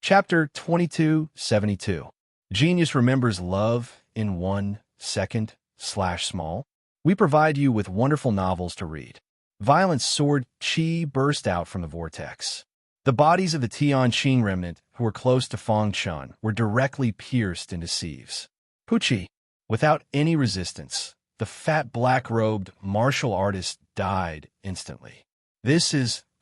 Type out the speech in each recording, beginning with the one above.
Chapter 2272. Genius remembers love in 1 second/small. We provide you with wonderful novels to read. Violent sword chi burst out from the vortex. The bodies of the Tianqing remnant who were close to Fang Chun were directly pierced into sieves. Pucci. Without any resistance, the fat black-robed martial artist died instantly.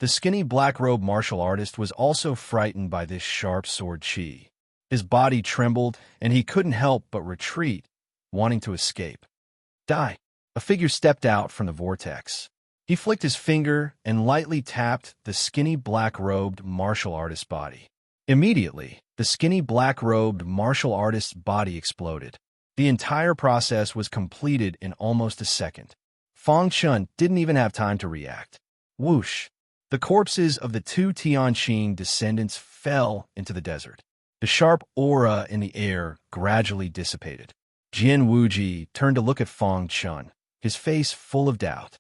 The skinny black-robed martial artist was also frightened by this sharp sword chi. His body trembled, and he couldn't help but retreat, wanting to escape. Die. A figure stepped out from the vortex. He flicked his finger and lightly tapped the skinny black-robed martial artist's body. Immediately, the skinny black-robed martial artist's body exploded. The entire process was completed in almost a second. Fang Chun didn't even have time to react. Whoosh! The corpses of the two Tianqing descendants fell into the desert. The sharp aura in the air gradually dissipated. Jian Wuji turned to look at Fang Chun, his face full of doubt.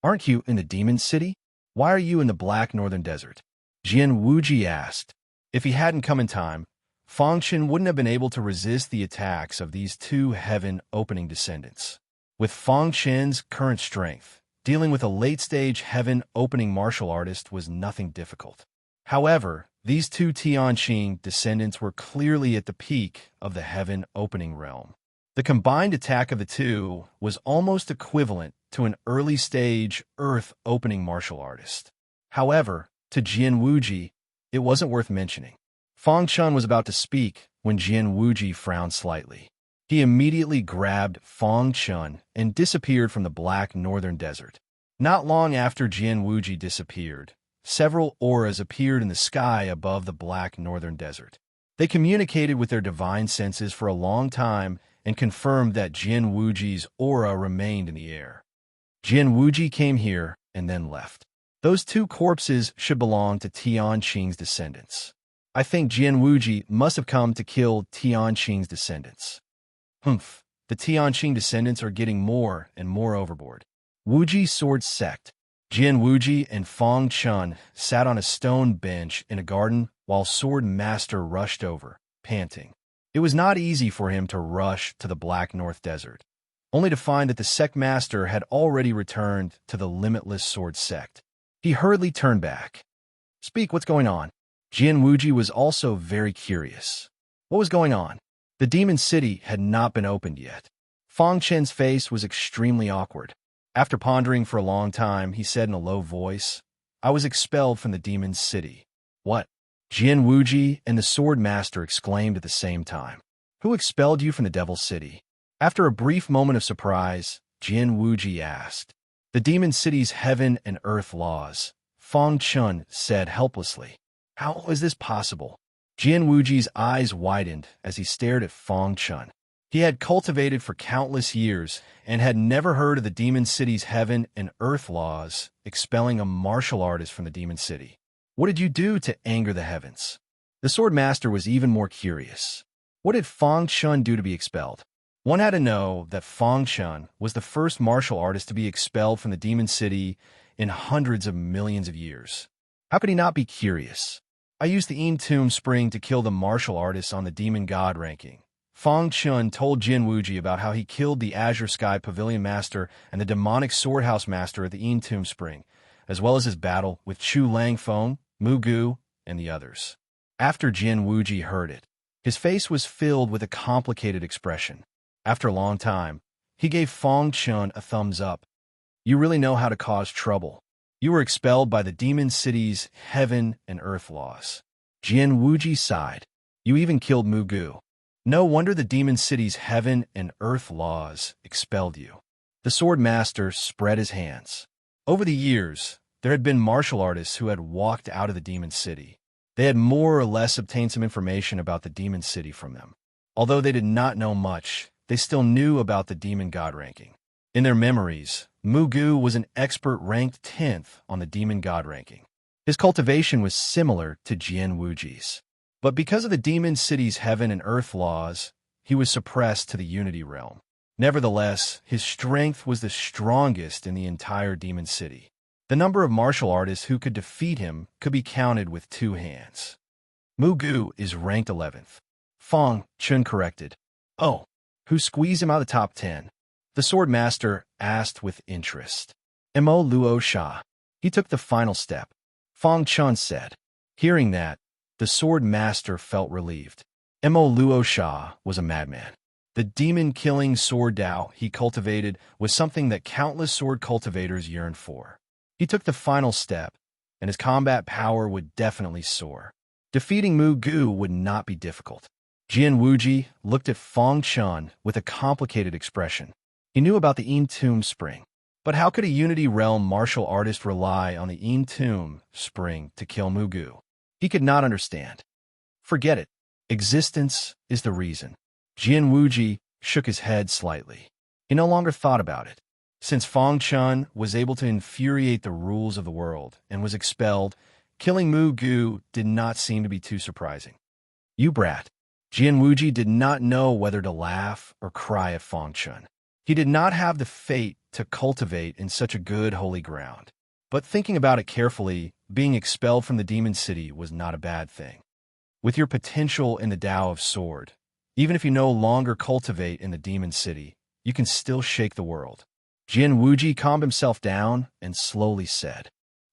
"Aren't you in the demon city? Why are you in the black northern desert?" Jian Wuji asked. If he hadn't come in time, Fang Chun wouldn't have been able to resist the attacks of these two heaven-opening descendants. With Fang Chun's current strength, dealing with a late-stage heaven-opening martial artist was nothing difficult. However, these two Tianqing descendants were clearly at the peak of the heaven-opening realm. The combined attack of the two was almost equivalent to an early-stage earth-opening martial artist. However, to Jian Wuji, it wasn't worth mentioning. Fang Chun was about to speak when Jian Wuji frowned slightly. He immediately grabbed Fang Chun and disappeared from the black northern desert. Not long after Jian Wuji disappeared, several auras appeared in the sky above the black northern desert. They communicated with their divine senses for a long time and confirmed that Jian Wuji's aura remained in the air. Jian Wuji came here and then left. Those two corpses should belong to Tianqing's descendants. I think Jian Wuji must have come to kill Tianqing's descendants. Humph, the Tianqing descendants are getting more and more overboard. Wuji sword sect. Jian Wuji and Fang Chun sat on a stone bench in a garden while Sword Master rushed over, panting. It was not easy for him to rush to the Black North Desert, only to find that the sect master had already returned to the limitless sword sect. He hurriedly turned back. "Speak, what's going on?" Jian Wuji was also very curious. What was going on? The demon city had not been opened yet. Fang Chen's face was extremely awkward. After pondering for a long time, he said in a low voice, "I was expelled from the demon city." "What?" Jian Wuji and the sword master exclaimed at the same time. "Who expelled you from the devil city?" After a brief moment of surprise, Jian Wuji asked. "The demon city's heaven and earth laws," Fang Chun said helplessly. "How is this possible?" Jian Wuji's eyes widened as he stared at Fang Chun. He had cultivated for countless years and had never heard of the demon city's heaven and earth laws expelling a martial artist from the demon city. What did you do to anger the heavens? The sword master was even more curious. What did Fang Chun do to be expelled? One had to know that Fang Chun was the first martial artist to be expelled from the demon city in hundreds of millions of years. How could he not be curious? "I used the Tomb Spring to kill the martial artists on the demon god ranking." Fang Chun told Jian Wuji about how he killed the Azure Sky Pavilion Master and the demonic Swordhouse Master at the Tomb Spring, as well as his battle with Chu Langfeng, Mu Gu, and the others. After Jian Wuji heard it, his face was filled with a complicated expression. After a long time, he gave Fang Chun a thumbs up. "You really know how to cause trouble. You were expelled by the demon city's heaven and earth laws." Jian Wuji sighed. "You even killed Mu Gu. No wonder the demon city's heaven and earth laws expelled you." The sword master spread his hands. Over the years, there had been martial artists who had walked out of the demon city. They had more or less obtained some information about the demon city from them. Although they did not know much, they still knew about the demon god ranking. In their memories, Mu Gu was an expert ranked 10th on the demon god ranking. His cultivation was similar to Jian Wuji's. But because of the demon city's heaven and earth laws, he was suppressed to the unity realm. Nevertheless, his strength was the strongest in the entire demon city. The number of martial artists who could defeat him could be counted with two hands. Mugu is ranked 11th. Fang Chun corrected. Oh, who squeezed him out of the top 10? The sword master asked with interest. Mo Luo Sha. He took the final step. Fang Chun said. Hearing that, the sword master felt relieved. Mo Luo Sha was a madman. The demon-killing sword Dao he cultivated was something that countless sword cultivators yearned for. He took the final step, and his combat power would definitely soar. Defeating Mu Gu would not be difficult. Jian Wuji looked at Fang Chun with a complicated expression. He knew about the Yin Tomb Spring. But how could a Unity Realm martial artist rely on the Yin Tomb Spring to kill Mu Gu? He could not understand. Forget it. Existence is the reason. Jian Wuji shook his head slightly. He no longer thought about it. Since Fang Chun was able to infuriate the rules of the world and was expelled, killing Mu Gu did not seem to be too surprising. You brat. Jian Wuji did not know whether to laugh or cry at Fang Chun. He did not have the fate to cultivate in such a good holy ground. But thinking about it carefully, being expelled from the demon city was not a bad thing. With your potential in the Tao of Sword, even if you no longer cultivate in the demon city, you can still shake the world. Jian Wuji calmed himself down and slowly said,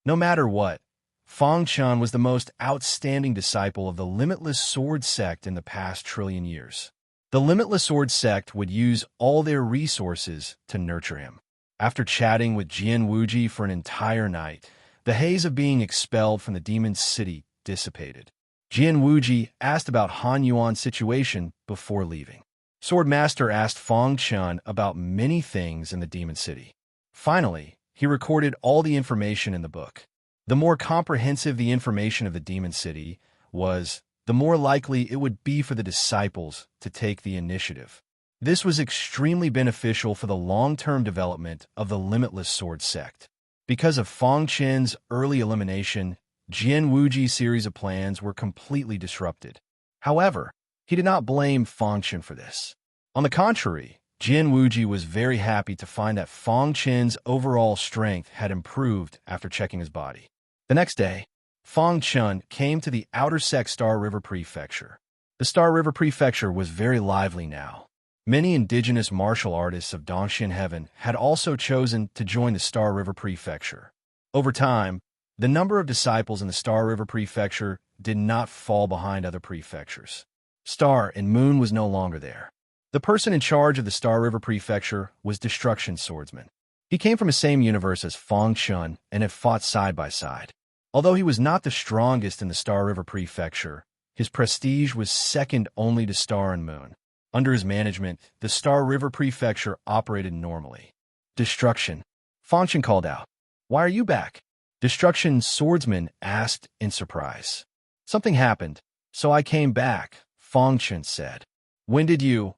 no matter what, Fang Chun was the most outstanding disciple of the Limitless Sword Sect in the past trillion years. The Limitless Sword Sect would use all their resources to nurture him. After chatting with Jian Wuji for an entire night, the haze of being expelled from the demon city dissipated. Jian Wuji asked about Han Yuan's situation before leaving. Sword Master asked Fang Chun about many things in the demon city. Finally, he recorded all the information in the book. The more comprehensive the information of the demon city was, the more likely it would be for the disciples to take the initiative. This was extremely beneficial for the long-term development of the Limitless Sword Sect. Because of Fang Chun's early elimination, Jian Wuji's series of plans were completely disrupted. However, he did not blame Fang Chun for this. On the contrary, Jian Wuji was very happy to find that Fang Chun's overall strength had improved after checking his body. The next day, Fang Chun came to the outer sect Star River Prefecture. The Star River Prefecture was very lively now. Many indigenous martial artists of Dongxian Heaven had also chosen to join the Star River Prefecture. Over time, the number of disciples in the Star River Prefecture did not fall behind other prefectures. Star and Moon was no longer there. The person in charge of the Star River Prefecture was Destruction Swordsman. He came from the same universe as Fang Chun and had fought side by side. Although he was not the strongest in the Star River Prefecture, his prestige was second only to Star and Moon. Under his management, the Star River Prefecture operated normally. Destruction. Fang Chun called out. Why are you back? Destruction Swordsman asked in surprise. Something happened, so I came back, Fang Chun said. When did you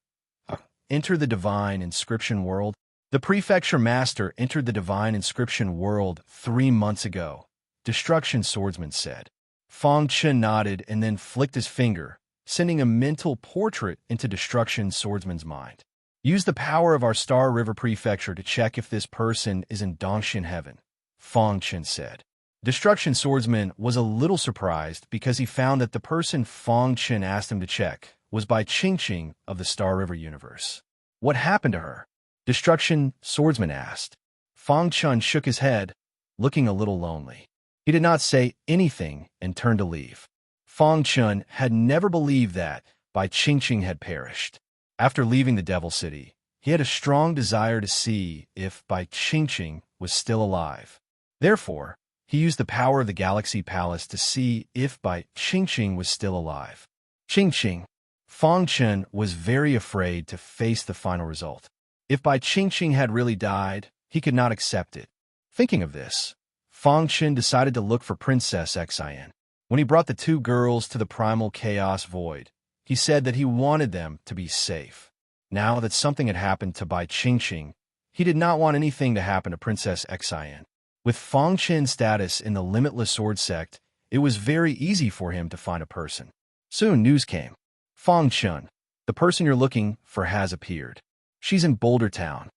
enter the Divine Inscription World? The Prefecture Master entered the Divine Inscription World 3 months ago, Destruction Swordsman said. Fang Chun nodded and then flicked his finger, sending a mental portrait into Destruction Swordsman's mind. Use the power of our Star River Prefecture to check if this person is in Dongxian Heaven, Fang Chun said. Destruction Swordsman was a little surprised because he found that the person Fang Chun asked him to check was Bai Qingqing of the Star River universe. What happened to her? Destruction Swordsman asked. Fang Chun shook his head, looking a little lonely. He did not say anything and turned to leave. Fang Chun had never believed that Bai Qingqing had perished. After leaving the Devil City, he had a strong desire to see if Bai Qingqing was still alive. Therefore, he used the power of the Galaxy Palace to see if Bai Qingqing was still alive. Qingqing. Fang Chun was very afraid to face the final result. If Bai Qingqing had really died, he could not accept it. Thinking of this, Fang Chun decided to look for Princess Xin. When he brought the 2 girls to the Primal Chaos Void, he said that he wanted them to be safe. Now that something had happened to Bai Qingqing, he did not want anything to happen to Princess Xin. With Fang Chun's status in the Limitless Sword Sect, it was very easy for him to find a person. Soon news came. Fang Chun, the person you're looking for has appeared. She's in Boulder Town.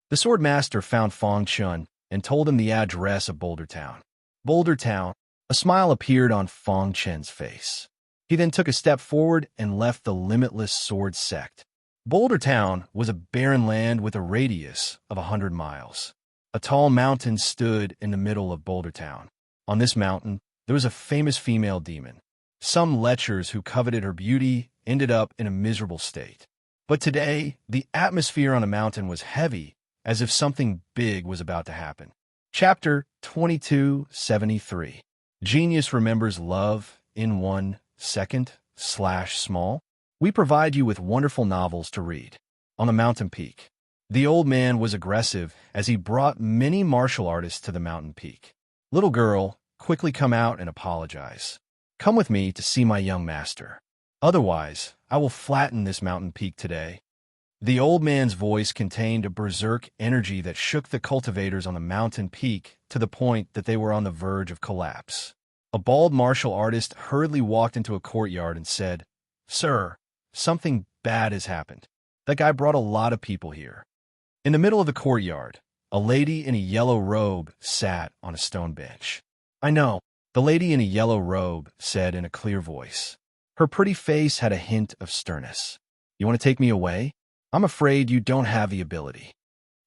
The Sword Master found Fang Chun and told him the address of Boulder Town. Boulder Town. A smile appeared on Fang Chun's face. He then took a step forward and left the limitless sword sect. Boulder Town was a barren land with a radius of 100 miles. A tall mountain stood in the middle of Boulder Town. On this mountain, there was a famous female demon. Some lechers who coveted her beauty ended up in a miserable state. But today, the atmosphere on the mountain was heavy, as if something big was about to happen. Chapter 2273. Genius remembers love in 1 second/small. We provide you with wonderful novels to read. On a mountain peak. The old man was aggressive as he brought many martial artists to the mountain peak. Little girl, quickly come out and apologize. Come with me to see my young master. Otherwise, I will flatten this mountain peak today. The old man's voice contained a berserk energy that shook the cultivators on the mountain peak to the point that they were on the verge of collapse. A bald martial artist hurriedly walked into a courtyard and said, "Sir, something bad has happened. That guy brought a lot of people here." In the middle of the courtyard, a lady in a yellow robe sat on a stone bench. "I know," the lady in a yellow robe said in a clear voice. Her pretty face had a hint of sternness. "You want to take me away? I'm afraid you don't have the ability."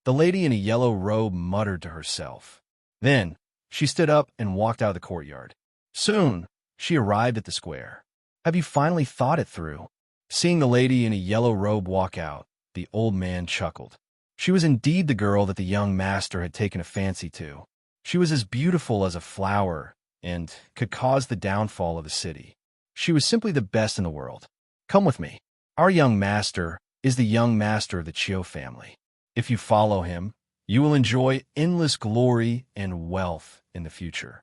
The lady in a yellow robe muttered to herself. Then, she stood up and walked out of the courtyard. Soon, she arrived at the square. "Have you finally thought it through?" Seeing the lady in a yellow robe walk out, the old man chuckled. She was indeed the girl that the young master had taken a fancy to. She was as beautiful as a flower and could cause the downfall of the city. She was simply the best in the world. "Come with me. Our young master is the young master of the Chiu family. If you follow him, you will enjoy endless glory and wealth in the future."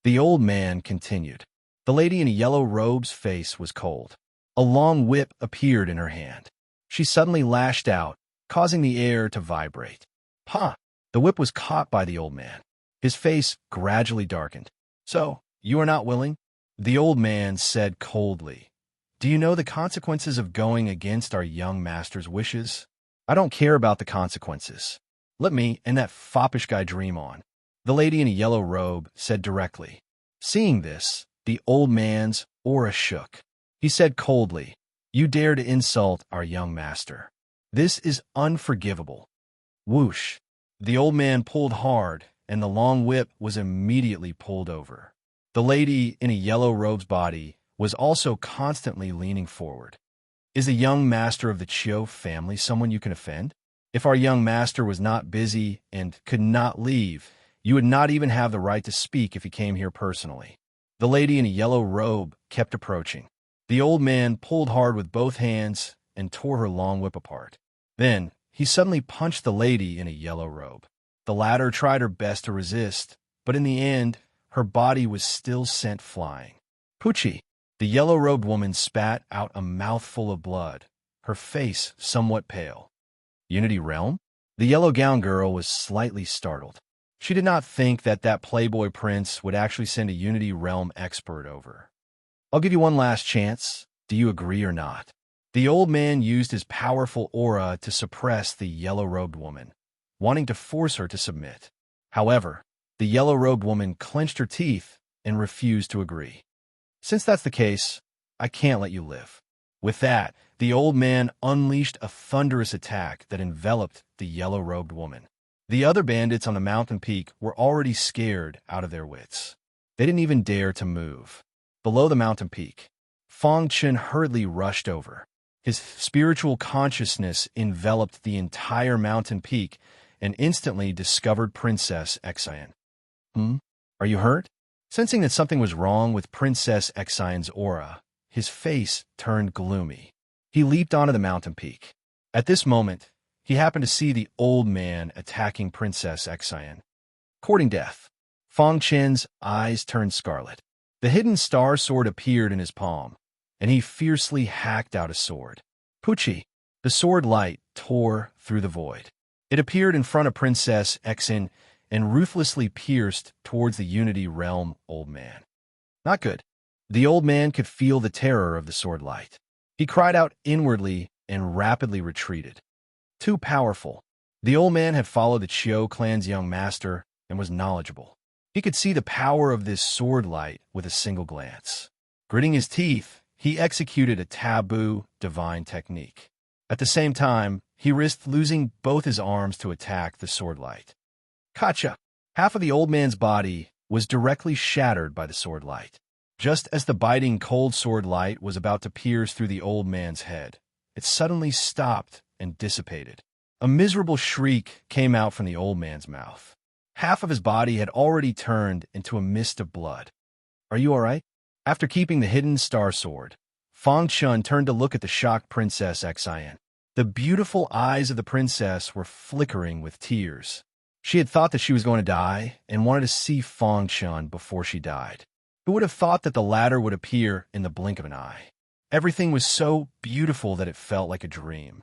The old man continued. The lady in a yellow robe's face was cold. A long whip appeared in her hand. She suddenly lashed out, causing the air to vibrate. "Ha!" The whip was caught by the old man. His face gradually darkened. "So, you are not willing?" The old man said coldly. "Do you know the consequences of going against our young master's wishes?" "I don't care about the consequences. Let me and that foppish guy dream on," the lady in a yellow robe said directly. Seeing this, the old man's aura shook. He said coldly, "You dare to insult our young master. This is unforgivable." Whoosh! The old man pulled hard, and the long whip was immediately pulled over. The lady in a yellow robe's body was also constantly leaning forward. "Is the young master of the Chiu family someone you can offend? If our young master was not busy and could not leave, you would not even have the right to speak if he came here personally." The lady in a yellow robe kept approaching. The old man pulled hard with both hands and tore her long whip apart. Then, he suddenly punched the lady in a yellow robe. The latter tried her best to resist, but in the end, her body was still sent flying. "Poochie!" The yellow-robed woman spat out a mouthful of blood, her face somewhat pale. "Unity Realm?" The yellow-gown girl was slightly startled. She did not think that that playboy prince would actually send a Unity Realm expert over. "I'll give you one last chance. Do you agree or not?" The old man used his powerful aura to suppress the yellow-robed woman, wanting to force her to submit. However, the yellow-robed woman clenched her teeth and refused to agree. "Since that's the case, I can't let you live." With that, the old man unleashed a thunderous attack that enveloped the yellow-robed woman. The other bandits on the mountain peak were already scared out of their wits. They didn't even dare to move. Below the mountain peak, Fong Chen hurriedly rushed over. His spiritual consciousness enveloped the entire mountain peak and instantly discovered Princess Xian. Are you hurt?" Sensing that something was wrong with Princess Xian's aura, his face turned gloomy. He leaped onto the mountain peak. At this moment, he happened to see the old man attacking Princess Xian. Courting death. Fong Chen's eyes turned scarlet. The hidden star sword appeared in his palm, and he fiercely hacked out a sword. Poochie! The sword light tore through the void. It appeared in front of Princess Xian and ruthlessly pierced towards the Unity Realm old man. Not good. The old man could feel the terror of the sword light. He cried out inwardly and rapidly retreated. Too powerful. The old man had followed the Chiu clan's young master and was knowledgeable. He could see the power of this sword light with a single glance. Gritting his teeth, he executed a taboo divine technique. At the same time, he risked losing both his arms to attack the sword light. Gotcha! Half of the old man's body was directly shattered by the sword light. Just as the biting cold sword light was about to pierce through the old man's head, it suddenly stopped and dissipated. A miserable shriek came out from the old man's mouth. Half of his body had already turned into a mist of blood. Are you all right? After keeping the hidden star sword, Fang Chun turned to look at the shocked Princess Xian. The beautiful eyes of the princess were flickering with tears. She had thought that she was going to die and wanted to see Fang Chun before she died. Who would have thought that the latter would appear in the blink of an eye? Everything was so beautiful that it felt like a dream.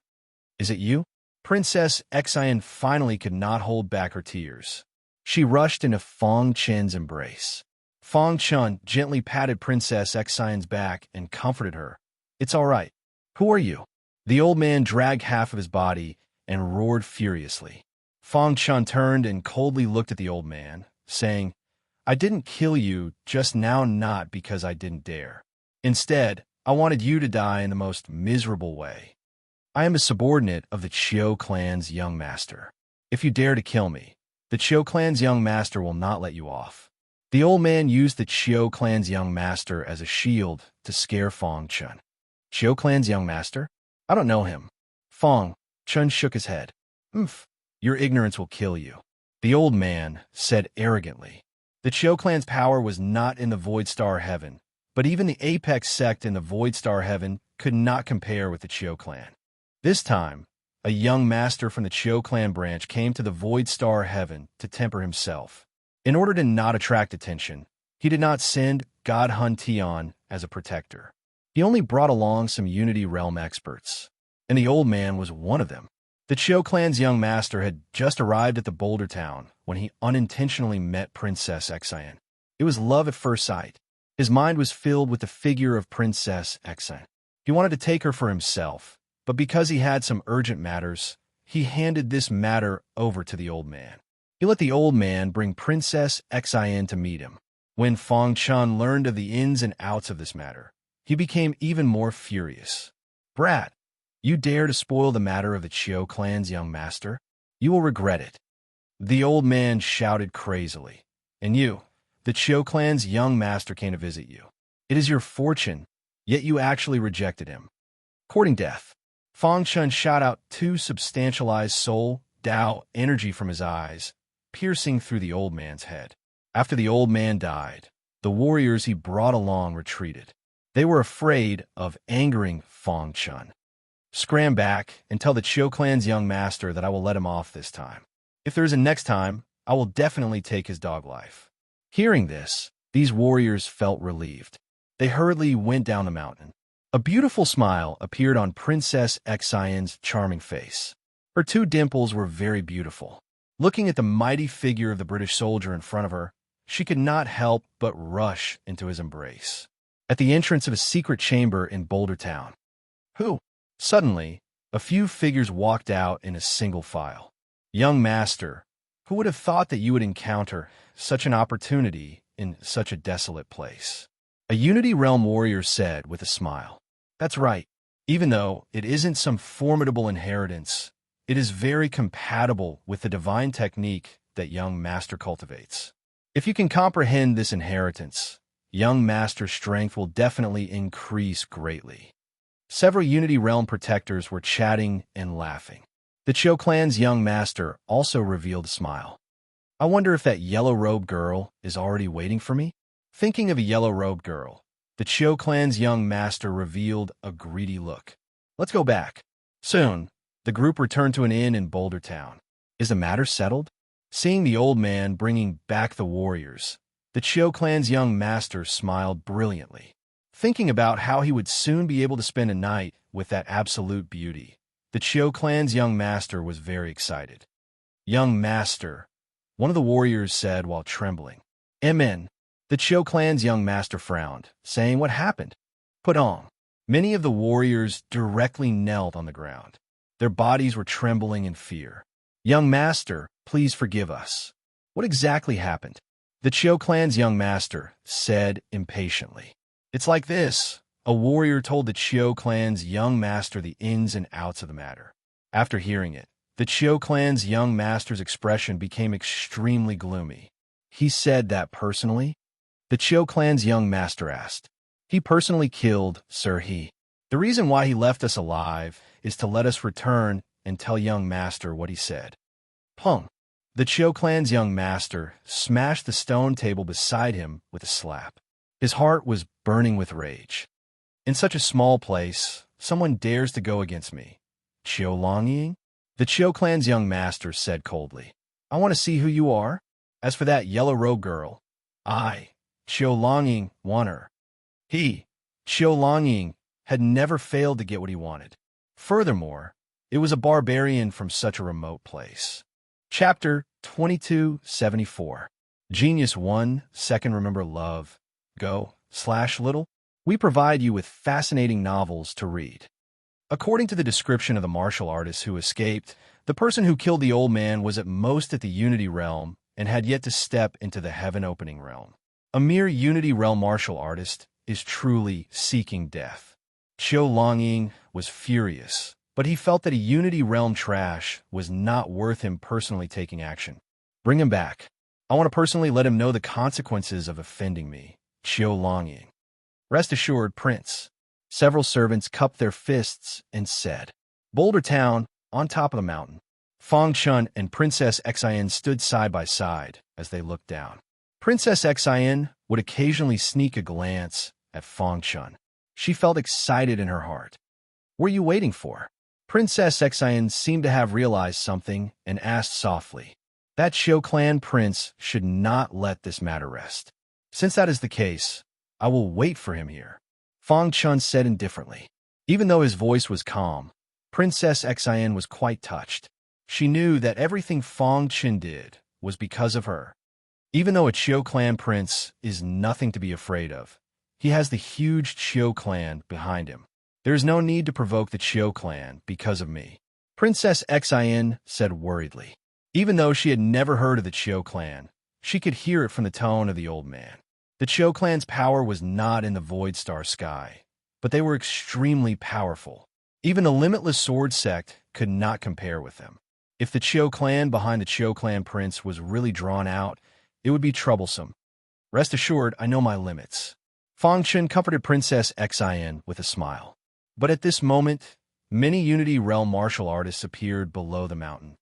Is it you? Princess Xian finally could not hold back her tears. She rushed into Fang Chun's embrace. Fang Chun gently patted Princess Xian's back and comforted her. It's all right. Who are you? The old man dragged half of his body and roared furiously. Fang Chun turned and coldly looked at the old man, saying, I didn't kill you just now, not because I didn't dare. Instead, I wanted you to die in the most miserable way. I am a subordinate of the Qiu clan's young master. If you dare to kill me, the Qiu clan's young master will not let you off. The old man used the Qiu clan's young master as a shield to scare Fang Chun. Qiu clan's young master? I don't know him. Fang Chun shook his head. Your ignorance will kill you. The old man said arrogantly. The Qiu clan's power was not in the Void Star Heaven, but even the apex sect in the Void Star Heaven could not compare with the Qiu clan. This time, a young master from the Qiu clan branch came to the Void Star Heaven to temper himself. In order to not attract attention, he did not send God Hun Tian as a protector. He only brought along some Unity Realm experts, and the old man was one of them. The Qiu clan's young master had just arrived at the Boulder Town when he unintentionally met Princess Xian. It was love at first sight. His mind was filled with the figure of Princess Xian. He wanted to take her for himself, but because he had some urgent matters, he handed this matter over to the old man. He let the old man bring Princess Xian to meet him. When Fang Chun learned of the ins and outs of this matter, he became even more furious. Brat, you dare to spoil the matter of the Qiu clan's young master? You will regret it. The old man shouted crazily. And you, the Qiu clan's young master came to visit you. It is your fortune, yet you actually rejected him. Courting death. Fang Chun shot out two substantialized soul, Dao, energy from his eyes, piercing through the old man's head. After the old man died, the warriors he brought along retreated. They were afraid of angering Fang Chun. Scram back and tell the Qiu clan's young master that I will let him off this time. If there is a next time, I will definitely take his dog life. Hearing this, these warriors felt relieved. They hurriedly went down the mountain. A beautiful smile appeared on Princess Xian's charming face. Her two dimples were very beautiful. Looking at the mighty figure of the British soldier in front of her, she could not help but rush into his embrace. At the entrance of a secret chamber in Boulder Town. Who? Suddenly, a few figures walked out in a single file. Young master, who would have thought that you would encounter such an opportunity in such a desolate place? A Unity Realm warrior said with a smile. That's right. Even though it isn't some formidable inheritance, it is very compatible with the divine technique that young master cultivates. If you can comprehend this inheritance, young master's strength will definitely increase greatly. Several Unity Realm protectors were chatting and laughing. The Qiu clan's young master also revealed a smile. I wonder if that yellow-robed girl is already waiting for me? Thinking of a yellow-robed girl, the Qiu clan's young master revealed a greedy look. Let's go back. Soon, the group returned to an inn in Boulder Town. Is the matter settled? Seeing the old man bringing back the warriors, the Qiu clan's young master smiled brilliantly. Thinking about how he would soon be able to spend a night with that absolute beauty, the Qiu clan's young master was very excited. Young master, one of the warriors said while trembling. Amen. The Qiu clan's young master frowned, saying, what happened? Put on. Many of the warriors directly knelt on the ground. Their bodies were trembling in fear. Young master, please forgive us. What exactly happened? The Qiu clan's young master said impatiently. It's like this. A warrior told the Chiu clan's young master the ins and outs of the matter. After hearing it, the Chiu clan's young master's expression became extremely gloomy. He said that personally? The Chiu clan's young master asked. He personally killed Sir He. The reason why he left us alive is to let us return and tell young master what he said. Pung. The Chiu clan's young master smashed the stone table beside him with a slap. His heart was burning with rage. In such a small place, someone dares to go against me. Chiu Longying? The Chiu clan's young master said coldly. I want to see who you are. As for that yellow-robed girl, I, Chiu Longying, want her. He, Chiu Longying, had never failed to get what he wanted. Furthermore, it was a barbarian from such a remote place. Chapter 2274. Genius 1 Second Remember Love. Go/little. We provide you with fascinating novels to read. According to the description of the martial artist who escaped, the person who killed the old man was at most at the Unity Realm and had yet to step into the Heaven-opening realm. A mere Unity Realm martial artist is truly seeking death. Chiu Longying was furious, but he felt that a Unity Realm trash was not worth him personally taking action. Bring him back. I want to personally let him know the consequences of offending me. Chiu Longying. Rest assured, Prince. Several servants cupped their fists and said, Boulder Town, on top of the mountain. Fang Chun and Princess Xian stood side by side as they looked down. Princess Xian would occasionally sneak a glance at Fang Chun. She felt excited in her heart. What are you waiting for? Princess Xian seemed to have realized something and asked softly. That Chiu clan prince should not let this matter rest. Since that is the case, I will wait for him here. Fang Chun said indifferently. Even though his voice was calm, Princess Xian was quite touched. She knew that everything Fang Chun did was because of her. Even though a Chiu clan prince is nothing to be afraid of, he has the huge Chiu clan behind him. There is no need to provoke the Chiu clan because of me. Princess Xian said worriedly. Even though she had never heard of the Chiu clan, she could hear it from the tone of the old man. The Chiu clan's power was not in the Void Star sky, but they were extremely powerful. Even the limitless sword sect could not compare with them. If the Chiu clan behind the Chiu clan prince was really drawn out, it would be troublesome. Rest assured, I know my limits. Fang Chun comforted Princess Xian with a smile. But at this moment, many Unity Realm martial artists appeared below the mountain.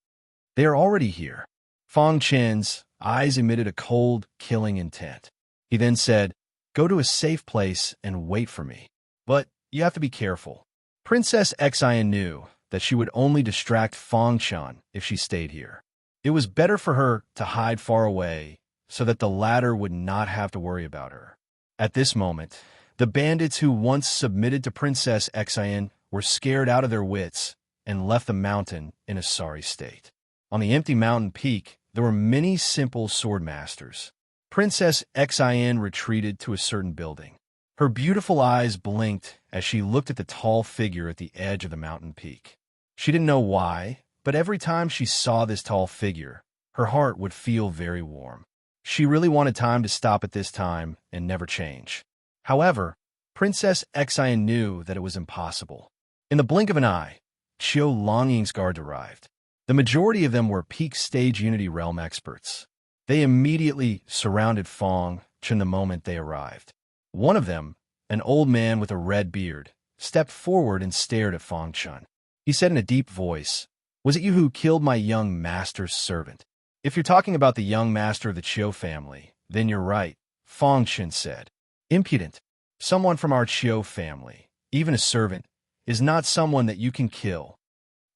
They are already here. Fang Chun's eyes emitted a cold, killing intent. He then said, Go to a safe place and wait for me. But you have to be careful. Princess Xian knew that she would only distract Fang Chun if she stayed here. It was better for her to hide far away so that the latter would not have to worry about her. At this moment, the bandits who once submitted to Princess Xian were scared out of their wits and left the mountain in a sorry state. On the empty mountain peak, there were many simple sword masters. Princess Xian retreated to a certain building. Her beautiful eyes blinked as she looked at the tall figure at the edge of the mountain peak. She didn't know why, but every time she saw this tall figure, her heart would feel very warm. She really wanted time to stop at this time and never change. However, Princess Xian knew that it was impossible. In the blink of an eye, Chiu Longying's guard arrived. The majority of them were peak stage Unity Realm experts. They immediately surrounded Fang Chun the moment they arrived. One of them, an old man with a red beard, stepped forward and stared at Fang Chun. He said in a deep voice, Was it you who killed my young master's servant? If you're talking about the young master of the Chiu family, then you're right, Fang Chun said. Impudent. Someone from our Chiu family, even a servant, is not someone that you can kill.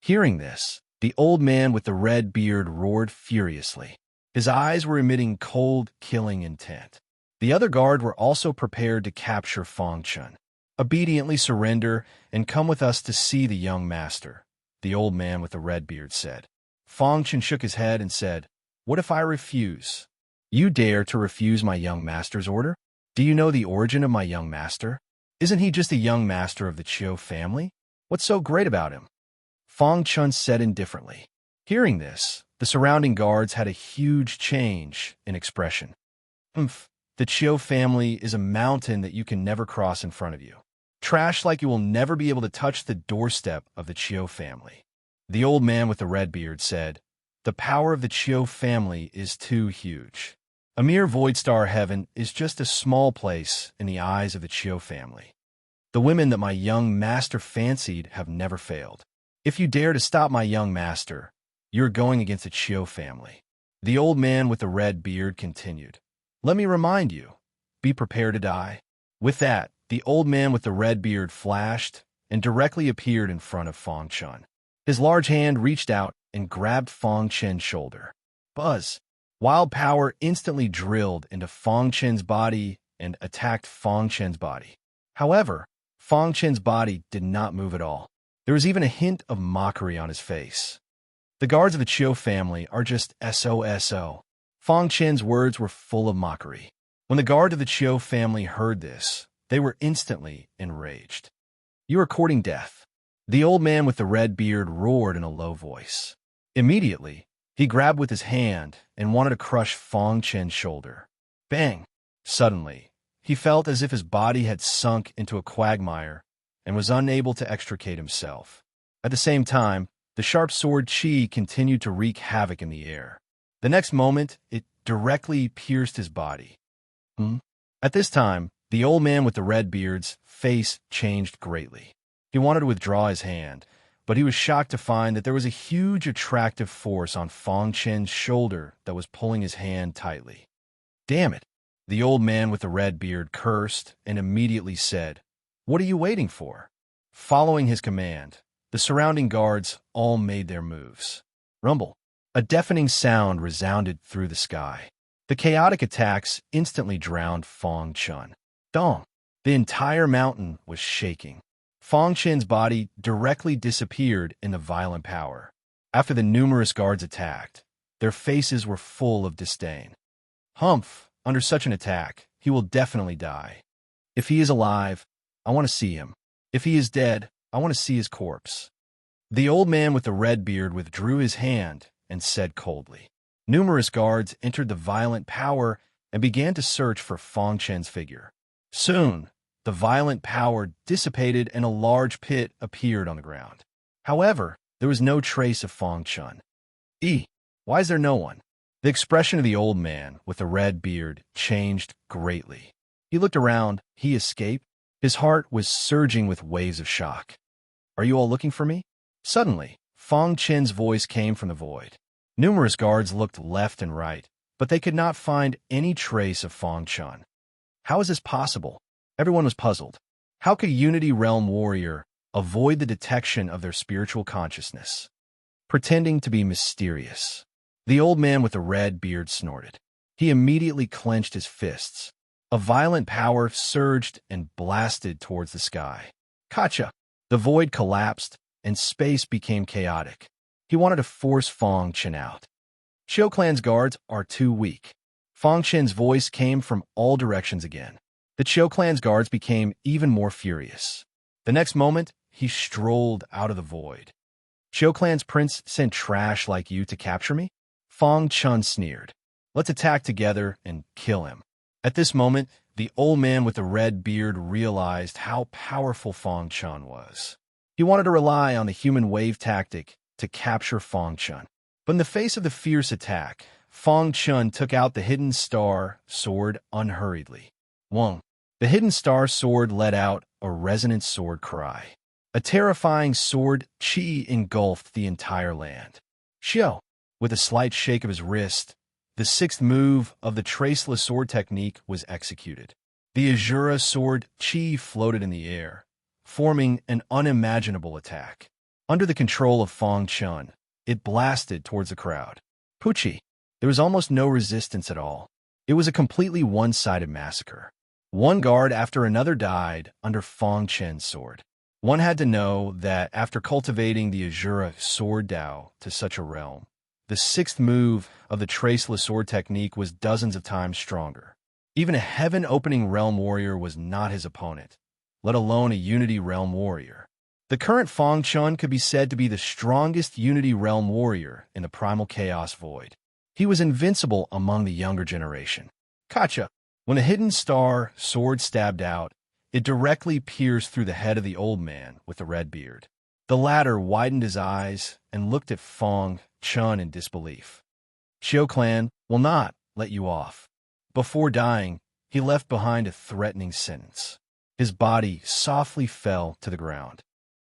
Hearing this, the old man with the red beard roared furiously. His eyes were emitting cold, killing intent. The other guard were also prepared to capture Fang Chun. Obediently surrender and come with us to see the young master, the old man with the red beard said. Fang Chun shook his head and said, What if I refuse? You dare to refuse my young master's order? Do you know the origin of my young master? Isn't he just a young master of the Chiu family? What's so great about him? Fang Chun said indifferently. Hearing this, the surrounding guards had a huge change in expression. The Chiu family is a mountain that you can never cross in front of you. trash like you will never be able to touch the doorstep of the Chiu family. The old man with the red beard said, "The power of the Chiu family is too huge. A mere void star heaven is just a small place in the eyes of the Chiu family. The women that my young master fancied have never failed. If you dare to stop my young master, you're going against the Chiu family." The old man with the red beard continued, "Let me remind you, be prepared to die." With that, the old man with the red beard flashed and directly appeared in front of Fong Chun. His large hand reached out and grabbed Fong Chen's shoulder. Buzz! Wild power instantly drilled into Fong Chen's body and attacked Fong Chen's body. However, Fong Chen's body did not move at all. There was even a hint of mockery on his face. The guards of the Chiu family are just SOSO. Fong Chen's words were full of mockery. When the guard of the Chiu family heard this, they were instantly enraged. "You are courting death." The old man with the red beard roared in a low voice. Immediately, he grabbed with his hand and wanted to crush Fong Chen's shoulder. Bang! Suddenly, he felt as if his body had sunk into a quagmire and was unable to extricate himself. At the same time, the sharp sword Qi continued to wreak havoc in the air. The next moment, it directly pierced his body. At this time, the old man with the red beard's face changed greatly. He wanted to withdraw his hand, but he was shocked to find that there was a huge attractive force on Fong Chen's shoulder that was pulling his hand tightly. "Damn it!" The old man with the red beard cursed and immediately said, "What are you waiting for?" Following his command, the surrounding guards all made their moves. Rumble! A deafening sound resounded through the sky. The chaotic attacks instantly drowned Fong Chun. Dong! The entire mountain was shaking. Fong Chen's body directly disappeared in the violent power. After the numerous guards attacked, their faces were full of disdain. "Humph! Under such an attack, he will definitely die. If he is alive, I want to see him. If he is dead, I want to see his corpse." The old man with the red beard withdrew his hand and said coldly. Numerous guards entered the violent power and began to search for Fong Chen's figure. Soon, the violent power dissipated and a large pit appeared on the ground. However, there was no trace of Fong Chun. Why is there no one?" The expression of the old man with the red beard changed greatly. He looked around. He escaped. His heart was surging with waves of shock. "Are you all looking for me?" Suddenly, Fong Chen's voice came from the void. Numerous guards looked left and right, but they could not find any trace of Fong Chun. How is this possible? Everyone was puzzled. How could a Unity Realm warrior avoid the detection of their spiritual consciousness? Pretending to be mysterious. The old man with the red beard snorted. He immediately clenched his fists. A violent power surged and blasted towards the sky. Kacha! The void collapsed, and space became chaotic. He wanted to force Fong Chen out. "Chiu Clan's guards are too weak." Fong Chen's voice came from all directions again. The Chiu Clan's guards became even more furious. The next moment, he strolled out of the void. "Chiu Clan's prince sent trash like you to capture me?" Fong Chun sneered. "Let's attack together and kill him." At this moment, the old man with the red beard realized how powerful Fong Chun was. He wanted to rely on the human wave tactic to capture Fong Chun. But in the face of the fierce attack, Fong Chun took out the hidden star sword unhurriedly. Wong. The hidden star sword let out a resonant sword cry. A terrifying sword Qi engulfed the entire land. Xiao, with a slight shake of his wrist, the sixth move of the traceless sword technique was executed. The Azura sword Qi floated in the air, forming an unimaginable attack. Under the control of Fong Chun, it blasted towards the crowd. Pucci. There was almost no resistance at all. It was a completely one-sided massacre. One guard after another died under Fong Chen's sword. One had to know that after cultivating the Azura sword Dao to such a realm, the sixth move of the traceless sword technique was dozens of times stronger. Even a heaven-opening realm warrior was not his opponent, let alone a Unity Realm warrior. The current Fong Chun could be said to be the strongest Unity Realm warrior in the Primal Chaos Void. He was invincible among the younger generation. Kacha. When a hidden star sword stabbed out, It directly pierced through the head of the old man with the red beard. The latter widened his eyes and looked at Fong Chun in disbelief. Xiao Clan will not let you off. Before dying, he left behind a threatening sentence. His body softly fell to the ground.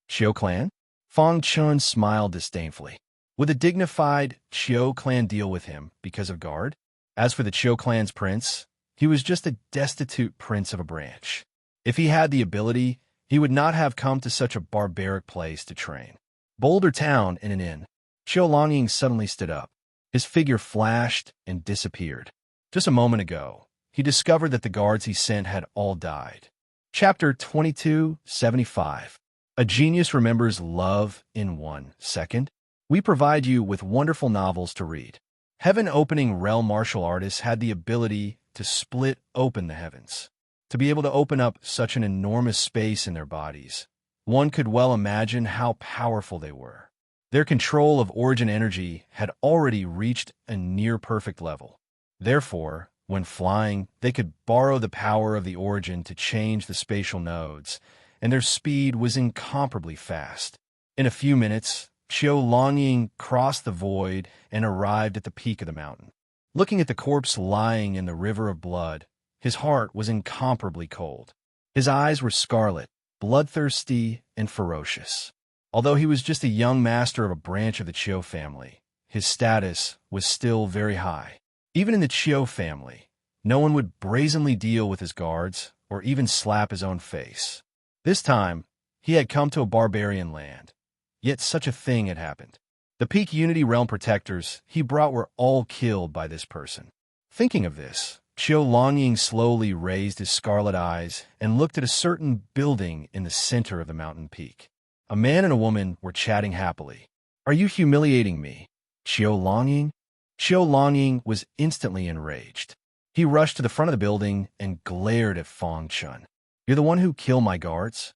Xiao Clan? Fong Chun smiled disdainfully. Would the dignified Xiao Clan deal with him because of guard? As for the Xiao Clan's prince, he was just a destitute prince of a branch. If he had the ability, he would not have come to such a barbaric place to train. Boulder Town in an inn. Xiao Longying suddenly stood up. His figure flashed and disappeared. Just a moment ago, he discovered that the guards he sent had all died. Chapter 2275. A Genius Remembers Love in 1 Second. We provide you with wonderful novels to read. Heaven-opening realm martial artists had the ability to split open the heavens. To be able to open up such an enormous space in their bodies, one could well imagine how powerful they were. Their control of origin energy had already reached a near-perfect level. Therefore, when flying, they could borrow the power of the origin to change the spatial nodes, and their speed was incomparably fast. In a few minutes, Xiao Longying crossed the void and arrived at the peak of the mountain. Looking at the corpse lying in the river of blood, his heart was incomparably cold. His eyes were scarlet, bloodthirsty, and ferocious. Although he was just a young master of a branch of the Qiu family, his status was still very high. Even in the Qiu family, no one would brazenly deal with his guards or even slap his own face. This time, he had come to a barbarian land. Yet such a thing had happened. The peak Unity Realm protectors he brought were all killed by this person. Thinking of this, Xiao Longying slowly raised his scarlet eyes and looked at a certain building in the center of the mountain peak. A man and a woman were chatting happily. "Are you humiliating me, Xiao Longying?" Xiao Longying was instantly enraged. He rushed to the front of the building and glared at Fong Chun. "You're the one who killed my guards?"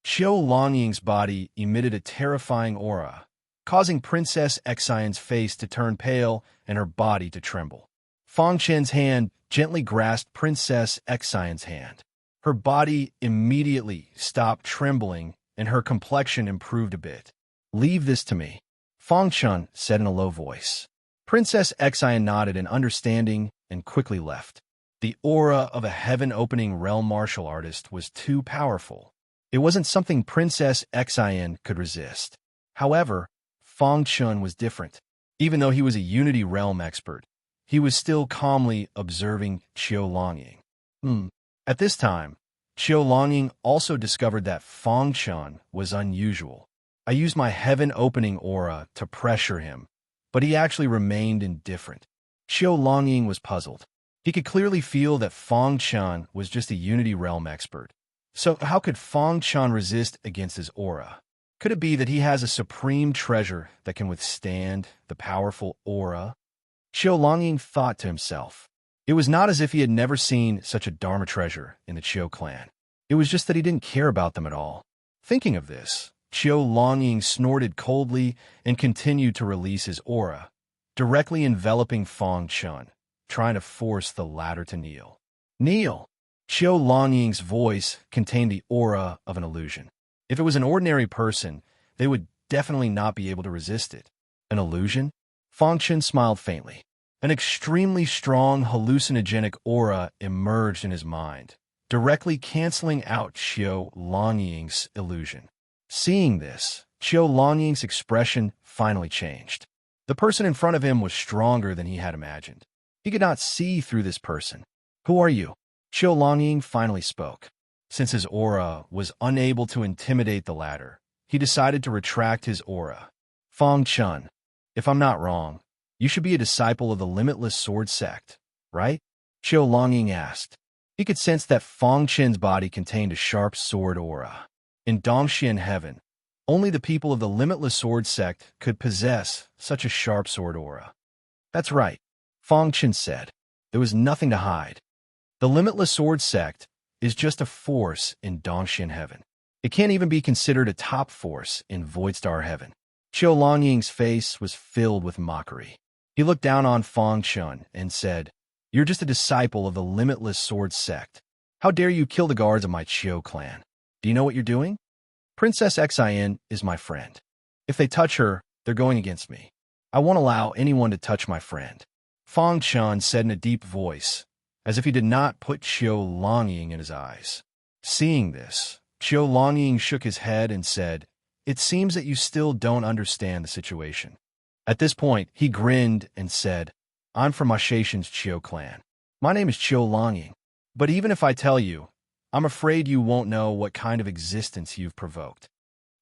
Xiao Longying's body emitted a terrifying aura, causing Princess Xian's face to turn pale and her body to tremble. Fong Chen's hand gently grasped Princess Xian's hand. Her body immediately stopped trembling and her complexion improved a bit. "Leave this to me," Fong Chun said in a low voice. Princess Xian nodded in understanding and quickly left. The aura of a heaven-opening realm martial artist was too powerful. It wasn't something Princess Xian could resist. However, Fong Chun was different. Even though he was a Unity Realm expert, he was still calmly observing Xiao Longying. At this time, Xiao Longying also discovered that Fong Chun was unusual. I used my heaven-opening aura to pressure him, but he actually remained indifferent. Xiao Longying was puzzled. He could clearly feel that Fong Chun was just a Unity Realm expert. So how could Fong Chun resist against his aura? Could it be that he has a supreme treasure that can withstand the powerful aura? Xiao Longying thought to himself. It was not as if he had never seen such a Dharma treasure in the Qiu clan. It was just that he didn't care about them at all. Thinking of this, Xiao Longying snorted coldly and continued to release his aura, directly enveloping Fong Chun, trying to force the latter to kneel. "Kneel!" Xiao Longying's voice contained the aura of an illusion. If it was an ordinary person, they would definitely not be able to resist it. An illusion? Fong Chun smiled faintly. An extremely strong hallucinogenic aura emerged in his mind, directly canceling out Xiao Longying's illusion. Seeing this, Xiao Longying's expression finally changed. The person in front of him was stronger than he had imagined. He could not see through this person. "Who are you?" Xiao Longying finally spoke. Since his aura was unable to intimidate the latter, he decided to retract his aura. "Fong Chun, if I'm not wrong, you should be a disciple of the Limitless Sword Sect, right?" Xiao Longying asked. He could sense that Fong Chen's body contained a sharp sword aura. In Dongxian Heaven, only the people of the Limitless Sword Sect could possess such a sharp sword aura. "That's right," Fong Chen said. There was nothing to hide. The Limitless Sword Sect is just a force in Dongxian Heaven. It can't even be considered a top force in Voidstar Heaven. Xiao Longying's face was filled with mockery. He looked down on Fong Chun and said, "You're just a disciple of the Limitless Sword Sect. How dare you kill the guards of my Chiu clan? Do you know what you're doing? Princess Xin is my friend. If they touch her, they're going against me. I won't allow anyone to touch my friend. Fang Chun said in a deep voice, as if he did not put Qiu Longying in his eyes. Seeing this, Qiu Longying shook his head and said, "It seems that you still don't understand the situation." At this point, he grinned and said, "I'm from Mashation's Qiu clan. My name is Qiu Longying. But even if I tell you, I'm afraid you won't know what kind of existence you've provoked."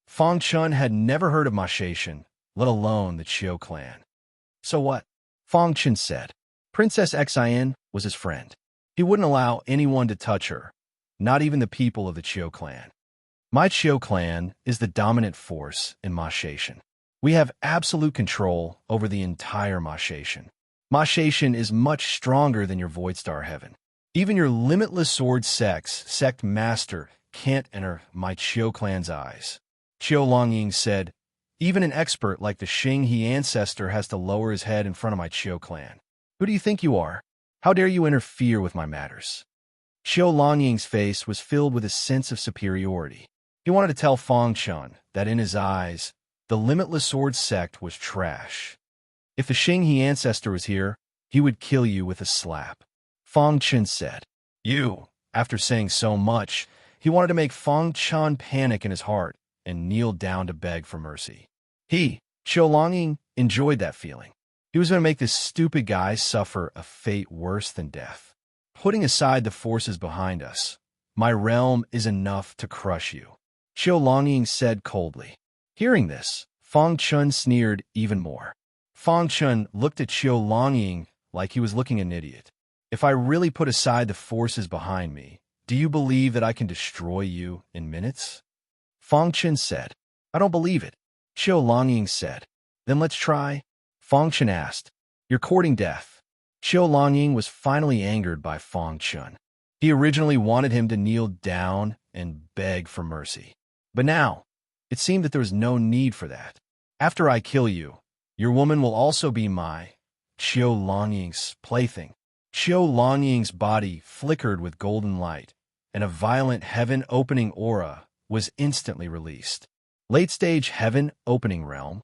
Fang Chun had never heard of Mashation, let alone the Qiu clan. So what? Fang Chun said. Princess Xin was his friend. He wouldn't allow anyone to touch her, not even the people of the Qiu clan. My Qiu clan is the dominant force in Mashation. We have absolute control over the entire Mashation. Mashation is much stronger than your Voidstar Heaven. Even your limitless sword sect master can't enter my Qiu clan's eyes. Qiu Longying said, "Even an expert like the Xing He ancestor has to lower his head in front of my Qiu clan. Who do you think you are? How dare you interfere with my matters?" Qiu Longying's face was filled with a sense of superiority. He wanted to tell Fang Chun that in his eyes, the limitless sword sect was trash. If the Xing He ancestor was here, he would kill you with a slap. Fang Chun said. After saying so much, he wanted to make Fang Chun panic in his heart and kneel down to beg for mercy. Qiu Longying enjoyed that feeling. He was going to make this stupid guy suffer a fate worse than death. Putting aside the forces behind us, my realm is enough to crush you, Qiu Longying said coldly. Hearing this, Fang Chun sneered even more. Fang Chun looked at Qiu Longying like he was looking at an idiot. If I really put aside the forces behind me, do you believe that I can destroy you in minutes? Fang Chun said. I don't believe it, Qiu Longying said. Then let's try. Fang Chun asked. You're courting death. Qiu Longying was finally angered by Fang Chun. He originally wanted him to kneel down and beg for mercy. But now, it seemed that there was no need for that. After I kill you, your woman will also be my Qiu Longying's plaything. Qiu Longying's body flickered with golden light, and a violent heaven-opening aura was instantly released. Late-stage heaven-opening realm?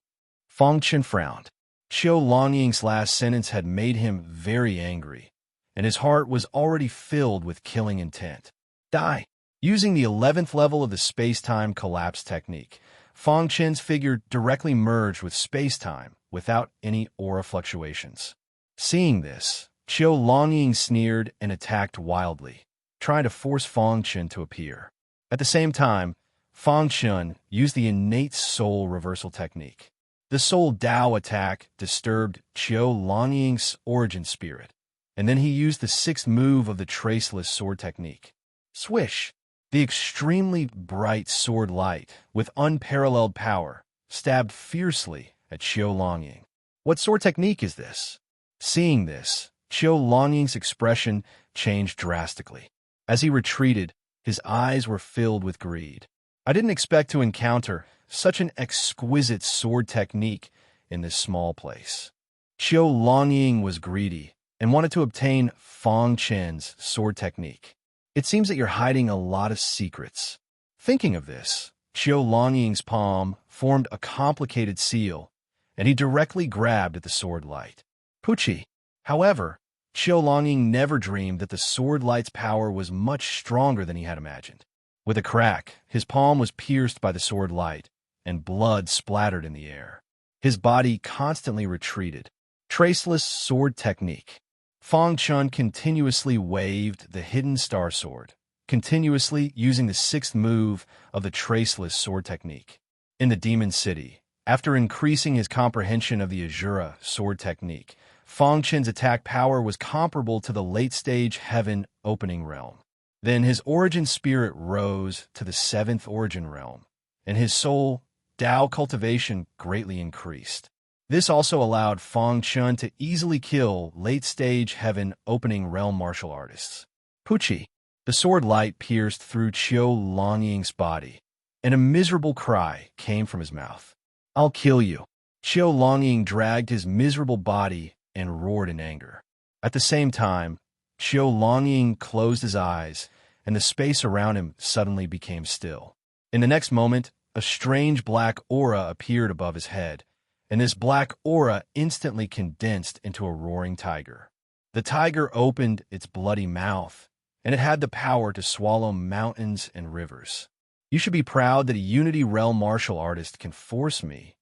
Fang Chun frowned. Qiu Longying's last sentence had made him very angry, and his heart was already filled with killing intent. Die! Using the 11th level of the space-time collapse technique, Fang Chun's figure directly merged with space-time without any aura fluctuations. Seeing this, Qiu Longying sneered and attacked wildly, trying to force Fang Chun to appear. At the same time, Fang Chun used the innate soul reversal technique. The soul Dao attack disturbed Qiu Longying's origin spirit, and then he used the 6th move of the traceless sword technique. Swish! The extremely bright sword light, with unparalleled power, stabbed fiercely at Qiu Longying. What sword technique is this? Seeing this, Qiu Longying's expression changed drastically. As he retreated, his eyes were filled with greed. I didn't expect to encounter such an exquisite sword technique in this small place. Qiu Longying was greedy and wanted to obtain Fang Chun's sword technique. It seems that you're hiding a lot of secrets. Thinking of this, Qiu Longying's palm formed a complicated seal, and he directly grabbed at the sword light. Pucci. However, Qiu Longying never dreamed that the sword light's power was much stronger than he had imagined. With a crack, his palm was pierced by the sword light, and blood splattered in the air. His body constantly retreated. Traceless sword technique. Fang Chun continuously waved the hidden star sword, continuously using the 6th move of the traceless sword technique. In the Demon City, after increasing his comprehension of the Azura sword technique, Fang Chun's attack power was comparable to the late-stage heaven opening realm. Then his origin spirit rose to the 7th origin realm, and his soul Dao cultivation greatly increased. This also allowed Fang Chun to easily kill late-stage heaven opening realm martial artists. Pucci. The sword light pierced through Qiu Longying's body, and a miserable cry came from his mouth. I'll kill you. Qiu Longying dragged his miserable body and roared in anger. At the same time, Qiu Longying closed his eyes and the space around him suddenly became still. In the next moment, a strange black aura appeared above his head, and this black aura instantly condensed into a roaring tiger. The tiger opened its bloody mouth, and it had the power to swallow mountains and rivers. You should be proud that a Unity Realm martial artist can force me,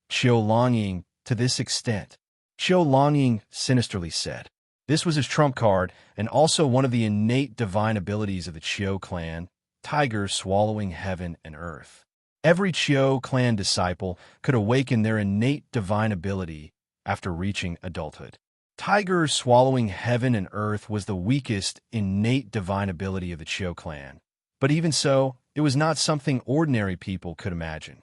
Qiu Longying, to this extent, Qiu Longying sinisterly said. This was his trump card, and also one of the innate divine abilities of the Qiu clan, tiger swallowing heaven and earth. Every Qiu clan disciple could awaken their innate divine ability after reaching adulthood. Tiger swallowing heaven and earth was the weakest innate divine ability of the Qiu clan. But even so, it was not something ordinary people could imagine.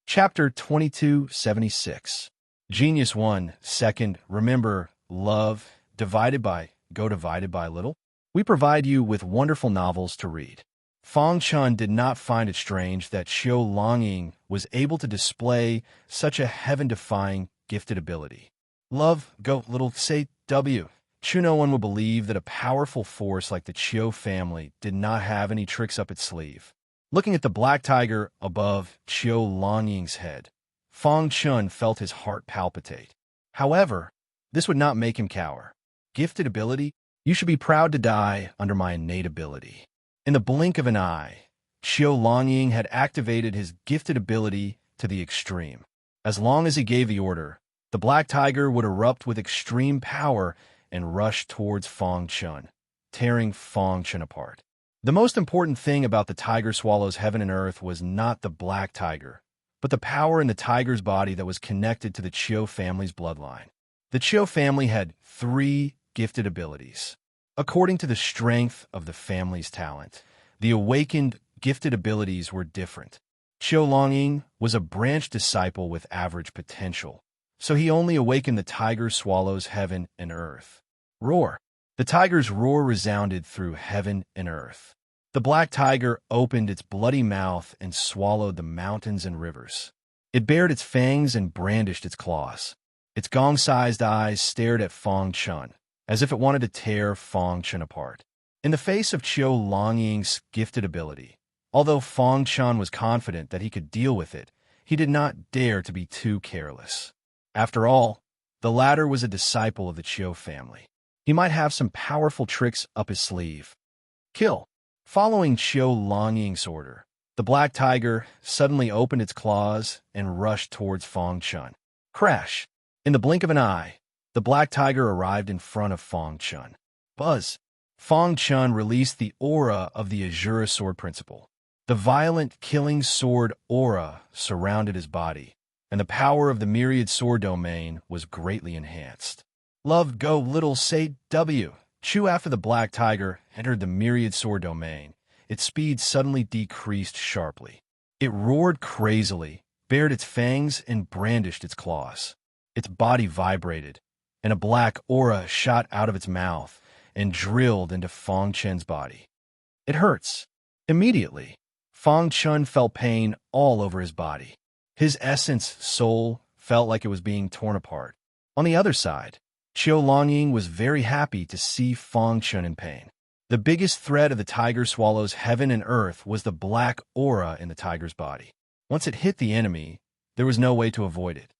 Chapter 2276. Genius 1. Second, remember, love, divided by little. We provide you with wonderful novels to read. Fang Chun did not find it strange that Qiu Longying was able to display such a heaven-defying gifted ability. Love, say W. No one would believe that a powerful force like the Qiu family did not have any tricks up its sleeve. Looking at the black tiger above Qiu Longying's head, Fang Chun felt his heart palpitate. However, this would not make him cower. Gifted ability? You should be proud to die under my innate ability. In the blink of an eye, Qiu Longying had activated his gifted ability to the extreme. As long as he gave the order, the black tiger would erupt with extreme power and rush towards Fang Chun, tearing Fang Chun apart. The most important thing about the tiger swallows heaven and earth was not the black tiger, but the power in the tiger's body that was connected to the Qiu family's bloodline. The Qiu family had 3 gifted abilities. According to the strength of the family's talent, the awakened gifted abilities were different. Qiu Longying was a branch disciple with average potential, so he only awakened the tiger swallows heaven and earth. Roar. The tiger's roar resounded through heaven and earth. The black tiger opened its bloody mouth and swallowed the mountains and rivers. It bared its fangs and brandished its claws. Its gong-sized eyes stared at Fang Chun, as if it wanted to tear Fang Chun apart. In the face of Qiu Longying's gifted ability, although Fang Chun was confident that he could deal with it, he did not dare to be too careless. After all, the latter was a disciple of the Qiu family. He might have some powerful tricks up his sleeve. Kill. Following Qiu Longying's order, the black tiger suddenly opened its claws and rushed towards Fang Chun. Crash. In the blink of an eye, the black tiger arrived in front of Fang Chun. Buzz. Fang Chun released the aura of the Azura Sword Principle. The violent killing sword aura surrounded his body, and the power of the myriad sword domain was greatly enhanced. Love, say W. Chew. After the black tiger entered the myriad sword domain, its speed suddenly decreased sharply. It roared crazily, bared its fangs, and brandished its claws. Its body vibrated, and a black aura shot out of its mouth and drilled into Fang Chun's body. It hurts. Immediately, Fang Chun felt pain all over his body. His soul, felt like it was being torn apart. On the other side, Qiu Longying was very happy to see Fang Chun in pain. The biggest threat of the tiger swallows heaven and earth was the black aura in the tiger's body. Once it hit the enemy, there was no way to avoid it.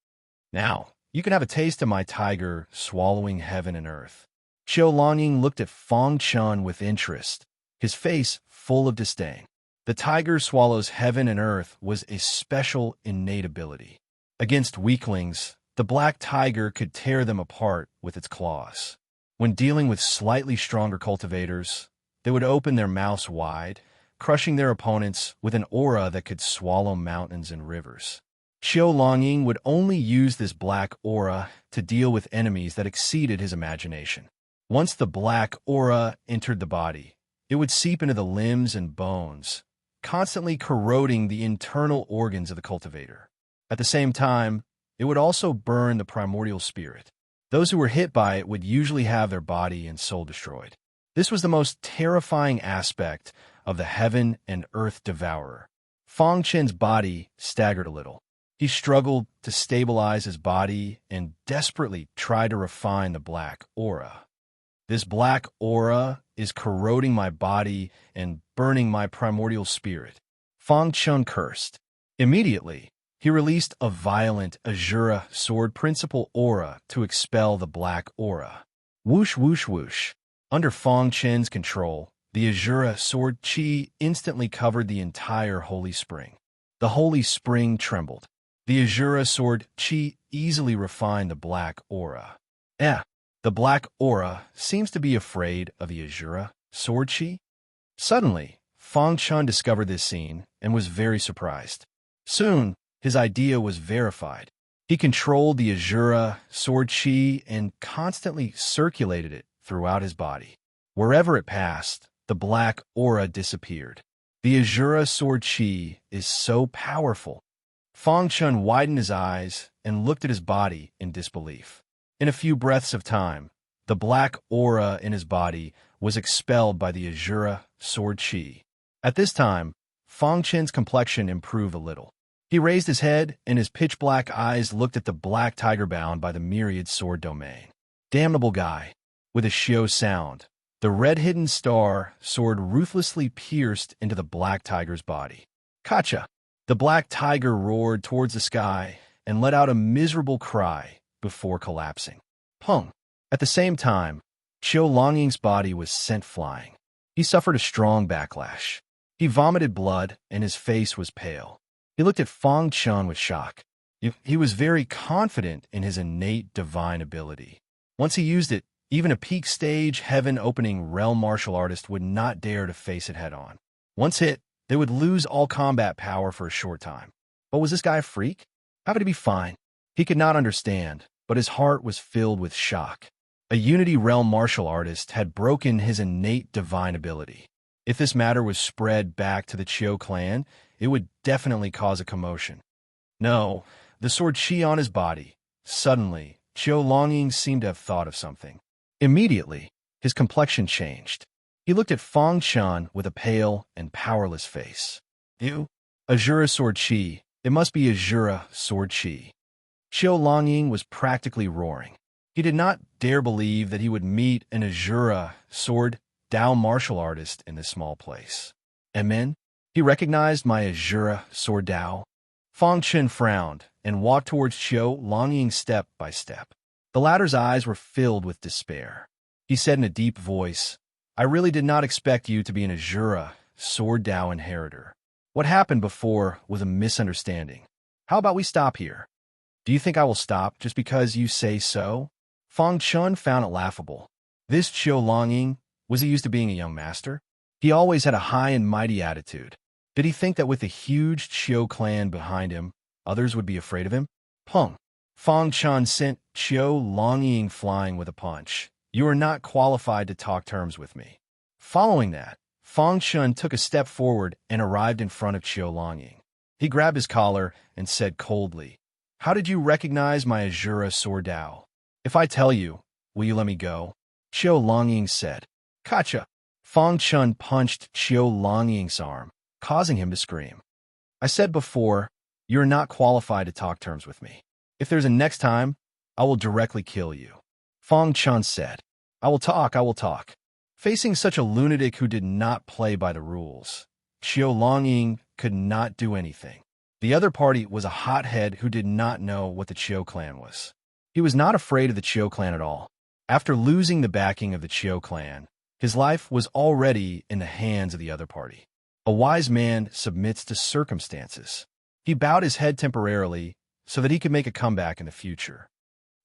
Now, you can have a taste of my tiger swallowing heaven and earth. Qiu Longying looked at Fang Chun with interest, his face full of disdain. The tiger swallows heaven and earth was a special innate ability. Against weaklings, the black tiger could tear them apart with its claws. When dealing with slightly stronger cultivators, they would open their mouths wide, crushing their opponents with an aura that could swallow mountains and rivers. Qiu Longying would only use this black aura to deal with enemies that exceeded his imagination. Once the black aura entered the body, it would seep into the limbs and bones, constantly corroding the internal organs of the cultivator. At the same time, it would also burn the primordial spirit. Those who were hit by it would usually have their body and soul destroyed. This was the most terrifying aspect of the heaven and earth devourer. Fang Chun's body staggered a little. He struggled to stabilize his body and desperately tried to refine the black aura. This black aura is corroding my body and burning my primordial spirit. Fang Chun cursed. Immediately, he released a violent Azura sword principle aura to expel the black aura. Whoosh, whoosh, whoosh. Under Fang Chen's control, the Azura sword chi instantly covered the entire holy spring. The holy spring trembled. The Azura sword chi easily refined the black aura. The black aura seems to be afraid of the Azura sword chi. Suddenly, Fang Chun discovered this scene and was very surprised. Soon, his idea was verified. He controlled the Azura sword chi and constantly circulated it throughout his body. Wherever it passed, the black aura disappeared. The Azura sword chi is so powerful. Fang Chun widened his eyes and looked at his body in disbelief. In a few breaths of time, the black aura in his body was expelled by the Azura sword chi. At this time, Fang Chen's complexion improved a little. He raised his head, and his pitch-black eyes looked at the black tiger bound by the myriad sword domain. Damnable guy. With a shio sound, the red hidden star sword ruthlessly pierced into the black tiger's body. Kacha! The black tiger roared towards the sky and let out a miserable cry before collapsing. Pung! At the same time, Qiu Longying's body was sent flying. He suffered a strong backlash. He vomited blood, and his face was pale. He looked at Fang Chun with shock. He was very confident in his innate divine ability. Once he used it, even a peak stage heaven-opening realm martial artist would not dare to face it head-on. Once hit, they would lose all combat power for a short time. But was this guy a freak? How could he be fine? He could not understand, but his heart was filled with shock. A Unity realm martial artist had broken his innate divine ability. If this matter was spread back to the Qiu clan, it would definitely cause a commotion. No, the sword chi on his body. Suddenly, Qiu Longying seemed to have thought of something. Immediately, his complexion changed. He looked at Fang Chun with a pale and powerless face. You? Azura sword chi. It must be Azura sword chi. Qiu Longying was practically roaring. He did not dare believe that he would meet an Azura sword Dao martial artist in this small place. Amen? He recognized my Azura sword Dao. Fang Chun frowned and walked towards Qiu Longying step by step. The latter's eyes were filled with despair. He said in a deep voice, I really did not expect you to be an Azura sword Dao inheritor. What happened before was a misunderstanding. How about we stop here? Do you think I will stop just because you say so? Fang Chun found it laughable. This Qiu Longying, was he used to being a young master? He always had a high and mighty attitude. Did he think that with the huge Qiu clan behind him, others would be afraid of him? Pung! Fang Chun sent Qiu Longying flying with a punch. You are not qualified to talk terms with me. Following that, Fang Chun took a step forward and arrived in front of Qiu Longying. He grabbed his collar and said coldly, How did you recognize my Azura sword Dao? If I tell you, will you let me go? Qiu Longying said. Kacha! Fang Chun punched Qiu Longying's arm, causing him to scream. I said before, you are not qualified to talk terms with me. If there's a next time, I will directly kill you. Fang Chun said, I will talk. Facing such a lunatic who did not play by the rules, Qiu Longying could not do anything. The other party was a hothead who did not know what the Qiu clan was. He was not afraid of the Qiu clan at all. After losing the backing of the Qiu clan, his life was already in the hands of the other party. A wise man submits to circumstances. He bowed his head temporarily so that he could make a comeback in the future.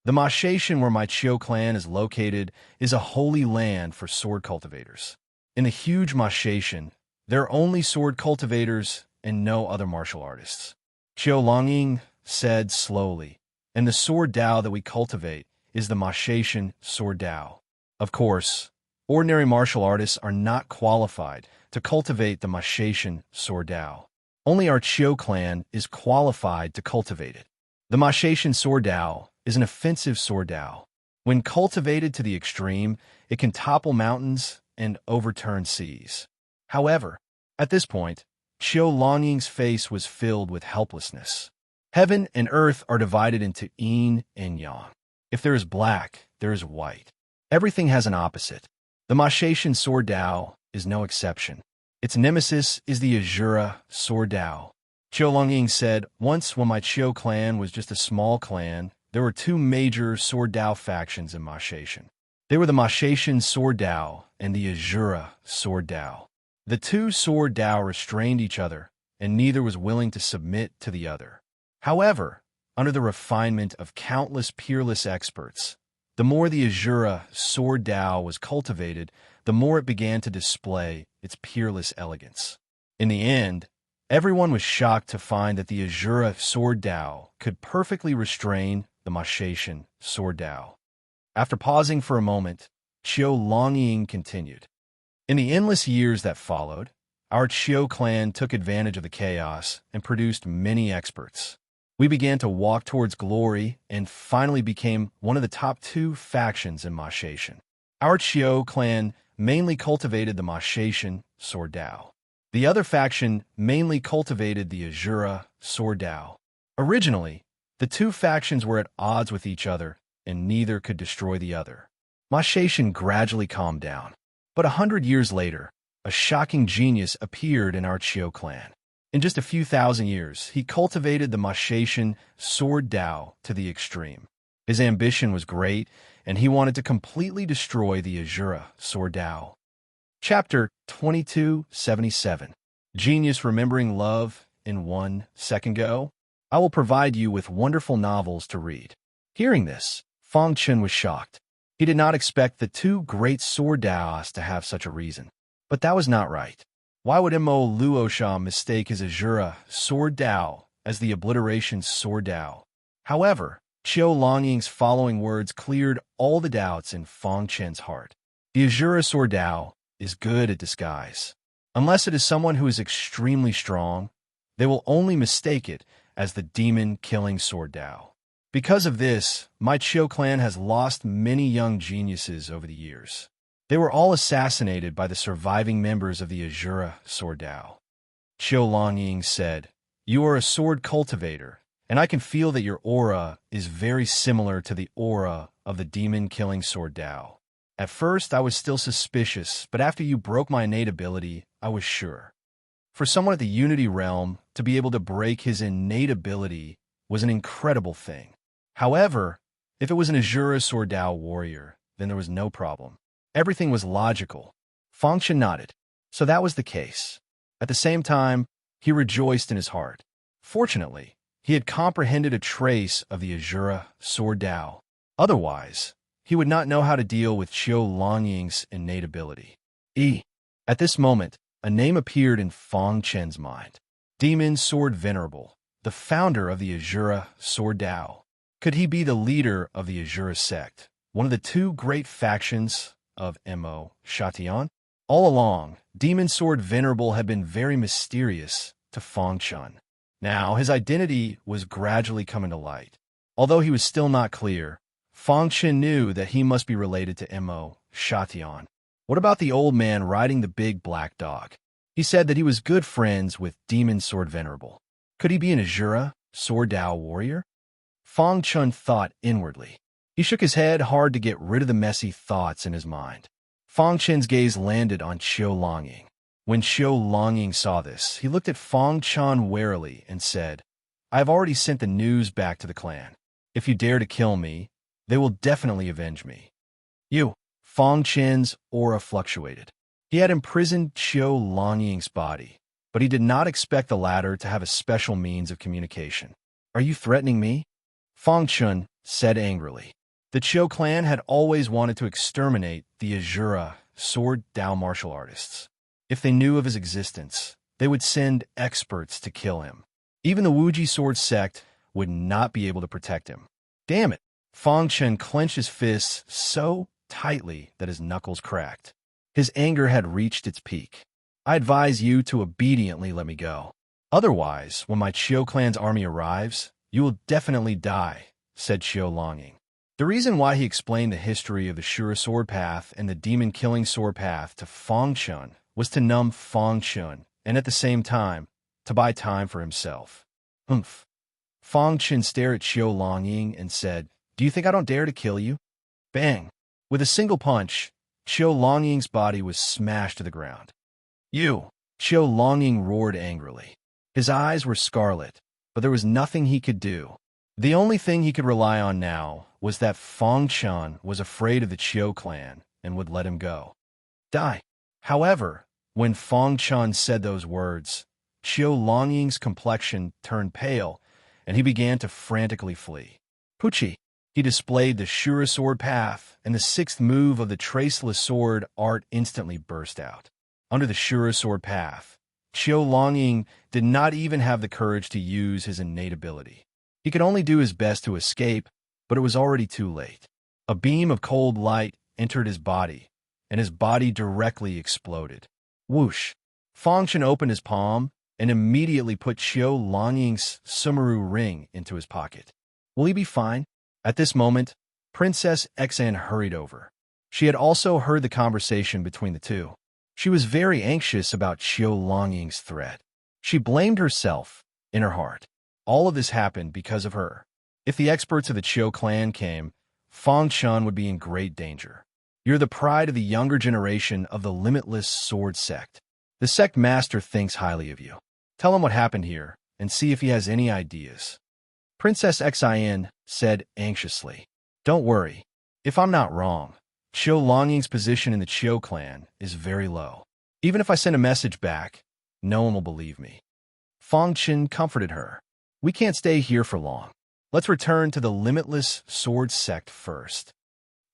The Mashation where my Qiu clan is located is a holy land for sword cultivators. In the huge Mashation, there are only sword cultivators and no other martial artists. Qiu Longying said slowly, and the sword Dao that we cultivate is the Mashation sword Dao. Of course, ordinary martial artists are not qualified to cultivate the Mashation sword Dao. Only our Qiu clan is qualified to cultivate it. The Mashation sword Dao is an offensive sword Dao. When cultivated to the extreme, it can topple mountains and overturn seas. However, at this point, Qiu Longying's face was filled with helplessness. Heaven and earth are divided into yin and yang. If there is black, there is white. Everything has an opposite. The Machaetian sword Dao is no exception. Its nemesis is the Azura sword Dao. Qiu Longying said, "Once when my Qiu clan was just a small clan, there were two major sword Dao factions in Machaetian. They were the Machaetian sword Dao and the Azura sword Dao. The two sword Dao restrained each other, and neither was willing to submit to the other. However, under the refinement of countless peerless experts, the more the Azura sword Dao was cultivated, the more it began to display its peerless elegance. In the end, everyone was shocked to find that the Azura sword Dao could perfectly restrain the Machaetian sword Dao." After pausing for a moment, Qiu Longying continued, "In the endless years that followed, our Qiu clan took advantage of the chaos and produced many experts. We began to walk towards glory and finally became one of the top two factions in Machaetian. Our Qiu clan mainly cultivated the Machaetian sword Dao. The other faction mainly cultivated the Azura sword Dao. Originally, the two factions were at odds with each other, and neither could destroy the other. Machaetian gradually calmed down. But 100 years later, a shocking genius appeared in our Qiu clan. In just a few thousand years, he cultivated the Machaetian sword Dao to the extreme. His ambition was great, and he wanted to completely destroy the Azura sword Dao." Chapter 2277. Genius Remembering Love in 1 Second Go. I will provide you with wonderful novels to read. Hearing this, Fang Chen was shocked. He did not expect the two great sword Daos to have such a reason. But that was not right. Why would Mo Luosha mistake his Azura sword Dao as the obliteration sword Dao? However, Qiu Longying's following words cleared all the doubts in Fang Chen's heart. The Azura sword Dao is good at disguise. Unless it is someone who is extremely strong, they will only mistake it as the demon-killing sword Dao. Because of this, my Qiu clan has lost many young geniuses over the years. They were all assassinated by the surviving members of the Azura sword Dao." Qiu Longying said, "You are a sword cultivator, and I can feel that your aura is very similar to the aura of the demon-killing sword Dao. At first, I was still suspicious, but after you broke my innate ability, I was sure. For someone at the Unity realm, to be able to break his innate ability was an incredible thing. However, if it was an Azura sword Dao warrior, then there was no problem. Everything was logical." Fang Chen nodded. So that was the case. At the same time, he rejoiced in his heart. Fortunately, he had comprehended a trace of the Azura sword Dao. Otherwise, he would not know how to deal with Qiu Longying's innate ability. At this moment, a name appeared in Fang Chen's mind. Demon Sword Venerable, the founder of the Azura sword Dao. Could he be the leader of the Azura sect, one of the two great factions of Mo Shatian? All along, Demon Sword Venerable had been very mysterious to Fang Chen. Now, his identity was gradually coming to light. Although he was still not clear, Fang Chen knew that he must be related to Mo Shatian. What about the old man riding the big black dog? He said that he was good friends with Demon Sword Venerable. Could he be an Azura sword Dao warrior? Fang Chen thought inwardly. He shook his head hard to get rid of the messy thoughts in his mind. Fang Chen's gaze landed on Qiu Longying. When Qiu Longying saw this, he looked at Fang Chen warily and said, "I have already sent the news back to the clan. If you dare to kill me, they will definitely avenge me." Fang Chen's aura fluctuated. He had imprisoned Qiu Longying's body, but he did not expect the latter to have a special means of communication. "Are you threatening me?" Fang Chen said angrily. The Qiu clan had always wanted to exterminate the Azura sword Dao martial artists. If they knew of his existence, they would send experts to kill him. Even the Wuji sword sect would not be able to protect him. Damn it! Fang Chen clenched his fists so tightly that his knuckles cracked. His anger had reached its peak. "I advise you to obediently let me go. Otherwise, when my Qiu clan's army arrives, you will definitely die," said Qiu Longying. The reason why he explained the history of the Shura sword path and the demon-killing sword path to Fang Chen was to numb Fang Chen and at the same time, to buy time for himself. "Humph." Fang Chen stared at Qiu Longying and said, "Do you think I don't dare to kill you?" Bang! With a single punch, Qiu Longying's body was smashed to the ground. You! Qiu Longying roared angrily. His eyes were scarlet, but there was nothing he could do. The only thing he could rely on now was that Fang Chen was afraid of the Qiu clan and would let him go. Die. However, when Fang Chen said those words, Qiu Longying's complexion turned pale, and he began to frantically flee. Puchi! He displayed the Shura sword path, and the sixth move of the traceless sword art instantly burst out. Under the Shura sword path, Qiu Longying did not even have the courage to use his innate ability. He could only do his best to escape, but it was already too late. A beam of cold light entered his body, and his body directly exploded. Whoosh! Fang Chen opened his palm and immediately put Qiu Longying's Sumeru ring into his pocket. Will he be fine? At this moment, Princess Xan hurried over. She had also heard the conversation between the two. She was very anxious about Qiu Longying's threat. She blamed herself in her heart. All of this happened because of her. If the experts of the Qiu clan came, Fang Chen would be in great danger. You're the pride of the younger generation of the Limitless Sword Sect. The sect master thinks highly of you. Tell him what happened here and see if he has any ideas. Princess Xian said anxiously. Don't worry. If I'm not wrong, Qiu Longying's position in the Qiu clan is very low. Even if I send a message back, no one will believe me. Fang Chen comforted her. We can't stay here for long. Let's return to the Limitless Sword Sect first.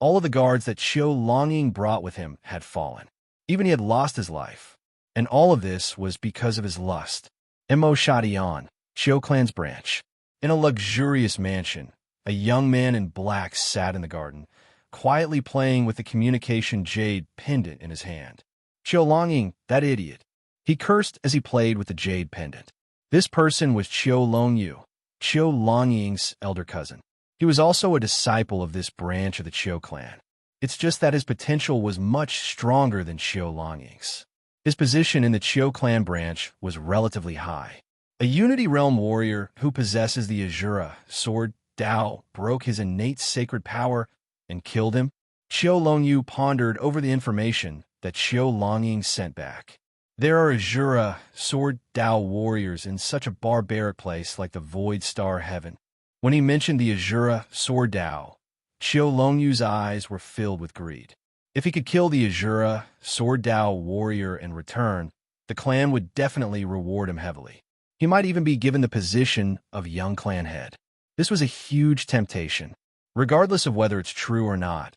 All of the guards that Qiu Longying brought with him had fallen. Even he had lost his life. And all of this was because of his lust. Mo Shadian, Qiu clan's branch. In a luxurious mansion, a young man in black sat in the garden, quietly playing with the communication jade pendant in his hand. Qiu Longying, that idiot. He cursed as he played with the jade pendant. This person was Qiu Longyu, Qiu Longying's elder cousin. He was also a disciple of this branch of the Qiu clan. It's just that his potential was much stronger than Qiu Longying's. His position in the Qiu clan branch was relatively high. A Unity Realm warrior who possesses the Azura sword Dao broke his innate sacred power and killed him. Qiu Longyu pondered over the information that Qiu Longying sent back. There are Azura sword Dao warriors in such a barbaric place like the Void Star Heaven. When he mentioned the Azura sword Dao, Qiu Longyu's eyes were filled with greed. If he could kill the Azura sword Dao warrior in return, the clan would definitely reward him heavily. He might even be given the position of young clan head. This was a huge temptation. Regardless of whether it's true or not,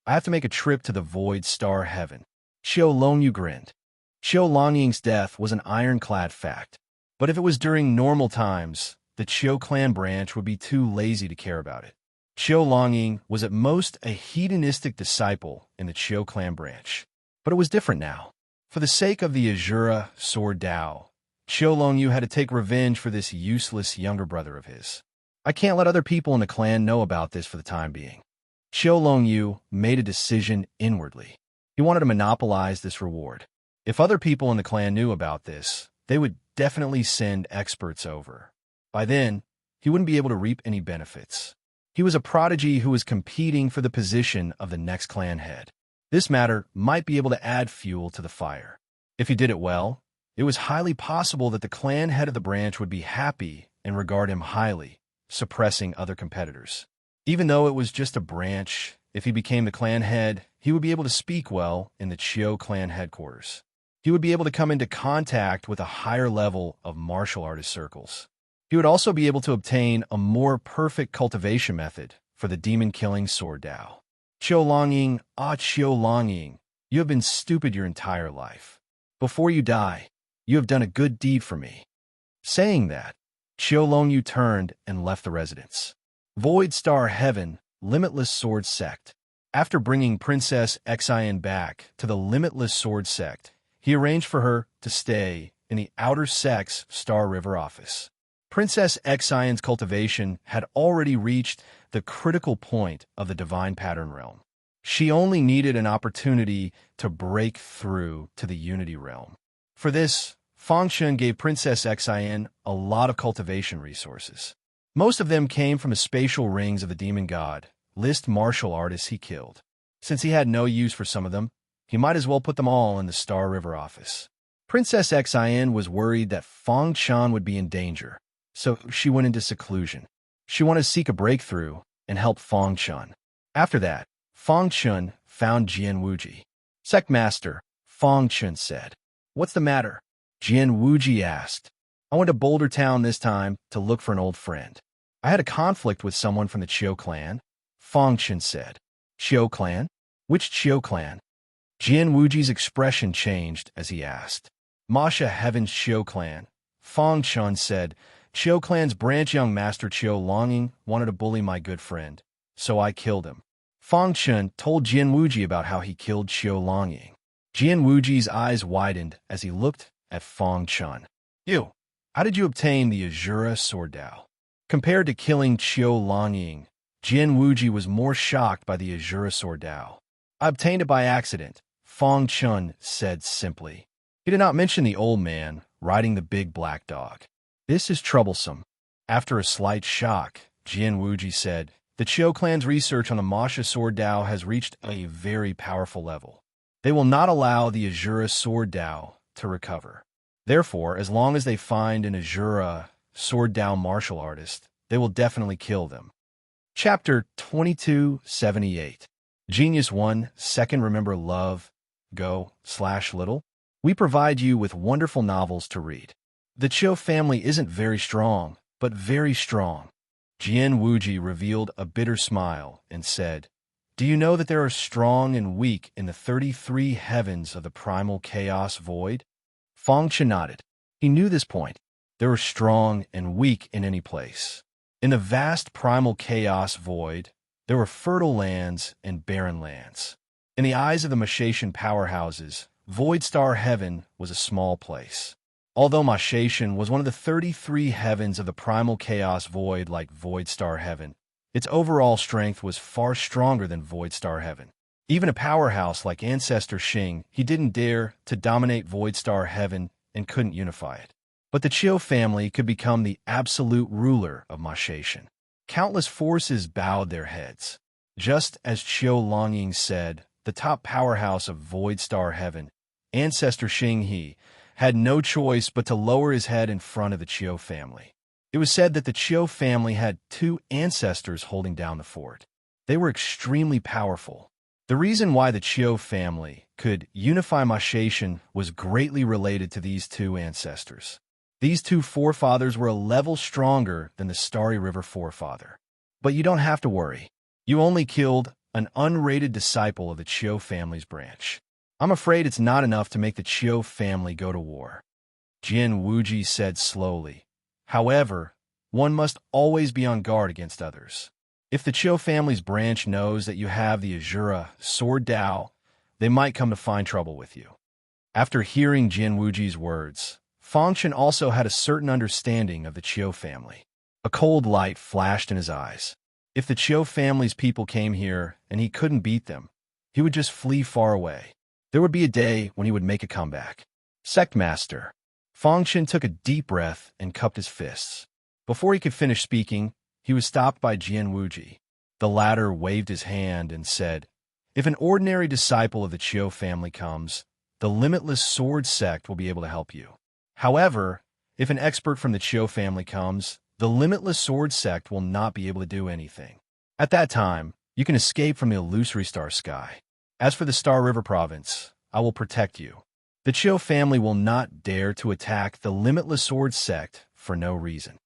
I have to make a trip to the Void Star Heaven. Qiu Longyu grinned. Qiu Longying's death was an ironclad fact. But if it was during normal times, the Qiu clan branch would be too lazy to care about it. Qiu Longying was at most a hedonistic disciple in the Qiu clan branch. But it was different now. For the sake of the Azura sword Dao, Qiu Longyu had to take revenge for this useless younger brother of his. I can't let other people in the clan know about this for the time being. Qiu Longyu made a decision inwardly. He wanted to monopolize this reward. If other people in the clan knew about this, they would definitely send experts over. By then, he wouldn't be able to reap any benefits. He was a prodigy who was competing for the position of the next clan head. This matter might be able to add fuel to the fire. If he did it well, it was highly possible that the clan head of the branch would be happy and regard him highly, suppressing other competitors. Even though it was just a branch, if he became the clan head, he would be able to speak well in the Qiu clan headquarters. He would be able to come into contact with a higher level of martial artist circles. He would also be able to obtain a more perfect cultivation method for the demon-killing sword Dao. Qiu Longying, Qiu Longying, you have been stupid your entire life. Before you die, you have done a good deed for me. Saying that, Qiu Longyu turned and left the residence. Void Star Heaven, Limitless Sword Sect. After bringing Princess Xian back to the Limitless Sword Sect, he arranged for her to stay in the Outer Sect's Star River office. Princess Xian's cultivation had already reached the critical point of the Divine Pattern Realm. She only needed an opportunity to break through to the Unity Realm. For this, Fang Chen gave Princess Xian a lot of cultivation resources. Most of them came from the spatial rings of the demon god, list martial artists he killed. Since he had no use for some of them, he might as well put them all in the Star River office. Princess Xin was worried that Fong Chan would be in danger, so she went into seclusion. She wanted to seek a breakthrough and help Fong Chan. After that, Fong Chun found Jian Wuji. Sect Master, Fong Chun said. What's the matter? Jian Wuji asked. I went to Boulder Town this time to look for an old friend. I had a conflict with someone from the Chiu clan, Fong Chun said. Chiu clan? Which Chiu clan? Jian Wuji's expression changed as he asked. Masha Heaven's Chiu clan. Fong Chun said. Chiu clan's branch young master Chiu Longing wanted to bully my good friend, so I killed him. Fong Chun told Jian Wuji about how he killed Chiu Longing. Jian Wuji's eyes widened as he looked at Fong Chun. You, how did you obtain the Azura Sword Dao? Compared to killing Chiu Longing, Jian Wuji was more shocked by the Azura Sword Dao. I obtained it by accident, Fong Chun said simply. He did not mention the old man riding the big black dog. This is troublesome. After a slight shock, Jian Wuji said, the Chiu clan's research on the Masha Sword Dao has reached a very powerful level. They will not allow the Azura Sword Dao to recover. Therefore, as long as they find an Azura Sword Dao martial artist, they will definitely kill them. Chapter 2278. Genius 1, Second Remember Love, Go/Little. We provide you with wonderful novels to read. The Chiu family isn't very strong, but very strong. Jian Wuji revealed a bitter smile and said, Do you know that there are strong and weak in the 33 heavens of the primal chaos void? Fong Chen nodded. He knew this point. There are strong and weak in any place. In the vast primal chaos void, there were fertile lands and barren lands. In the eyes of the Mashatian powerhouses, Void Star Heaven was a small place. Although Mashatian was one of the 33 heavens of the primal chaos void like Void Star Heaven, its overall strength was far stronger than Void Star Heaven. Even a powerhouse like Ancestor Xing, he didn't dare to dominate Void Star Heaven and couldn't unify it. But the Chiu family could become the absolute ruler of Mashatian. Countless forces bowed their heads. Just as Chiu Longing said, the top powerhouse of Void Star Heaven, Ancestor Xing He, had no choice but to lower his head in front of the Chiu family. It was said that the Chiu family had 2 ancestors holding down the fort. They were extremely powerful. The reason why the Chiu family could unify Mashatian was greatly related to these 2 ancestors. These 2 forefathers were a level stronger than the Starry River forefather. But you don't have to worry. You only killed an unrated disciple of the Chiu family's branch. I'm afraid it's not enough to make the Chiu family go to war. Jian Wuji said slowly. However, one must always be on guard against others. If the Chiu family's branch knows that you have the Azura Sword Dao, they might come to find trouble with you. After hearing Jian Wuji's words, Fong Chen also had a certain understanding of the Chiu family. A cold light flashed in his eyes. If the Chiu family's people came here and he couldn't beat them, he would just flee far away. There would be a day when he would make a comeback. Sect Master. Fong Chen took a deep breath and cupped his fists. Before he could finish speaking, he was stopped by Jian Wuji. The latter waved his hand and said, If an ordinary disciple of the Chiu family comes, the Limitless Sword Sect will be able to help you. However, if an expert from the Chiu family comes, the Limitless Sword Sect will not be able to do anything. At that time, you can escape from the illusory star sky. As for the Star River province, I will protect you. The Chiu family will not dare to attack the Limitless Sword Sect for no reason.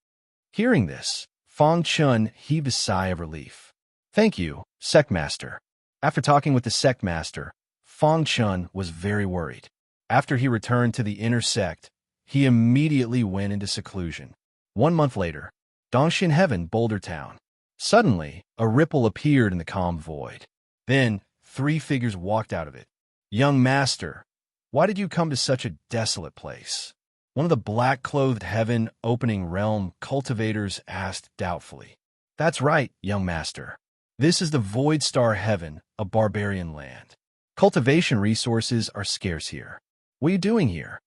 Hearing this, Fong Chun heaved a sigh of relief. Thank you, Sect Master. After talking with the Sect Master, Fong Chun was very worried. After he returned to the inner sect, he immediately went into seclusion. 1 month later, Dongxian Heaven, Boulder Town. Suddenly, a ripple appeared in the calm void. Then, 3 figures walked out of it. Young Master, why did you come to such a desolate place? One of the black-clothed heaven opening realm cultivators asked doubtfully. That's right, young Master. This is the Void Star Heaven, a barbarian land. Cultivation resources are scarce here. What are you doing here?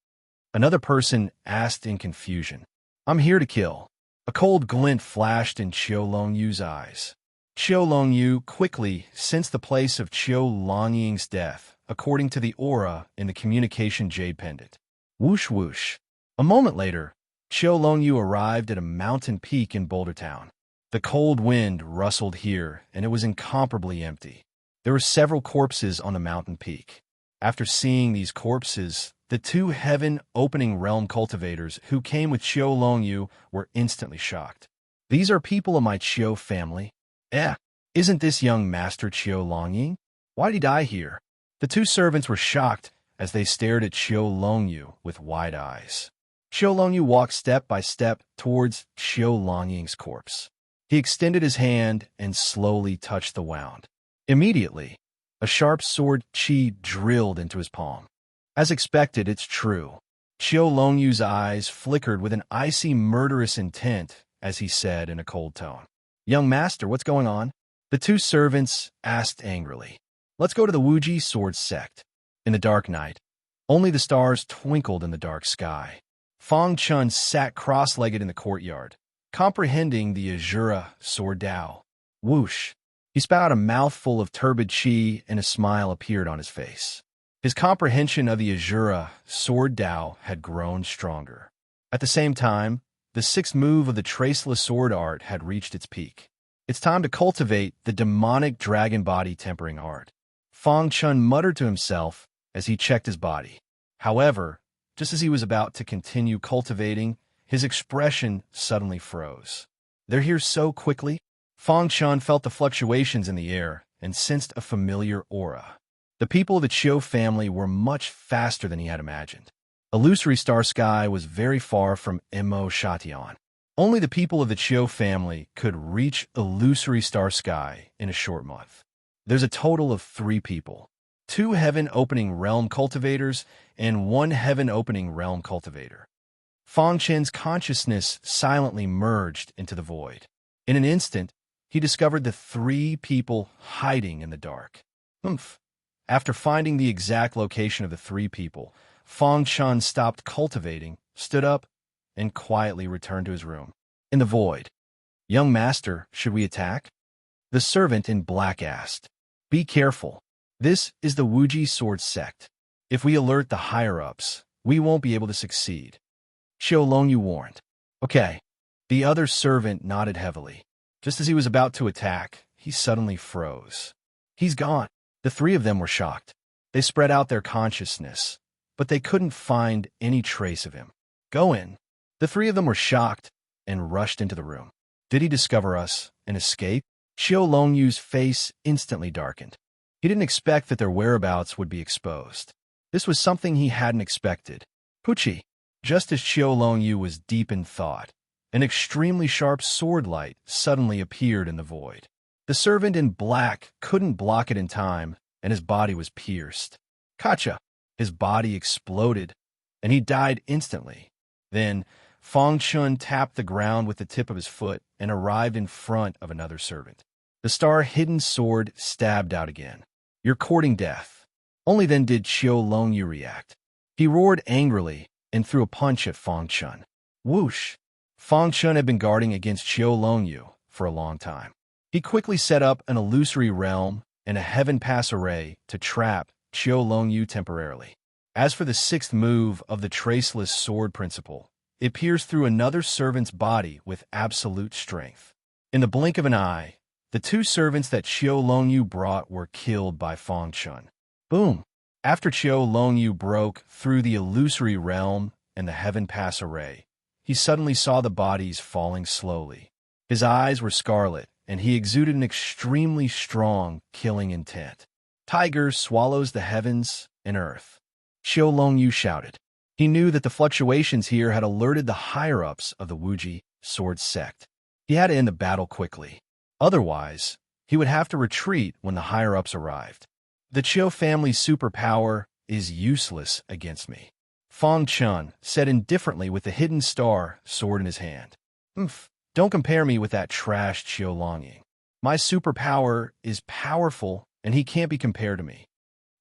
Another person asked in confusion. I'm here to kill. A cold glint flashed in Chiu Longyu's eyes. Qiu Longyu quickly sensed the place of Qiu Longying's death, according to the aura in the communication jade pendant. Whoosh whoosh. A moment later, Qiu Longyu arrived at a mountain peak in Boulder Town. The cold wind rustled here, and it was incomparably empty. There were several corpses on the mountain peak. After seeing these corpses, the two heaven-opening realm cultivators who came with Qiu Longyu were instantly shocked. These are people of my Qiu family? Isn't this young Master Qiu Longying? Why'd he die here? The two servants were shocked as they stared at Qiu Longyu with wide eyes. Qiu Longyu walked step by step towards Qiu Longying's corpse. He extended his hand and slowly touched the wound. Immediately, a sharp sword qi drilled into his palm. As expected, it's true. Qiu Longyu's eyes flickered with an icy, murderous intent as he said in a cold tone, "Young master, what's going on?" The two servants asked angrily. "Let's go to the Wuji sword sect." In the dark night, only the stars twinkled in the dark sky. Fang Chun sat cross-legged in the courtyard, comprehending the Azura sword Dao. Whoosh! He spat out a mouthful of turbid qi, and a smile appeared on his face. His comprehension of the Azura sword Dao had grown stronger. At the same time, the sixth move of the traceless sword art had reached its peak. It's time to cultivate the demonic dragon body tempering art. Fang Chun muttered to himself as he checked his body. However, just as he was about to continue cultivating, his expression suddenly froze. "They're here so quickly?" Fang Chun felt the fluctuations in the air and sensed a familiar aura. The people of the Qiu family were much faster than he had imagined. Illusory Star Sky was very far from Mo Shatian. Only the people of the Qiu family could reach Illusory Star Sky in a short month. There's a total of 3 people. 2 heaven-opening realm cultivators and 1 heaven-opening realm cultivator. Fang Chen's consciousness silently merged into the void. In an instant, he discovered the 3 people hiding in the dark. After finding the exact location of the 3 people, Fang Chun stopped cultivating, stood up, and quietly returned to his room. In the void, "Young master, should we attack?" The servant in black asked. "Be careful. This is the Wuji sword sect. If we alert the higher-ups, we won't be able to succeed." Qiu Longyu warned. "Okay." The other servant nodded heavily. Just as he was about to attack, he suddenly froze. "He's gone." The 3 of them were shocked. They spread out their consciousness, but they couldn't find any trace of him. "Go in." The 3 of them were shocked and rushed into the room. "Did he discover us and escape?" Qiu Longyu's face instantly darkened. He didn't expect that their whereabouts would be exposed. This was something he hadn't expected. Pucci. Just as Qiu Longyu was deep in thought, an extremely sharp sword light suddenly appeared in the void. The servant in black couldn't block it in time, and his body was pierced. Kacha! His body exploded, and he died instantly. Then, Fang Chun tapped the ground with the tip of his foot and arrived in front of another servant. The star-hidden sword stabbed out again. "You're courting death." Only then did Qiu Longyu react. He roared angrily and threw a punch at Fang Chun. Whoosh! Fang Chun had been guarding against Qiu Longyu for a long time. He quickly set up an illusory realm and a heaven pass array to trap Qiu Longyu temporarily. As for the 6th move of the traceless sword principle, it pierced through another servant's body with absolute strength. In the blink of an eye, the 2 servants that Qiu Longyu brought were killed by Fang Chun. Boom! After Qiu Longyu broke through the illusory realm and the heaven pass array, he suddenly saw the bodies falling slowly. His eyes were scarlet, and he exuded an extremely strong, killing intent. "Tiger swallows the heavens and earth." Qiu Longyu shouted. He knew that the fluctuations here had alerted the higher-ups of the Wuji sword sect. He had to end the battle quickly. Otherwise, he would have to retreat when the higher-ups arrived. "The Qiu family's superpower is useless against me," Fang Chun said indifferently with the hidden star sword in his hand. Don't compare me with that trash Qiu Longying. My superpower is powerful, and he can't be compared to me."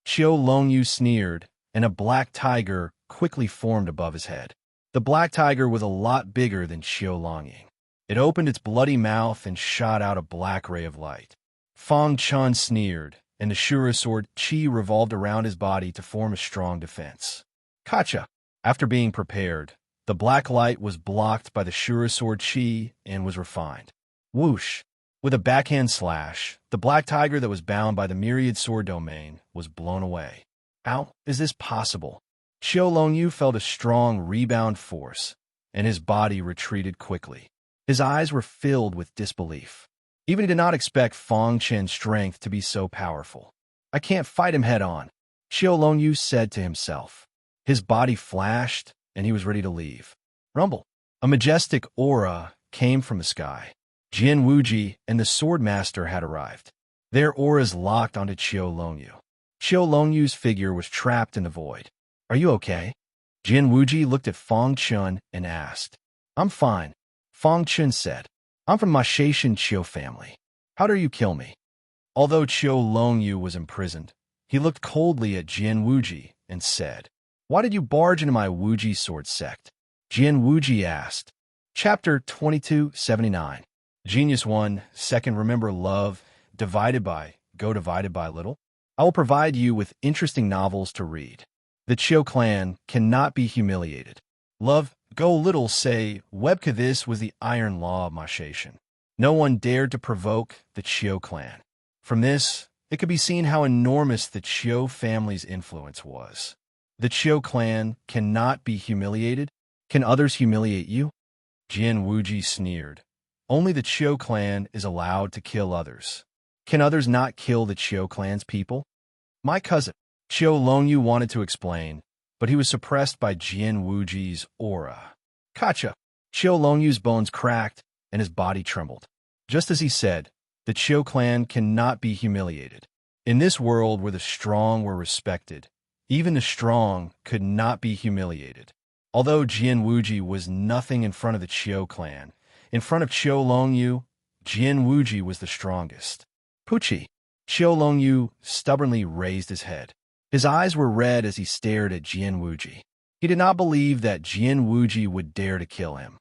Qiu Longyu sneered, and a black tiger quickly formed above his head. The black tiger was a lot bigger than Qiu Longying. It opened its bloody mouth and shot out a black ray of light. Fang Chun sneered, and the Shura sword Qi revolved around his body to form a strong defense. Gotcha! After being prepared, the black light was blocked by the Shura sword Qi and was refined. Whoosh! With a backhand slash, the black tiger that was bound by the myriad sword domain was blown away. How is this possible? Qiu Longyu felt a strong rebound force, and his body retreated quickly. His eyes were filled with disbelief. Even he did not expect Fang Chen's strength to be so powerful. I can't fight him head-on, Qiu Longyu said to himself. His body flashed, and he was ready to leave. Rumble! A majestic aura came from the sky. Jian Wuji and the sword master had arrived. Their auras locked onto Qiu Longyu. Qiu Longyu's figure was trapped in the void. Are you okay? Jian Wuji looked at Fang Chun and asked. I'm fine, Fang Chun said. I'm from my Shaishan Qiu family. How dare you kill me? Although Qiu Longyu was imprisoned, he looked coldly at Jian Wuji and said, Why did you barge into my Wuji sword sect? Jian Wuji asked. Chapter 2279. Genius 1, second, remember love, divided by little. I will provide you with interesting novels to read. The Qiu clan cannot be humiliated. Love, go little, say, Webka. This was the iron law of Mashation. No one dared to provoke the Qiu clan. From this, it could be seen how enormous the Qiu family's influence was. The Qiu clan cannot be humiliated. Can others humiliate you? Jian Wuji sneered. Only the Qiu clan is allowed to kill others. Can others not kill the Qiu clan's people? My cousin, Qiu Longyu wanted to explain, but he was suppressed by Jian Wuji's aura. Gotcha! Qiu Longyu's bones cracked, and his body trembled. Just as he said, the Qiu clan cannot be humiliated. In this world where the strong were respected, even the strong could not be humiliated. Although Jian Wuji was nothing in front of the Qiu clan, in front of Qiu Longyu, Jian Wuji was the strongest. Puchi! Qiu Longyu stubbornly raised his head. His eyes were red as he stared at Jian Wuji. He did not believe that Jian Wuji would dare to kill him.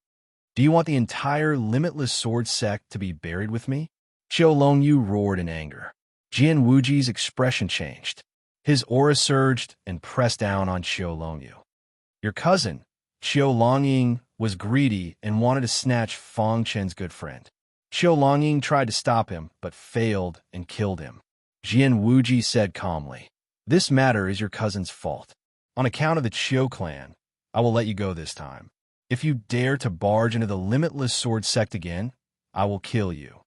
Do you want the entire limitless sword sect to be buried with me? Qiu Longyu roared in anger. Jian Wuji's expression changed. His aura surged and pressed down on Qiu Longyu. Your cousin, Qiu Longying, was greedy and wanted to snatch Fang Chen's good friend. Qiu Longying tried to stop him, but failed and killed him. Jian Wuji said calmly, This matter is your cousin's fault. On account of the Qiu clan, I will let you go this time. If you dare to barge into the limitless sword sect again, I will kill you.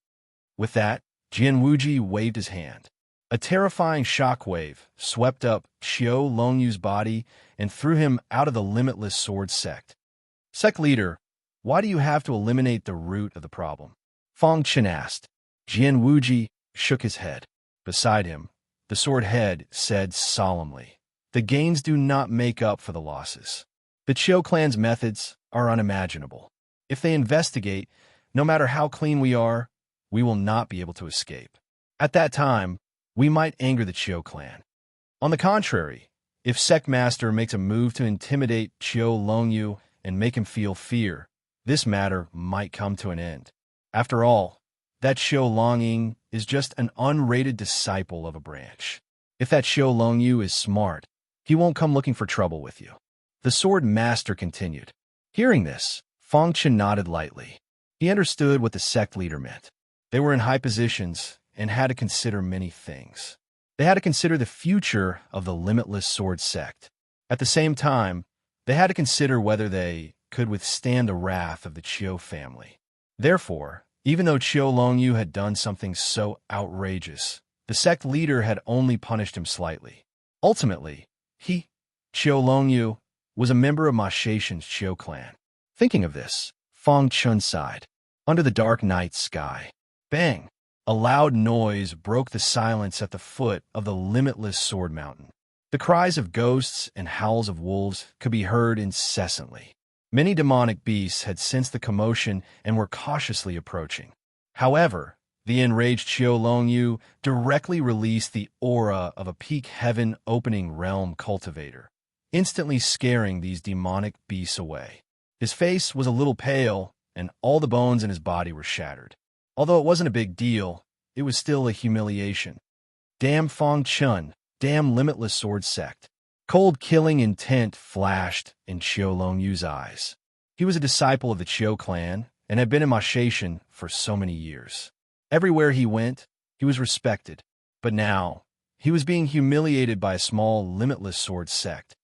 With that, Jian Wuji waved his hand. A terrifying shockwave swept up Qiu Longyu's body and threw him out of the limitless sword sect. Sect leader, why do you have to eliminate the root of the problem? Fang Chen asked. Jian Wuji shook his head. Beside him, the sword head said solemnly, The gains do not make up for the losses. The Qiu clan's methods are unimaginable. If they investigate, no matter how clean we are, we will not be able to escape. At that time, we might anger the Qiu clan. On the contrary, if Sect Master makes a move to intimidate Qiu Longyu and make him feel fear, this matter might come to an end. After all, that Qiu Longying is just an unrated disciple of a branch. If that Qiu Longyu is smart, he won't come looking for trouble with you. The sword master continued. Hearing this, Fang Chen nodded lightly. He understood what the sect leader meant. They were in high positions and had to consider many things. They had to consider the future of the limitless sword sect. At the same time, they had to consider whether they could withstand the wrath of the Qiu family. Therefore, even though Qiu Longyu had done something so outrageous, the sect leader had only punished him slightly. Ultimately, he, Qiu Longyu, was a member of Ma Shaishan's Qiu clan. Thinking of this, Fang Chun sighed. Under the dark night sky, bang! A loud noise broke the silence at the foot of the limitless sword mountain. The cries of ghosts and howls of wolves could be heard incessantly. Many demonic beasts had sensed the commotion and were cautiously approaching. However, the enraged Qiu Longyu directly released the aura of a peak heaven-opening realm cultivator, instantly scaring these demonic beasts away. His face was a little pale, and all the bones in his body were shattered. Although it wasn't a big deal, it was still a humiliation. Damn Fong Chun, damn limitless sword sect. Cold killing intent flashed in Qiu Longyu's eyes. He was a disciple of the Qiu clan and had been in Mashaishan for so many years. Everywhere he went, he was respected. But now, he was being humiliated by a small, limitless sword sect.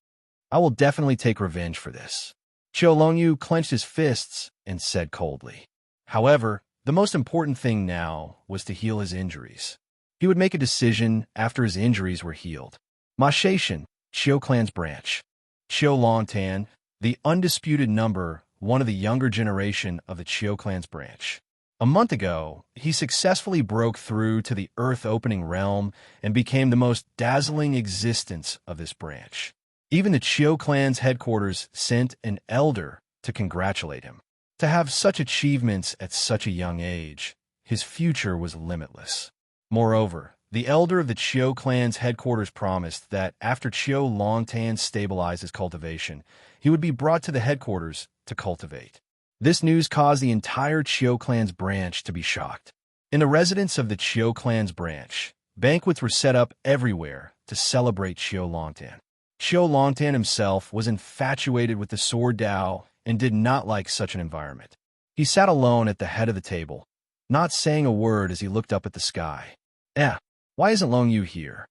I will definitely take revenge for this. Qiu Longyu clenched his fists and said coldly. However, the most important thing now was to heal his injuries. He would make a decision after his injuries were healed. Mashaishan, Qiu clan's branch. Qiu Longtan, the undisputed number one of the younger generation of the Qiu clan's branch. A month ago, he successfully broke through to the earth-opening realm and became the most dazzling existence of this branch. Even the Qiu clan's headquarters sent an elder to congratulate him. To have such achievements at such a young age, his future was limitless. Moreover, the elder of the Qiu clan's headquarters promised that after Qiu Longtan stabilized his cultivation, he would be brought to the headquarters to cultivate. This news caused the entire Qiu clan's branch to be shocked. In the residence of the Qiu clan's branch, banquets were set up everywhere to celebrate Qiu Longtan. Qiu Longtan himself was infatuated with the sword Dao and did not like such an environment. He sat alone at the head of the table, not saying a word as he looked up at the sky. Why isn't Longyu here?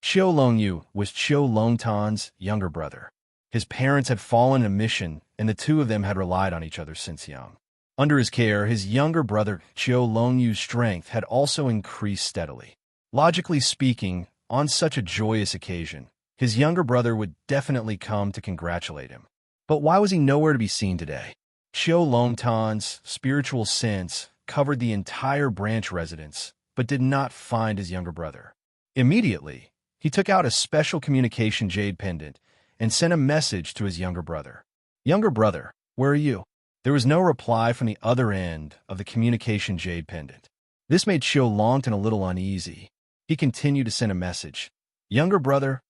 Qiu Longyu was Qiu Longtan's younger brother. His parents had fallen in a mission, and the two of them had relied on each other since young. Under his care, his younger brother Qiu Longyu's strength had also increased steadily. Logically speaking, on such a joyous occasion, his younger brother would definitely come to congratulate him. But why was he nowhere to be seen today? Qiu Longtan's spiritual sense covered the entire branch residence, but did not find his younger brother. Immediately, he took out a special communication jade pendant and sent a message to his younger brother. Younger brother, where are you? There was no reply from the other end of the communication jade pendant. This made Qiu Longtan a little uneasy. He continued to send a message. Younger brother,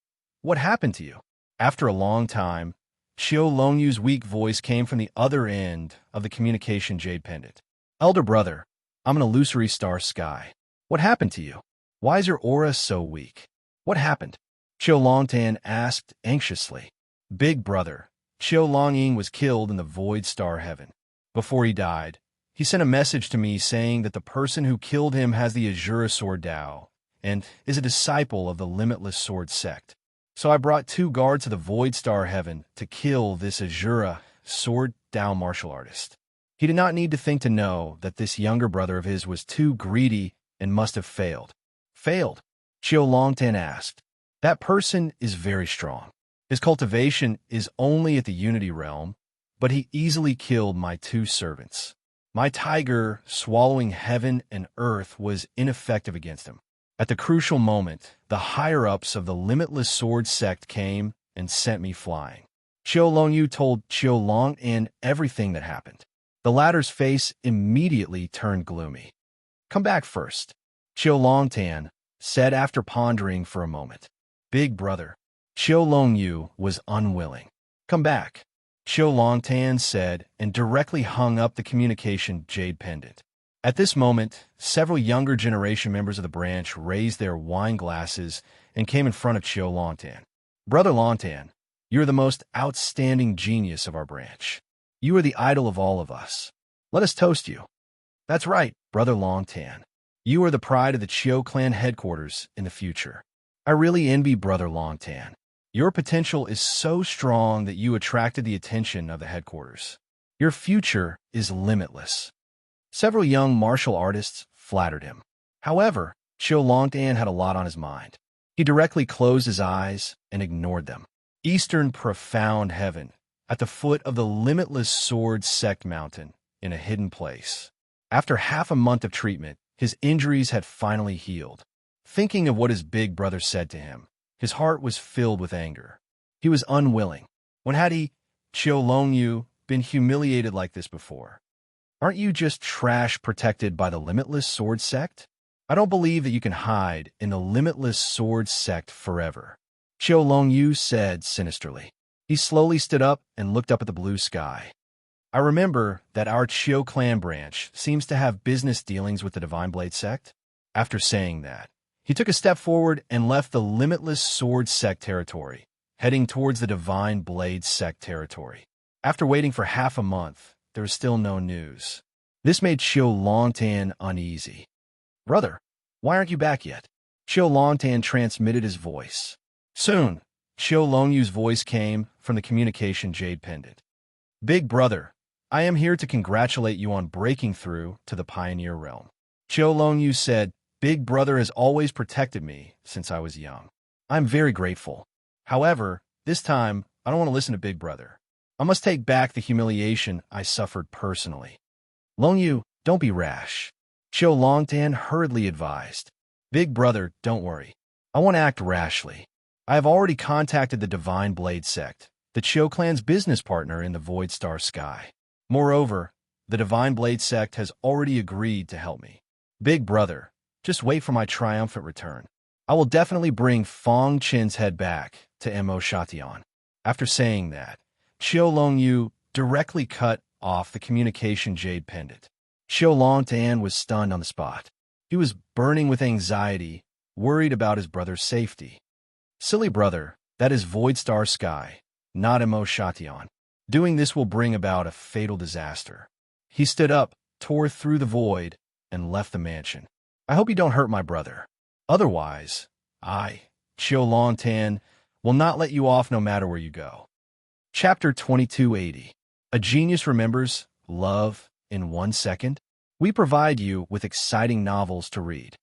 what happened to you? After a long time, Qiu Longyu's weak voice came from the other end of the communication jade pendant. Elder brother, I'm in an illusory star sky. What happened to you? Why is your aura so weak? What happened? Qiu Longtan asked anxiously. Big brother, Qiu Longying was killed in the void star heaven. Before he died, he sent a message to me saying that the person who killed him has the Azura Sword Dao and is a disciple of the Limitless Sword sect. So I brought 2 guards to the void star heaven to kill this Azura Sword Dao martial artist. He did not need to think to know that this younger brother of his was too greedy and must have failed. Failed? Qiu Longtan asked. That person is very strong. His cultivation is only at the Unity realm, but he easily killed my 2 servants. My tiger, swallowing heaven and earth, was ineffective against him. At the crucial moment, the higher-ups of the Limitless Sword sect came and sent me flying. Qiu Longyu told Qiu Longtan everything that happened. The latter's face immediately turned gloomy. Come back first, Qiu Longtan said after pondering for a moment. Big brother, Qiu Longyu was unwilling. Come back, Qiu Longtan said and directly hung up the communication jade pendant. At this moment, several younger generation members of the branch raised their wine glasses and came in front of Qiu Longtan. Brother Longtan, you are the most outstanding genius of our branch. You are the idol of all of us. Let us toast you. That's right, Brother Longtan. You are the pride of the Qiu clan headquarters in the future. I really envy Brother Longtan. Your potential is so strong that you attracted the attention of the headquarters. Your future is limitless. Several young martial artists flattered him. However, Qiu Longtan had a lot on his mind. He directly closed his eyes and ignored them. Eastern profound heaven, at the foot of the Limitless Sword Sect Mountain, in a hidden place. After half a month of treatment, his injuries had finally healed. Thinking of what his big brother said to him, his heart was filled with anger. He was unwilling. When had he, Qiu Longyu, been humiliated like this before? Aren't you just trash protected by the Limitless Sword Sect? I don't believe that you can hide in the Limitless Sword Sect forever, Qiu Longyu said sinisterly. He slowly stood up and looked up at the blue sky. I remember that our Chiu clan branch seems to have business dealings with the Divine Blade sect. After saying that, he took a step forward and left the Limitless Sword sect territory, heading towards the Divine Blade sect territory. After waiting for half a month, there was still no news. This made Chiu Longtan uneasy. "Brother, why aren't you back yet?" Chiu Longtan transmitted his voice. Soon, Chiu Longyu's voice came from the communication jade pendant. "Big brother, I am here to congratulate you on breaking through to the Pioneer Realm." Chiu Longyu said, "Big brother has always protected me since I was young. I'm very grateful. However, this time, I don't want to listen to Big brother. I must take back the humiliation I suffered personally." "Longyu, don't be rash," Chiu Longtan hurriedly advised. "Big brother, don't worry. I won't act rashly. I have already contacted the Divine Blade sect, the Chiu clan's business partner in the Void Star Sky. Moreover, the Divine Blade sect has already agreed to help me. Big brother, just wait for my triumphant return. I will definitely bring Fong Qin's head back to Mo Shatian." After saying that, Chiu Longyu directly cut off the communication jade pendant. Chiu Longtan was stunned on the spot. He was burning with anxiety, worried about his brother's safety. "Silly brother, that is Void Star Sky, not Mo Shatian. Doing this will bring about a fatal disaster." He stood up, tore through the void, and left the mansion. "I hope you don't hurt my brother. Otherwise, I, Chiu Longtan, will not let you off no matter where you go." Chapter 2280. A Genius Remembers Love in 1 Second. We provide you with exciting novels to read.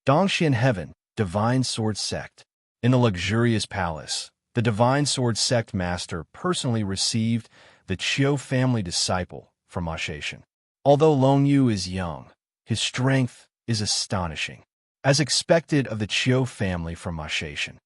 Dongxian Heaven, Divine Sword Sect. In the luxurious palace, the Divine Sword Sect master personally received the Chiu family disciple from Mashatian. Although Longyu is young, his strength is astonishing, as expected of the Chiu family from Mashatian.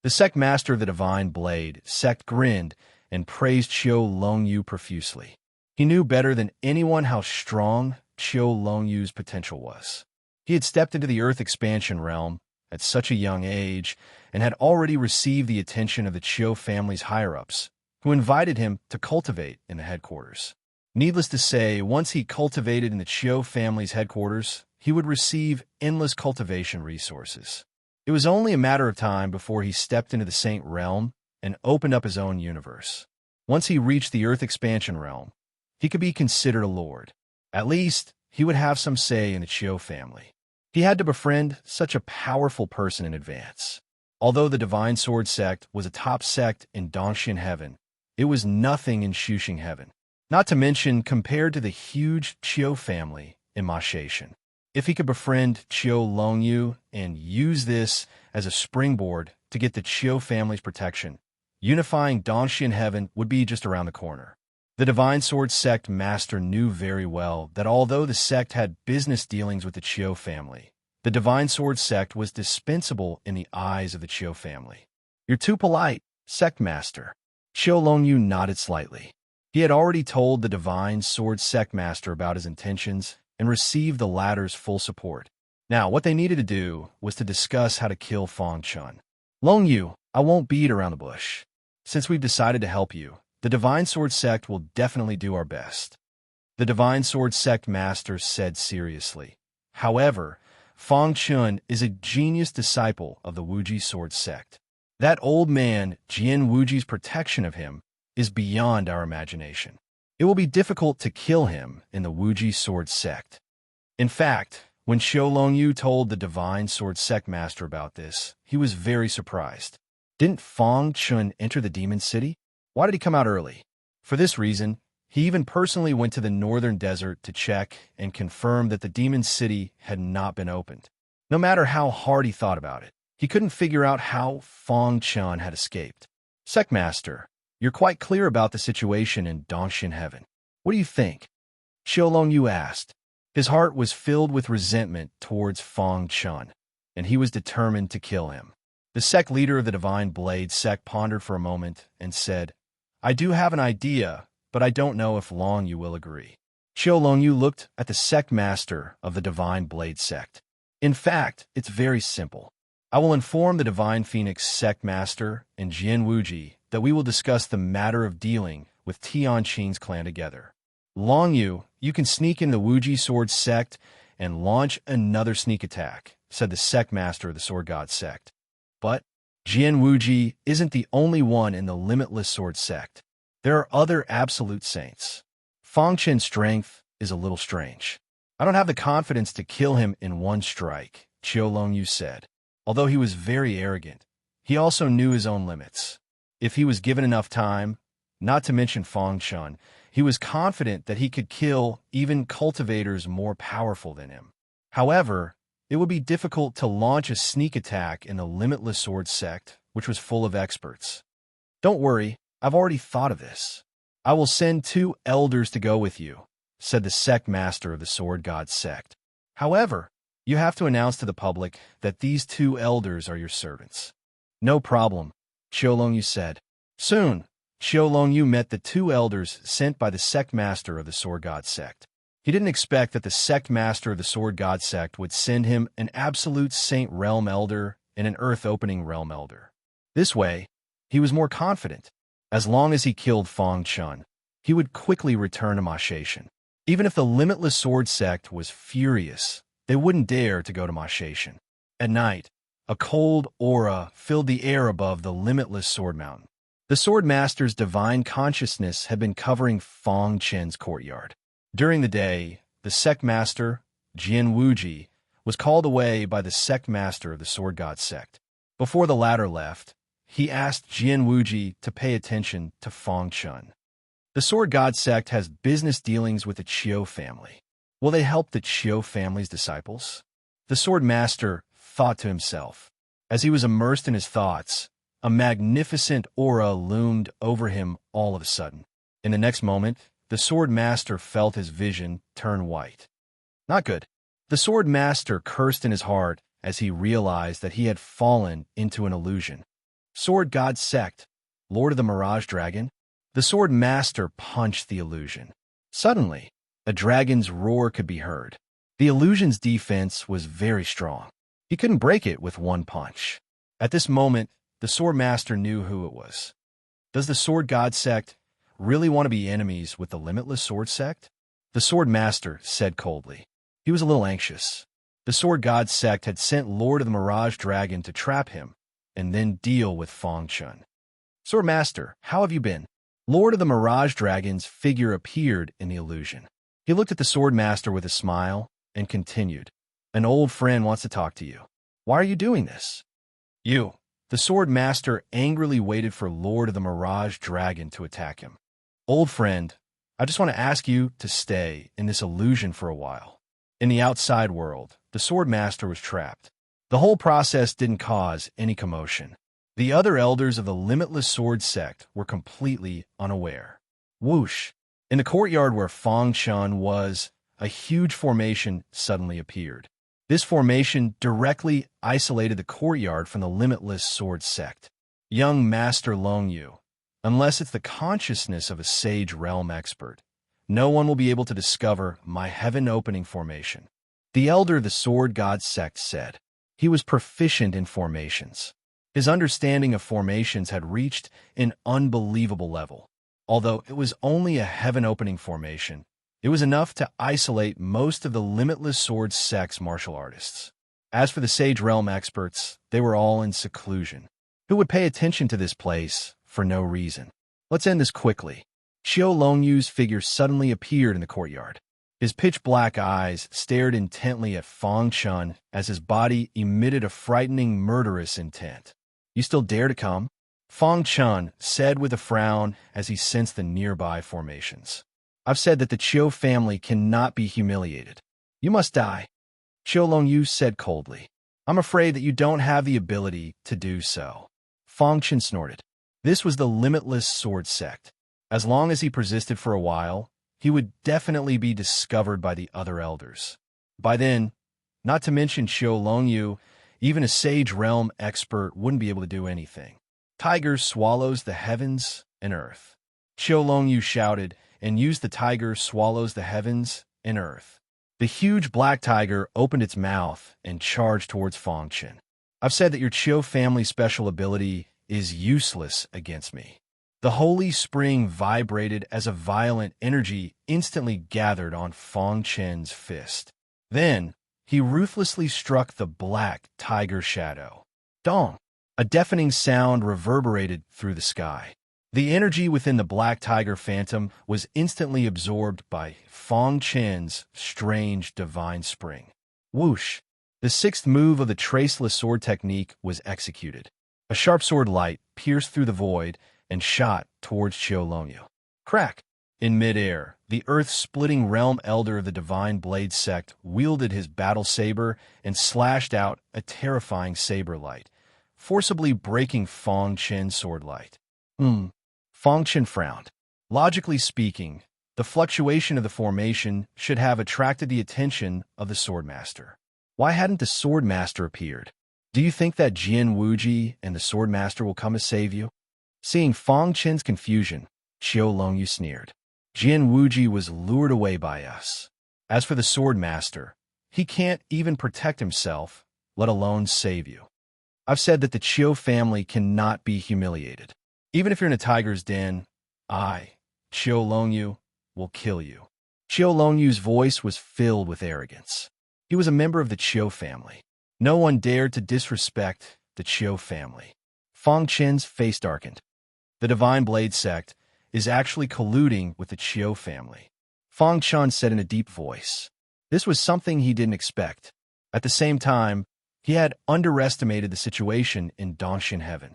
The sect master of the Divine Blade sect grinned and praised Chiu Longyu profusely. He knew better than anyone how strong Chiu Longyu's potential was. He had stepped into the Earth expansion realm at such a young age and had already received the attention of the Chiu family's higher-ups, who invited him to cultivate in the headquarters. Needless to say, once he cultivated in the Chiu family's headquarters, he would receive endless cultivation resources. It was only a matter of time before he stepped into the Saint realm and opened up his own universe. Once he reached the Earth expansion realm, he could be considered a lord. At least, he would have some say in the Chiu family. He had to befriend such a powerful person in advance. Although the Divine Sword sect was a top sect in Dongxian Heaven, it was nothing in Xuxing Heaven. Not to mention compared to the huge Chiu family in Mashatian. If he could befriend Chiu Longyu and use this as a springboard to get the Chiu family's protection, unifying Dongxian Heaven would be just around the corner. The Divine Sword sect master knew very well that although the sect had business dealings with the Chiu family, the Divine Sword sect was dispensable in the eyes of the Chiu family. "You're too polite, sect master." Chiu Longyu nodded slightly. He had already told the Divine Sword sect master about his intentions and received the latter's full support. Now, what they needed to do was to discuss how to kill Fong Chun. "Longyu, I won't beat around the bush. Since we've decided to help you, the Divine Sword sect will definitely do our best," the Divine Sword sect master said seriously. However, Fong Chun is a genius disciple of the Wuji Sword sect. That old man, Jian Wuji's protection of him is beyond our imagination. It will be difficult to kill him in the Wuji Sword sect. In fact, when Chiu Longyu told the Divine Sword sect master about this, he was very surprised. Didn't Fong Chun enter the Demon City? Why did he come out early? For this reason, he even personally went to the northern desert to check and confirm that the Demon City had not been opened. No matter how hard he thought about it, he couldn't figure out how Fong Chun had escaped. "Sect Master, you're quite clear about the situation in Dongxian Heaven. What do you think?" Chiu Longyu asked. His heart was filled with resentment towards Fong Chun, and he was determined to kill him. The sect leader of the Divine Blade sect pondered for a moment and said, "I do have an idea, but I don't know if Longyu will agree." Chiu Longyu looked at the sect master of the Divine Blade sect. "In fact, it's very simple. I will inform the Divine Phoenix sect master and Jian Wuji that we will discuss the matter of dealing with Tianqing's clan together. Long Yu, you can sneak in the Wuji sword sect and launch another sneak attack, said the sect master of the sword god sect. But Jian Wuji isn't the only one in the limitless sword sect. There are other absolute saints. Fang Chen's strength is a little strange. I don't have the confidence to kill him in one strike, Qiu Longyu said. Although he was very arrogant, he also knew his own limits. If he was given enough time, not to mention Fang Chen, he was confident that he could kill even cultivators more powerful than him. However, it would be difficult to launch a sneak attack in the limitless sword sect, which was full of experts. Don't worry, I've already thought of this. I will send 2 elders to go with you, said the sect master of the sword god sect. However, you have to announce to the public that these 2 elders are your servants. No problem, Qiu Longyu said. Soon, Qiu Longyu met the 2 elders sent by the sect master of the sword god sect. He didn't expect that the sect master of the sword god sect would send him an absolute saint realm elder and an earth opening realm elder. This way, he was more confident. As long as he killed Fang Chen, he would quickly return to Ma Shaishan. Even if the limitless sword sect was furious, they wouldn't dare to go to Ma Shaishan. At night, a cold aura filled the air above the limitless sword mountain. The sword master's divine consciousness had been covering Fang Chen's courtyard. During the day, the sect master, Jian Wuji, was called away by the sect master of the sword god sect. Before the latter left, he asked Jian Wuji to pay attention to Fang Chen. The sword god sect has business dealings with the Qiu family. Will they help the Qiu family's disciples? The sword master thought to himself. As he was immersed in his thoughts, a magnificent aura loomed over him all of a sudden. In the next moment, the sword master felt his vision turn white. Not good. The sword master cursed in his heart as he realized that he had fallen into an illusion. Sword god sect, Lord of the Mirage Dragon? The sword master punched the illusion. Suddenly, a dragon's roar could be heard. The illusion's defense was very strong. He couldn't break it with one punch. At this moment, the sword master knew who it was. Does the sword god sect really want to be enemies with the limitless sword sect? The sword master said coldly. He was a little anxious. The sword god sect had sent Lord of the Mirage Dragon to trap him and then deal with Fang Chen. Sword master, how have you been? Lord of the Mirage Dragon's figure appeared in the illusion. He looked at the sword master with a smile and continued. An old friend wants to talk to you. Why are you doing this? You. The sword master angrily waited for Lord of the Mirage Dragon to attack him. Old friend, I just want to ask you to stay in this illusion for a while. In the outside world, the sword master was trapped. The whole process didn't cause any commotion. The other elders of the limitless sword sect were completely unaware. Whoosh! In the courtyard where Fang Chen was, a huge formation suddenly appeared. This formation directly isolated the courtyard from the limitless sword sect. Young Master Long Yu, unless it's the consciousness of a sage realm expert, no one will be able to discover my heaven-opening formation. The elder of the sword god sect said. He was proficient in formations. His understanding of formations had reached an unbelievable level. Although it was only a heaven-opening formation, it was enough to isolate most of the limitless sword sect's martial artists. As for the sage realm experts, they were all in seclusion. Who would pay attention to this place for no reason? Let's end this quickly. Qiu Longyu's figure suddenly appeared in the courtyard. His pitch-black eyes stared intently at Fang Chen as his body emitted a frightening, murderous intent. You still dare to come? Fang Chen said with a frown as he sensed the nearby formations. I've said that the Qiu family cannot be humiliated. You must die. Qiu Longyu said coldly. I'm afraid that you don't have the ability to do so. Fang Chen snorted. This was the limitless sword sect. As long as he persisted for a while, he would definitely be discovered by the other elders. By then, not to mention Qiu Longyu, even a sage realm expert wouldn't be able to do anything. Tiger swallows the heavens and earth. Qiu Longyu shouted and used the tiger swallows the heavens and earth. The huge black tiger opened its mouth and charged towards Fang Chen. I've said that your Qiu family special ability is useless against me. The holy spring vibrated as a violent energy instantly gathered on Fang Chen's fist. Then, he ruthlessly struck the black tiger shadow. Dong! A deafening sound reverberated through the sky. The energy within the black tiger phantom was instantly absorbed by Fang Chen's strange divine spring. Whoosh! The sixth move of the traceless sword technique was executed. A sharp sword light pierced through the void and shot towards Qiulongyu. Crack! In midair, the earth-splitting realm elder of the Divine Blade sect wielded his battle saber and slashed out a terrifying saber light, forcibly breaking Fang Chen's sword light. Fang Chen frowned. Logically speaking, the fluctuation of the formation should have attracted the attention of the Swordmaster. Why hadn't the Swordmaster appeared? Do you think that Jian Wuji and the Swordmaster will come to save you? Seeing Fang Chen's confusion, Qiulongyu sneered. Jian Wuji was lured away by us. As for the Swordmaster, he can't even protect himself, let alone save you. I've said that the Qiu family cannot be humiliated. Even if you're in a tiger's den, I, Qiulongyu, will kill you. Qiulongyu's voice was filled with arrogance. He was a member of the Qiu family. No one dared to disrespect the Qiu family. Fang Chen's face darkened. The Divine Blade sect is actually colluding with the Qiu family. Fang Chen said in a deep voice. This was something he didn't expect. At the same time, he had underestimated the situation in Dongxin Heaven.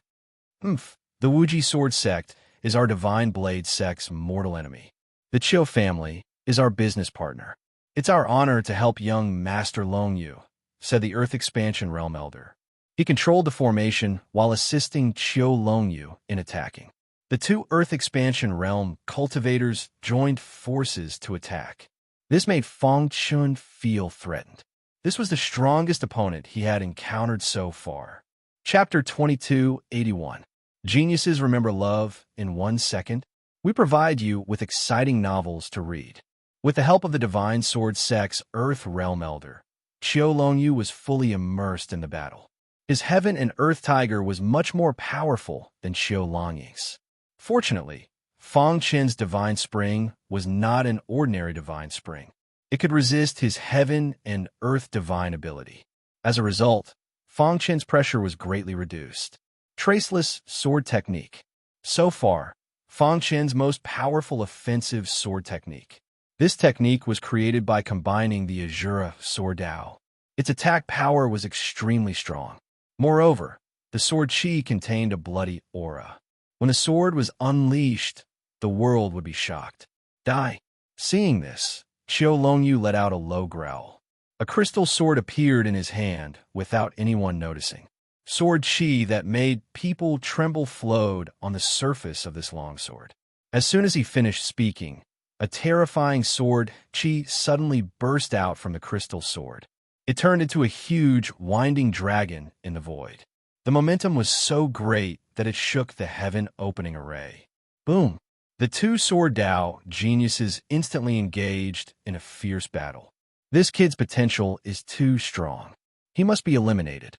The Wuji Sword sect is our Divine Blade sect's mortal enemy. The Qiu family is our business partner. It's our honor to help young Master Longyu, said the Earth Expansion Realm Elder. He controlled the formation while assisting Qiulongyu in attacking. The two Earth Expansion Realm cultivators joined forces to attack. This made Fang Chen feel threatened. This was the strongest opponent he had encountered so far. Chapter 2281. Geniuses remember love in 1 second? We provide you with exciting novels to read. With the help of the Divine Sword sect's Earth Realm Elder, Qiulongyu was fully immersed in the battle. His Heaven and Earth Tiger was much more powerful than Qiulongyu's. Fortunately, Fang Chen's Divine Spring was not an ordinary Divine Spring. It could resist his Heaven and Earth Divine ability. As a result, Fang Chen's pressure was greatly reduced. Traceless Sword Technique. So far, Fang Chen's most powerful offensive sword technique. This technique was created by combining the Azura Sword Dao. Its attack power was extremely strong. Moreover, the sword chi contained a bloody aura. When the sword was unleashed, the world would be shocked. Die. Seeing this, Qiulongyu let out a low growl. A crystal sword appeared in his hand without anyone noticing. Sword chi that made people tremble flowed on the surface of this longsword. As soon as he finished speaking, a terrifying sword chi suddenly burst out from the crystal sword. It turned into a huge, winding dragon in the void. The momentum was so great that it shook the heaven-opening array. Boom! The two Sword Dao geniuses instantly engaged in a fierce battle. This kid's potential is too strong. He must be eliminated.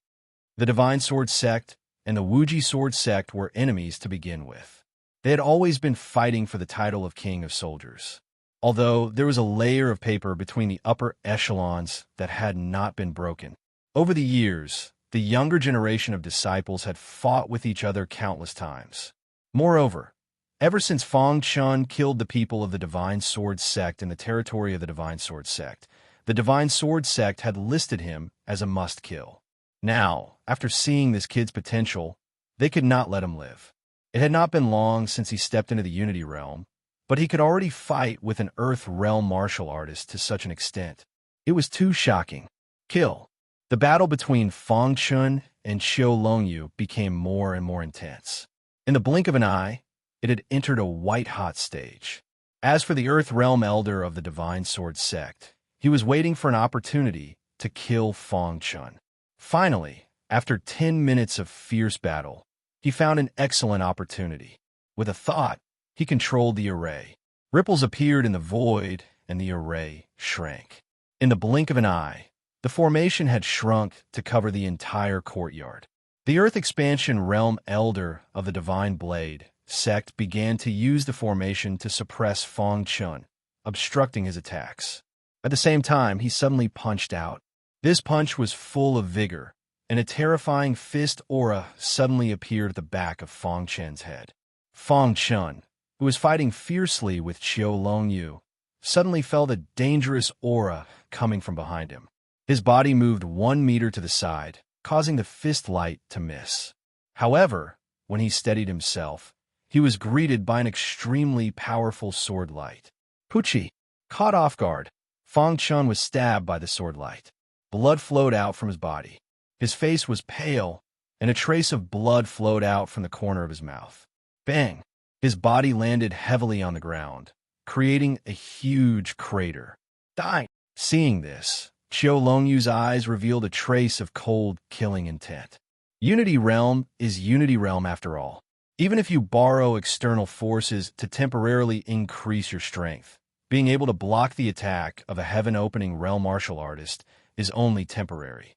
The Divine Sword sect and the Wuji Sword sect were enemies to begin with. They had always been fighting for the title of King of Soldiers. Although there was a layer of paper between the upper echelons that had not been broken. Over the years, the younger generation of disciples had fought with each other countless times. Moreover, ever since Fang Chen killed the people of the Divine Sword sect in the territory of the Divine Sword sect, the Divine Sword sect had listed him as a must-kill. Now, after seeing this kid's potential, they could not let him live. It had not been long since he stepped into the Unity Realm, but he could already fight with an Earth Realm martial artist to such an extent. It was too shocking. Kill. The battle between Fang Chen and Qiulongyu became more and more intense. In the blink of an eye, it had entered a white-hot stage. As for the Earth Realm Elder of the Divine Sword sect, he was waiting for an opportunity to kill Fang Chen. Finally, after 10 minutes of fierce battle, he found an excellent opportunity. With a thought, he controlled the array. Ripples appeared in the void, and the array shrank. In the blink of an eye, the formation had shrunk to cover the entire courtyard. The Earth Expansion Realm Elder of the Divine Blade sect began to use the formation to suppress Fang Chun, obstructing his attacks. At the same time, he suddenly punched out. This punch was full of vigor, and a terrifying fist aura suddenly appeared at the back of Fang Chen's head. Fang Chun, who was fighting fiercely with Qiu Longyu, suddenly felt a dangerous aura coming from behind him. His body moved 1 meter to the side, causing the fist light to miss. However, when he steadied himself, he was greeted by an extremely powerful sword light. Pucci, caught off guard, Fang Chun was stabbed by the sword light. Blood flowed out from his body. His face was pale, and a trace of blood flowed out from the corner of his mouth. Bang! His body landed heavily on the ground, creating a huge crater. Die! Seeing this, Qiu Longyu's eyes revealed a trace of cold, killing intent. Unity Realm is Unity Realm after all. Even if you borrow external forces to temporarily increase your strength, being able to block the attack of a heaven-opening realm martial artist is only temporary.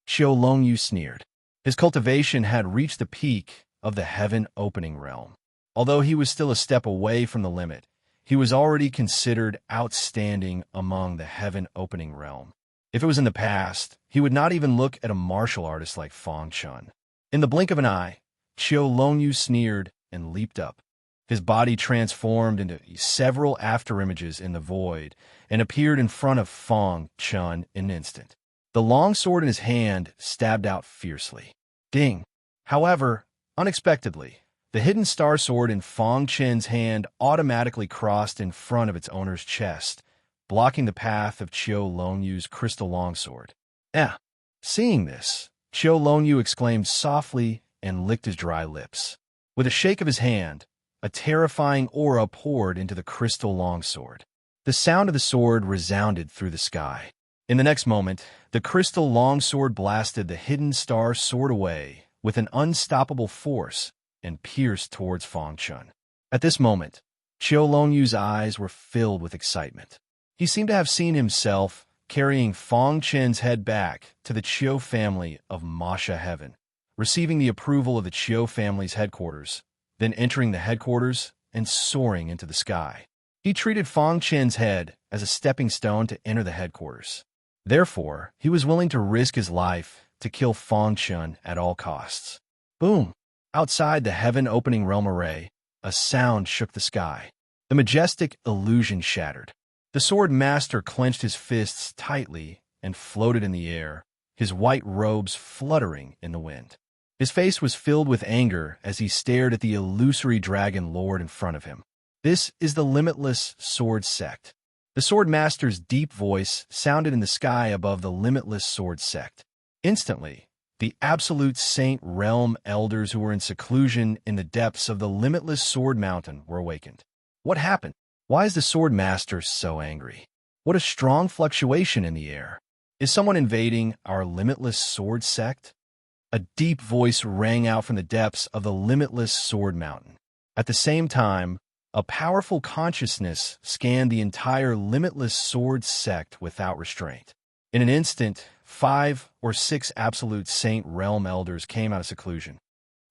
Qiu Longyu sneered. His cultivation had reached the peak of the heaven-opening realm. Although he was still a step away from the limit, he was already considered outstanding among the heaven-opening realm. If it was in the past, he would not even look at a martial artist like Fang Chun. In the blink of an eye, Qiu Longyu sneered and leaped up. His body transformed into several afterimages in the void and appeared in front of Fang Chun in an instant. The long sword in his hand stabbed out fiercely. Ding! However, unexpectedly, the hidden star sword in Fang Chen's hand automatically crossed in front of its owner's chest, blocking the path of Qiu Longyu's crystal longsword. Seeing this, Qiu Longyu exclaimed softly and licked his dry lips. With a shake of his hand, a terrifying aura poured into the crystal longsword. The sound of the sword resounded through the sky. In the next moment, the crystal longsword blasted the hidden star sword away with an unstoppable force and pierced towards Fang Chun. At this moment, Qiu Longyu's eyes were filled with excitement. He seemed to have seen himself carrying Fang Chen's head back to the Qiu family of Masha Heaven, receiving the approval of the Qiu family's headquarters, then entering the headquarters and soaring into the sky. He treated Fang Chen's head as a stepping stone to enter the headquarters. Therefore, he was willing to risk his life to kill Fang Chun at all costs. Boom! Outside the heaven-opening realm array, a sound shook the sky. The majestic illusion shattered. The sword master clenched his fists tightly and floated in the air, his white robes fluttering in the wind. His face was filled with anger as he stared at the illusory dragon lord in front of him. This is the Limitless Sword Sect. The sword master's deep voice sounded in the sky above the Limitless Sword Sect. Instantly, the absolute saint realm elders who were in seclusion in the depths of the Limitless Sword Mountain were awakened. What happened? Why is the sword master so angry? What a strong fluctuation in the air. Is someone invading our Limitless Sword Sect? A deep voice rang out from the depths of the Limitless Sword Mountain. At the same time, a powerful consciousness scanned the entire Limitless Sword Sect without restraint. In an instant, 5 or 6 absolute saint realm elders came out of seclusion.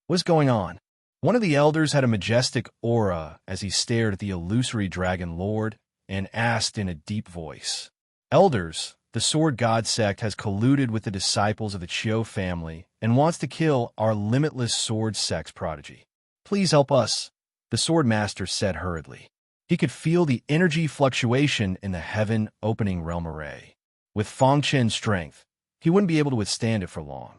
What's going on? One of the elders had a majestic aura as he stared at the illusory dragon lord and asked in a deep voice, "Elders, the Sword God sect has colluded with the disciples of the Qiu family and wants to kill our Limitless Sword Sect's prodigy. Please help us," the sword master said hurriedly. He could feel the energy fluctuation in the heaven-opening realm array. With Fang Chen's strength, he wouldn't be able to withstand it for long.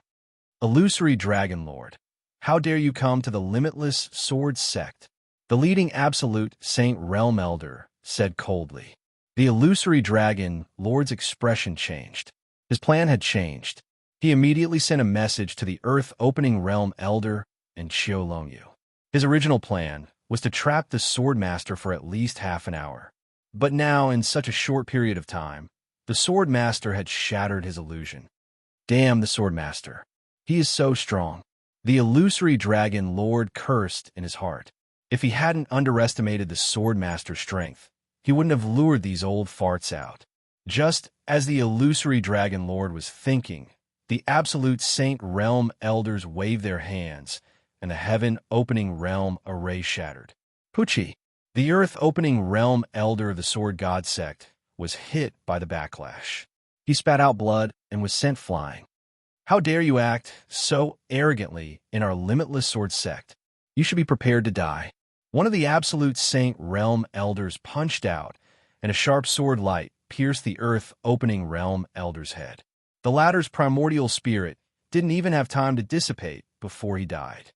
Illusory Dragon Lord, how dare you come to the Limitless Sword Sect? The leading absolute Saint Realm Elder said coldly. The illusory dragon lord's expression changed. His plan had changed. He immediately sent a message to the Earth-opening Realm Elder and Qiu Longyu. His original plan was to trap the sword master for at least half an hour. But now, in such a short period of time, the sword master had shattered his illusion. Damn the sword master. He is so strong. The illusory dragon lord cursed in his heart. If he hadn't underestimated the sword master's strength, he wouldn't have lured these old farts out. Just as the illusory dragon lord was thinking, the absolute saint realm elders waved their hands, and the heaven-opening realm array shattered. Pucci, the earth-opening realm elder of the Sword God sect, was hit by the backlash. He spat out blood and was sent flying. How dare you act so arrogantly in our limitless sword sect? You should be prepared to die. One of the absolute saint realm elders punched out, and a sharp sword light pierced the earth-opening realm elder's head. The latter's primordial spirit didn't even have time to dissipate before he died.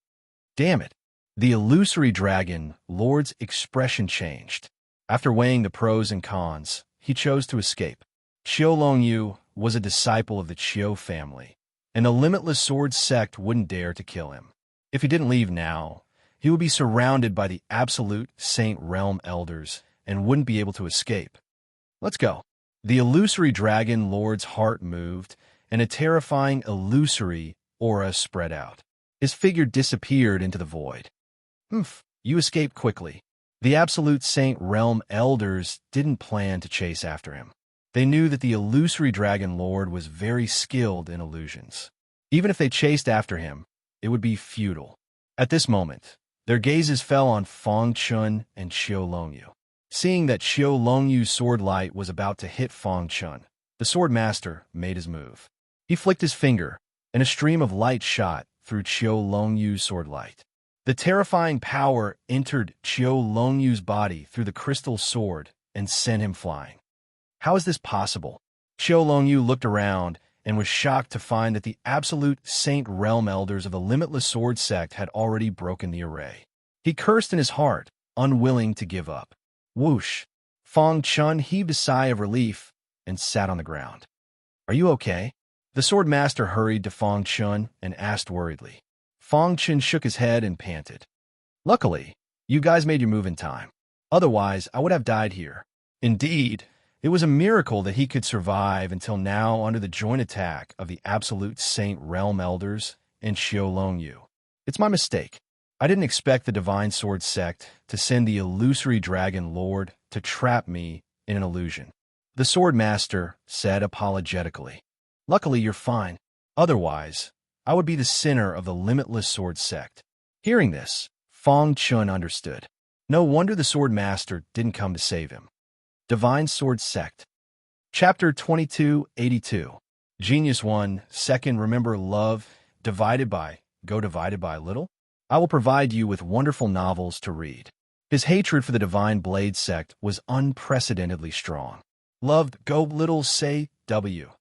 Damn it! The illusory dragon lord's expression changed. After weighing the pros and cons, he chose to escape. Qiu Longyu was a disciple of the Qiu family, and the limitless sword sect wouldn't dare to kill him. If he didn't leave now, he would be surrounded by the absolute saint realm elders and wouldn't be able to escape. Let's go. The illusory dragon lord's heart moved, and a terrifying illusory aura spread out. His figure disappeared into the void. You escaped quickly. The absolute saint realm elders didn't plan to chase after him. They knew that the illusory dragon lord was very skilled in illusions. Even if they chased after him, it would be futile. At this moment, their gazes fell on Fang Chun and Qiu Longyu. Seeing that Qiu Longyu's sword light was about to hit Fang Chun, the sword master made his move. He flicked his finger, and a stream of light shot through Qiu Longyu's sword light. The terrifying power entered Qiu Longyu's body through the crystal sword and sent him flying. How is this possible? Qiu Longyu looked around and was shocked to find that the absolute saint realm elders of the limitless sword sect had already broken the array. He cursed in his heart, unwilling to give up. Whoosh! Fang Chun heaved a sigh of relief and sat on the ground. Are you okay? The sword master hurried to Fang Chun and asked worriedly. Fang Chun shook his head and panted. Luckily, you guys made your move in time. Otherwise, I would have died here. Indeed, it was a miracle that he could survive until now under the joint attack of the absolute saint realm elders and Qiu Longyu. It's my mistake. I didn't expect the divine sword sect to send the illusory dragon lord to trap me in an illusion. The sword master said apologetically. Luckily, you're fine. Otherwise, I would be the sinner of the limitless sword sect. Hearing this, Fang Chun understood. No wonder the sword master didn't come to save him. Divine Sword Sect. Chapter 2282. Genius 1. Second, remember love divided by little? I will provide you with wonderful novels to read. His hatred for the Divine Blade sect was unprecedentedly strong. Loved go little say W.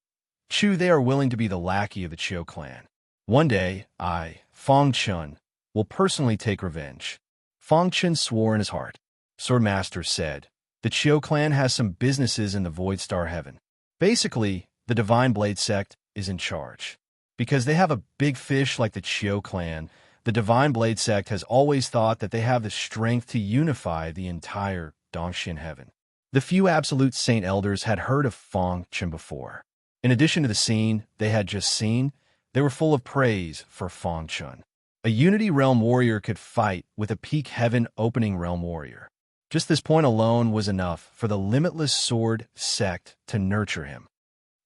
Chu they are willing to be the lackey of the Qiu clan. One day, I, Fang Chun, will personally take revenge. Fang Chun swore in his heart. Swordmaster said, the Qiu clan has some businesses in the Void Star Heaven. Basically, the Divine Blade sect is in charge. Because they have a big fish like the Qiu clan, the Divine Blade sect has always thought that they have the strength to unify the entire Dongxin Heaven. The few absolute saint elders had heard of Fang Chun before. In addition to the scene they had just seen, they were full of praise for Fang Chun. A Unity Realm warrior could fight with a peak heaven opening realm warrior. Just this point alone was enough for the limitless sword sect to nurture him.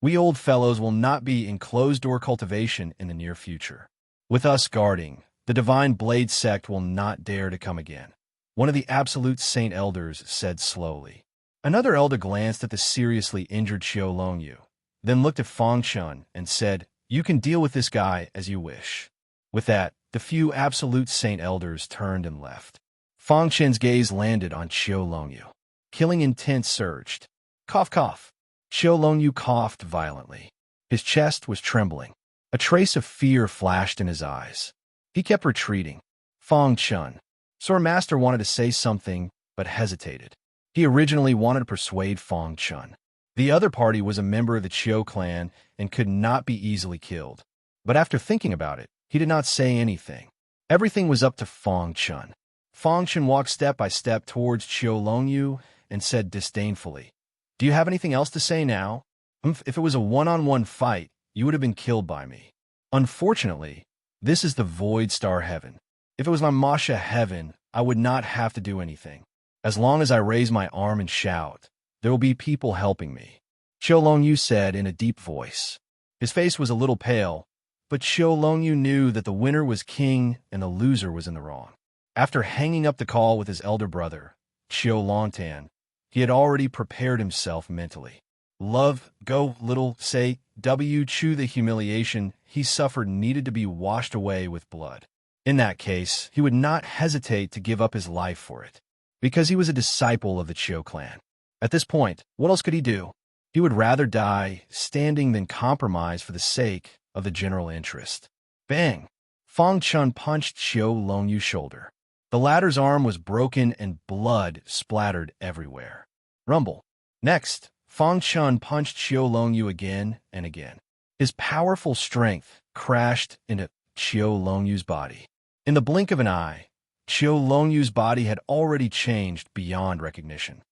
We old fellows will not be in closed-door cultivation in the near future. With us guarding, the Divine Blade sect will not dare to come again. One of the absolute saint elders said slowly. Another elder glanced at the seriously injured Qiu Longyu, then looked at Fang Chun and said, you can deal with this guy as you wish. With that, the few absolute saint elders turned and left. Fang Chun's gaze landed on Qiu Longyu. Killing intent surged. Cough, cough. Qiu Longyu coughed violently. His chest was trembling. A trace of fear flashed in his eyes. He kept retreating. Fang Chun. Swordmaster wanted to say something, but hesitated. He originally wanted to persuade Fang Chun. The other party was a member of the Qiu clan and could not be easily killed. But after thinking about it, he did not say anything. Everything was up to Fang Chun. Fang Chun walked step by step towards Qiu Longyu and said disdainfully, do you have anything else to say now? If it was a one-on-one fight, you would have been killed by me. Unfortunately, this is the Void Star Heaven. If it was my Masha Heaven, I would not have to do anything. As long as I raise my arm and shout, there will be people helping me. Qiu Longyu said in a deep voice. His face was a little pale, But Qiu Longyu knew that the winner was king and the loser was in the wrong. After hanging up the call with his elder brother, Qiu Longtan, he had already prepared himself mentally. Love, go, little, say, chew the humiliation he suffered needed to be washed away with blood. In that case, he would not hesitate to give up his life for it, because he was a disciple of the Qiu clan. At this point, what else could he do? He would rather die standing than compromise for the sake of the general interest. Bang! Fang Chun punched Qiu Longyu's shoulder. The latter's arm was broken and blood splattered everywhere. Rumble. Next, Fang Chun punched Qiu Longyu again and again. His powerful strength crashed into Qiu Longyu's body. In the blink of an eye, Qiu Longyu's body had already changed beyond recognition.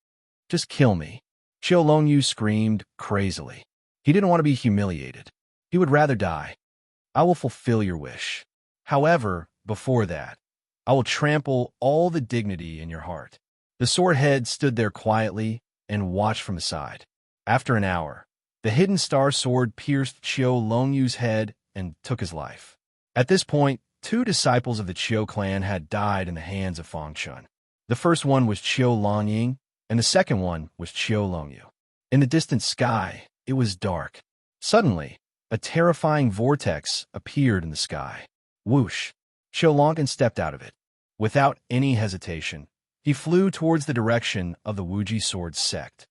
Just kill me, Qiu Longyu screamed crazily. He didn't want to be humiliated. He would rather die. I will fulfill your wish. However, before that, I will trample all the dignity in your heart. The sword head stood there quietly and watched from the side. After an hour, the hidden star sword pierced Qiu Longyu's head and took his life. At this point, 2 disciples of the Qiu clan had died in the hands of Fang Chun. The first one was Qiu Longying, and the second one was Qiu Longyu. In the distant sky, it was dark. Suddenly, a terrifying vortex appeared in the sky. Whoosh! Qiu Longyan stepped out of it. Without any hesitation, he flew towards the direction of the Wuji sword sect.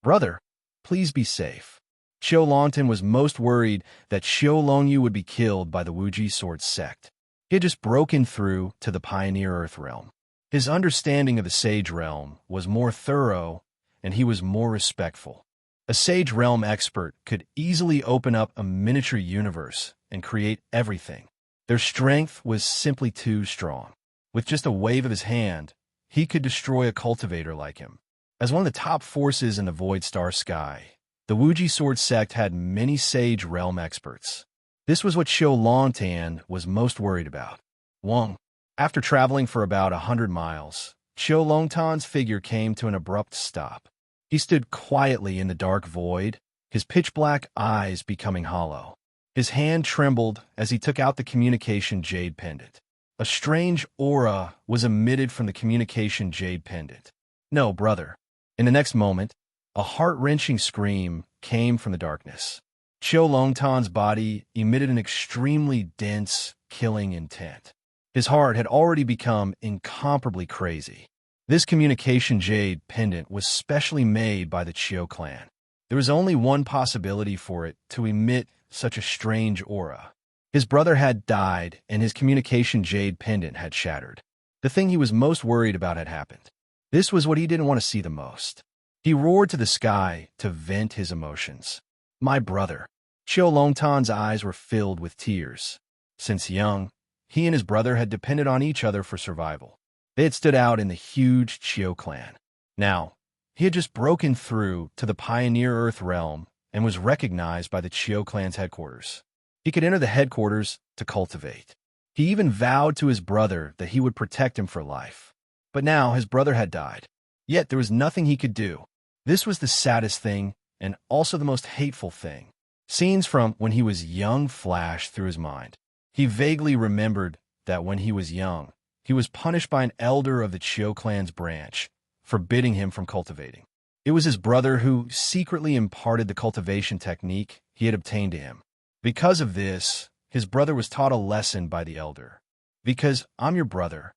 Brother, please be safe. Qiu Longtan was most worried that Qiu Longyu would be killed by the Wuji sword sect. He had just broken through to the Pioneer Earth realm. His understanding of the Sage realm was more thorough, and he was more respectful. A Sage realm expert could easily open up a miniature universe and create everything. Their strength was simply too strong. With just a wave of his hand, he could destroy a cultivator like him. As one of the top forces in the Void Star Sky, the Wuji Sword Sect had many Sage realm experts. This was what Qiu Longtan was most worried about. Wang. After traveling for about 100 miles, Qiu Longtan's figure came to an abrupt stop. He stood quietly in the dark void, his pitch-black eyes becoming hollow. His hand trembled as he took out the communication jade pendant. A strange aura was emitted from the communication jade pendant. No, brother. In the next moment, a heart-wrenching scream came from the darkness. Qiu Longtan's body emitted an extremely dense, killing intent. His heart had already become incomparably crazy. This communication jade pendant was specially made by the Qiu clan. There was only one possibility for it to emit such a strange aura. His brother had died, and his communication jade pendant had shattered. The thing he was most worried about had happened. This was what he didn't want to see the most. He roared to the sky to vent his emotions. My brother. Qiu Longtan's eyes were filled with tears. Since young, he and his brother had depended on each other for survival. They had stood out in the huge Qiu clan. Now, he had just broken through to the Pioneer Earth realm and was recognized by the Qiu clan's headquarters. He could enter the headquarters to cultivate. He even vowed to his brother that he would protect him for life. But now his brother had died. Yet there was nothing he could do. This was the saddest thing and also the most hateful thing. Scenes from when he was young flashed through his mind. He vaguely remembered that when he was young, he was punished by an elder of the Qiu clan's branch, forbidding him from cultivating. It was his brother who secretly imparted the cultivation technique he had obtained to him. Because of this, his brother was taught a lesson by the elder. Because I'm your brother.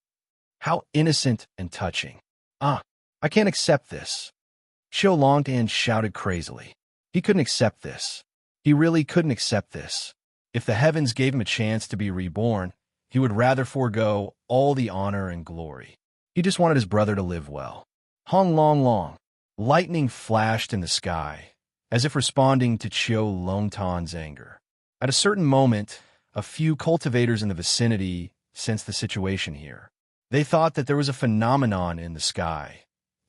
How innocent and touching. I can't accept this. Qiu Longtan shouted crazily. He couldn't accept this. He really couldn't accept this. If the heavens gave him a chance to be reborn, he would rather forego all the honor and glory. He just wanted his brother to live well. Hong long long. Lightning flashed in the sky, as if responding to Qiu Longtan's anger. At a certain moment, a few cultivators in the vicinity sensed the situation here. They thought that there was a phenomenon in the sky,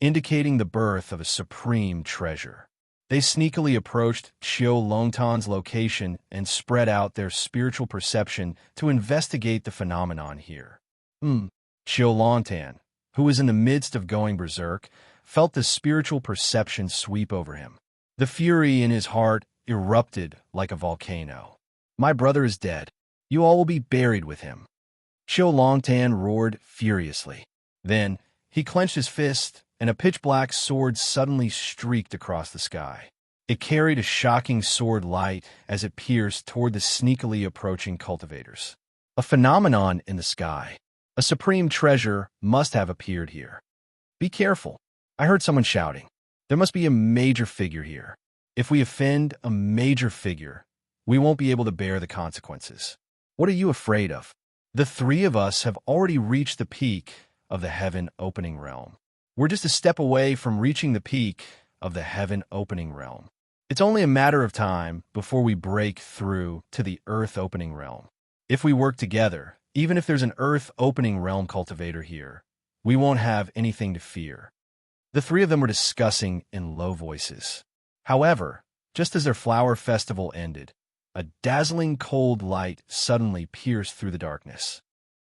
indicating the birth of a supreme treasure. They sneakily approached Qiu Longtan's location and spread out their spiritual perception to investigate the phenomenon here. Qiu Longtan, who was in the midst of going berserk, felt the spiritual perception sweep over him. The fury in his heart erupted like a volcano. My brother is dead. You all will be buried with him." Chiu Longtan roared furiously. Then, he clenched his fist, and a pitch-black sword suddenly streaked across the sky. It carried a shocking sword light as it pierced toward the sneakily approaching cultivators. A phenomenon in the sky. A supreme treasure must have appeared here. "Be careful," I heard someone shouting. "There must be a major figure here. If we offend a major figure, we won't be able to bear the consequences." "What are you afraid of?" "The three of us have already reached the peak of the heaven-opening realm. We're just a step away from reaching the peak of the heaven-opening realm. It's only a matter of time before we break through to the earth-opening realm. If we work together, even if there's an earth-opening realm cultivator here, we won't have anything to fear." The three of them were discussing in low voices. However, just as their flower festival ended, a dazzling cold light suddenly pierced through the darkness.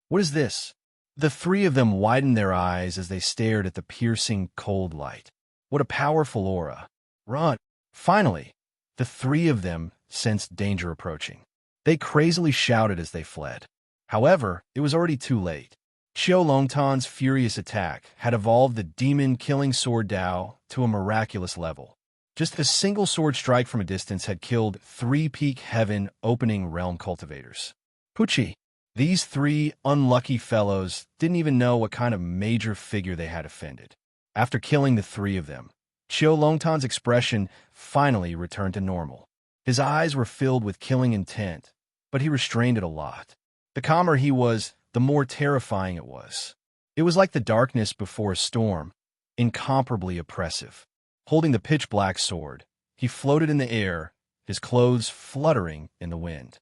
"What is this?" The three of them widened their eyes as they stared at the piercing cold light. "What a powerful aura! Run!" Finally, the three of them sensed danger approaching. They crazily shouted as they fled. However, it was already too late. Chiu Longtan's furious attack had evolved the demon-killing sword Dao to a miraculous level. Just a single sword strike from a distance had killed 3 peak heaven-opening realm cultivators. Pucci! These 3 unlucky fellows didn't even know what kind of major figure they had offended. After killing the 3 of them, Chiu Longtan's expression finally returned to normal. His eyes were filled with killing intent, but he restrained it a lot. The calmer he was, the more terrifying it was. It was like the darkness before a storm, incomparably oppressive. Holding the pitch-black sword, he floated in the air, his clothes fluttering in the wind.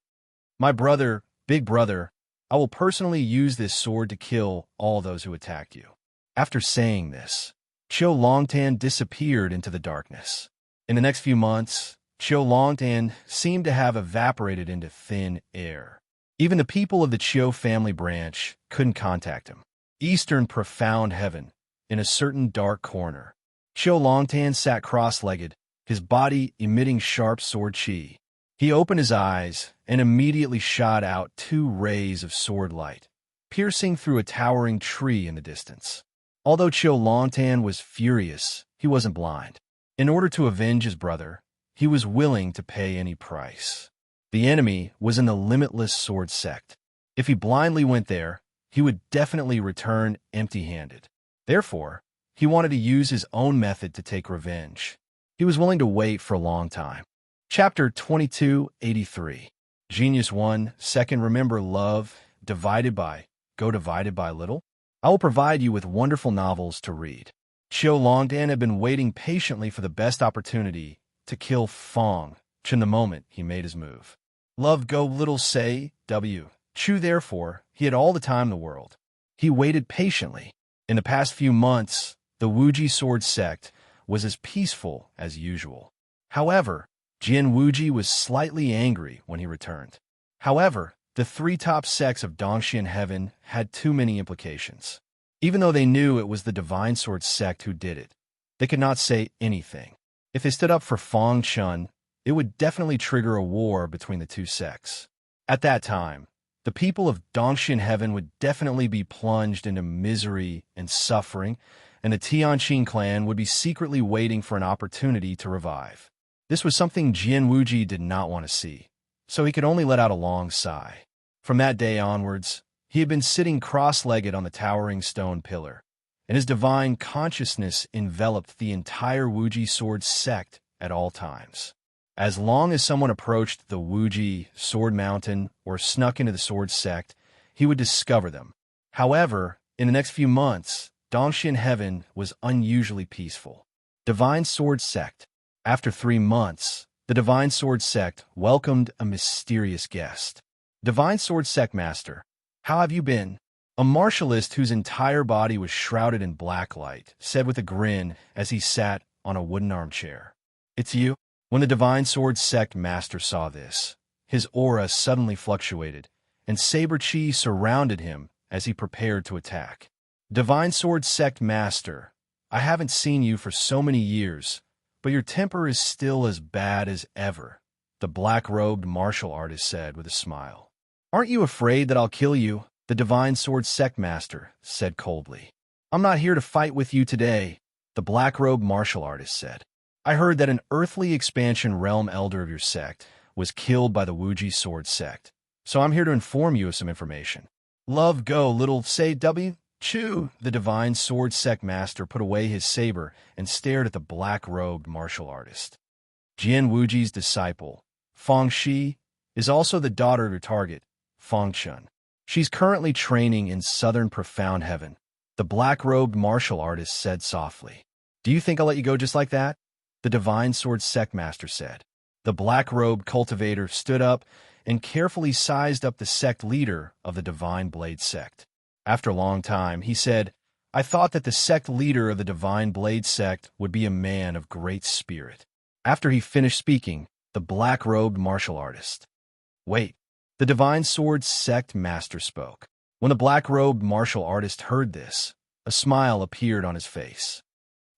"My brother, big brother, I will personally use this sword to kill all those who attacked you." After saying this, Chiu Longtan disappeared into the darkness. In the next few months, Chiu Longtan seemed to have evaporated into thin air. Even the people of the Chiu family branch couldn't contact him. Eastern profound heaven, in a certain dark corner, Chiu Longtan sat cross-legged, his body emitting sharp sword chi. He opened his eyes and immediately shot out 2 rays of sword light, piercing through a towering tree in the distance. Although Chiu Longtan was furious, he wasn't blind. In order to avenge his brother, he was willing to pay any price. The enemy was in the limitless sword sect. If he blindly went there, he would definitely return empty-handed. Therefore, he wanted to use his own method to take revenge. He was willing to wait for a long time. Chapter 2283. Genius 1. Second, remember love, divided by little. I will provide you with wonderful novels to read. Chiu Longtan had been waiting patiently for the best opportunity to kill Fong Chen the moment he made his move. Love go little say, W. Chu therefore, he had all the time in the world. He waited patiently. In the past few months, the Wuji sword sect was as peaceful as usual. However, Jian Wuji was slightly angry when he returned. However, the 3 top sects of Dongxian Heaven had too many implications. Even though they knew it was the Divine Sword sect who did it, they could not say anything. If they stood up for Fong Chun, it would definitely trigger a war between the 2 sects. At that time, the people of Dongxian Heaven would definitely be plunged into misery and suffering, and the Tianqing clan would be secretly waiting for an opportunity to revive. This was something Jian Wuji did not want to see, so he could only let out a long sigh. From that day onwards, he had been sitting cross-legged on the towering stone pillar, and his divine consciousness enveloped the entire Wuji sword sect at all times. As long as someone approached the Wuji sword mountain or snuck into the sword sect, he would discover them. However, in the next few months, Dongxian Heaven was unusually peaceful. Divine Sword Sect. After 3 months, the Divine Sword Sect welcomed a mysterious guest. Divine Sword Sect Master, how have you been? A martialist whose entire body was shrouded in black light said with a grin as he sat on a wooden armchair. It's you? When the Divine Sword Sect Master saw this, his aura suddenly fluctuated, and saber chi surrounded him as he prepared to attack. Divine Sword Sect Master, I haven't seen you for so many years, but your temper is still as bad as ever, the black-robed martial artist said with a smile. Aren't you afraid that I'll kill you? The Divine Sword Sect Master said coldly. I'm not here to fight with you today, the black-robed martial artist said. I heard that an earthly expansion realm elder of your sect was killed by the Wuji Sword Sect, so I'm here to inform you of some information. Love go, little say W. Chew. The Divine Sword Sect Master put away his saber and stared at the black-robed martial artist. Jian Wuji's disciple, Feng Shi, is also the daughter of your target, Feng Chun. She's currently training in Southern Profound Heaven, the black-robed martial artist said softly. Do you think I'll let you go just like that? The Divine Sword Sect Master said. The black-robed cultivator stood up and carefully sized up the sect leader of the Divine Blade sect. After a long time, he said, I thought that the sect leader of the Divine Blade sect would be a man of great spirit. After he finished speaking, the black-robed martial artist. Wait, the Divine Sword Sect Master spoke. When the black-robed martial artist heard this, a smile appeared on his face.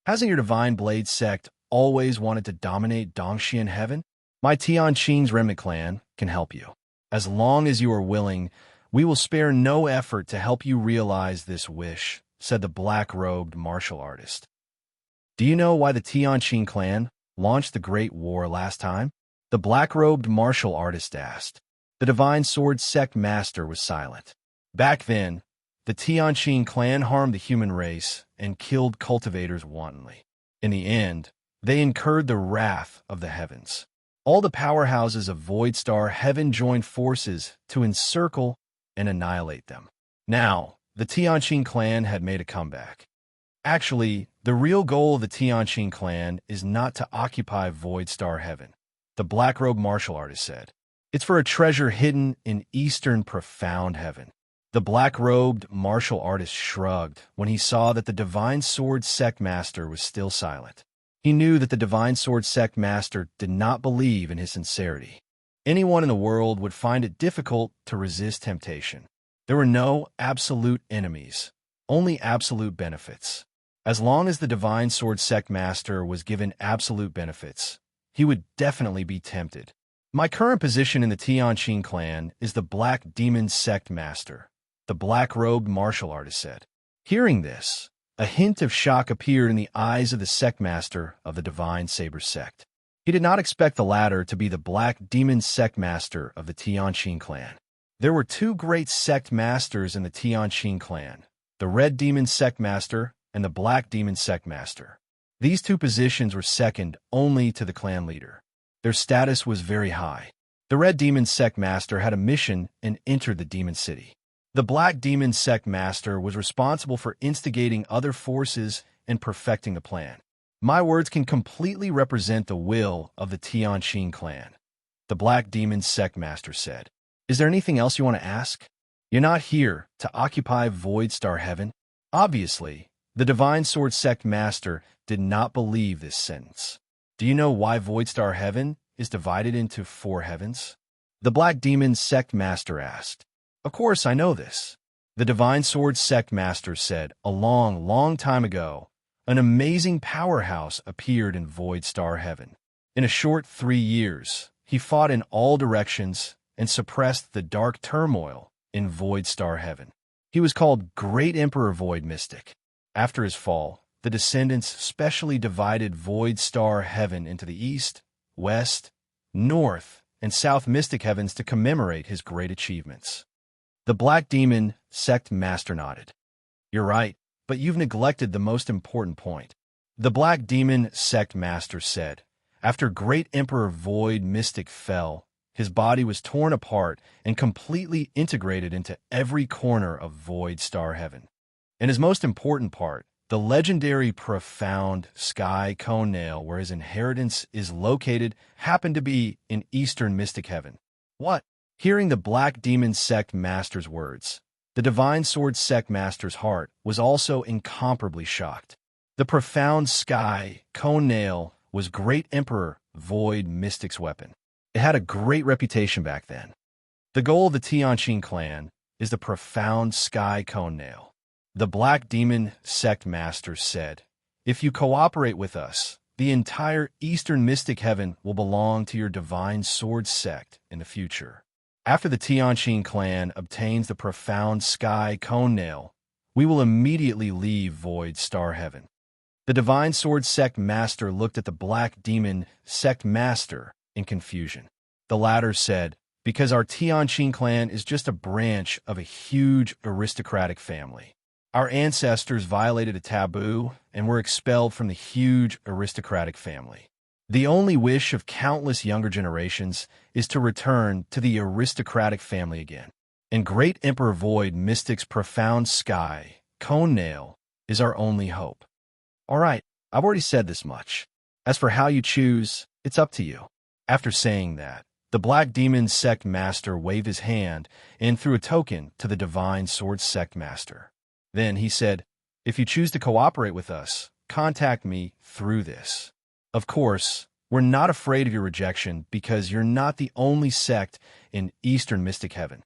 Hasn't your Divine Blade sect always wanted to dominate Dongxian Heaven? My Tianqing's remnant clan can help you. As long as you are willing, we will spare no effort to help you realize this wish, said the black-robed martial artist. Do you know why the Tianqing clan launched the Great War last time? The black-robed martial artist asked. The Divine Sword Sect Master was silent. Back then, the Tianqing clan harmed the human race and killed cultivators wantonly. In the end, they incurred the wrath of the heavens. All the powerhouses of Void Star Heaven joined forces to encircle and annihilate them. Now, the Tianqing clan had made a comeback. Actually, the real goal of the Tianqing clan is not to occupy Void Star Heaven, the black-robed martial artist said. It's for a treasure hidden in Eastern Profound Heaven. The black-robed martial artist shrugged when he saw that the Divine Sword Sect Master was still silent. He knew that the Divine Sword Sect Master did not believe in his sincerity. Anyone in the world would find it difficult to resist temptation. There were no absolute enemies, only absolute benefits. As long as the Divine Sword Sect Master was given absolute benefits, he would definitely be tempted. My current position in the Tianqing clan is the Black Demon Sect Master, the black-robed martial artist said. Hearing this, a hint of shock appeared in the eyes of the sect master of the Divine Saber sect. He did not expect the latter to be the Black Demon Sect Master of the Tianqing clan. There were two great sect masters in the Tianqing clan, the Red Demon Sect Master and the Black Demon Sect Master. These two positions were second only to the clan leader. Their status was very high. The Red Demon Sect Master had a mission and entered the Demon City. The Black Demon Sect Master was responsible for instigating other forces and perfecting the plan. My words can completely represent the will of the Tianqing clan, the Black Demon Sect Master said. Is there anything else you want to ask? You're not here to occupy Void Star Heaven. Obviously, the Divine Sword Sect Master did not believe this sentence. Do you know why Void Star Heaven is divided into 4 heavens? The Black Demon Sect Master asked. Of course, I know this. The Divine Sword Sect Master said a long, long time ago, an amazing powerhouse appeared in Void Star Heaven. In a short 3 years, he fought in all directions and suppressed the dark turmoil in Void Star Heaven. He was called Great Emperor Void Mystic. After his fall, the descendants specially divided Void Star Heaven into the East, West, North, and South Mystic Heavens to commemorate his great achievements. The Black Demon Sect Master nodded. You're right, but you've neglected the most important point. The Black Demon Sect Master said, after Great Emperor Void Mystic fell, his body was torn apart and completely integrated into every corner of Void Star Heaven. And his most important part, the legendary Profound Sky Cone Nail where his inheritance is located, happened to be in Eastern Mystic Heaven. What? Hearing the Black Demon Sect Master's words, the Divine Sword Sect Master's heart was also incomparably shocked. The Profound Sky Cone Nail was Great Emperor Void Mystic's weapon. It had a great reputation back then. The goal of the Tianqing clan is the Profound Sky Cone Nail. The Black Demon Sect Master said, if you cooperate with us, the entire Eastern Mystic Heaven will belong to your Divine Sword Sect in the future. After the Tianqing clan obtains the profound sky cone nail, we will immediately leave void star heaven. The divine sword sect master looked at the black demon sect master in confusion. The latter said, because our Tianqing clan is just a branch of a huge aristocratic family. Our ancestors violated a taboo and were expelled from the huge aristocratic family. The only wish of countless younger generations is to return to the aristocratic family again. And Great Emperor Void Mystic's profound sky, cone nail, is our only hope. All right, I've already said this much. As for how you choose, it's up to you. After saying that, the Black Demon Sect Master waved his hand and threw a token to the Divine Sword Sect Master. Then he said, if you choose to cooperate with us, contact me through this. Of course, we're not afraid of your rejection because you're not the only sect in Eastern Mystic Heaven.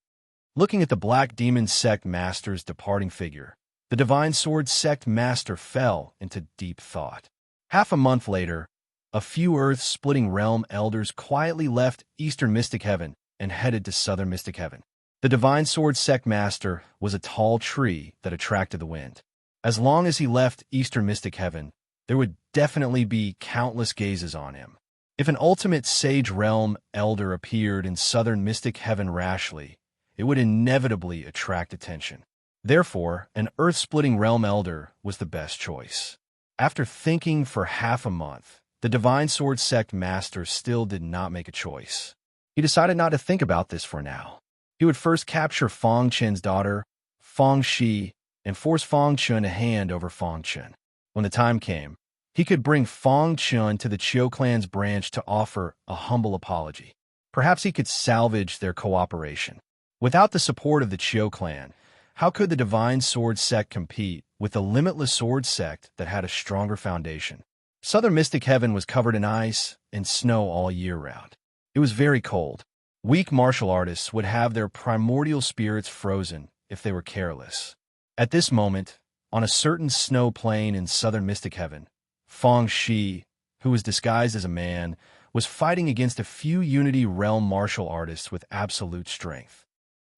Looking at the Black Demon Sect Master's departing figure, the Divine Sword Sect Master fell into deep thought. Half a month later, a few Earth-splitting realm elders quietly left Eastern Mystic Heaven and headed to Southern Mystic Heaven. The Divine Sword Sect Master was a tall tree that attracted the wind. As long as he left Eastern Mystic Heaven, there would definitely be countless gazes on him. If an ultimate Sage Realm Elder appeared in Southern Mystic Heaven rashly, it would inevitably attract attention. Therefore, an Earth-splitting Realm Elder was the best choice. After thinking for half a month, the Divine Sword Sect Master still did not make a choice. He decided not to think about this for now. He would first capture Fong Chen's daughter, Fong Shi, and force Fong Chun to hand over Fong Chen. When the time came, he could bring Fong Chun to the Chiu clan's branch to offer a humble apology. Perhaps he could salvage their cooperation. Without the support of the Chiu clan, how could the Divine Sword Sect compete with the Limitless Sword Sect that had a stronger foundation? Southern Mystic Heaven was covered in ice and snow all year round. It was very cold. Weak martial artists would have their primordial spirits frozen if they were careless. At this moment, on a certain snow plain in Southern Mystic Heaven, Fong Shi, who was disguised as a man, was fighting against a few Unity Realm martial artists with absolute strength.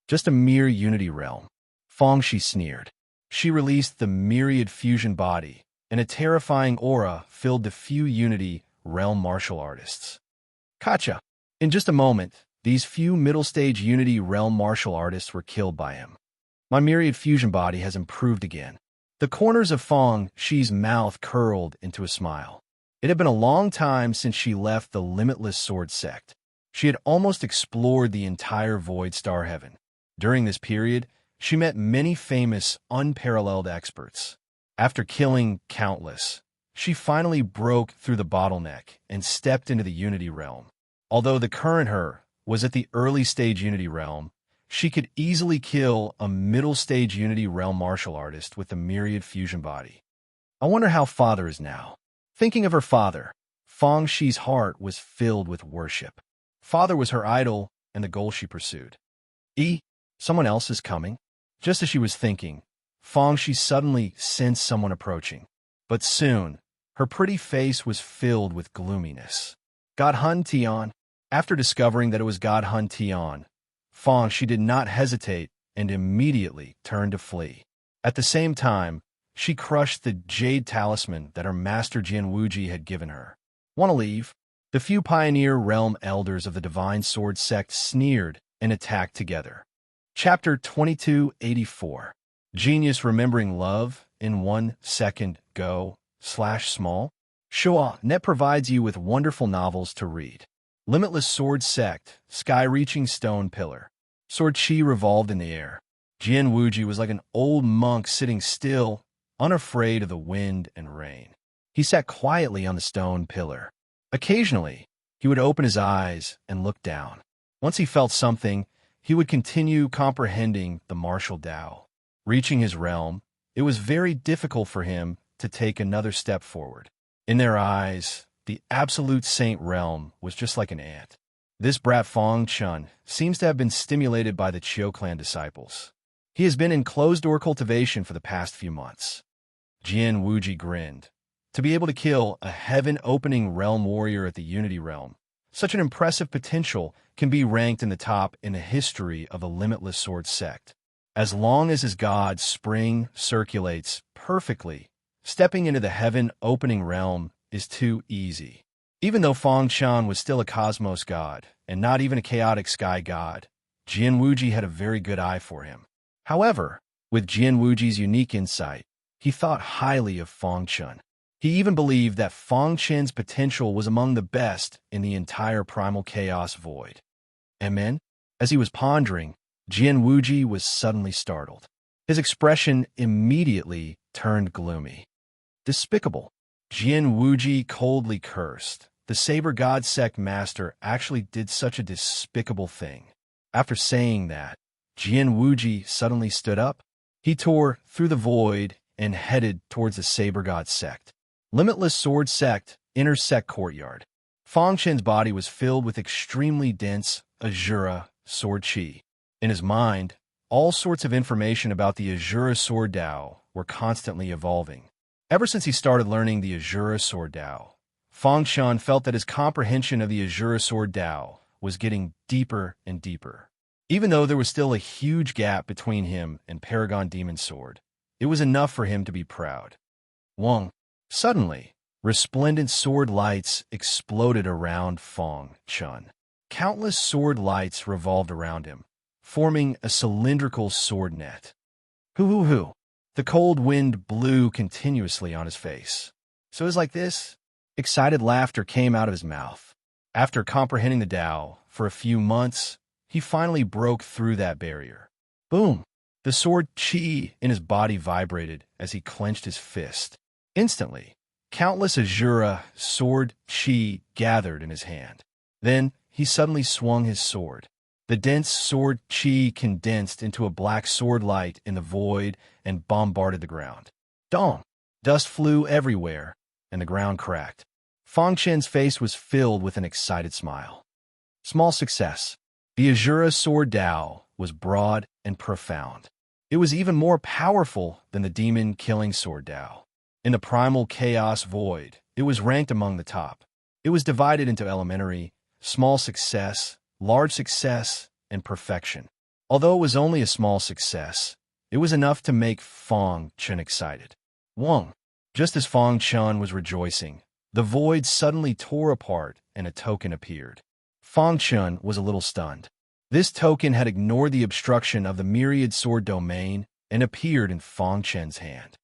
Just a mere Unity Realm. Fong Shi sneered. She released the myriad fusion body, and a terrifying aura filled the few Unity Realm martial artists. Gotcha! In just a moment, these few middle-stage Unity Realm martial artists were killed by him. My myriad fusion body has improved again. The corners of Fong Shi's mouth curled into a smile. It had been a long time since she left the Limitless Sword Sect. She had almost explored the entire Void Star Heaven. During this period, she met many famous, unparalleled experts. After killing countless, she finally broke through the bottleneck and stepped into the Unity Realm. Although the current her was at the early stage Unity Realm, she could easily kill a middle-stage Unity Realm martial artist with the myriad fusion body. I wonder how Father is now. Thinking of her father, Fong Shi's heart was filled with worship. Father was her idol and the goal she pursued. Someone else is coming. Just as she was thinking, Fong Shi suddenly sensed someone approaching. But soon, her pretty face was filled with gloominess. God Hun Tian. After discovering that it was God Hun Tian, Fong Shi did not hesitate and immediately turned to flee. At the same time, she crushed the jade talisman that her master Jian Wuji had given her. Want to leave? The few pioneer realm elders of the Divine Sword Sect sneered and attacked together. Chapter 2284. Genius Remembering Love in 1 second go/small. Shua Net provides you with wonderful novels to read. Limitless Sword Sect, Sky-Reaching Stone Pillar. Sword Chi revolved in the air. Jian Wuji was like an old monk sitting still, unafraid of the wind and rain. He sat quietly on the stone pillar. Occasionally, he would open his eyes and look down. Once he felt something, he would continue comprehending the martial Tao. Reaching his realm, it was very difficult for him to take another step forward. In their eyes, the absolute saint realm was just like an ant. This brat Fong Chun seems to have been stimulated by the Chiu clan disciples. He has been in closed-door cultivation for the past few months. Jian Wuji grinned. To be able to kill a heaven-opening realm warrior at the Unity Realm, Such an impressive potential can be ranked in the top in the history of the Limitless Sword sect. As long as his god Spring circulates perfectly, stepping into the heaven-opening realm is too easy. Even though Feng Shan was still a cosmos god, and not even a chaotic sky god, Jian Wuji had a very good eye for him. However, with Jian Wuji's unique insight, he thought highly of Feng Shan. He even believed that Feng Shan's potential was among the best in the entire primal chaos void. And then, as he was pondering, Jian Wuji was suddenly startled. His expression immediately turned gloomy. Despicable. Jian Wuji coldly cursed. The Saber God Sect Master actually did such a despicable thing. After saying that, Jian Wuji suddenly stood up. He tore through the void and headed towards the Saber God Sect. Limitless Sword Sect, Inner Sect Courtyard. Feng Shan's body was filled with extremely dense Azura sword chi. In his mind, all sorts of information about the Azura Sword Dao were constantly evolving. Ever since he started learning the Azura Sword Dao, Feng Shan felt that his comprehension of the Azura Sword Dao was getting deeper and deeper. Even though there was still a huge gap between him and Paragon Demon Sword, it was enough for him to be proud. Wong. Suddenly, resplendent sword lights exploded around Feng Shan. Countless sword lights revolved around him, forming a cylindrical sword net. Hoo-hoo-hoo. The cold wind blew continuously on his face. So it was like this? Excited laughter came out of his mouth. After comprehending the Tao for a few months, he finally broke through that barrier. Boom! The sword chi in his body vibrated as he clenched his fist. Instantly, countless Azura sword chi gathered in his hand. Then, he suddenly swung his sword. The dense sword chi condensed into a black sword light in the void and bombarded the ground. Dong! Dust flew everywhere, and the ground cracked. Feng Shan's face was filled with an excited smile. Small success. The Azura Sword Dao was broad and profound. It was even more powerful than the demon-killing Sword Dao. In the primal chaos void, it was ranked among the top. It was divided into elementary, small success, large success, and perfection. Although it was only a small success, it was enough to make Feng Shan excited. Wong. Just as Feng Shan was rejoicing, the void suddenly tore apart and a token appeared. Feng Shan was a little stunned. This token had ignored the obstruction of the myriad sword domain and appeared in Feng Shan's hand.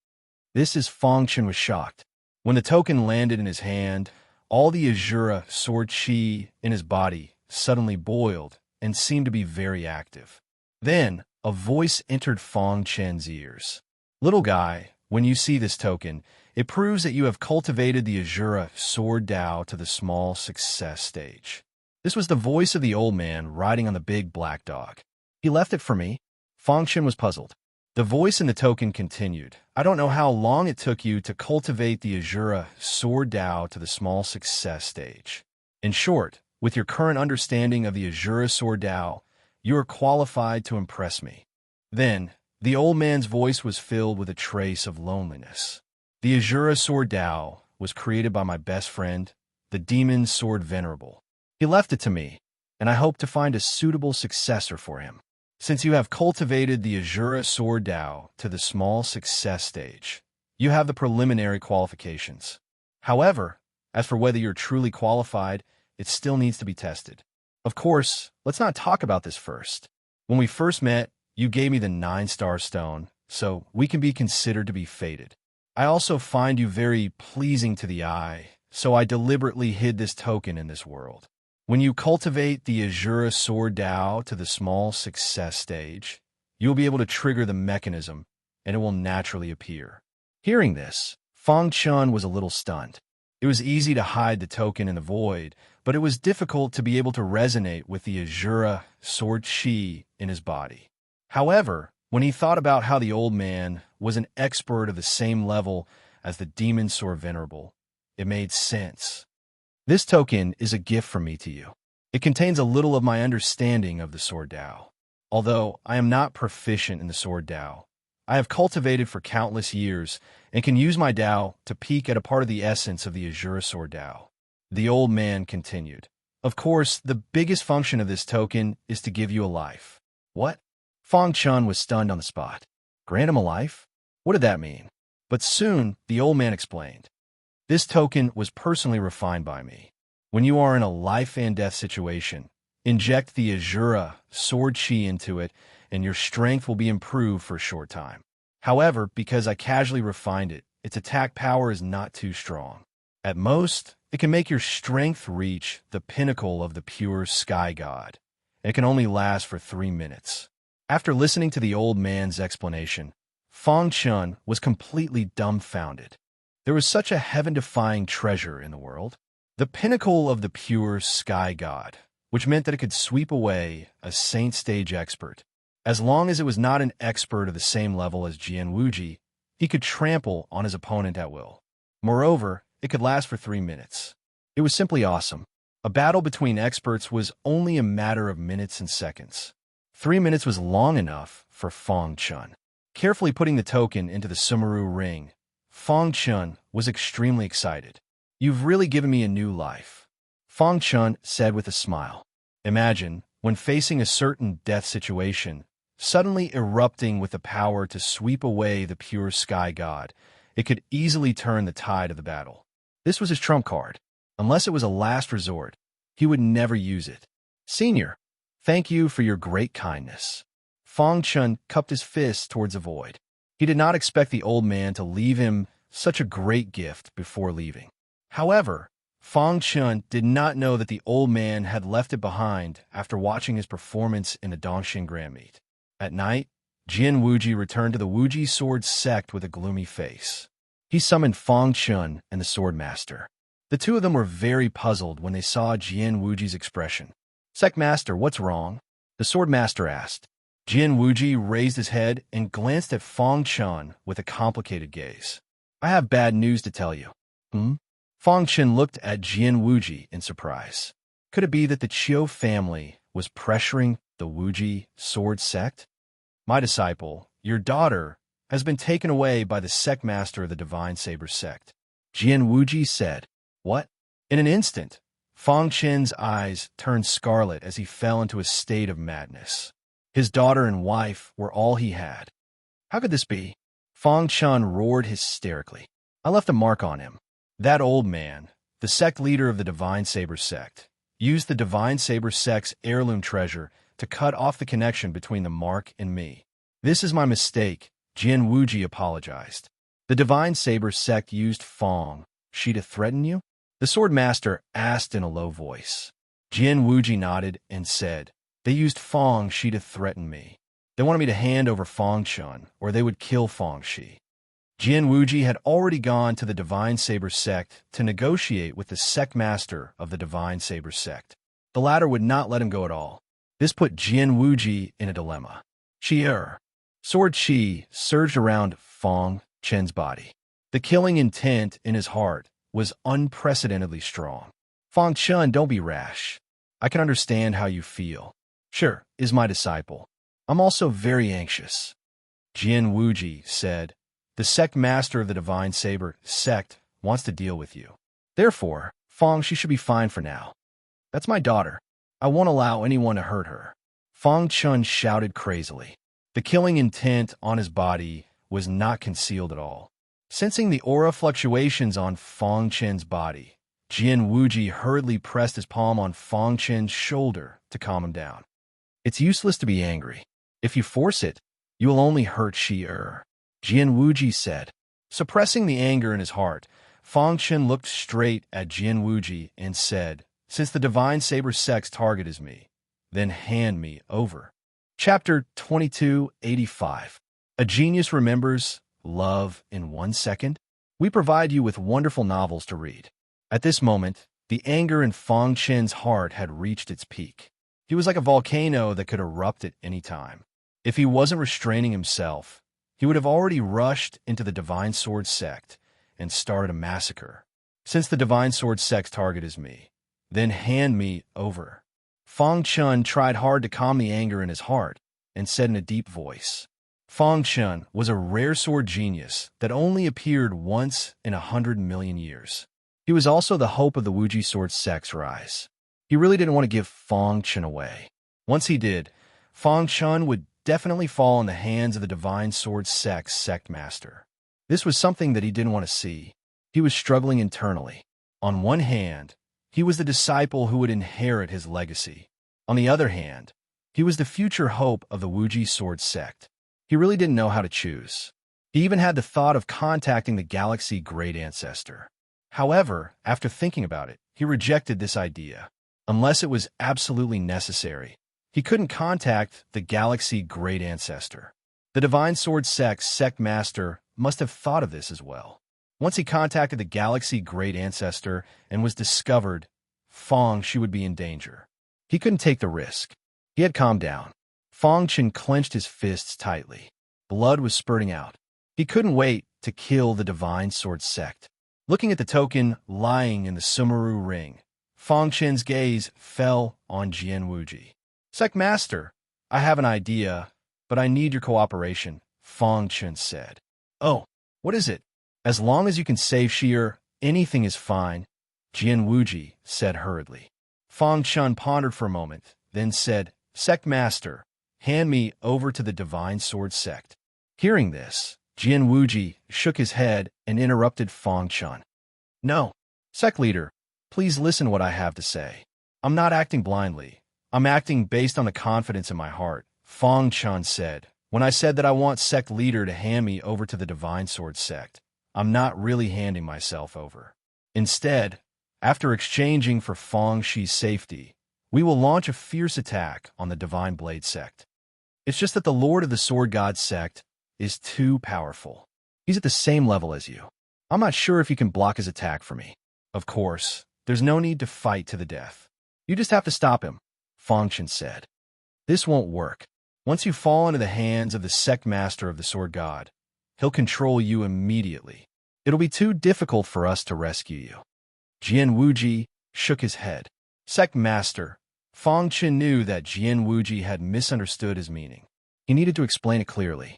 Feng Shan was shocked. When the token landed in his hand, all the Azura sword chi in his body suddenly boiled and seemed to be very active. Then, a voice entered Feng Shan's ears. Little guy, when you see this token, it proves that you have cultivated the Azura Sword Dao to the small success stage. This was the voice of the old man riding on the big black dog. He left it for me? Feng Shan was puzzled. The voice in the token continued. I don't know how long it took you to cultivate the Azura Sword Dao to the small success stage. In short, with your current understanding of the Azura Sword Dao, you are qualified to impress me. Then, the old man's voice was filled with a trace of loneliness. The Azura Sword Dao was created by my best friend, the Demon Sword Venerable. He left it to me, and I hope to find a suitable successor for him. Since you have cultivated the Azura Sword Dao to the small success stage, you have the preliminary qualifications. However, as for whether you're truly qualified, it still needs to be tested. Of course, let's not talk about this first. When we first met, you gave me the 9-star stone, so we can be considered to be fated. I also find you very pleasing to the eye, so I deliberately hid this token in this world. When you cultivate the Azura Sword Dao to the small success stage, you'll be able to trigger the mechanism, and it will naturally appear. Hearing this, Feng Shan was a little stunned. It was easy to hide the token in the void, but it was difficult to be able to resonate with the Azura Sword Chi in his body. However, when he thought about how the old man was an expert of the same level as the Demon Sword Venerable, it made sense. This token is a gift from me to you. It contains a little of my understanding of the Sword Dao. Although I am not proficient in the Sword Dao, I have cultivated for countless years and can use my Dao to peek at a part of the essence of the Azura Sword Dao. The old man continued. Of course, the biggest function of this token is to give you a life. What? Fong Chun was stunned on the spot. Grant him a life? What did that mean? But soon, the old man explained. This token was personally refined by me. When you are in a life and death situation, inject the Azura sword chi into it, and your strength will be improved for a short time. However, because I casually refined it, its attack power is not too strong. At most, it can make your strength reach the pinnacle of the pure sky god. It can only last for 3 minutes. After listening to the old man's explanation, Fong Chun was completely dumbfounded. There was such a heaven-defying treasure in the world. The pinnacle of the pure sky god, which meant that it could sweep away a saint stage expert. As long as it was not an expert of the same level as Jian Wuji, he could trample on his opponent at will. Moreover, it could last for 3 minutes. It was simply awesome. A battle between experts was only a matter of minutes and seconds. 3 minutes was long enough for Fong Chun. Carefully putting the token into the Sumeru ring, Fong Chun was extremely excited. You've really given me a new life, Fong Chun said with a smile. Imagine, when facing a certain death situation, suddenly erupting with the power to sweep away the pure sky god. It could easily turn the tide of the battle. This was his trump card. Unless it was a last resort, he would never use it. Senior, thank you for your great kindness. Fong Chun cupped his fist towards the void. He did not expect the old man to leave him such a great gift before leaving. However, Fong Chun did not know that the old man had left it behind after watching his performance in the Dongxing Grand Meet. At night, Jian Wuji returned to the Wuji sword sect with a gloomy face. He summoned Fong Chun and the sword master. The two of them were very puzzled when they saw Jian Wuji's expression. Sect master, what's wrong? The sword master asked. Jian Wuji raised his head and glanced at Fong Chun with a complicated gaze. I have bad news to tell you. Fong Chun looked at Jian Wuji in surprise. Could it be that the Chiu family was pressuring the Wuji sword sect? My disciple, your daughter, has been taken away by the sect master of the Divine Saber sect. Jian Wuji said. What? In an instant, Fong Chun's eyes turned scarlet as he fell into a state of madness. His daughter and wife were all he had. How could this be? Fong Chun roared hysterically. I left a mark on him. That old man, the sect leader of the Divine Saber sect, used the Divine Saber sect's heirloom treasure to cut off the connection between the mark and me. This is my mistake, Jian Wuji apologized. The Divine Saber sect used Fong Shi to threaten you? The sword master asked in a low voice. Jian Wuji nodded and said, they used Fong Shi to threaten me. They wanted me to hand over Fong Chun, or they would kill Fong Shi. Jian Wuji had already gone to the Divine Saber sect to negotiate with the sect master of the Divine Saber sect. The latter would not let him go at all. This put Jian Wuji in a dilemma. Chi-er. Sword chi surged around Fong Chun's body. The killing intent in his heart was unprecedentedly strong. Fong Chun, don't be rash. I can understand how you feel. Sure, is my disciple. I'm also very anxious. Jian Wuji said, the sect master of the Divine Saber sect wants to deal with you. Therefore, Fong, she should be fine for now. That's my daughter. I won't allow anyone to hurt her. Fong Chun shouted crazily. The killing intent on his body was not concealed at all. Sensing the aura fluctuations on Fong Chun's body, Jian Wuji hurriedly pressed his palm on Fong Chun's shoulder to calm him down. It's useless to be angry. If you force it, you will only hurt Shi-er, Jian Wuji said. Suppressing the anger in his heart, Fong Chun looked straight at Jian Wuji and said, since the Divine Saber sect's target is me, then hand me over. Chapter 2285. A Genius Remembers Love in 1 Second. We provide you with wonderful novels to read. At this moment, the anger in Fong Chun's heart had reached its peak. He was like a volcano that could erupt at any time. If he wasn't restraining himself, he would have already rushed into the Divine Sword sect and started a massacre. Since the Divine Sword sect's target is me, then hand me over. Fong Chun tried hard to calm the anger in his heart and said in a deep voice. Fong Chun was a rare sword genius that only appeared once in 100 million years. He was also the hope of the Wuji sword sect's rise. He really didn't want to give Fang Chen away. Once he did, Fang Chen would definitely fall in the hands of the Divine Sword Sect's sect master. This was something that he didn't want to see. He was struggling internally. On one hand, he was the disciple who would inherit his legacy. On the other hand, he was the future hope of the Wuji Sword Sect. He really didn't know how to choose. He even had the thought of contacting the Galaxy Great Ancestor. However, after thinking about it, he rejected this idea. Unless it was absolutely necessary, he couldn't contact the Galaxy Great Ancestor. The Divine Sword Sect's sect master must have thought of this as well. Once he contacted the Galaxy Great Ancestor and was discovered, Fang Shi would be in danger. He couldn't take the risk. He had calmed down. Fang Chen clenched his fists tightly. Blood was spurting out. He couldn't wait to kill the Divine Sword Sect. Looking at the token lying in the Sumeru ring, Fang Chen's gaze fell on Jian Wuji. "Sect Master, I have an idea, but I need your cooperation," Fang Chen said. "Oh, what is it?" "As long as you can save Shi'er, anything is fine," Jian Wuji said hurriedly. Fang Chen pondered for a moment, then said, "Sect Master, hand me over to the Divine Sword Sect." Hearing this, Jian Wuji shook his head and interrupted Fang Chen. "No, Sect Leader, please listen to what I have to say. I'm not acting blindly. I'm acting based on the confidence in my heart," Fang Chen said. "When I said that I want Sect Leader to hand me over to the Divine Sword Sect, I'm not really handing myself over. Instead, after exchanging for Fang Shi's safety, we will launch a fierce attack on the Divine Blade Sect. It's just that the Lord of the Sword God Sect is too powerful. He's at the same level as you. I'm not sure if you can block his attack for me. Of course, there's no need to fight to the death. You just have to stop him," Fang Chen said. "This won't work. Once you fall into the hands of the sect master of the Sword God, he'll control you immediately. It'll be too difficult for us to rescue you." Jian Wuji shook his head. "Sect Master," Fang Chen knew that Jian Wuji had misunderstood his meaning. He needed to explain it clearly.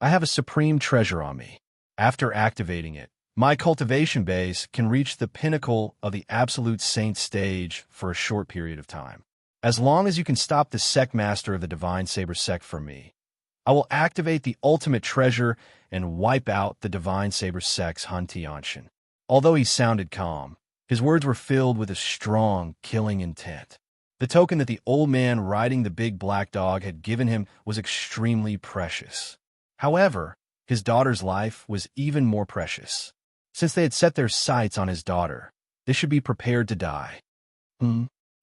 "I have a supreme treasure on me. After activating it, my cultivation base can reach the pinnacle of the Absolute Saint stage for a short period of time. As long as you can stop the sect master of the Divine Saber Sect from me, I will activate the ultimate treasure and wipe out the Divine Saber Sect's Han Tianxin." Although he sounded calm, his words were filled with a strong, killing intent. The token that the old man riding the big black dog had given him was extremely precious. However, his daughter's life was even more precious. Since they had set their sights on his daughter, they should be prepared to die.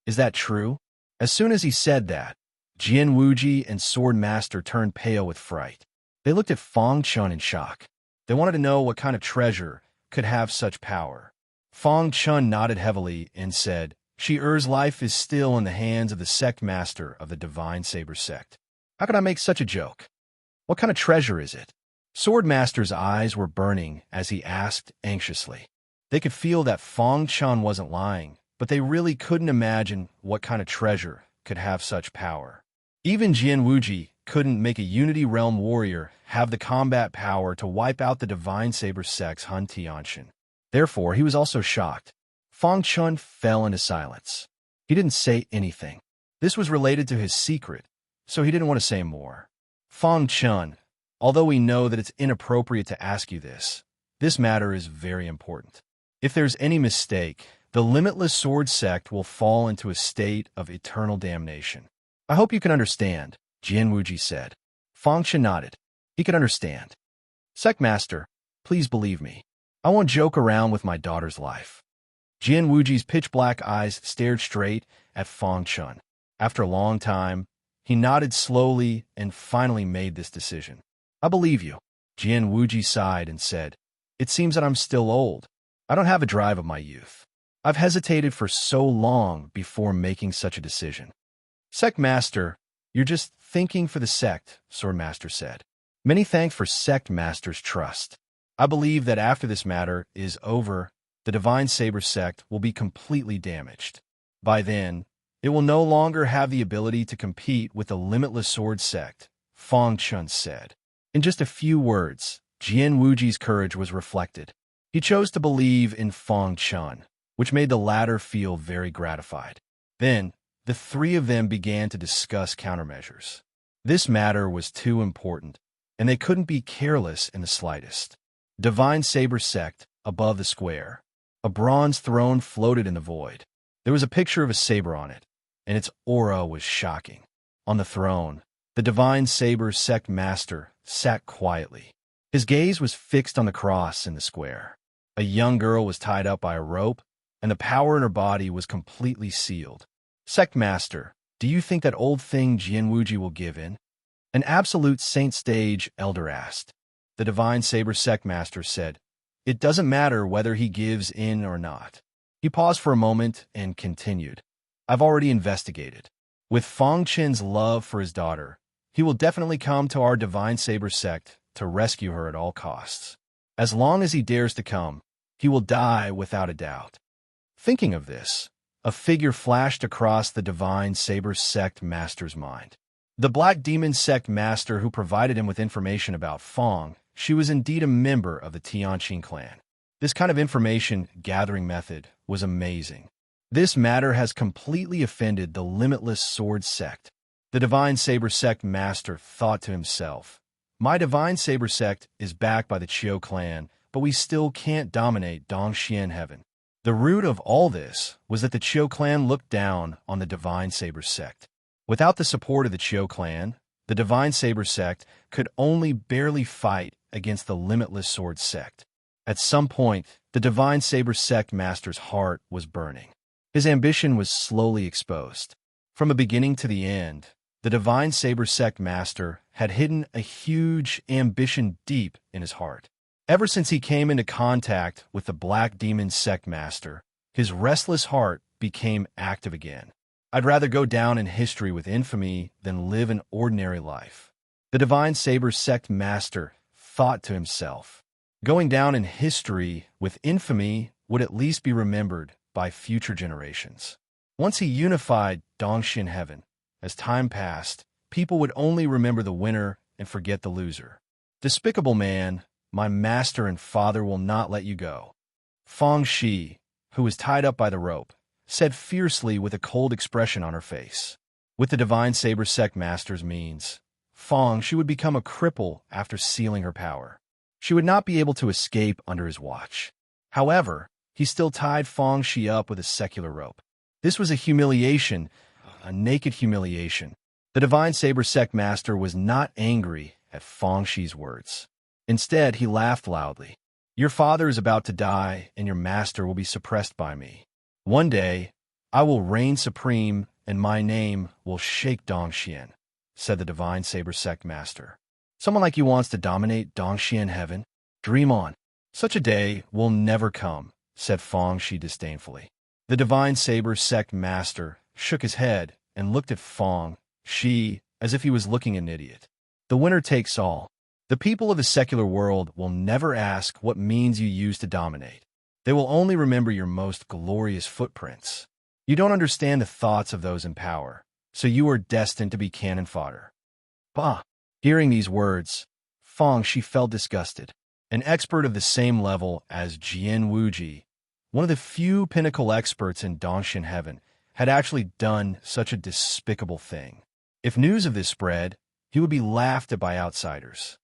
Is that true?" As soon as he said that, Jian Wuji and Sword Master turned pale with fright. They looked at Fang Chen in shock. They wanted to know what kind of treasure could have such power. Fang Chen nodded heavily and said, "Shi'er's life is still in the hands of the sect master of the Divine Saber Sect. How could I make such a joke? What kind of treasure is it?" Sword Master's eyes were burning as he asked anxiously. They could feel that Fang Chen wasn't lying, but they really couldn't imagine what kind of treasure could have such power. Even Jian Wuji couldn't make a Unity Realm warrior have the combat power to wipe out the Divine Saber Sect's Han Tianxin. Therefore, he was also shocked. Fang Chen fell into silence. He didn't say anything. This was related to his secret, so he didn't want to say more. "Fang Chen, although we know that it's inappropriate to ask you this matter is very important. If there's any mistake, the Limitless Sword Sect will fall into a state of eternal damnation. I hope you can understand," Jian Wuji said. Fang Chen nodded. He could understand. "Sect Master, please believe me. I won't joke around with my daughter's life." Jian Wuji's pitch-black eyes stared straight at Fang Chen. After a long time, he nodded slowly and finally made this decision. "I believe you." Jian Wuji sighed and said, "It seems that I'm still old. I don't have a drive of my youth. I've hesitated for so long before making such a decision." "Sect Master, you're just thinking for the sect," Sword Master said. "Many thanks for Sect Master's trust. I believe that after this matter is over, the Divine Saber Sect will be completely damaged. By then, it will no longer have the ability to compete with the Limitless Sword Sect," Fang Chen said. In just a few words, Jian Wuji's courage was reflected. He chose to believe in Fang Chen, which made the latter feel very gratified. Then, the three of them began to discuss countermeasures. This matter was too important, and they couldn't be careless in the slightest. Divine Saber Sect, above the square. A bronze throne floated in the void. There was a picture of a saber on it, and its aura was shocking. On the throne, the Divine Saber Sect Master sat quietly. His gaze was fixed on the cross in the square. A young girl was tied up by a rope, and the power in her body was completely sealed. Sect Master, do you think that old thing Jianwuji will give in? An absolute saint stage elder asked. The Divine Saber Sect Master said, "It doesn't matter whether he gives in or not." He paused for a moment and continued, "I've already investigated. With Fang Qin's love for his daughter, he will definitely come to our Divine Saber Sect to rescue her at all costs. As long as he dares to come, he will die without a doubt." Thinking of this, a figure flashed across the Divine Saber Sect Master's mind. The Black Demon Sect Master who provided him with information about Fang. She was indeed a member of the Tianqing clan. This kind of information-gathering method was amazing. This matter has completely offended the Limitless Sword Sect. The Divine Saber Sect Master thought to himself, "My Divine Saber Sect is backed by the Qiu clan, but we still can't dominate Dongxian Heaven." The root of all this was that the Qiu clan looked down on the Divine Saber Sect. Without the support of the Qiu clan, the Divine Saber Sect could only barely fight against the Limitless Sword Sect. At some point, the Divine Saber Sect Master's heart was burning. His ambition was slowly exposed. From the beginning to the end, the Divine Saber Sect Master had hidden a huge ambition deep in his heart. Ever since he came into contact with the Black Demon Sect Master, his restless heart became active again. "I'd rather go down in history with infamy than live an ordinary life," the Divine Saber Sect Master thought to himself. Going down in history with infamy would at least be remembered by future generations. Once he unified Dongxian Heaven, as time passed, people would only remember the winner and forget the loser. "Despicable man, my master and father will not let you go," Fang Shi, who was tied up by the rope, said fiercely with a cold expression on her face. With the Divine Saber Sect Master's means, Fang Shi would become a cripple after sealing her power. She would not be able to escape under his watch. However, he still tied Fang Shi up with a secular rope. This was a humiliation, a naked humiliation. The Divine Saber Sect Master was not angry at Fang Shi's words. Instead, he laughed loudly. "Your father is about to die, and your master will be suppressed by me. One day, I will reign supreme, and my name will shake Dongxian," said the Divine Saber Sect Master. "Someone like you wants to dominate Dongxian Heaven? Dream on. Such a day will never come," said Fang Shi disdainfully. The Divine Saber Sect Master shook his head and looked at Fang Shi as if he was looking at an idiot. "The winner takes all. The people of the secular world will never ask what means you use to dominate. They will only remember your most glorious footprints. You don't understand the thoughts of those in power, so you are destined to be cannon fodder." Bah! Hearing these words, Fang Shi felt disgusted. An expert of the same level as Jian Wuji, one of the few pinnacle experts in Dongxian Heaven, had actually done such a despicable thing. If news of this spread, he would be laughed at by outsiders.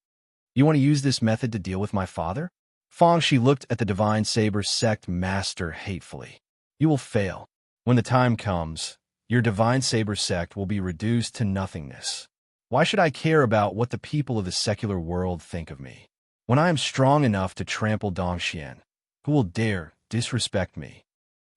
"You want to use this method to deal with my father?" Fang Shi looked at the Divine Saber Sect Master hatefully. "You will fail. When the time comes, your Divine Saber Sect will be reduced to nothingness. Why should I care about what the people of the secular world think of me? When I am strong enough to trample Dongxian, who will dare disrespect me?"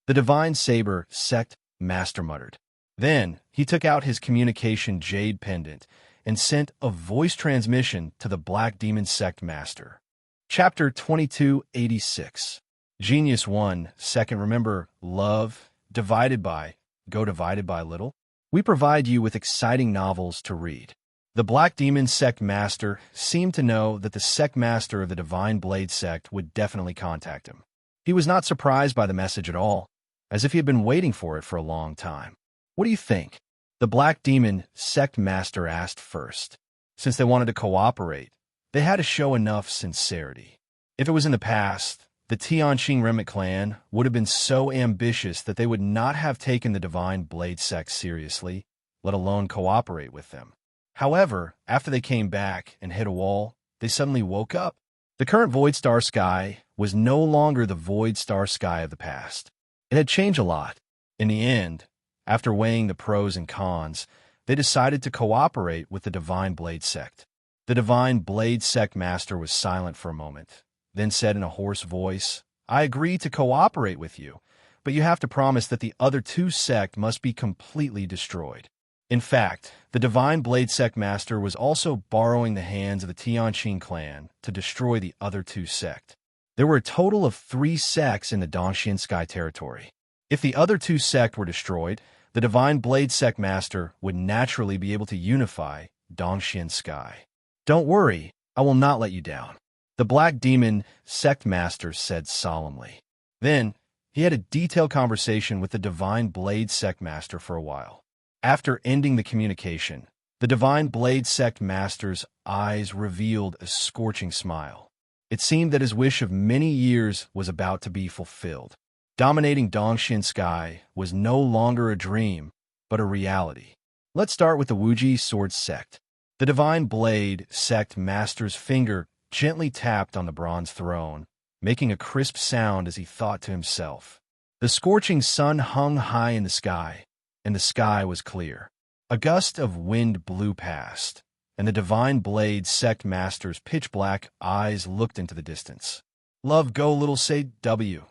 The Divine Saber Sect Master muttered. Then he took out his communication jade pendant and sent a voice transmission to the Black Demon Sect Master. Chapter 2286. Genius 1. Second, remember, love, divided by, go divided by little. We provide you with exciting novels to read. The Black Demon Sect Master seemed to know that the Sect Master of the Divine Blade Sect would definitely contact him. He was not surprised by the message at all, as if he had been waiting for it for a long time. "What do you think?" the Black Demon Sect Master asked first. Since they wanted to cooperate, they had to show enough sincerity. If it was in the past, The Tianqing Remnant clan would have been so ambitious that they would not have taken the Divine Blade sect seriously, let alone cooperate with them. However, after they came back and hit a wall, they suddenly woke up. The current Void Star Sky was no longer the Void Star Sky of the past. It had changed a lot. In the end, after weighing the pros and cons, they decided to cooperate with the Divine Blade sect. The Divine Blade sect master was silent for a moment, then said in a hoarse voice, "I agree to cooperate with you, but you have to promise that the other two sect must be completely destroyed." In fact, the Divine Blade sect master was also borrowing the hands of the Tianqing clan to destroy the other two sect. There were a total of 3 sects in the Dongxian Sky territory. If the other two sect were destroyed, the Divine Blade sect master would naturally be able to unify Dongxian Sky. "Don't worry, I will not let you down," the Black Demon sect master said solemnly. Then, he had a detailed conversation with the Divine Blade sect master for a while. After ending the communication, the Divine Blade sect master's eyes revealed a scorching smile. It seemed that his wish of many years was about to be fulfilled. Dominating Dongxian Sky was no longer a dream, but a reality. Let's start with the Wuji Sword sect. The Divine Blade sect master's finger gently tapped on the bronze throne, making a crisp sound as he thought to himself. The scorching sun hung high in the sky, and the sky was clear. A gust of wind blew past, and the Divine Blade sect master's pitch-black eyes looked into the distance. "Love go little say W."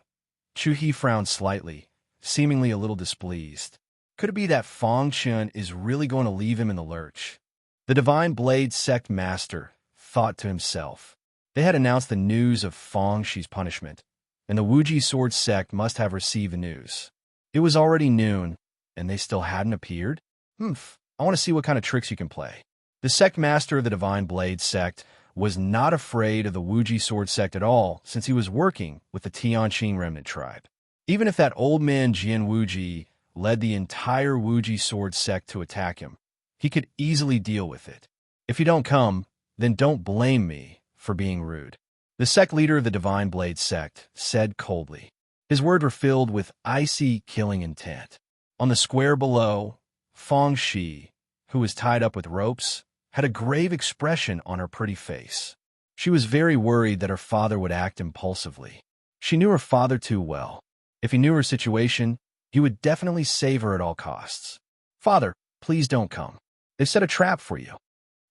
Chu-He frowned slightly, seemingly a little displeased. Could it be that Fong Chun is really going to leave him in the lurch? The Divine Blade sect master thought to himself. They had announced the news of Fong Shi's punishment, and the Wuji Sword sect must have received the news. It was already noon, and they still hadn't appeared? I want to see what kind of tricks you can play. The sect master of the Divine Blade sect was not afraid of the Wuji Sword sect at all, since he was working with the Tianqing Remnant tribe. Even if that old man Jian Wuji led the entire Wuji Sword sect to attack him, he could easily deal with it. "If you don't come, then don't blame me for being rude," the sect leader of the Divine Blade sect said coldly. His words were filled with icy, killing intent. On the square below, Fong Shi, who was tied up with ropes, had a grave expression on her pretty face. She was very worried that her father would act impulsively. She knew her father too well. If he knew her situation, he would definitely save her at all costs. "Father, please don't come. They've set a trap for you."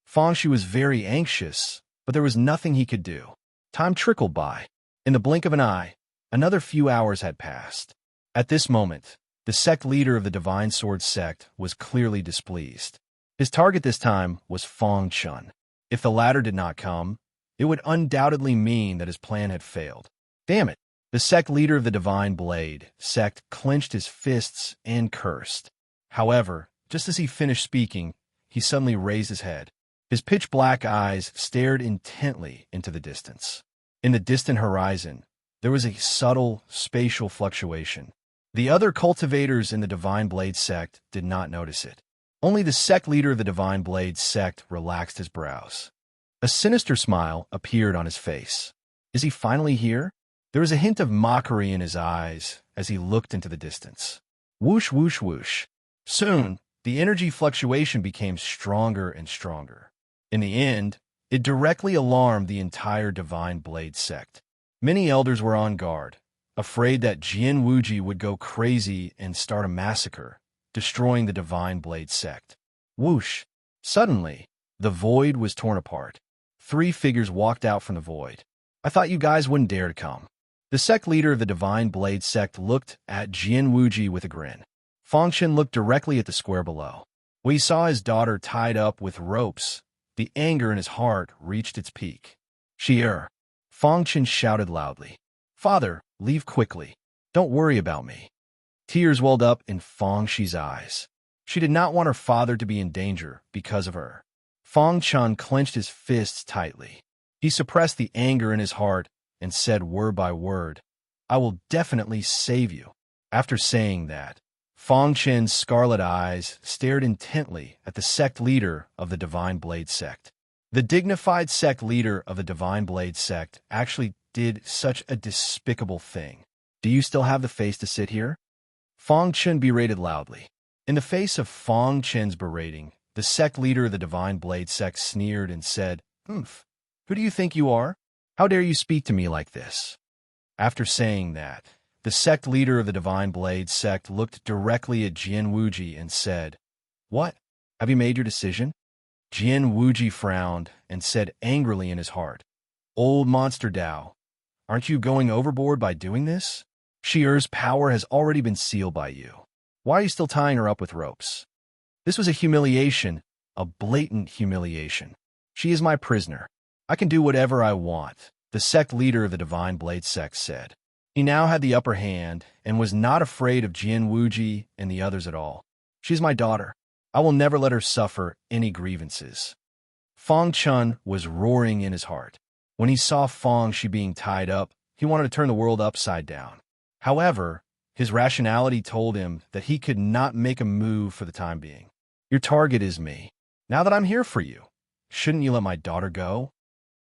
Fong Shi was very anxious, but there was nothing he could do. Time trickled by. In the blink of an eye, another few hours had passed. At this moment, the sect leader of the Divine Sword sect was clearly displeased. His target this time was Fong Chun. If the latter did not come, it would undoubtedly mean that his plan had failed. Damn it! The sect leader of the Divine Blade sect clenched his fists and cursed. However, just as he finished speaking, he suddenly raised his head. His pitch-black eyes stared intently into the distance. In the distant horizon, there was a subtle spatial fluctuation. The other cultivators in the Divine Blade sect did not notice it. Only the sect leader of the Divine Blade sect relaxed his brows. A sinister smile appeared on his face. Is he finally here? There was a hint of mockery in his eyes as he looked into the distance. Whoosh, whoosh, whoosh. Soon, the energy fluctuation became stronger and stronger. In the end, it directly alarmed the entire Divine Blade sect. Many elders were on guard, afraid that Jian Wuji would go crazy and start a massacre, destroying the Divine Blade sect. Whoosh! Suddenly, the void was torn apart. 3 figures walked out from the void. "I thought you guys wouldn't dare to come." The sect leader of the Divine Blade sect looked at Jian Wuji with a grin. Fong Shen looked directly at the square below. When he saw his daughter tied up with ropes, the anger in his heart reached its peak. "Shi'er!" Fong Chen shouted loudly. "Father, leave quickly. Don't worry about me." Tears welled up in Fong Shi's eyes. She did not want her father to be in danger because of her. Fong Chun clenched his fists tightly. He suppressed the anger in his heart and said word by word, "I will definitely save you." After saying that, Fong Chen's scarlet eyes stared intently at the sect leader of the Divine Blade sect. The dignified sect leader of the Divine Blade sect actually did such a despicable thing. Do you still have the face to sit here? Fong Chen berated loudly. In the face of Fong Chen's berating, the sect leader of the Divine Blade sect sneered and said, "Oomph, who do you think you are? How dare you speak to me like this?" After saying that, the sect leader of the Divine Blade sect looked directly at Jian Wuji and said, "What? Have you made your decision?" Jian Wuji frowned and said angrily in his heart, "Old monster Dao, aren't you going overboard by doing this? Shier's power has already been sealed by you. Why are you still tying her up with ropes? This was a humiliation, a blatant humiliation. She is my prisoner. I can do whatever I want," the sect leader of the Divine Blade sect said. He now had the upper hand and was not afraid of Jian Wuji and the others at all. "She is my daughter. I will never let her suffer any grievances." Fong Chun was roaring in his heart. When he saw Fong Shi being tied up, he wanted to turn the world upside down. However, his rationality told him that he could not make a move for the time being. "Your target is me. Now that I'm here for you, shouldn't you let my daughter go?"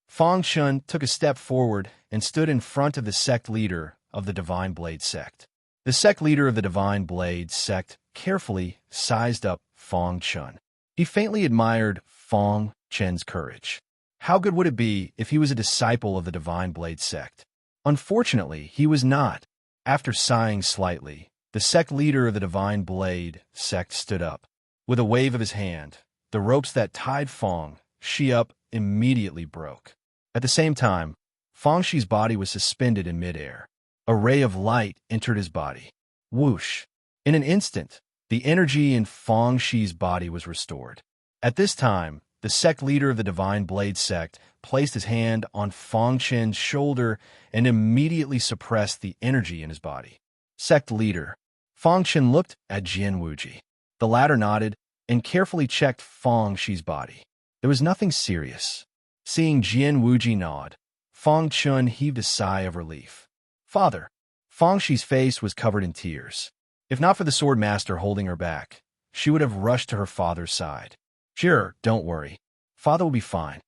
Fong Chun took a step forward and stood in front of the sect leader of the Divine Blade sect. The sect leader of the Divine Blade sect carefully sized up Fong Chun. He faintly admired Fong Chen's courage. How good would it be if he was a disciple of the Divine Blade sect? Unfortunately, he was not. After sighing slightly, the sect leader of the Divine Blade sect stood up. With a wave of his hand, the ropes that tied Fong Shi up immediately broke. At the same time, Fong Shi's body was suspended in midair. A ray of light entered his body. Whoosh! In an instant, the energy in Fong Shi's body was restored. At this time, the sect leader of the Divine Blade sect placed his hand on Fong Chen's shoulder and immediately suppressed the energy in his body. Sect leader. Fong Chen looked at Jian Wuji. The latter nodded and carefully checked Fong Shi's body. There was nothing serious. Seeing Jian Wuji nod, Fong Chun heaved a sigh of relief. "Father." Fong Shi's face was covered in tears. If not for the sword master holding her back, she would have rushed to her father's side. "Sure, don't worry. Father will be fine."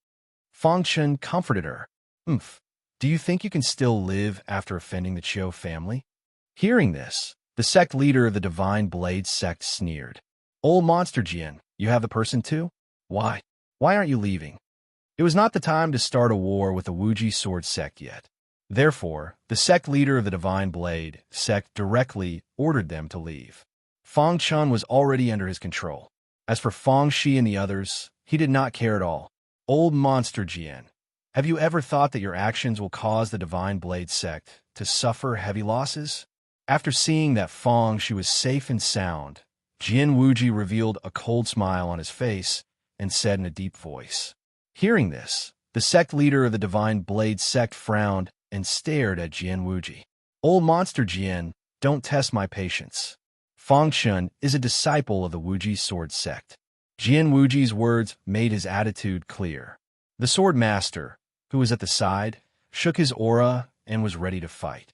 Fong Chun comforted her. "Oomph, do you think you can still live after offending the Chiu family?" Hearing this, the sect leader of the Divine Blade sect sneered. "Old monster Jian, you have the person too? Why aren't you leaving?" It was not the time to start a war with the Wuji sword sect yet. Therefore, the sect leader of the Divine Blade sect directly ordered them to leave. Fong Chun was already under his control. As for Fong Shi and the others, he did not care at all. "Old monster Jian, have you ever thought that your actions will cause the Divine Blade sect to suffer heavy losses?" After seeing that Fong Shi was safe and sound, Jian Wuji revealed a cold smile on his face and said in a deep voice. Hearing this, the sect leader of the Divine Blade sect frowned and stared at Jian Wuji. "Old monster Jian, don't test my patience. Fong Chun is a disciple of the Wuji sword sect." Jian Wuji's words made his attitude clear. The sword master, who was at the side, shook his aura and was ready to fight.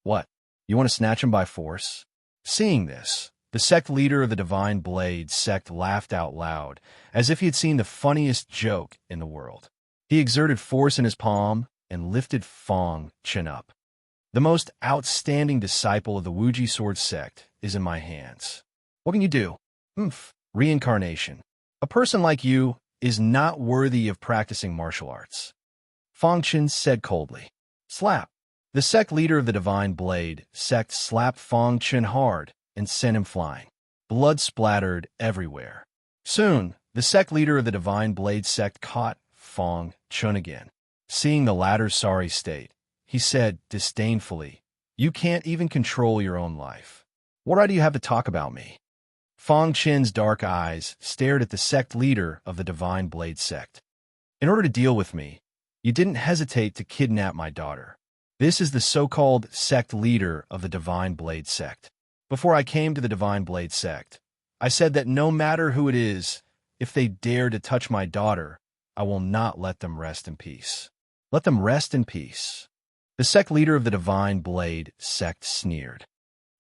"What? You want to snatch him by force?" Seeing this, the sect leader of the Divine Blade sect laughed out loud, as if he had seen the funniest joke in the world. He exerted force in his palm and lifted Fong Chen up. "The most outstanding disciple of the Wuji sword sect is in my hands. What can you do?" Reincarnation. "A person like you is not worthy of practicing martial arts," Fong Chen said coldly. Slap. The sect leader of the Divine Blade sect slapped Fong Chen hard and sent him flying. Blood splattered everywhere. Soon, the sect leader of the Divine Blade sect caught Fong Chen again. Seeing the latter's sorry state, he said disdainfully, "You can't even control your own life. What right do you have to talk about me?" Fong Chen's dark eyes stared at the sect leader of the Divine Blade sect. "In order to deal with me, you didn't hesitate to kidnap my daughter. This is the so-called sect leader of the Divine Blade sect. Before I came to the Divine Blade sect, I said that no matter who it is, if they dare to touch my daughter, I will not let them rest in peace." Let them rest in peace. The sect leader of the Divine Blade sect sneered.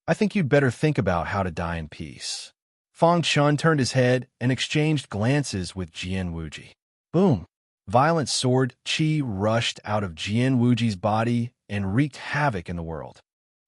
"I think you'd better think about how to die in peace." Fong Chun turned his head and exchanged glances with Jian Wuji. Boom! Violent sword chi rushed out of Jian Wuji's body and wreaked havoc in the world.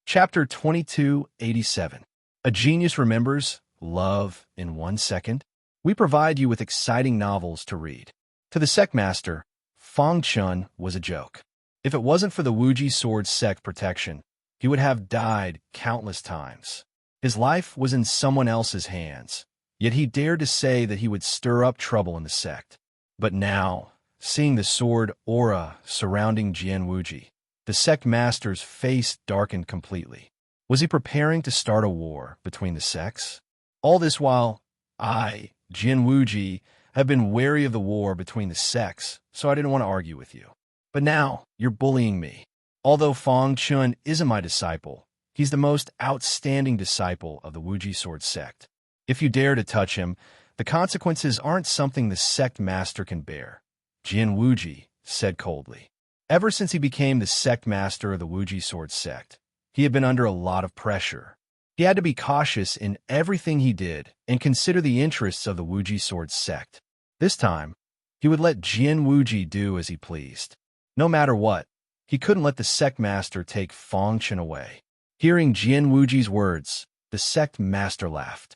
Chapter 2287. A Genius Remembers Love in 1 Second. We provide you with exciting novels to read. To the sect master, Fang Chun was a joke. If it wasn't for the Wuji sword sect protection, he would have died countless times. His life was in someone else's hands, yet he dared to say that he would stir up trouble in the sect. But now, seeing the sword aura surrounding Jian Wuji, the sect master's face darkened completely. Was he preparing to start a war between the sects? All this while, I, Jian Wuji, have been wary of the war between the sects, so I didn't want to argue with you. But now, you're bullying me. Although Fang Chun isn't my disciple, he's the most outstanding disciple of the Wuji sword sect. If you dare to touch him, the consequences aren't something the sect master can bear, Jian Wuji said coldly. Ever since he became the sect master of the Wuji sword sect, he had been under a lot of pressure. He had to be cautious in everything he did and consider the interests of the Wuji sword sect. This time, he would let Jian Wuji do as he pleased. No matter what, he couldn't let the sect master take Fang Chun away. Hearing Jian Wuji's words, the sect master laughed.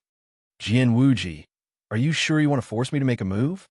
Jian Wuji, are you sure you want to force me to make a move?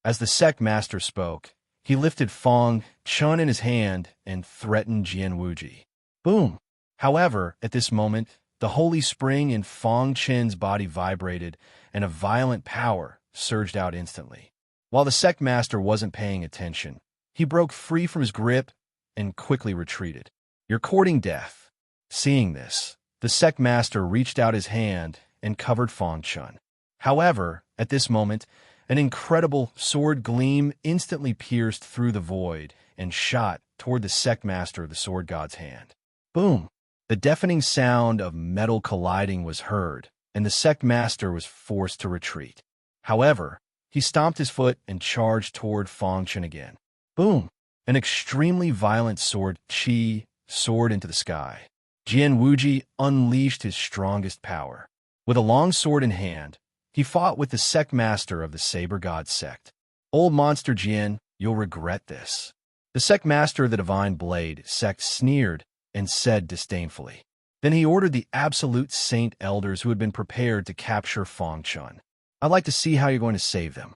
As the sect master spoke, he lifted Fang Chun in his hand and threatened Jian Wuji. Boom! However, at this moment, the holy spring in Fang Chun's body vibrated, and a violent power surged out instantly. While the sect master wasn't paying attention, he broke free from his grip and quickly retreated. You're courting death. Seeing this, the sect master reached out his hand and covered Fang Chun. However, at this moment, an incredible sword gleam instantly pierced through the void and shot toward the sect master of the sword god's hand. Boom! The deafening sound of metal colliding was heard, and the sect master was forced to retreat. However, he stomped his foot and charged toward Fang Chun again. Boom! An extremely violent sword chi soared into the sky. Jian Wuji unleashed his strongest power. With a long sword in hand, he fought with the sect master of the Saber God sect. Old monster Jian, you'll regret this. The sect master of the Divine Blade sect sneered and said disdainfully. Then he ordered the absolute saint elders who had been prepared to capture Fang Chun. I'd like to see how you're going to save them.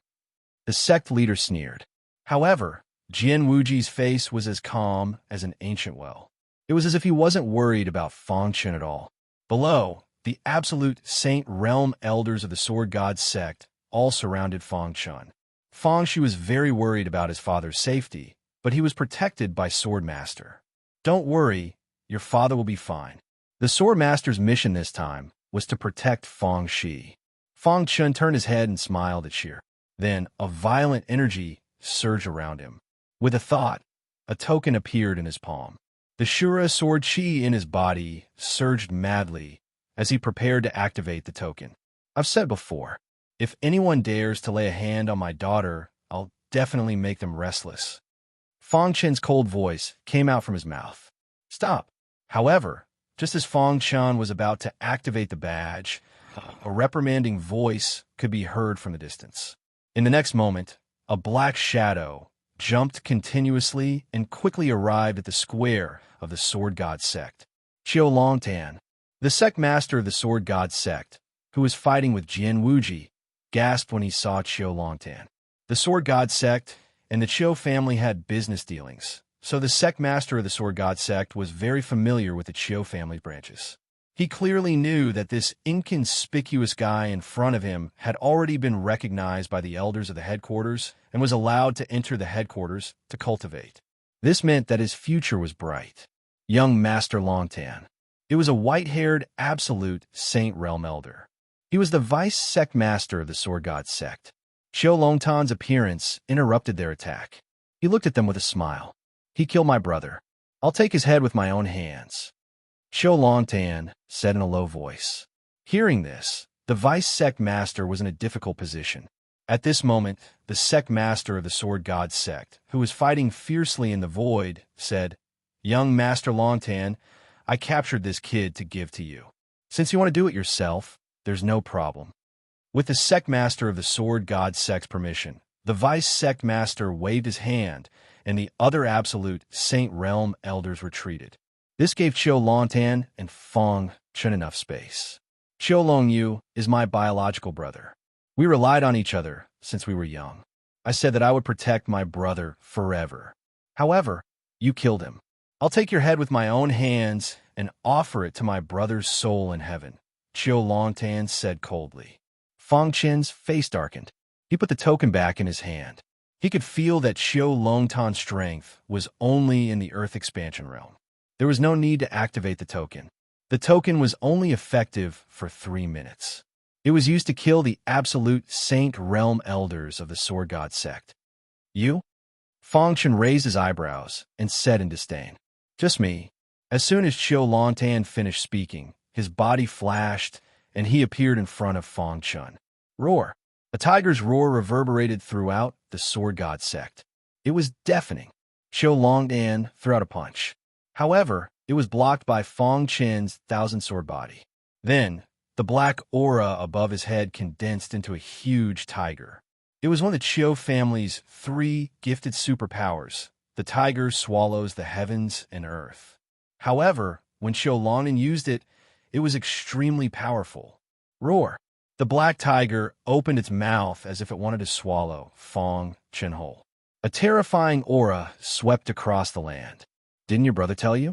The sect leader sneered. However, Jian Wuji's face was as calm as an ancient well. It was as if he wasn't worried about Fang Chun at all. Below, the absolute saint realm elders of the sword god sect all surrounded Fang Chun. Fang Chun was very worried about his father's safety, but he was protected by Sword Master. Don't worry, your father will be fine. The Sword Master's mission this time was to protect Fang Chun. Fang Chun turned his head and smiled at Sheer. Then, a violent energy surged around him. With a thought, a token appeared in his palm. The Shura sword chi in his body surged madly as he prepared to activate the token. I've said before, if anyone dares to lay a hand on my daughter, I'll definitely make them restless. Fang Chun's cold voice came out from his mouth. Stop. However, just as Fang Chun was about to activate the badge, a reprimanding voice could be heard from the distance. In the next moment, a black shadow jumped continuously and quickly arrived at the square of the Sword God sect. Qiu Longtan, the sect master of the Sword God sect, who was fighting with Jian Wuji, gasped when he saw Qiu Longtan. The Sword God sect and the Qiu family had business dealings, so the sect master of the Sword God sect was very familiar with the Qiu family branches. He clearly knew that this inconspicuous guy in front of him had already been recognized by the elders of the headquarters and was allowed to enter the headquarters to cultivate. This meant that his future was bright. Young Master Longtan. It was a white-haired, absolute Saint Realm Elder. He was the vice sect master of the Sword God sect. Qiu Longtan's appearance interrupted their attack. He looked at them with a smile. He killed my brother. I'll take his head with my own hands. Qiu Longtan said in a low voice. Hearing this, the vice sect master was in a difficult position. At this moment, the sect master of the Sword God sect, who was fighting fiercely in the void, said, Young Master Longtan, I captured this kid to give to you. Since you want to do it yourself, there's no problem. With the sect master of the Sword God sect's permission, The vice sect master waved his hand, and the other absolute Saint Realm elders retreated. This gave Qiu Longtan and Fang Chen enough space. Qiu Longyu is my biological brother. We relied on each other since we were young. I said that I would protect my brother forever. However, you killed him. I'll take your head with my own hands and offer it to my brother's soul in heaven, Qiu Longtan said coldly. Fang Chen's face darkened. He put the token back in his hand. He could feel that Qiu Longtan's strength was only in the Earth expansion realm. There was no need to activate the token. The token was only effective for 3 minutes. It was used to kill the absolute Saint Realm elders of the Sword God sect. You? Fang Chen raised his eyebrows and said in disdain. Just me. As soon as Qiu Longtan finished speaking, his body flashed and he appeared in front of Fang Chen. Roar. A tiger's roar reverberated throughout the Sword God sect. It was deafening. Qiu Longtan threw out a punch. However, it was blocked by Fang Chen's thousand-sword body. Then, the black aura above his head condensed into a huge tiger. It was one of the Qiu family's 3 gifted superpowers. The tiger swallows the heavens and earth. However, when Qiu Longtan used it, it was extremely powerful. Roar! The black tiger opened its mouth as if it wanted to swallow Fang Chen whole. A terrifying aura swept across the land. Didn't your brother tell you?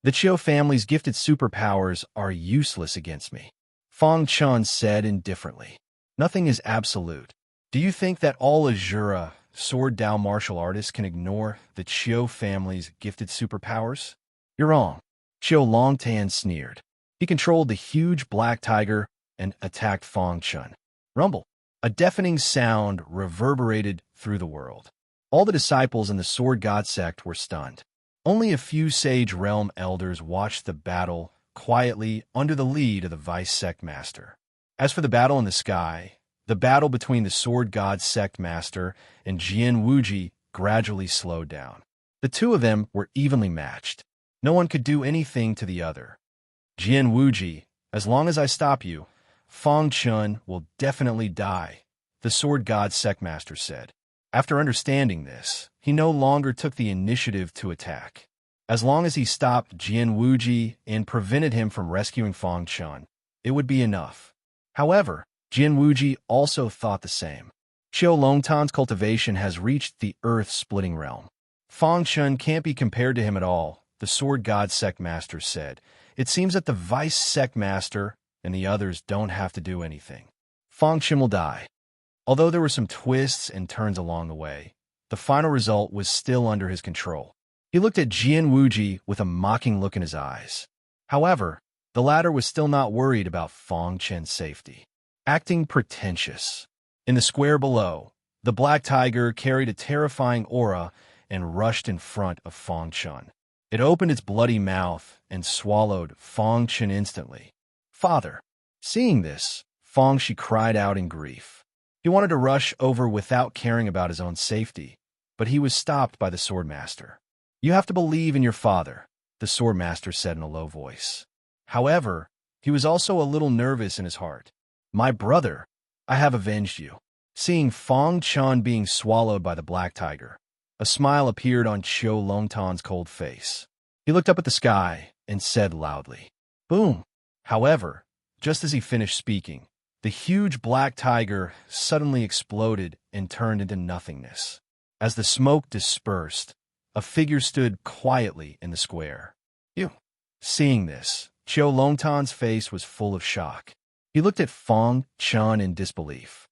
The Qiu family's gifted superpowers are useless against me. Fang Chen said indifferently. Nothing is absolute. Do you think that all Azura Sword Dao martial artists can ignore the Qiu family's gifted superpowers? You're wrong. Qiu Longtan sneered. He controlled the huge black tiger and attacked Fang Chen. Rumble. A deafening sound reverberated through the world. All the disciples in the Sword God sect were stunned. Only a few Sage Realm elders watched the battle quietly under the lead of the Vice Sect Master. As for the battle in the sky, the battle between the Sword God Sect Master and Jian Wuji gradually slowed down. The two of them were evenly matched. No one could do anything to the other. Jian Wuji, as long as I stop you, Fang Chen will definitely die, the Sword God Sect Master said. After understanding this, he no longer took the initiative to attack. As long as he stopped Jian Wuji and prevented him from rescuing Fang Chen, it would be enough. However, Jian Wuji also thought the same. Qiu Longtan's cultivation has reached the earth-splitting realm. Fang Chen can't be compared to him at all, the Sword God Sect Master said. It seems that the Vice Sect Master and the others don't have to do anything. Fang Chen will die. Although there were some twists and turns along the way, the final result was still under his control. He looked at Jian Wuji with a mocking look in his eyes. However, the latter was still not worried about Fang Chen's safety. Acting pretentious. In the square below, the black tiger carried a terrifying aura and rushed in front of Fang Chen. It opened its bloody mouth and swallowed Fang Chen instantly. Father! Seeing this, Fang Shi cried out in grief. He wanted to rush over without caring about his own safety, but he was stopped by the Swordmaster. You have to believe in your father, the Swordmaster said in a low voice. However, he was also a little nervous in his heart. My brother, I have avenged you. Seeing Fang Chen being swallowed by the black tiger, a smile appeared on Qiu Longtan's cold face. He looked up at the sky and said loudly, Boom! However, just as he finished speaking, the huge black tiger suddenly exploded and turned into nothingness. As the smoke dispersed, a figure stood quietly in the square. You. Seeing this, Qiu Longtan's face was full of shock. He looked at Fang Chen in disbelief.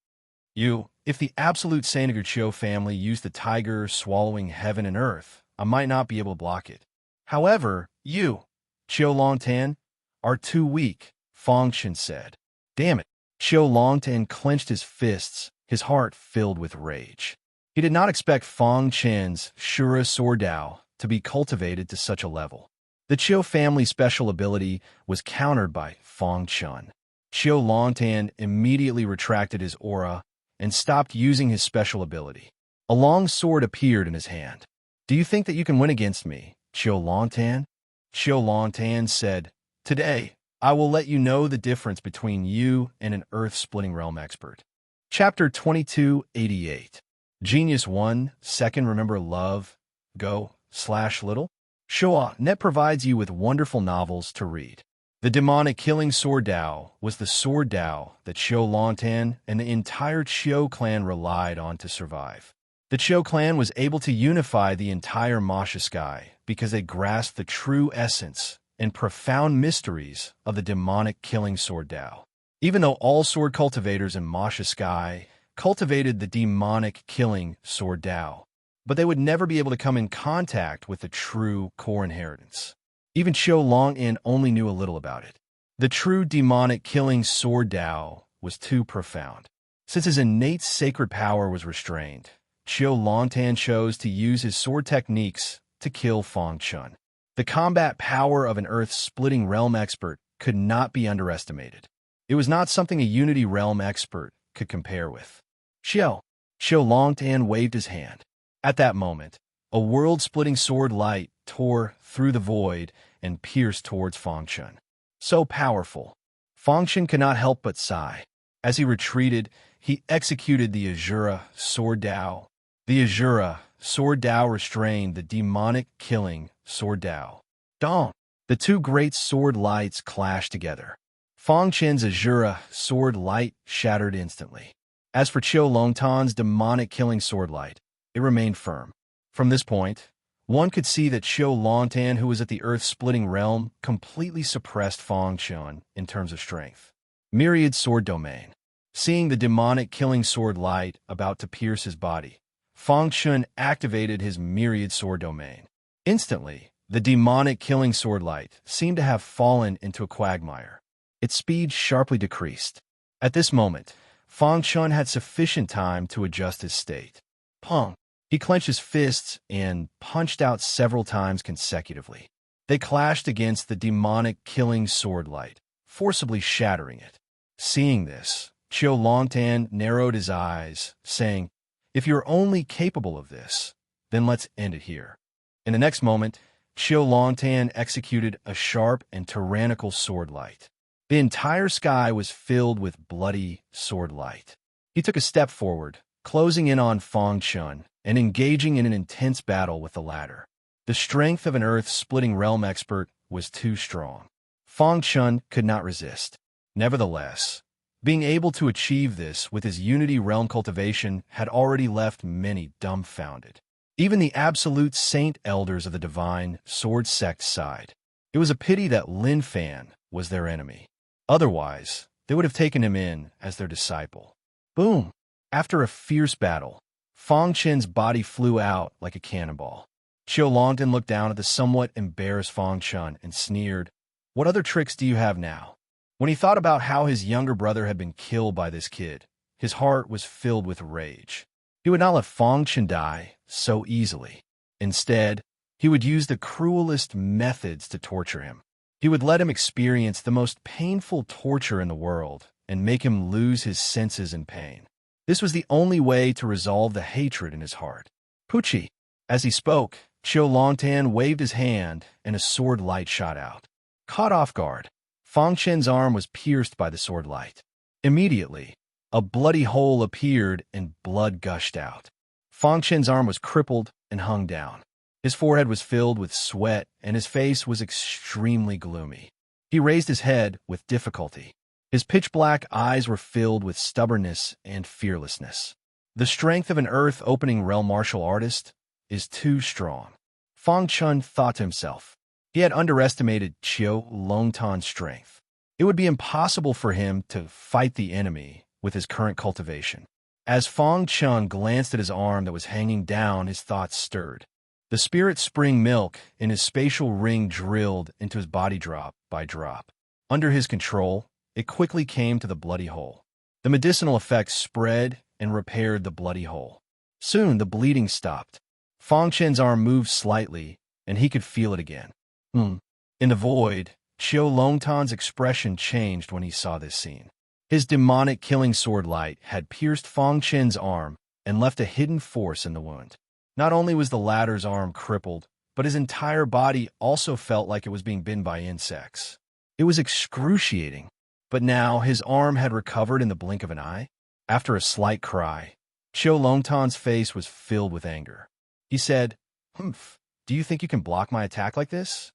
If the absolute saint of your Qiu family used the tiger swallowing heaven and earth, I might not be able to block it. However, you, Qiu Longtan, are too weak, Fang Chen said. Damn it. Qiu Longtan clenched his fists, his heart filled with rage. He did not expect Fang Chen's Shura Sword Dao to be cultivated to such a level. The Qiu family's special ability was countered by Fang Chen. Qiu Longtan immediately retracted his aura and stopped using his special ability. A long sword appeared in his hand. Do you think that you can win against me, Qiu Longtan? Qiu Longtan said, Today, I will let you know the difference between you and an earth-splitting realm expert. Chapter 2288. Genius 1 second remember love, little? Shoah Net provides you with wonderful novels to read. The demonic killing Sword Dao was the Sword Dao that Xiao Longtan and the entire Qiu clan relied on to survive. The Qiu clan was able to unify the entire Masha sky because they grasped the true essence and profound mysteries of the demonic killing Sword Dao. Even though all sword cultivators in Masha sky cultivated the demonic killing Sword Dao, but they would never be able to come in contact with the true core inheritance. Even Qiu Longtan only knew a little about it. The true demonic killing Sword Dao was too profound. Since his innate sacred power was restrained, Qiu Longtan chose to use his sword techniques to kill Fang Chun. The combat power of an earth-splitting realm expert could not be underestimated. It was not something a Unity realm expert could compare with. Qiu Longtan waved his hand. At that moment, a world-splitting sword light tore through the void and pierced towards Fang Chun. So powerful, Fang Chun could not help but sigh. As he retreated, he executed the Azura Sword Dao. The Azura Sword Dao restrained the demonic killing Sword Dao. Dong! The two great sword lights clashed together. Fang Chun's Azura sword light shattered instantly. As for Qiu Longtan's demonic killing sword light, it remained firm. From this point, one could see that Qiu Longtan, who was at the earth-splitting realm, completely suppressed Fang Chun in terms of strength. Myriad Sword Domain. Seeing the demonic killing sword light about to pierce his body, Fang Chun activated his Myriad Sword Domain. Instantly, the demonic killing sword light seemed to have fallen into a quagmire. Its speed sharply decreased. At this moment, Fang Chun had sufficient time to adjust his state. Pong! He clenched his fists and punched out several times consecutively. They clashed against the demonic killing sword light, forcibly shattering it. Seeing this, Qiu Longtan narrowed his eyes, saying, "If you're only capable of this, then let's end it here." In the next moment, Qiu Longtan executed a sharp and tyrannical sword light. The entire sky was filled with bloody sword light. He took a step forward, closing in on Fang Chun and engaging in an intense battle with the latter. The strength of an earth-splitting realm expert was too strong. Fang Chun could not resist. Nevertheless, being able to achieve this with his Unity realm cultivation had already left many dumbfounded. Even the absolute saint elders of the divine sword sect sighed. It was a pity that Lin Fan was their enemy. Otherwise, they would have taken him in as their disciple. Boom! After a fierce battle, Fang Chun's body flew out like a cannonball. Qiu Longtan looked down at the somewhat embarrassed Fang Chun and sneered, "What other tricks do you have now?" When he thought about how his younger brother had been killed by this kid, his heart was filled with rage. He would not let Fang Chun die so easily. Instead, he would use the cruelest methods to torture him. He would let him experience the most painful torture in the world and make him lose his senses in pain. This was the only way to resolve the hatred in his heart. Pucci! As he spoke, Qiu Longtan waved his hand and a sword light shot out. Caught off guard, Fang Chun's arm was pierced by the sword light. Immediately, a bloody hole appeared and blood gushed out. Fang Chun's arm was crippled and hung down. His forehead was filled with sweat and his face was extremely gloomy. He raised his head with difficulty. His pitch-black eyes were filled with stubbornness and fearlessness. The strength of an earth-opening realm martial artist is too strong. Fang Chun thought to himself. He had underestimated Qiu Longtan's strength. It would be impossible for him to fight the enemy with his current cultivation. As Fang Chun glanced at his arm that was hanging down, his thoughts stirred. The spirit spring milk in his spatial ring drilled into his body drop by drop. Under his control, it quickly came to the bloody hole. The medicinal effects spread and repaired the bloody hole. Soon the bleeding stopped. Fang Chun's arm moved slightly, and he could feel it again. In the void, Qiu Longtan's expression changed when he saw this scene. His demonic killing sword light had pierced Fang Chun's arm and left a hidden force in the wound. Not only was the latter's arm crippled, but his entire body also felt like it was being bitten by insects. It was excruciating, but now his arm had recovered in the blink of an eye. After a slight cry, Qiu Longtan's face was filled with anger. He said, "Humph, do you think you can block my attack like this?"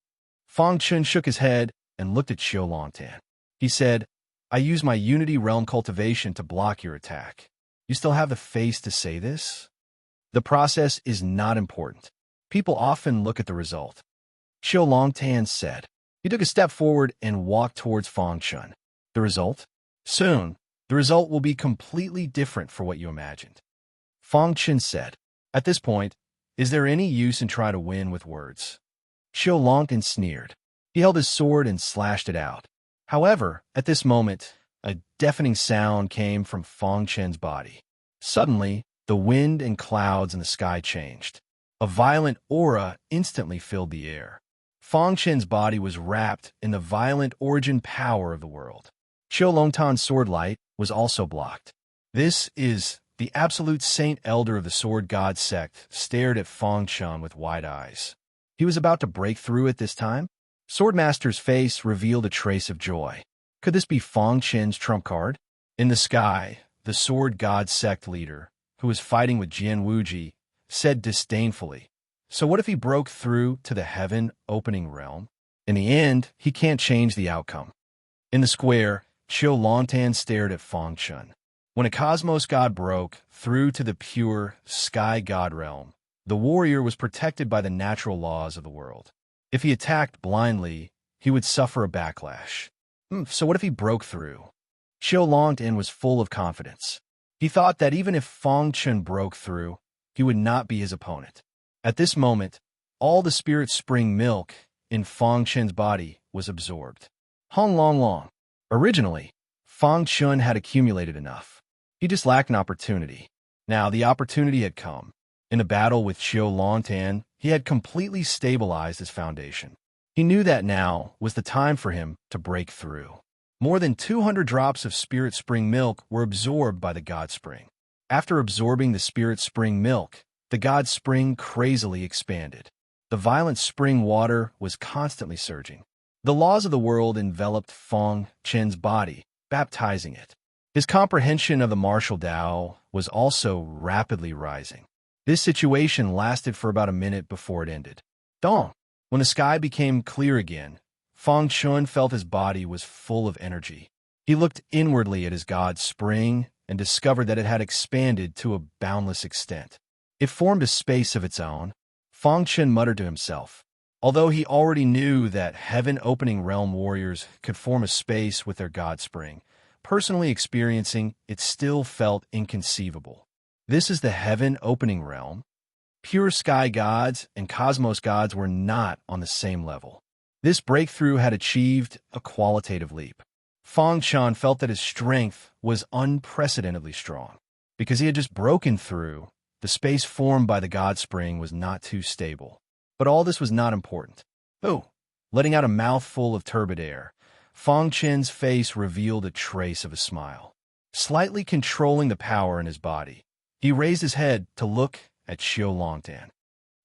Fang Chun shook his head and looked at Qiu Longtan. He said, "I use my Unity Realm cultivation to block your attack. You still have the face to say this?" The process is not important. People often look at the result. Qiu Longtan said. He took a step forward and walked towards Fang Chun. The result? Soon, the result will be completely different for what you imagined. Fang Chun said. At this point, is there any use in trying to win with words? Qiu Longtan sneered. He held his sword and slashed it out. However, at this moment, a deafening sound came from Fang Chun's body. Suddenly, the wind and clouds in the sky changed. A violent aura instantly filled the air. Fang Chun's body was wrapped in the violent origin power of the world. Qiu Longtan's sword light was also blocked. This is the absolute saint elder of the sword god sect stared at Fang Chun with wide eyes. He was about to break through at this time. Swordmaster's face revealed a trace of joy. Could this be Fang Chun's trump card? In the sky, the sword god sect leader, who was fighting with Jian Wuji, said disdainfully, "So what if he broke through to the heaven-opening realm? In the end, he can't change the outcome." In the square, Qiu Longtan stared at Fang Chun. When a cosmos god broke through to the pure sky god realm, the warrior was protected by the natural laws of the world. If he attacked blindly, he would suffer a backlash. So what if he broke through? Qiu Longtan was full of confidence. He thought that even if Fang Chun broke through, he would not be his opponent. At this moment, all the spirit spring milk in Fang Chun's body was absorbed. Hong Long Long. Originally, Fang Chun had accumulated enough. He just lacked an opportunity. Now the opportunity had come. In a battle with Qiu Longtan, he had completely stabilized his foundation. He knew that now was the time for him to break through. More than 200 drops of spirit spring milk were absorbed by the god spring. After absorbing the spirit spring milk, the god spring crazily expanded. The violent spring water was constantly surging. The laws of the world enveloped Fang Chun's body, baptizing it. His comprehension of the martial Tao was also rapidly rising. This situation lasted for about a minute before it ended. Dong! When the sky became clear again, Fang Chun felt his body was full of energy. He looked inwardly at his god spring and discovered that it had expanded to a boundless extent. It formed a space of its own. Fang Chun muttered to himself. Although he already knew that heaven-opening realm warriors could form a space with their god spring, personally experiencing it still felt inconceivable. This is the heaven-opening realm. Pure sky gods and cosmos gods were not on the same level. This breakthrough had achieved a qualitative leap. Fang Chun felt that his strength was unprecedentedly strong. Because he had just broken through, the space formed by the god spring was not too stable. But all this was not important. Oh, letting out a mouthful of turbid air, Fang Chun's face revealed a trace of a smile. Slightly controlling the power in his body, he raised his head to look at Qiu Longtan.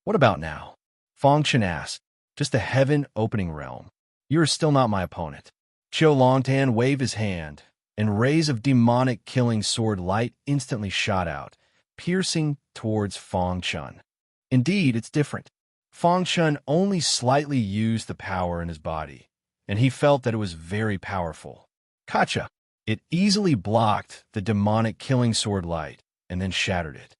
"What about now?" Fang Chun asked. "Just the heaven-opening realm. You are still not my opponent." Qiu Longtan waved his hand, and rays of demonic killing sword light instantly shot out, piercing towards Fang Chun. Indeed, it's different. Fang Chun only slightly used the power in his body, and he felt that it was very powerful. Kacha! It easily blocked the demonic killing sword light and then shattered it.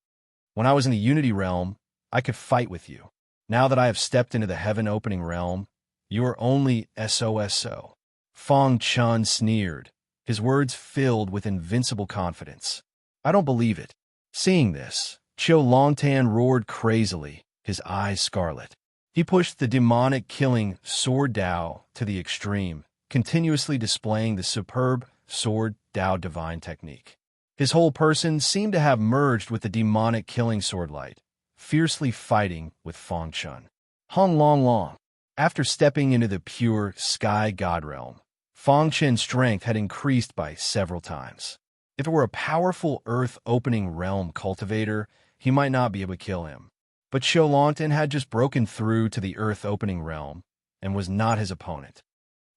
When I was in the Unity realm, I could fight with you. Now that I have stepped into the heaven-opening realm, you are only SOSO. Fang Chun sneered, his words filled with invincible confidence. I don't believe it. Seeing this, Qiu Longtan roared crazily, his eyes scarlet. He pushed the demonic killing sword Dao to the extreme, continuously displaying the superb sword Dao divine technique. His whole person seemed to have merged with the demonic killing sword light, fiercely fighting with Fang Chun. Hong Long Long. After stepping into the pure sky god realm, Fang Chun's strength had increased by several times. If it were a powerful earth-opening realm cultivator, he might not be able to kill him. But Qiu Longtan had just broken through to the earth-opening realm and was not his opponent.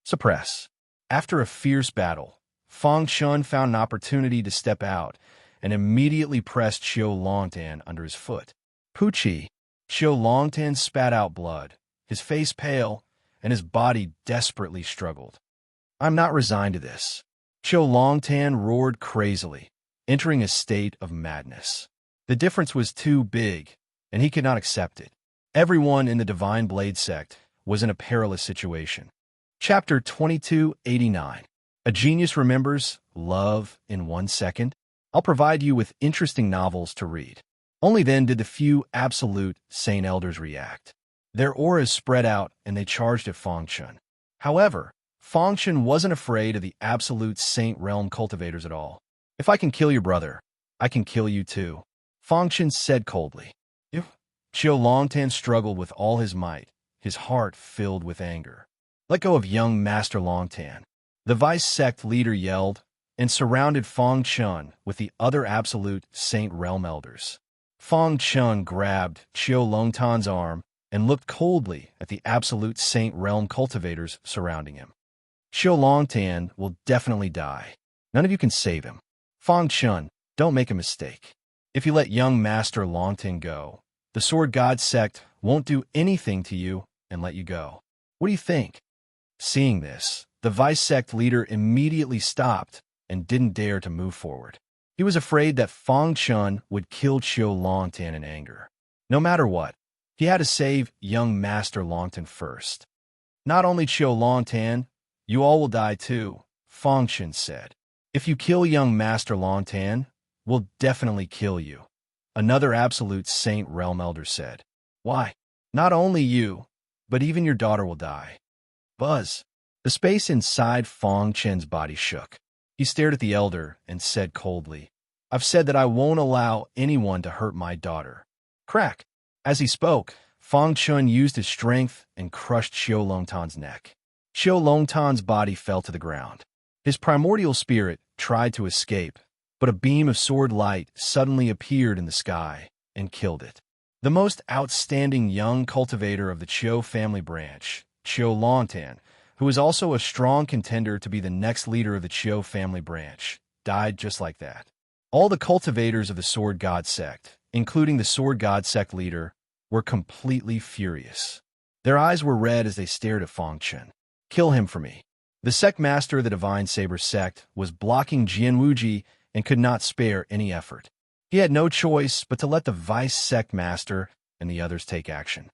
Suppress. After a fierce battle, Fang Chun found an opportunity to step out and immediately pressed Xiao Longtan under his foot. Pucci, Xiao Longtan spat out blood, his face pale, and his body desperately struggled. I'm not resigned to this. Xiao Longtan roared crazily, entering a state of madness. The difference was too big, and he could not accept it. Everyone in the Divine Blade sect was in a perilous situation. Chapter 2289. A Genius Remembers Love in 1 Second. I'll provide you with interesting novels to read. Only then did the few absolute Saint Elders react. Their auras spread out and they charged at Fangchen. However, Fangchen wasn't afraid of the absolute Saint Realm cultivators at all. If I can kill your brother, I can kill you too, Fangchen said coldly. Xiao Longtan struggled with all his might, his heart filled with anger. Let go of young Master Longtan, the vice sect leader yelled, and surrounded Fang Chun with the other absolute Saint Realm elders. Fang Chun grabbed Xiao Longtan's arm and looked coldly at the absolute Saint Realm cultivators surrounding him. Xiao Longtan will definitely die. None of you can save him. Fang Chun, don't make a mistake. If you let young Master Longtan go, the Sword God sect won't do anything to you and let you go. What do you think? Seeing this, the vice sect leader immediately stopped and didn't dare to move forward. He was afraid that Fang Chun would kill Xiao Longtan in anger. No matter what, he had to save young Master Longtan first. Not only Xiao Longtan, you all will die too, Fang Chun said. If you kill young Master Longtan, we'll definitely kill you, another absolute Saint Realm elder said. Why? Not only you, but even your daughter will die. Buzz. The space inside Fang Chen's body shook. He stared at the elder and said coldly, I've said that I won't allow anyone to hurt my daughter. Crack. As he spoke, Fang Chun used his strength and crushed Xiao Longtan's neck. Xiao Longtan's body fell to the ground. His primordial spirit tried to escape, but a beam of sword light suddenly appeared in the sky and killed it. The most outstanding young cultivator of the Qiu family branch, Xiao Longtan, who was also a strong contender to be the next leader of the Qiu family branch, died just like that. All the cultivators of the Sword God sect, including the Sword God sect leader, were completely furious. Their eyes were red as they stared at Fang Chen. Kill him for me. The sect master of the Divine Saber sect was blocking Jian Wuji and could not spare any effort. He had no choice but to let the vice sect master and the others take action.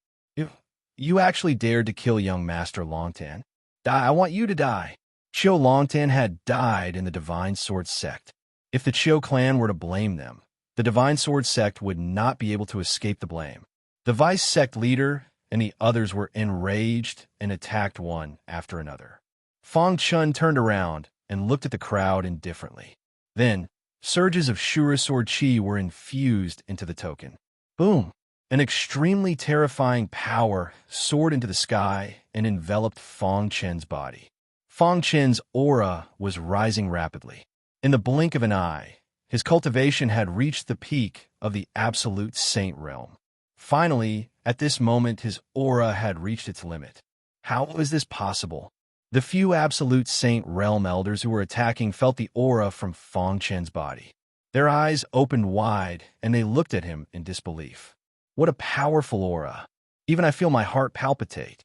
You actually dared to kill young Master Longtan. I want you to die. Qiu Longtan had died in the Divine Sword sect. If the Qiu clan were to blame them, the Divine Sword sect would not be able to escape the blame. The vice sect leader and the others were enraged and attacked one after another. Fang Chun turned around and looked at the crowd indifferently. Then, surges of Shura Sword Chi were infused into the token. Boom! An extremely terrifying power soared into the sky and enveloped Fang Chen's body. Fang Chen's aura was rising rapidly. In the blink of an eye, his cultivation had reached the peak of the absolute Saint Realm. Finally, at this moment, his aura had reached its limit. How was this possible? The few absolute Saint Realm elders who were attacking felt the aura from Fang Chen's body. Their eyes opened wide, and they looked at him in disbelief. What a powerful aura. Even I feel my heart palpitate.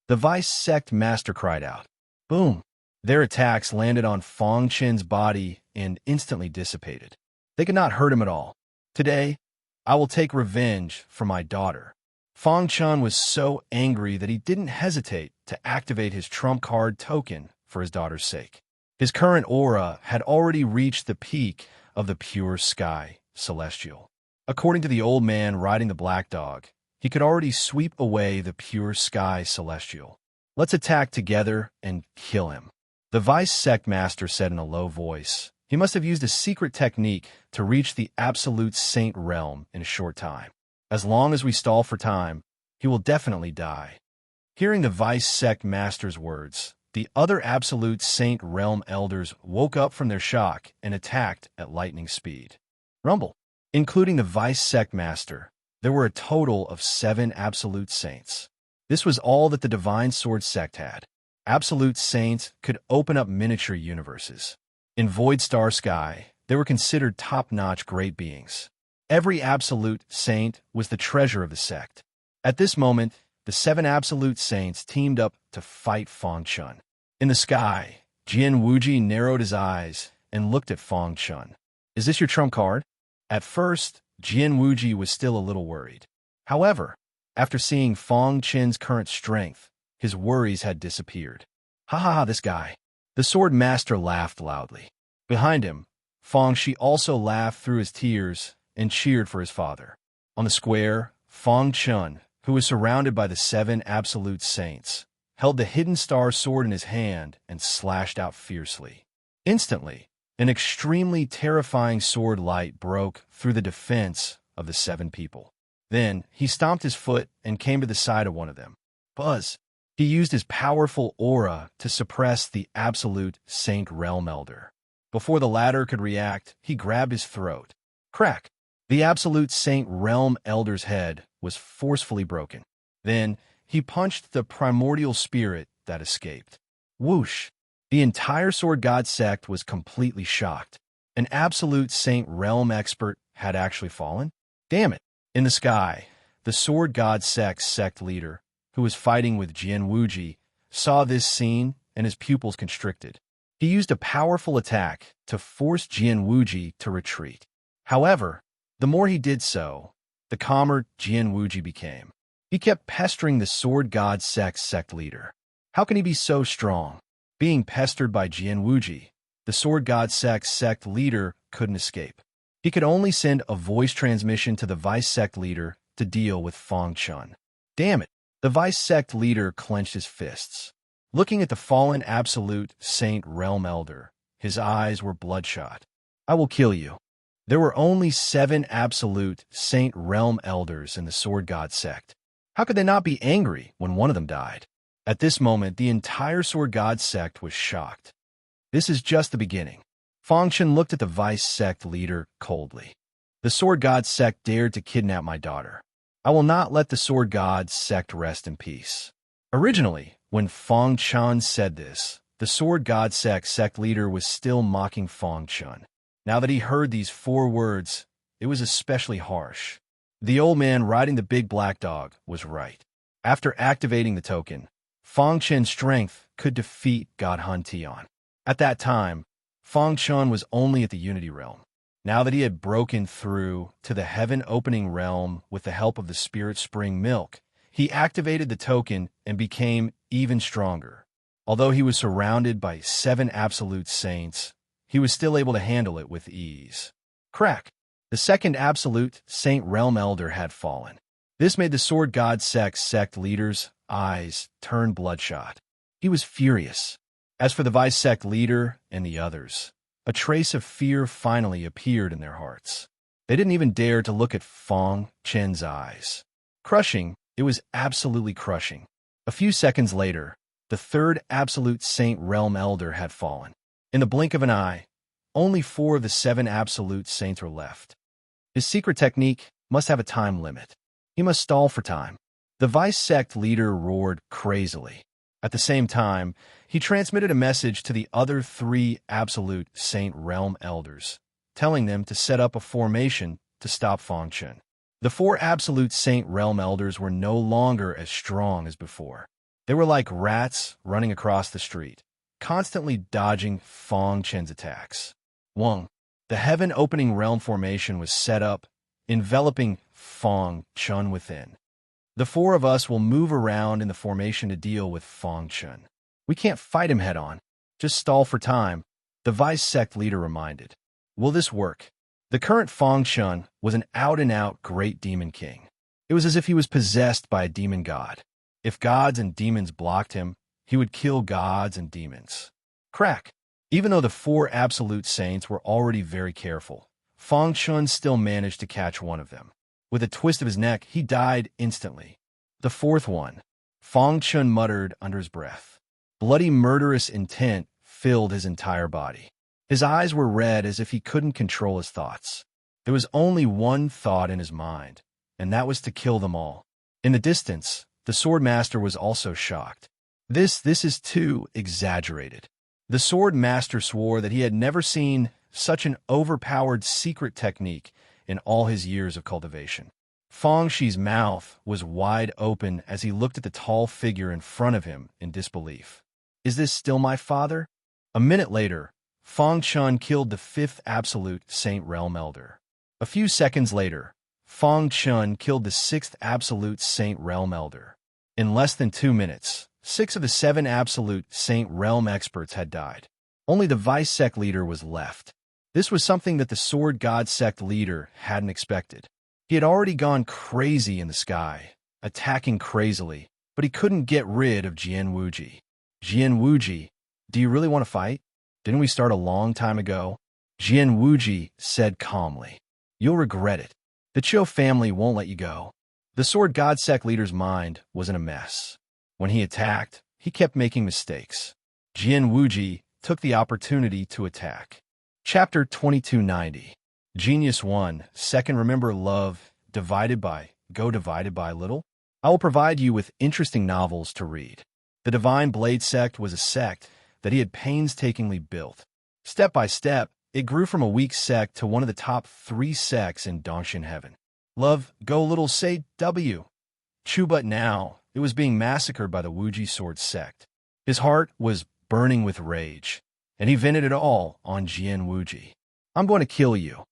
The vice sect master cried out. Boom! Their attacks landed on Fang Chen's body and instantly dissipated. They could not hurt him at all. Today, I will take revenge for my daughter. Fang Chen was so angry that he didn't hesitate to activate his trump card token for his daughter's sake. His current aura had already reached the peak of the pure sky celestial. According to the old man riding the black dog, he could already sweep away the pure sky celestial. Let's attack together and kill him. The vice sect master said in a low voice. He must have used a secret technique to reach the absolute saint realm in a short time. As long as we stall for time, he will definitely die. Hearing the vice sect master's words, the other absolute saint realm elders woke up from their shock and attacked at lightning speed. Rumble. Including the vice sect master, there were a total of 7 absolute saints. This was all that the Divine Sword sect had. Absolute saints could open up miniature universes. In Void Star Sky, They were considered top-notch great beings. Every absolute saint was the treasure of the sect. At this moment, the 7 absolute saints teamed up to fight Fang Chun. In the sky, Jian Wuji narrowed his eyes and looked at Fang Chun. "Is this your trump card?" At first, Jian Wuji was still a little worried. However, after seeing Fang Chun's current strength, his worries had disappeared. "Ha ha ha, this guy." The sword master laughed loudly. Behind him, Fang Shi also laughed through his tears and cheered for his father. On the square, Fang Chun, who was surrounded by the 7 absolute saints, held the hidden star sword in his hand and slashed out fiercely. Instantly, an extremely terrifying sword light broke through the defense of the 7 people. Then, he stomped his foot and came to the side of one of them. Buzz! He used his powerful aura to suppress the absolute Saint Realm Elder. Before the latter could react, he grabbed his throat. Crack! The absolute Saint Realm Elder's head was forcefully broken. Then, he punched the primordial spirit that escaped. Whoosh! The entire Sword God sect was completely shocked. An absolute Saint Realm expert had actually fallen? Damn it! In the sky, the Sword God sect leader, who was fighting with Jian Wuji, saw this scene and his pupils constricted. He used a powerful attack to force Jian Wuji to retreat. However, the more he did so, the calmer Jian Wuji became. He kept pestering the Sword God sect leader. How can he be so strong? Being pestered by Jian Wuji, the Sword God sect leader couldn't escape. He could only send a voice transmission to the vice sect leader to deal with Fang Chun. Damn it! The vice sect leader clenched his fists. Looking at the fallen absolute Saint Realm Elder, his eyes were bloodshot. "I will kill you." There were only 7 absolute Saint Realm Elders in the Sword God sect. How could they not be angry when one of them died? At this moment, the entire Sword God sect was shocked. This is just the beginning. Fang Chun looked at the vice sect leader coldly. "The Sword God sect dared to kidnap my daughter. I will not let the Sword God sect rest in peace." Originally, when Fang Chun said this, the Sword God sect leader was still mocking Fang Chun. Now that he heard these 4 words, it was especially harsh. The old man riding the big black dog was right. After activating the token, Fang Chun's strength could defeat God Hun Tian. At that time, Fang Chun was only at the Unity Realm. Now that he had broken through to the heaven-opening realm with the help of the Spirit Spring Milk, he activated the token and became even stronger. Although he was surrounded by 7 absolute saints, he was still able to handle it with ease. Crack! The second absolute Saint Realm Elder had fallen. This made the Sword God sect leader's eyes turn bloodshot. He was furious. As for the vice sect leader and the others, a trace of fear finally appeared in their hearts. They didn't even dare to look at Fang Chun's eyes. Crushing, it was absolutely crushing. A few seconds later, the third absolute Saint Realm Elder had fallen. In the blink of an eye, only 4 of the 7 absolute saints were left. His secret technique must have a time limit. He must stall for time. The vice sect leader roared crazily. At the same time, he transmitted a message to the other 3 absolute Saint Realm Elders, telling them to set up a formation to stop Fang Chun. The 4 absolute Saint Realm Elders were no longer as strong as before. They were like rats running across the street, constantly dodging Fang Chun's attacks. Wang, the heaven-opening realm formation was set up, enveloping Fang Chun within. "The 4 of us will move around in the formation to deal with Fang Chun. We can't fight him head-on. Just stall for time," the vice sect leader reminded. Will this work? The current Fang Chun was an out-and-out great demon king. It was as if he was possessed by a demon god. If gods and demons blocked him, he would kill gods and demons. Crack! Even though the 4 absolute saints were already very careful, Fang Chun still managed to catch one of them. With a twist of his neck, he died instantly. The 4th one, Fang Chun muttered under his breath. Bloody murderous intent filled his entire body. His eyes were red as if he couldn't control his thoughts. There was only one thought in his mind, and that was to kill them all. In the distance, the sword master was also shocked. This is too exaggerated. The sword master swore that he had never seen such an overpowered secret technique in all his years of cultivation. Feng Shi's mouth was wide open as he looked at the tall figure in front of him in disbelief. Is this still my father? A minute later, Feng Chun killed the fifth absolute Saint Realm Elder. A few seconds later, Feng Chun killed the sixth absolute Saint Realm Elder. In less than 2 minutes, 6 of the 7 absolute Saint Realm experts had died. Only the Vice Sect leader was left. This was something that the Sword God Sect leader hadn't expected. He had already gone crazy in the sky, attacking crazily, but he couldn't get rid of Jian Wuji. Jian Wuji, do you really want to fight? Didn't we start a long time ago? Jian Wuji said calmly. You'll regret it. The Chiu family won't let you go. The Sword God Sect leader's mind was in a mess. When he attacked, he kept making mistakes. Jian Wuji took the opportunity to attack. Chapter 2290. Genius 1. Second, remember love divided by little? I will provide you with interesting novels to read. The Divine Blade Sect was a sect that he had painstakingly built. Step by step, it grew from a weak sect to one of the top 3 sects in Dongshin Heaven. Love, go little say W. Chu, but now it was being massacred by the Wuji Sword sect. His heart was burning with rage, and he vented it all on Jian Wuji. I'm going to kill you.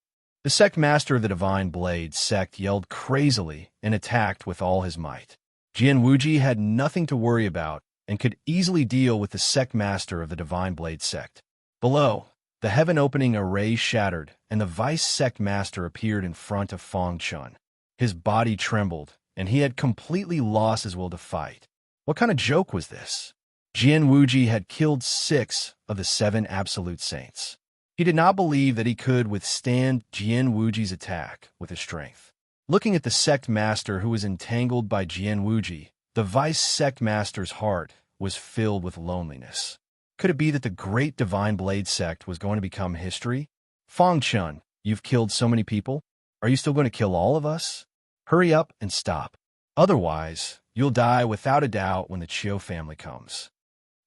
The sect master of the Divine Blade sect yelled crazily and attacked with all his might. Jian Wuji had nothing to worry about and could easily deal with the sect master of the Divine Blade sect. Below, the heaven-opening array shattered, and the vice sect master appeared in front of Feng Chun. His body trembled, and he had completely lost his will to fight. What kind of joke was this? Jian Wuji had killed 6 of the 7 absolute saints. He did not believe that he could withstand Jian Wuji's attack with his strength. Looking at the sect master who was entangled by Jian Wuji, the vice sect master's heart was filled with loneliness. Could it be that the great Divine Blade sect was going to become history? Feng Chun, you've killed so many people. Are you still going to kill all of us? Hurry up and stop. Otherwise, you'll die without a doubt when the Chiu family comes.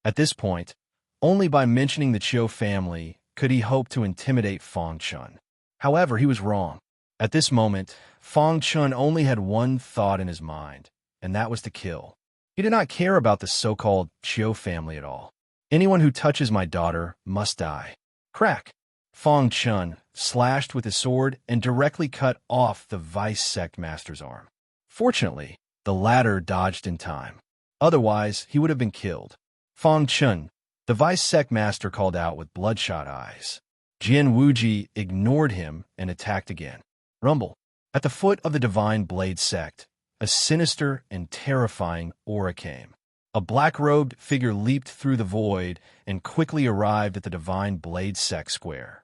At this point, only by mentioning the Chiu family could he hope to intimidate Feng Chun. However, he was wrong. At this moment, Feng Chun only had one thought in his mind, and that was to kill. He did not care about the so-called Chiu family at all. Anyone who touches my daughter must die. Crack! Feng Chun slashed with his sword and directly cut off the vice sect master's arm. Fortunately, the latter dodged in time. Otherwise, he would have been killed. Feng Chun, the vice sect master, called out with bloodshot eyes. Jian Wuji ignored him and attacked again. Rumble. At the foot of the Divine Blade sect, a sinister and terrifying aura came. A black-robed figure leaped through the void and quickly arrived at the Divine Blade sect square.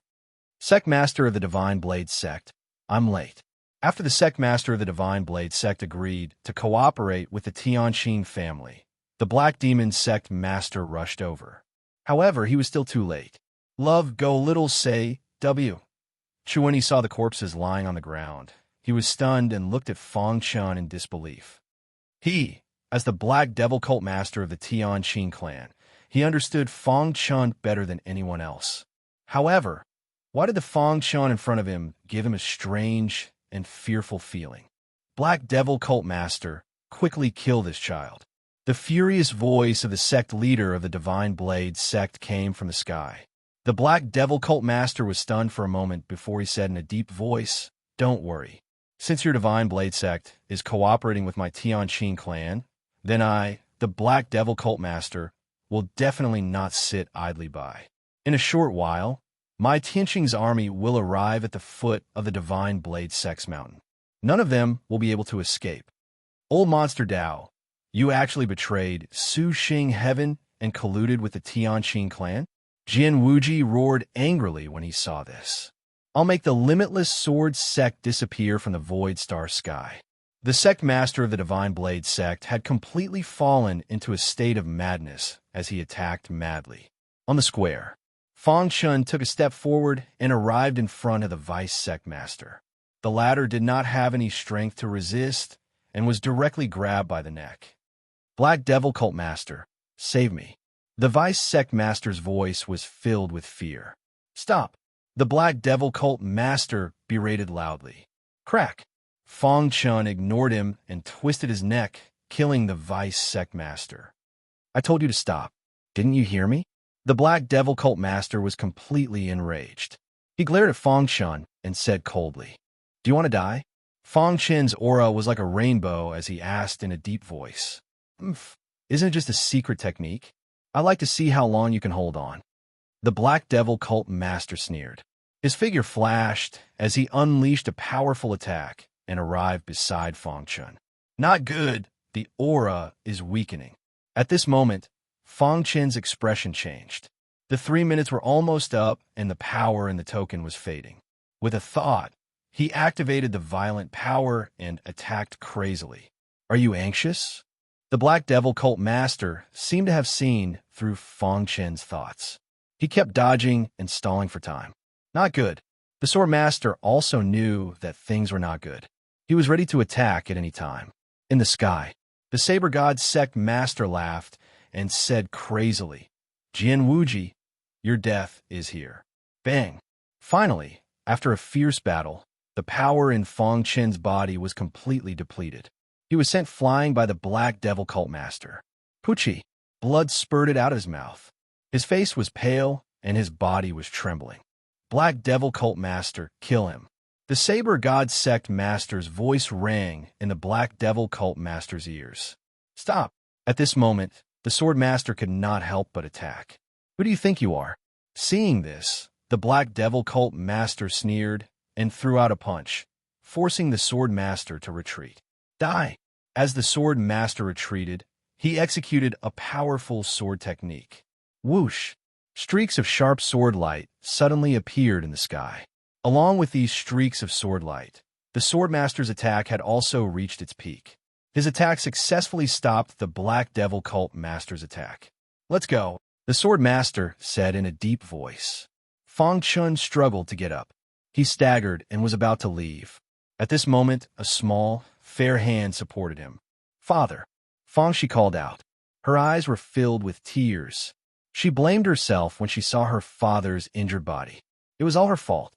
Sect Master of the Divine Blade sect, I'm late. After the Sect Master of the Divine Blade sect agreed to cooperate with the Tianqing family, the Black Demon sect master rushed over. However, he was still too late. Love, go little say W. Chu, when he saw the corpses lying on the ground, he was stunned and looked at Feng Chun in disbelief. He, as the Black Devil Cult Master of the Tianqing clan, he understood Feng Chun better than anyone else. However, why did the Feng Chun in front of him give him a strange and fearful feeling? Black Devil Cult Master, quickly kill this child. The furious voice of the sect leader of the Divine Blade sect came from the sky. The Black Devil Cult Master was stunned for a moment before he said in a deep voice, Don't worry. Since your Divine Blade sect is cooperating with my Tianqing clan, then I, the Black Devil Cult Master, will definitely not sit idly by. In a short while, my Tianqing's army will arrive at the foot of the Divine Blade sect's mountain. None of them will be able to escape. Old Monster Dao, you actually betrayed Su Xing Heaven and colluded with the Tianqing clan? Jian Wuji roared angrily when he saw this. I'll make the limitless sword sect disappear from the void star sky. The sect master of the Divine Blade sect had completely fallen into a state of madness as he attacked madly. On the square, Feng Chun took a step forward and arrived in front of the vice sect master. The latter did not have any strength to resist and was directly grabbed by the neck. Black Devil Cult Master, save me. The vice sect master's voice was filled with fear. Stop. The Black Devil Cult Master berated loudly. Crack! Fong Chun ignored him and twisted his neck, killing the Vice Sect Master. I told you to stop. Didn't you hear me? The Black Devil Cult Master was completely enraged. He glared at Fong Chun and said coldly, Do you want to die? Fong Chen's aura was like a rainbow as he asked in a deep voice. Isn't it just a secret technique? I'd like to see how long you can hold on. The Black Devil Cult Master sneered. His figure flashed as he unleashed a powerful attack and arrived beside Fong Chun. Not good. The aura is weakening. At this moment, Fong Chen's expression changed. The 3 minutes were almost up and the power in the token was fading. With a thought, he activated the violent power and attacked crazily. Are you anxious? The Black Devil Cult Master seemed to have seen through Fong Chen's thoughts. He kept dodging and stalling for time. Not good. The Sword Master also knew that things were not good. He was ready to attack at any time. In the sky, the Saber God Sect Master laughed and said crazily, Jian Wuji, your death is here. Bang! Finally, after a fierce battle, the power in Fong Chen's body was completely depleted. He was sent flying by the Black Devil Cult Master. Poochie! Blood spurted out of his mouth. His face was pale and his body was trembling. Black Devil Cult Master, kill him. The Saber God Sect Master's voice rang in the Black Devil Cult Master's ears. Stop! At this moment, the Sword Master could not help but attack. Who do you think you are? Seeing this, the Black Devil Cult Master sneered and threw out a punch, forcing the Sword Master to retreat. Die! As the Sword Master retreated, he executed a powerful sword technique. Whoosh! Streaks of sharp sword light suddenly appeared in the sky. Along with these streaks of sword light, the Sword Master's attack had also reached its peak. His attack successfully stopped the Black Devil Cult Master's attack. Let's go, the Sword Master said in a deep voice. Fong Chun struggled to get up. He staggered and was about to leave. At this moment, a small, fair hand supported him. Father, Fong, she called out. Her eyes were filled with tears. She blamed herself when she saw her father's injured body. It was all her fault.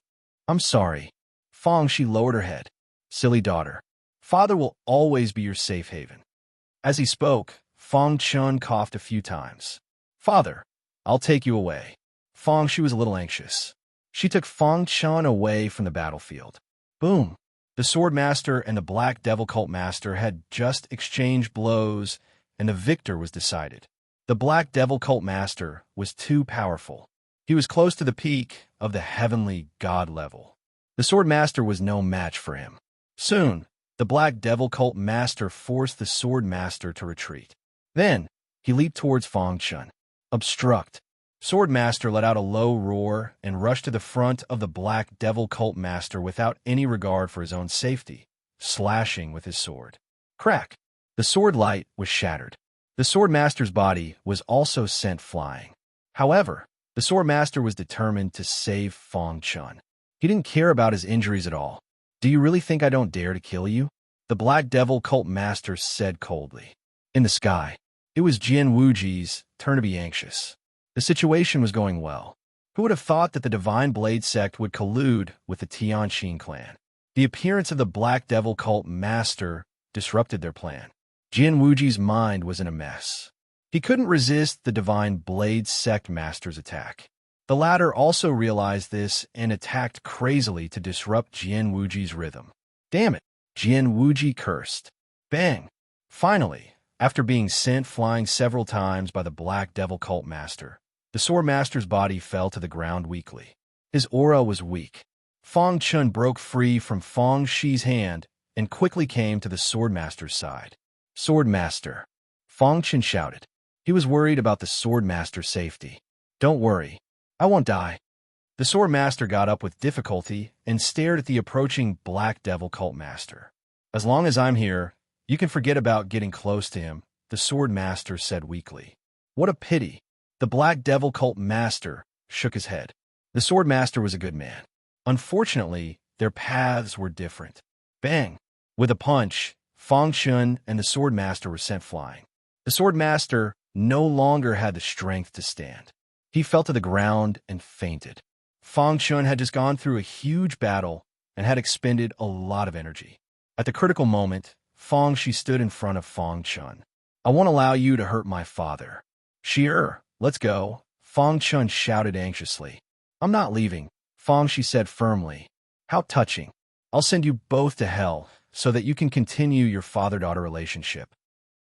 I'm sorry. Fong, she lowered her head. Silly daughter. Father will always be your safe haven. As he spoke, Fong Chun coughed a few times. Father, I'll take you away. Fong, she was a little anxious. She took Fong Chun away from the battlefield. Boom. The Sword Master and the Black Devil Cult Master had just exchanged blows, and the victor was decided. The Black Devil Cult Master was too powerful. He was close to the peak of the heavenly god level. The Sword Master was no match for him. Soon, the Black Devil Cult Master forced the Sword Master to retreat. Then, he leaped towards Fong Chun. Obstruct. Sword Master let out a low roar and rushed to the front of the Black Devil Cult Master without any regard for his own safety, slashing with his sword. Crack! The sword light was shattered. The Sword Master's body was also sent flying. However, the Sword Master was determined to save Fong Chun. He didn't care about his injuries at all. Do you really think I don't dare to kill you? The Black Devil Cult Master said coldly. In the sky, it was Jian Wuji's turn to be anxious. The situation was going well. Who would have thought that the Divine Blade sect would collude with the Tianqing clan? The appearance of the Black Devil Cult Master disrupted their plan. Jian Wuji's mind was in a mess. He couldn't resist the Divine Blade sect Master's attack. The latter also realized this and attacked crazily to disrupt Jian Wuji's rhythm. Damn it! Jian Wuji cursed. Bang! Finally, after being sent flying several times by the Black Devil Cult Master, the Sword Master's body fell to the ground weakly. His aura was weak. Fong Chun broke free from Fong Shi's hand and quickly came to the Sword Master's side. Sword Master, Fong Chun shouted. He was worried about the Sword Master's safety. Don't worry, I won't die. The Sword Master got up with difficulty and stared at the approaching Black Devil Cult Master. As long as I'm here, you can forget about getting close to him, the Sword Master said weakly. What a pity. The Black Devil Cult Master shook his head. The Sword Master was a good man. Unfortunately, their paths were different. Bang! With a punch, Fong Chun and the Sword Master were sent flying. The Sword Master no longer had the strength to stand. He fell to the ground and fainted. Fang Chun had just gone through a huge battle and had expended a lot of energy. At the critical moment, she stood in front of Fang Chun. "I won't allow you to hurt my father." "Sure, let's go," Fang Chun shouted anxiously. "I'm not leaving," she said firmly. "How touching. I'll send you both to hell so that you can continue your father-daughter relationship."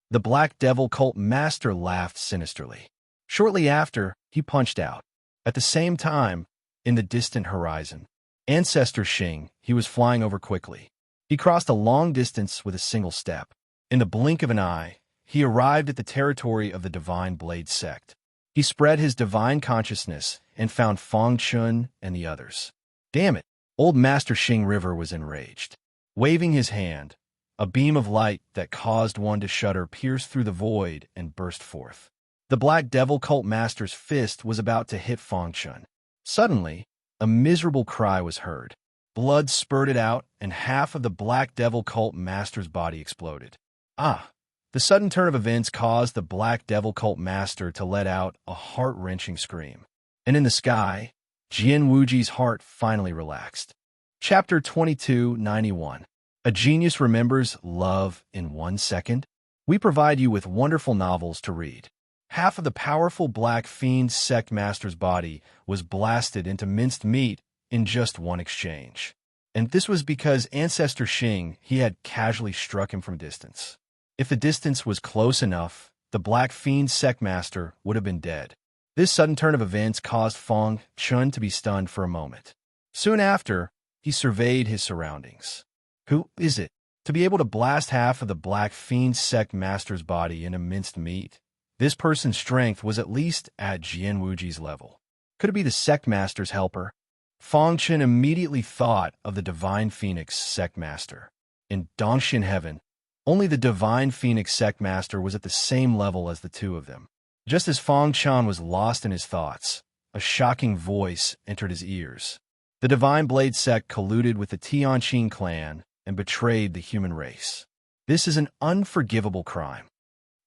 The Black Devil Cult Master laughed sinisterly. Shortly after, he punched out. At the same time, in the distant horizon, Ancestor Xing, he was flying over quickly. He crossed a long distance with a single step. In the blink of an eye, he arrived at the territory of the Divine Blade sect. He spread his divine consciousness and found Fang Chun and the others. "Damn it!" Old Master Xing River was enraged. Waving his hand, a beam of light that caused one to shudder pierced through the void and burst forth. The Black Devil Cult Master's fist was about to hit Fang Chun. Suddenly, a miserable cry was heard. Blood spurted out, and half of the Black Devil Cult Master's body exploded. The sudden turn of events caused the Black Devil Cult Master to let out a heart-wrenching scream. And in the sky, Jian Wuji's heart finally relaxed. Chapter 2291. A Genius Remembers Love in 1 Second? We provide you with wonderful novels to read. Half of the powerful Black Fiend Sect Master's body was blasted into minced meat in just one exchange. And this was because Ancestor Xing, he had casually struck him from a distance. If the distance was close enough, the Black Fiend Sect Master would have been dead. This sudden turn of events caused Fang Chun to be stunned for a moment. Soon after, he surveyed his surroundings. Who is it? To be able to blast half of the Black Fiend Sect Master's body into minced meat? This person's strength was at least at Jian Wuji's level. Could it be the Sect Master's helper? Fang Chun immediately thought of the Divine Phoenix Sect Master. In Dongxian Heaven, only the Divine Phoenix Sect Master was at the same level as the two of them. Just as Fang Chun was lost in his thoughts, a shocking voice entered his ears. The Divine Blade Sect colluded with the Tianqing clan and betrayed the human race. This is an unforgivable crime.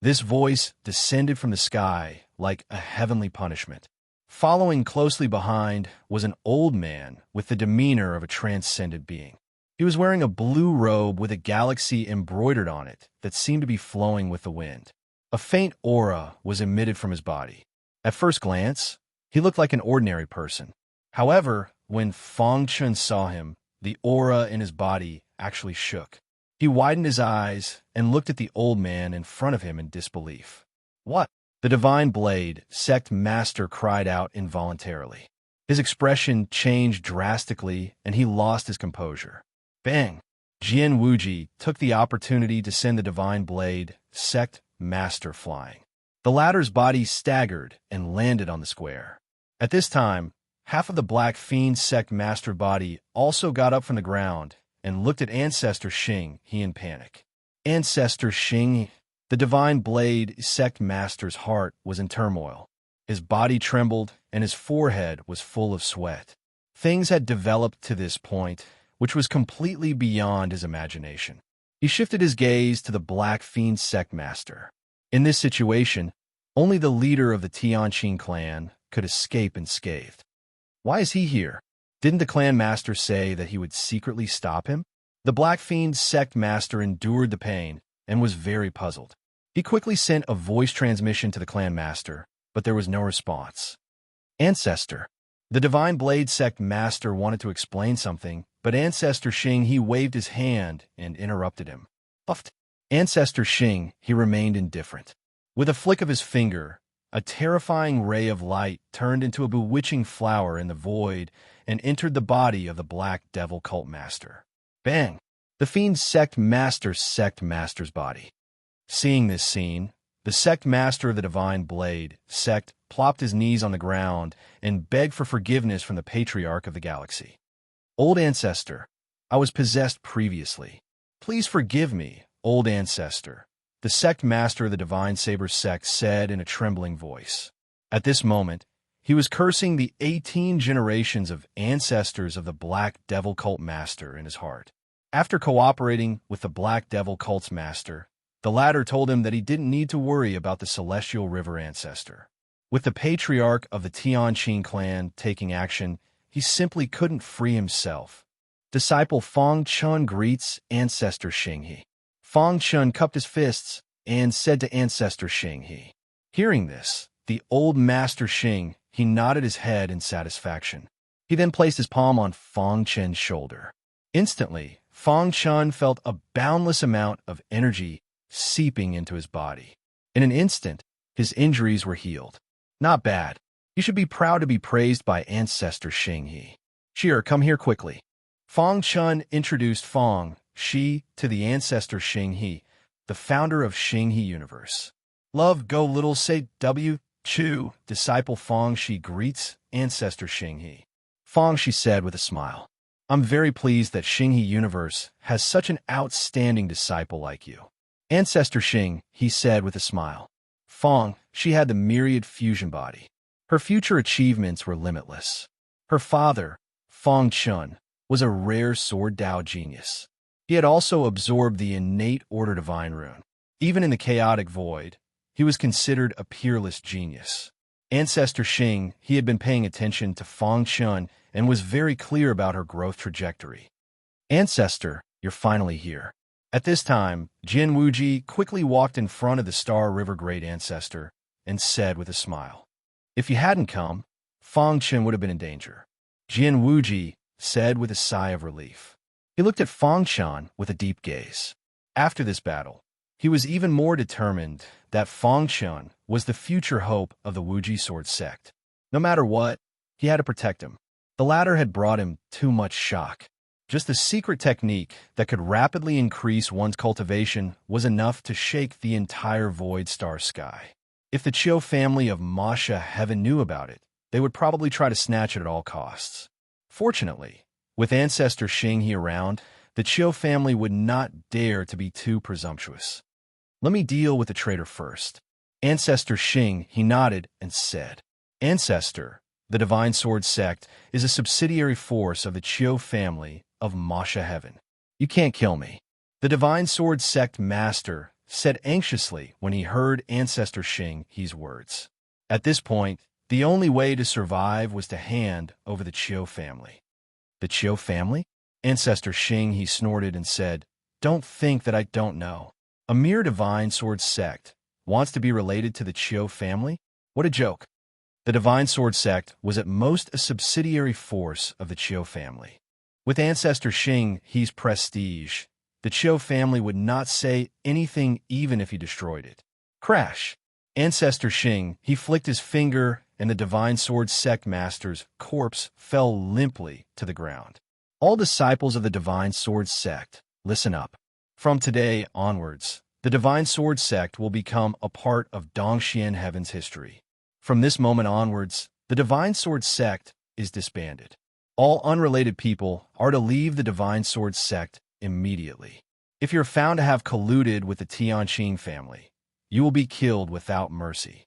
This voice descended from the sky like a heavenly punishment. Following closely behind was an old man with the demeanor of a transcendent being. He was wearing a blue robe with a galaxy embroidered on it that seemed to be flowing with the wind. A faint aura was emitted from his body. At first glance, he looked like an ordinary person. However, when Fang Chun saw him, the aura in his body actually shook. He widened his eyes and looked at the old man in front of him in disbelief. "What?" The Divine Blade Sect Master cried out involuntarily. His expression changed drastically, and he lost his composure. Bang! Jian Wuji took the opportunity to send the Divine Blade Sect Master flying. The latter's body staggered and landed on the square. At this time, half of the Black Fiend Sect Master body also got up from the ground and looked at Ancestor Xing, he in panic. Ancestor Xing, the Divine Blade Sect Master's heart was in turmoil. His body trembled, and his forehead was full of sweat. Things had developed to this point, which was completely beyond his imagination. He shifted his gaze to the Black Fiend Sect Master. In this situation, only the leader of the Tianqing clan could escape unscathed. Why is he here? Didn't the clan master say that he would secretly stop him? The Black Fiend Sect Master endured the pain and was very puzzled. He quickly sent a voice transmission to the clan master, but there was no response. Ancestor. The Divine Blade Sect Master wanted to explain something, but Ancestor Xing, he waved his hand and interrupted him. Puffed. Ancestor Xing, he remained indifferent. With a flick of his finger, a terrifying ray of light turned into a bewitching flower in the void and entered the body of the Black Devil Cult Master. Bang! The Fiend Sect Master's body. Seeing this scene, the Sect Master of the Divine Blade Sect plopped his knees on the ground and begged for forgiveness from the Patriarch of the Galaxy. Old Ancestor, I was possessed previously. Please forgive me, Old Ancestor, the Sect Master of the Divine Saber Sect said in a trembling voice. At this moment, he was cursing the 18 generations of ancestors of the Black Devil Cult Master in his heart. After cooperating with the Black Devil Cult's master, the latter told him that he didn't need to worry about the Celestial River Ancestor. With the Patriarch of the Tianqing clan taking action, he simply couldn't free himself. Disciple Fong Chun greets Ancestor Xing He. Fong Chun cupped his fists and said to Ancestor Xing He. Hearing this, the old Master Xing, he nodded his head in satisfaction. He then placed his palm on Fong Chen's shoulder. Instantly, Fong Chun felt a boundless amount of energy seeping into his body. In an instant, his injuries were healed. Not bad. You should be proud to be praised by Ancestor Xing He. Cheer, come here quickly. Fong Chun introduced Fong Shi to the Ancestor Xing He, the founder of Xing He Universe. Love go little say W. Chu, disciple Fong Shi greets Ancestor Xing He. Fong Shi said with a smile. I'm very pleased that Xing He Universe has such an outstanding disciple like you. Ancestor Xing, he said with a smile. Fong, she had the myriad fusion body. Her future achievements were limitless. Her father, Fong Chun, was a rare sword Dao genius. He had also absorbed the innate order divine rune. Even in the chaotic void, he was considered a peerless genius. Ancestor Xing, he had been paying attention to Fong Chun and was very clear about her growth trajectory. Ancestor, you're finally here. At this time, Jin Wuji quickly walked in front of the Star River Great Ancestor and said with a smile, If you hadn't come, Fong Chun would have been in danger. Jin Wuji said with a sigh of relief. He looked at Fong Chun with a deep gaze. After this battle, he was even more determined that Fong Chun was the future hope of the Wuji sword sect. No matter what, he had to protect him. The latter had brought him too much shock. Just a secret technique that could rapidly increase one's cultivation was enough to shake the entire void star sky. If the Chiu family of Masha Heaven knew about it, they would probably try to snatch it at all costs. Fortunately, with Ancestor Xing He around, the Chiu family would not dare to be too presumptuous. Let me deal with the traitor first. Ancestor Xing, he nodded and said, Ancestor, the Divine Sword Sect, is a subsidiary force of the Chiu family of Masha Heaven. You can't kill me. The Divine Sword Sect Master said anxiously when he heard Ancestor Xing He's words. At this point, the only way to survive was to hand over the Chiu family. The Chiu family? Ancestor Xing He snorted and said, Don't think that I don't know. A mere Divine Sword Sect wants to be related to the Chiu family? What a joke. The Divine Sword Sect was at most a subsidiary force of the Chiu family. With Ancestor Xing He's prestige, the Chiu family would not say anything even if he destroyed it. Crash! Ancestor Xing, he flicked his finger and the Divine Sword Sect Master's corpse fell limply to the ground. All disciples of the Divine Sword Sect, listen up. From today onwards, the Divine Sword Sect will become a part of Dongxian Heaven's history. From this moment onwards, the Divine Sword Sect is disbanded. All unrelated people are to leave the Divine Sword Sect immediately. If you're found to have colluded with the Tianqing family, you will be killed without mercy.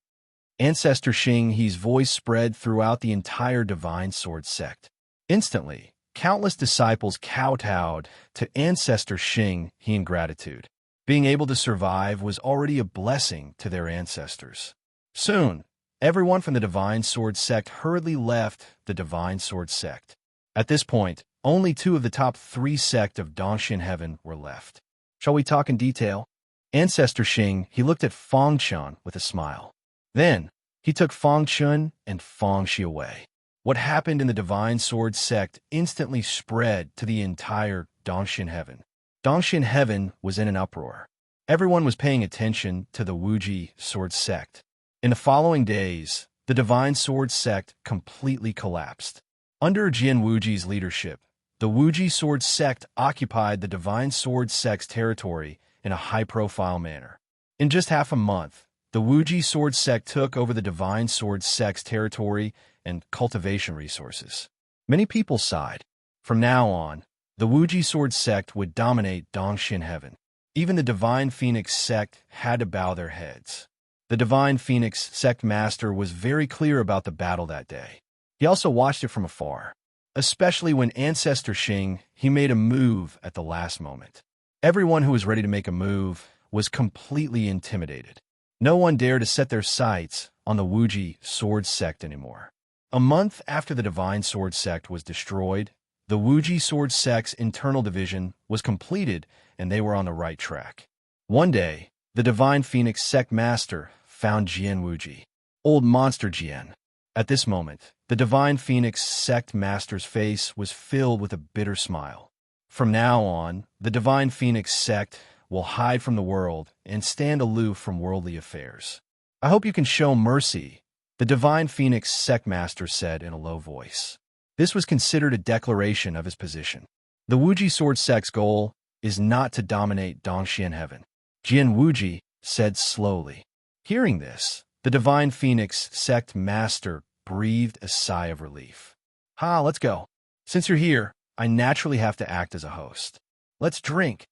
Ancestor Xing He's voice spread throughout the entire Divine Sword Sect. Instantly, countless disciples kowtowed to Ancestor Xing He in gratitude. Being able to survive was already a blessing to their ancestors. Soon, everyone from the Divine Sword Sect hurriedly left the Divine Sword Sect. At this point, only 2 of the top 3 sect of Dongxian Heaven were left. Shall we talk in detail? Ancestor Xing, he looked at Fong Chun with a smile. Then, he took Fong Chun and Fong Shi away. What happened in the Divine Sword Sect instantly spread to the entire Dongxian Heaven. Dongxian Heaven was in an uproar. Everyone was paying attention to the Wuji Sword Sect. In the following days, the Divine Sword Sect completely collapsed. Under Jin Wuji's leadership, the Wuji Sword Sect occupied the Divine Sword Sect's territory in a high-profile manner. In just half a month, the Wuji Sword Sect took over the Divine Sword Sect's territory and cultivation resources. Many people sighed. From now on, the Wuji Sword Sect would dominate Dongxian Heaven. Even the Divine Phoenix Sect had to bow their heads. The Divine Phoenix Sect Master was very clear about the battle that day. He also watched it from afar, especially when Ancestor Xing he made a move at the last moment. Everyone who was ready to make a move was completely intimidated. No one dared to set their sights on the Wuji Sword Sect anymore. A month after the Divine Sword Sect was destroyed, the Wuji Sword Sect's internal division was completed and they were on the right track. One day, the Divine Phoenix Sect Master found Jian Wuji, old monster Jian. At this moment, the Divine Phoenix Sect Master's face was filled with a bitter smile. From now on, the Divine Phoenix Sect will hide from the world and stand aloof from worldly affairs. I hope you can show mercy, the Divine Phoenix Sect Master said in a low voice. This was considered a declaration of his position. The Wuji Sword Sect's goal is not to dominate Dongxian heaven, Jian Wuji said slowly. Hearing this, the Divine Phoenix Sect Master breathed a sigh of relief. Let's go. Since you're here, I naturally have to act as a host. Let's drink.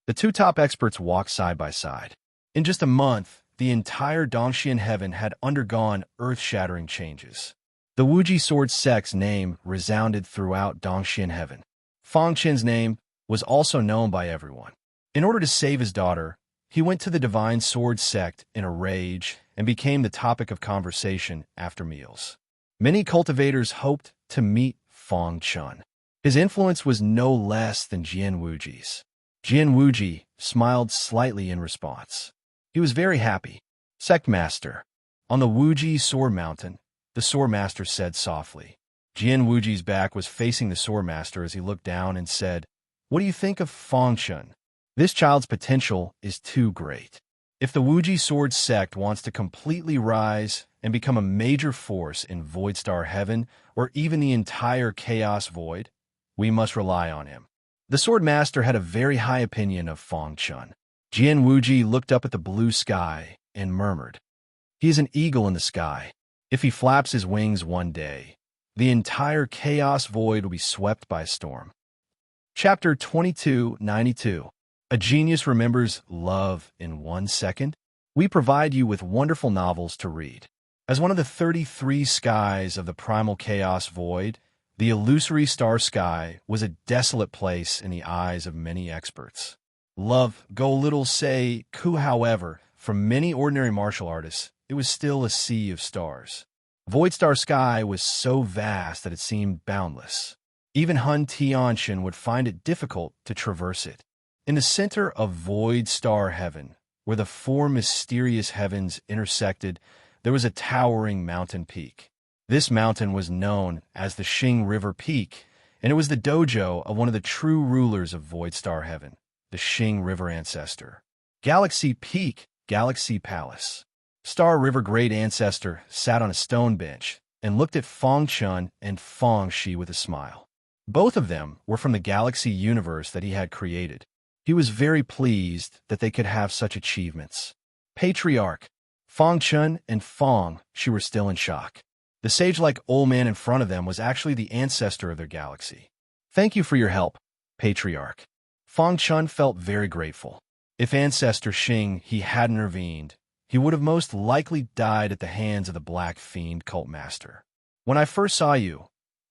The two top experts walked side by side. In just a month, the entire Dongxian heaven had undergone earth-shattering changes. The Wuji Sword Sect's name resounded throughout Dongxian heaven. Fang Qin's name was also known by everyone. In order to save his daughter, he went to the Divine Sword Sect in a rage and became the topic of conversation after meals. Many cultivators hoped to meet Fang Qin. His influence was no less than Jian Wuji's. Jian Wuji smiled slightly in response. He was very happy. Sect Master. On the Wuji Sword Mountain, the Sword Master said softly. Jian Wuji's back was facing the Sword Master as he looked down and said, "What do you think of Fang Qin? This child's potential is too great. If the Wuji Sword Sect wants to completely rise and become a major force in Void Star Heaven or even the entire Chaos Void, we must rely on him." The Sword Master had a very high opinion of Fang Qin. Jian Wuji looked up at the blue sky and murmured, "He is an eagle in the sky. If he flaps his wings one day, the entire Chaos Void will be swept by a storm." Chapter 2292. A Genius Remembers Love in 1 Second. We provide you with wonderful novels to read. As one of the 33 skies of the primal Chaos Void, the illusory star sky was a desolate place in the eyes of many experts. Love, go little say, coup, however, for many ordinary martial artists, it was still a sea of stars. Void Star Sky was so vast that it seemed boundless. Even Hun Tianxin would find it difficult to traverse it. In the center of Void Star Heaven, where the four mysterious heavens intersected, there was a towering mountain peak. This mountain was known as the Xing River Peak, and it was the dojo of one of the true rulers of Void Star Heaven, the Xing River Ancestor. Galaxy Peak, Galaxy Palace. Star River Great Ancestor sat on a stone bench and looked at Fang Qin and Fang Shi with a smile. Both of them were from the galaxy universe that he had created. He was very pleased that they could have such achievements. Patriarch. Fang Qin and Fang Shi were still in shock. The sage-like old man in front of them was actually the ancestor of their galaxy. "Thank you for your help, Patriarch." Fang Qin felt very grateful. If Ancestor Xing he had intervened, he would have most likely died at the hands of the Black Fiend Cult Master. "When I first saw you,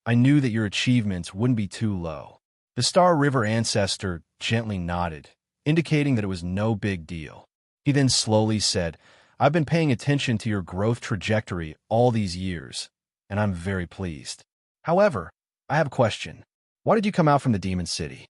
I knew that your achievements wouldn't be too low." The Star River Ancestor gently nodded, indicating that it was no big deal. He then slowly said, "I've been paying attention to your growth trajectory all these years, and I'm very pleased. However, I have a question. Why did you come out from the Demon City?"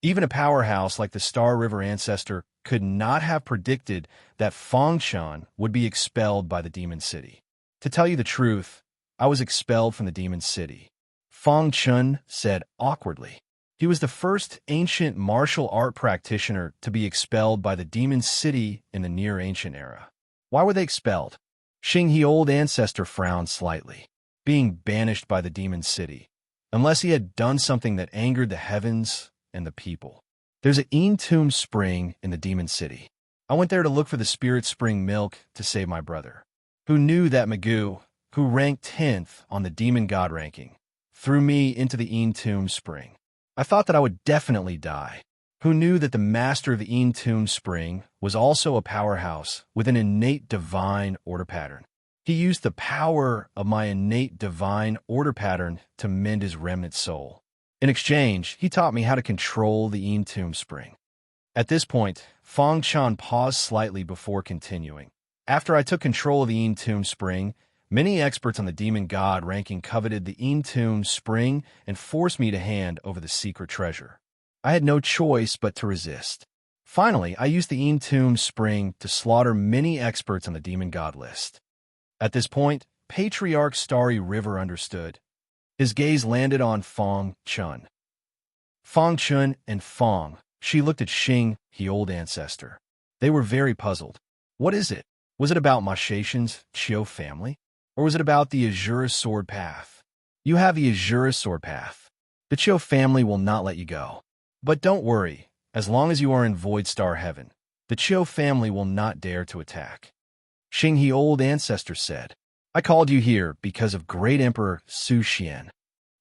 Even a powerhouse like the Star River Ancestor could not have predicted that Fang Qin would be expelled by the Demon City. "To tell you the truth, I was expelled from the Demon City," Fang Qin said awkwardly. He was the first ancient martial art practitioner to be expelled by the Demon City in the Near Ancient era. Why were they expelled? Xing He Old Ancestor frowned slightly. Being banished by the Demon City, unless he had done something that angered the heavens and the people. There's an Tomb spring in the Demon City. I went there to look for the Spirit Spring milk to save my brother. Who knew that Magoo, who ranked 10th on the Demon God ranking, threw me into the Tomb spring. I thought that I would definitely die. Who knew that the master of the Tomb spring was also a powerhouse with an innate divine order pattern? He used the power of my innate divine order pattern to mend his remnant soul. In exchange, he taught me how to control the Tomb spring. At this point, Fang Qin paused slightly before continuing. After I took control of the Tomb spring, Many experts on the demon god ranking coveted the entombed spring and forced me to hand over the secret treasure. I had no choice but to resist. Finally, I used the entombed spring to slaughter many experts on the demon god list. At this point, Patriarch Starry River understood. His gaze landed on Fong Chun. Fong Chun and Fong, she looked at Xing, the old ancestor. They were very puzzled. What is it? Was it about Ma Shaishan's Chiu family? Or was it about the Azure Sword Path? You have the Azure Sword Path. The Chiu family will not let you go. But don't worry, as long as you are in Void Star Heaven, the Chiu family will not dare to attack. Xing, the old ancestor, said, I called you here because of Great Emperor Su Xian.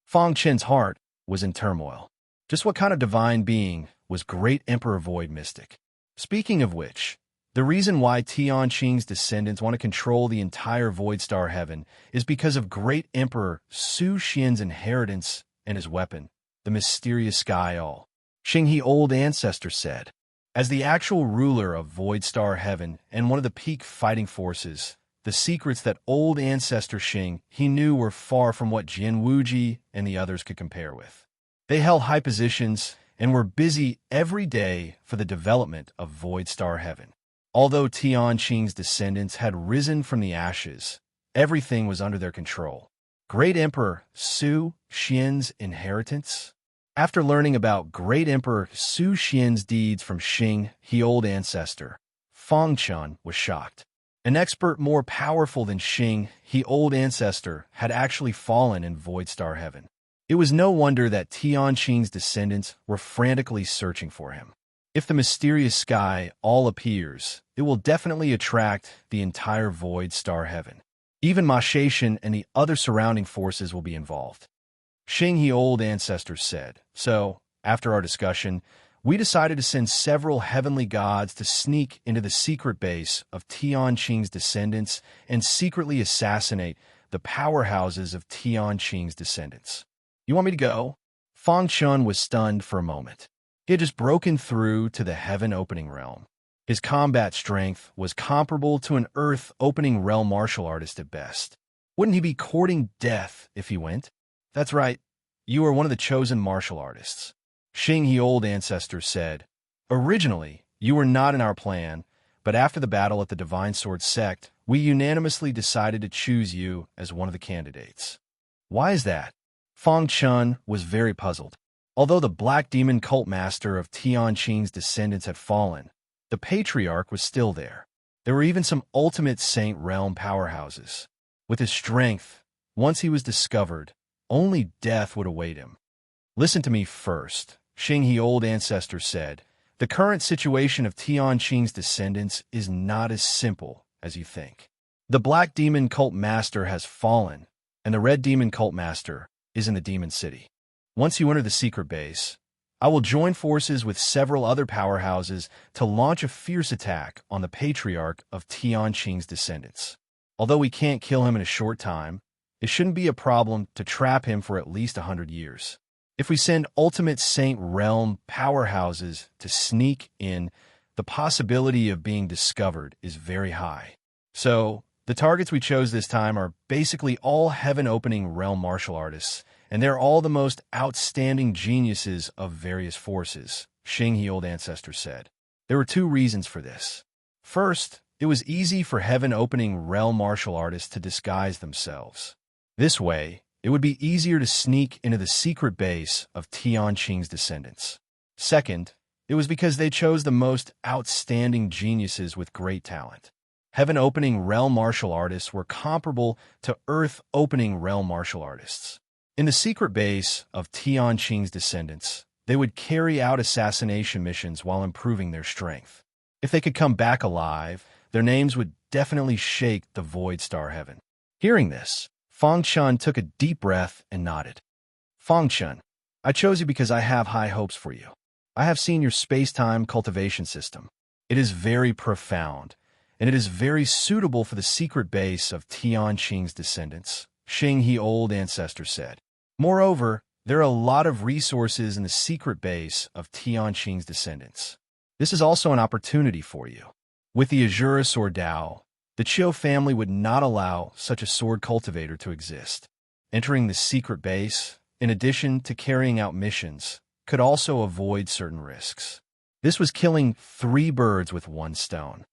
Fong Chen's heart was in turmoil. Just what kind of divine being was Great Emperor Void Mystic? Speaking of which, the reason why Tian Qing's descendants want to control the entire Void Star Heaven is because of Great Emperor Su Xian's inheritance and his weapon, the mysterious Sky All. Xing, the old ancestor, said, as the actual ruler of Void Star Heaven and one of the peak fighting forces, the secrets that old ancestor Xing he knew were far from what Jin Wuji and the others could compare with. They held high positions and were busy every day for the development of Void Star Heaven. Although Tian Qing's descendants had risen from the ashes, everything was under their control. Great Emperor Su Xian's inheritance? After learning about Great Emperor Su Xian's deeds from Xing, the old ancestor, Fong Chun was shocked. An expert more powerful than Xing, the old ancestor, had actually fallen in Void Star Heaven. It was no wonder that Tian Qing's descendants were frantically searching for him. If the mysterious Sky All appears, it will definitely attract the entire Void Star Heaven. Even Ma Shaishan and the other surrounding forces will be involved. Xing, the old ancestor, said. So, after our discussion, we decided to send several heavenly gods to sneak into the secret base of Tian Qing's descendants and secretly assassinate the powerhouses of Tian Qing's descendants. You want me to go? Fong Chun was stunned for a moment. He had just broken through to the heaven-opening realm. His combat strength was comparable to an earth-opening realm martial artist at best. Wouldn't he be courting death if he went? That's right. You are one of the chosen martial artists. Xing, the old ancestor, said, originally, you were not in our plan, but after the battle at the Divine Sword Sect, we unanimously decided to choose you as one of the candidates. Why is that? Fong Chun was very puzzled. Although the Black Demon cult master of Tian Qing's descendants had fallen, the Patriarch was still there. There were even some Ultimate Saint realm powerhouses. With his strength, once he was discovered, only death would await him. Listen to me first, Xing, the old ancestor, said. The current situation of Tian Qing's descendants is not as simple as you think. The Black Demon cult master has fallen, and the Red Demon cult master is in the Demon City. Once you enter the secret base, I will join forces with several other powerhouses to launch a fierce attack on the Patriarch of Tian Qing's descendants. Although we can't kill him in a short time, it shouldn't be a problem to trap him for at least 100 years. If we send Ultimate Saint realm powerhouses to sneak in, the possibility of being discovered is very high. So, the targets we chose this time are basically all heaven-opening realm martial artists, and they're all the most outstanding geniuses of various forces, Xing, the old ancestor, said. There were two reasons for this. First, it was easy for heaven-opening realm martial artists to disguise themselves. This way, it would be easier to sneak into the secret base of Tian Qing's descendants. Second, it was because they chose the most outstanding geniuses with great talent. Heaven-opening realm martial artists were comparable to earth-opening realm martial artists. In the secret base of Tian Qing's descendants, they would carry out assassination missions while improving their strength. If they could come back alive, their names would definitely shake the Void Star Heaven. Hearing this, Fong Chun took a deep breath and nodded. Fong Chun, I chose you because I have high hopes for you. I have seen your space-time cultivation system. It is very profound, and it is very suitable for the secret base of Tian Qing's descendants, Xing, the old ancestor, said. Moreover, there are a lot of resources in the secret base of Tian Qing's descendants. This is also an opportunity for you. With the Azure Sword Dao, The Chiu family would not allow such a sword cultivator to exist. Entering the secret base, in addition to carrying out missions, could also avoid certain risks. This was killing 3 birds with 1 stone.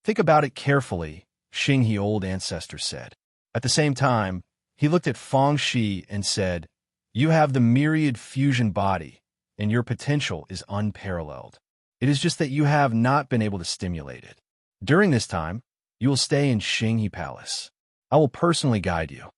Think about it carefully, Xing He old ancestor said. At the same time, he looked at Feng Shi and said, "You have the myriad fusion body, and your potential is unparalleled. It is just that you have not been able to stimulate it. During this time, you will stay in Xing He Palace. I will personally guide you."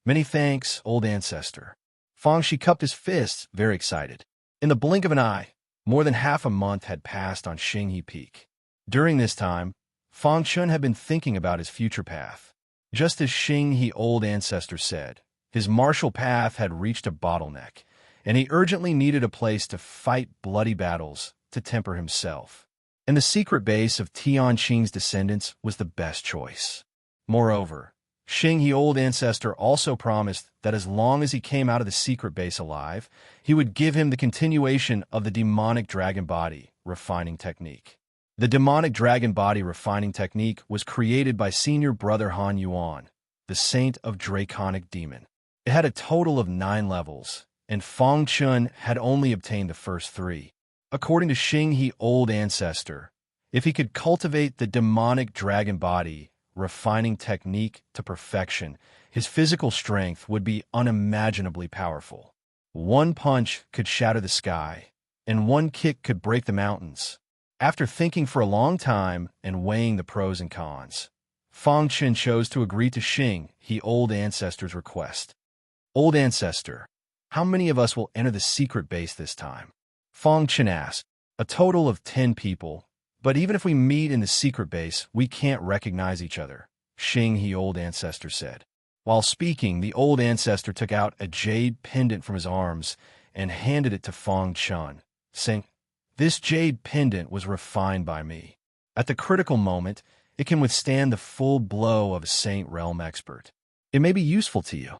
"Many thanks, old ancestor." Feng Shi cupped his fists, very excited. In the blink of an eye, more than half a month had passed on Xing He Peak. During this time, Feng Chun had been thinking about his future path. Just as Xing He old ancestor said, his martial path had reached a bottleneck, and he urgently needed a place to fight bloody battles to temper himself. And the secret base of Tianqing's descendants was the best choice. Moreover, Xing He old ancestor also promised that as long as he came out of the secret base alive, he would give him the continuation of the demonic dragon body refining technique. The demonic dragon body refining technique was created by senior brother Han Yuan, the saint of draconic demon. It had a total of 9 levels, and Feng Chun had only obtained the first 3. According to Xing He old ancestor, if he could cultivate the demonic dragon body refining technique to perfection, his physical strength would be unimaginably powerful. 1 punch could shatter the sky, and 1 kick could break the mountains. After thinking for a long time and weighing the pros and cons, Feng Chun chose to agree to Xing He old ancestor's request. "Old ancestor, how many of us will enter the secret base this time?" Feng Chun asked. "A total of 10 people. But even if we meet in the secret base, we can't recognize each other," Xing He old ancestor said. While speaking, the old ancestor took out a jade pendant from his arms and handed it to Feng Chun, saying, "This jade pendant was refined by me. At the critical moment, it can withstand the full blow of a Saint Realm expert. It may be useful to you."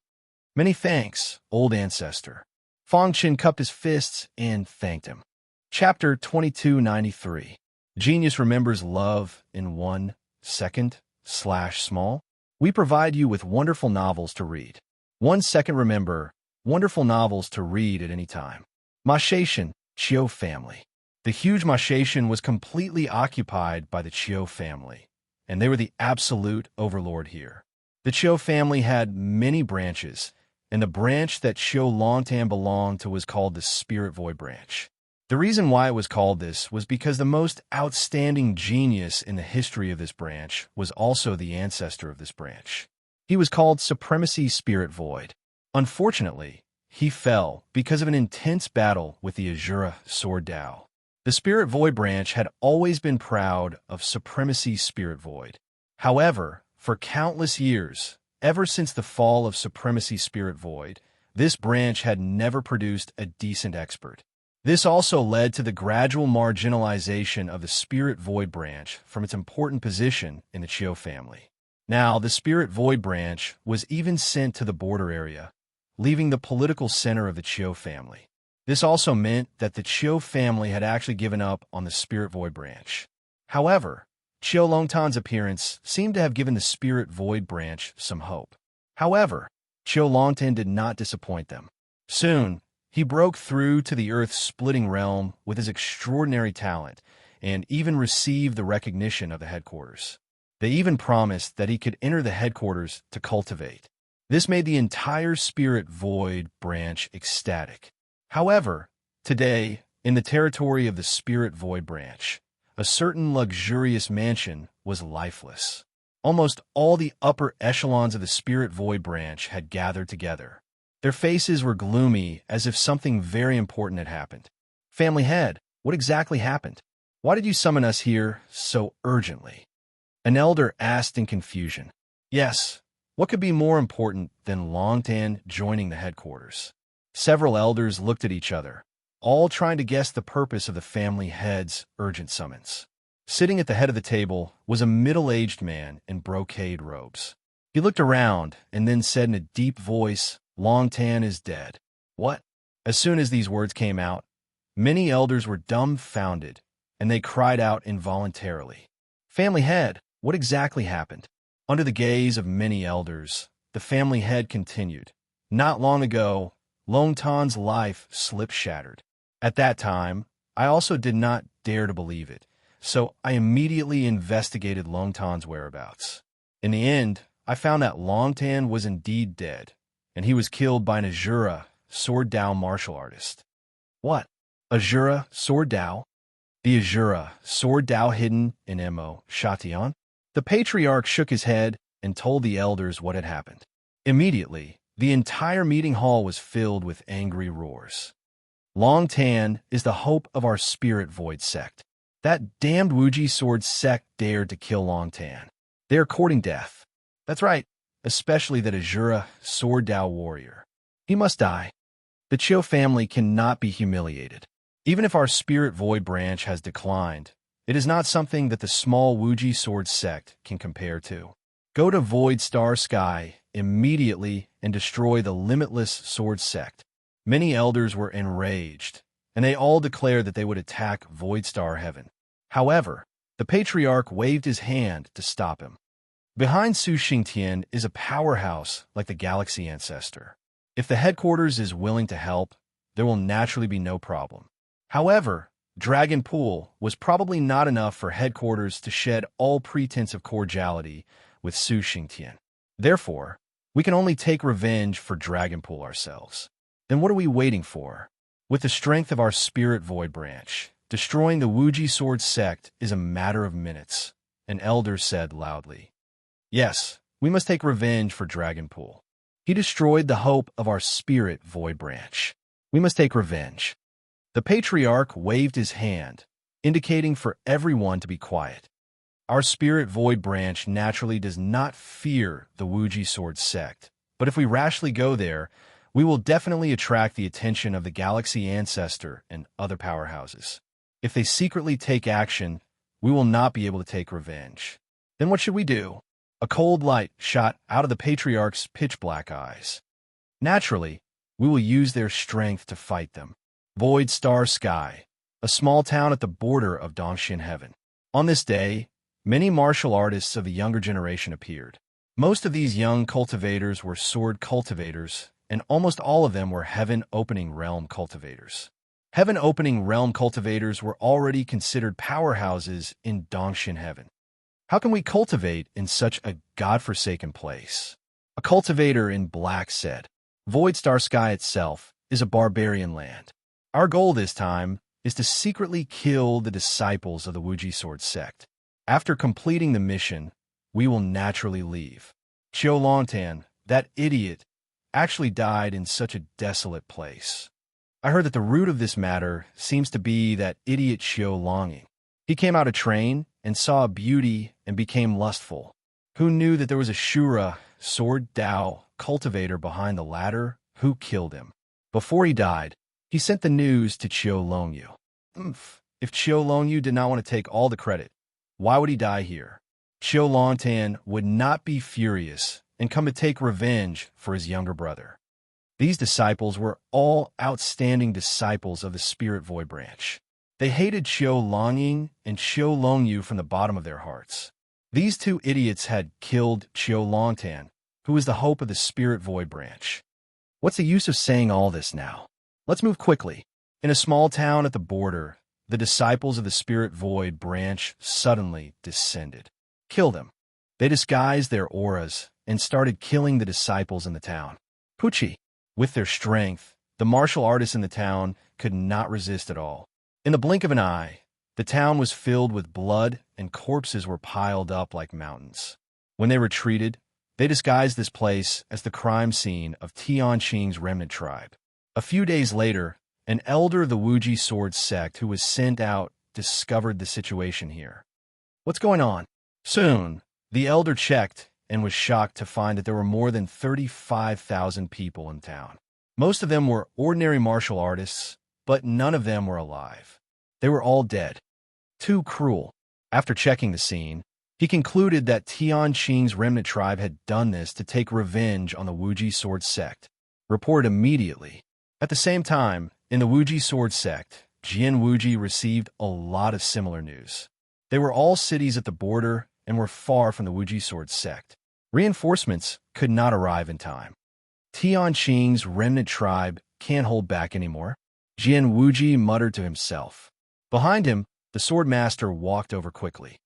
"Many thanks, old ancestor." Feng Chun cupped his fists and thanked him. Chapter 2293. Genius remembers love in 1 second/small. We provide you with wonderful novels to read. 1 second remember, wonderful novels to read at any time. Mashation, Chiu family. The huge Mashation was completely occupied by the Chiu family, and they were the absolute overlord here. The Chiu family had many branches, and the branch that Chiu Longtan belonged to was called the Spirit Void branch. The reason why it was called this was because the most outstanding genius in the history of this branch was also the ancestor of this branch. He was called Supremacy Spirit Void. Unfortunately, he fell because of an intense battle with the Azura Sword Dao. The Spirit Void branch had always been proud of Supremacy Spirit Void. However, for countless years, ever since the fall of Supremacy Spirit Void, this branch had never produced a decent expert. This also led to the gradual marginalization of the Spirit Void branch from its important position in the Chiu family. Now, the Spirit Void branch was even sent to the border area, leaving the political center of the Chiu family. This also meant that the Chiu family had actually given up on the Spirit Void branch. However, Chiu Longtan's appearance seemed to have given the Spirit Void branch some hope. However, Chiu Longtan did not disappoint them. Soon, he broke through to the earth-splitting realm with his extraordinary talent and even received the recognition of the headquarters. They even promised that he could enter the headquarters to cultivate. This made the entire Spirit Void branch ecstatic. However, today, in the territory of the Spirit Void branch, a certain luxurious mansion was lifeless. Almost all the upper echelons of the Spirit Void branch had gathered together. Their faces were gloomy, as if something very important had happened. "Family head, what exactly happened? Why did you summon us here so urgently?" An elder asked in confusion. Yes, what could be more important than Longtan joining the headquarters? Several elders looked at each other, all trying to guess the purpose of the family head's urgent summons. Sitting at the head of the table was a middle-aged man in brocade robes. He looked around and then said in a deep voice, "Longtan is dead." What? As soon as these words came out, many elders were dumbfounded, and they cried out involuntarily. "Family head, what exactly happened?" Under the gaze of many elders, the family head continued. Not long ago, Long Tan's life slipped shattered. At that time, I also did not dare to believe it, so I immediately investigated Long Tan's whereabouts. In the end, I found that Long Tan was indeed dead, and he was killed by an Azura, Sword Dao martial artist. What? Azura, Sword Dao? The Azura, Sword Dao hidden in Mo Shatian? The patriarch shook his head and told the elders what had happened. Immediately, the entire meeting hall was filled with angry roars. Long Tan is the hope of our spirit void sect. That damned Wuji sword sect dared to kill Long Tan. They are courting death. That's right, especially that Azura, Sword Dao warrior. He must die. The Chiu family cannot be humiliated. Even if our spirit void branch has declined, it is not something that the small Wuji sword sect can compare to. Go to Void Star Sky immediately and destroy the limitless sword sect. Many elders were enraged, and they all declared that they would attack Void Star Heaven. However, the patriarch waved his hand to stop him. Behind Su Xingtian is a powerhouse like the Galaxy Ancestor. If the headquarters is willing to help, there will naturally be no problem. However, Dragon Pool was probably not enough for headquarters to shed all pretense of cordiality with Su Xingtian. Therefore, we can only take revenge for Dragon Pool ourselves. Then what are we waiting for? With the strength of our Spirit Void branch, destroying the Wuji Sword sect is a matter of minutes, an elder said loudly. Yes, we must take revenge for Dragon Pool. He destroyed the hope of our Spirit Void branch. We must take revenge. The patriarch waved his hand, indicating for everyone to be quiet. Our Spirit Void branch naturally does not fear the Wuji Sword sect, but if we rashly go there, we will definitely attract the attention of the Galaxy Ancestor and other powerhouses. If they secretly take action, we will not be able to take revenge. Then what should we do? A cold light shot out of the patriarch's pitch-black eyes. Naturally, we will use their strength to fight them. Void Star Sky, a small town at the border of Dongxin Heaven. On this day, many martial artists of the younger generation appeared. Most of these young cultivators were sword cultivators, and almost all of them were Heaven-Opening Realm cultivators. Heaven-Opening Realm cultivators were already considered powerhouses in Dongxin Heaven. How can we cultivate in such a godforsaken place? A cultivator in black said, Void Star Sky itself is a barbarian land. Our goal this time is to secretly kill the disciples of the Wuji Sword sect. After completing the mission, we will naturally leave. Chiu Longtan, that idiot, actually died in such a desolate place. I heard that the root of this matter seems to be that idiot Chiu Longing. He came out of train and saw a beauty and became lustful. Who knew that there was a Shura, Sword Dao, cultivator behind the latter who killed him? Before he died, he sent the news to Chiu Longyu. If Chiu Longyu did not want to take all the credit, why would he die here? Chiu Longtan would not be furious and come to take revenge for his younger brother. These disciples were all outstanding disciples of the Spirit Void branch. They hated Chiu Longing and Chiu Longyu from the bottom of their hearts. These two idiots had killed Chiu Longtan, who was the hope of the Spirit Void branch. What's the use of saying all this now? Let's move quickly. In a small town at the border, the disciples of the Spirit Void branch suddenly descended. Kill them. They disguised their auras and started killing the disciples in the town. Pucci. With their strength, the martial artists in the town could not resist at all. In the blink of an eye, the town was filled with blood and corpses were piled up like mountains. When they retreated, they disguised this place as the crime scene of Tianqing's remnant tribe. A few days later, an elder of the Wuji Sword sect who was sent out discovered the situation here. What's going on? Soon, the elder checked and was shocked to find that there were more than 35,000 people in town. Most of them were ordinary martial artists, but none of them were alive. They were all dead. Too cruel. After checking the scene, he concluded that Tianqing's remnant tribe had done this to take revenge on the Wuji Sword sect. Reported immediately. At the same time, in the Wuji Sword sect, Jian Wuji received a lot of similar news. They were all cities at the border and were far from the Wuji Sword sect. Reinforcements could not arrive in time. Tianqing's remnant tribe can't hold back anymore, Jian Wuji muttered to himself. Behind him, the sword master walked over quickly.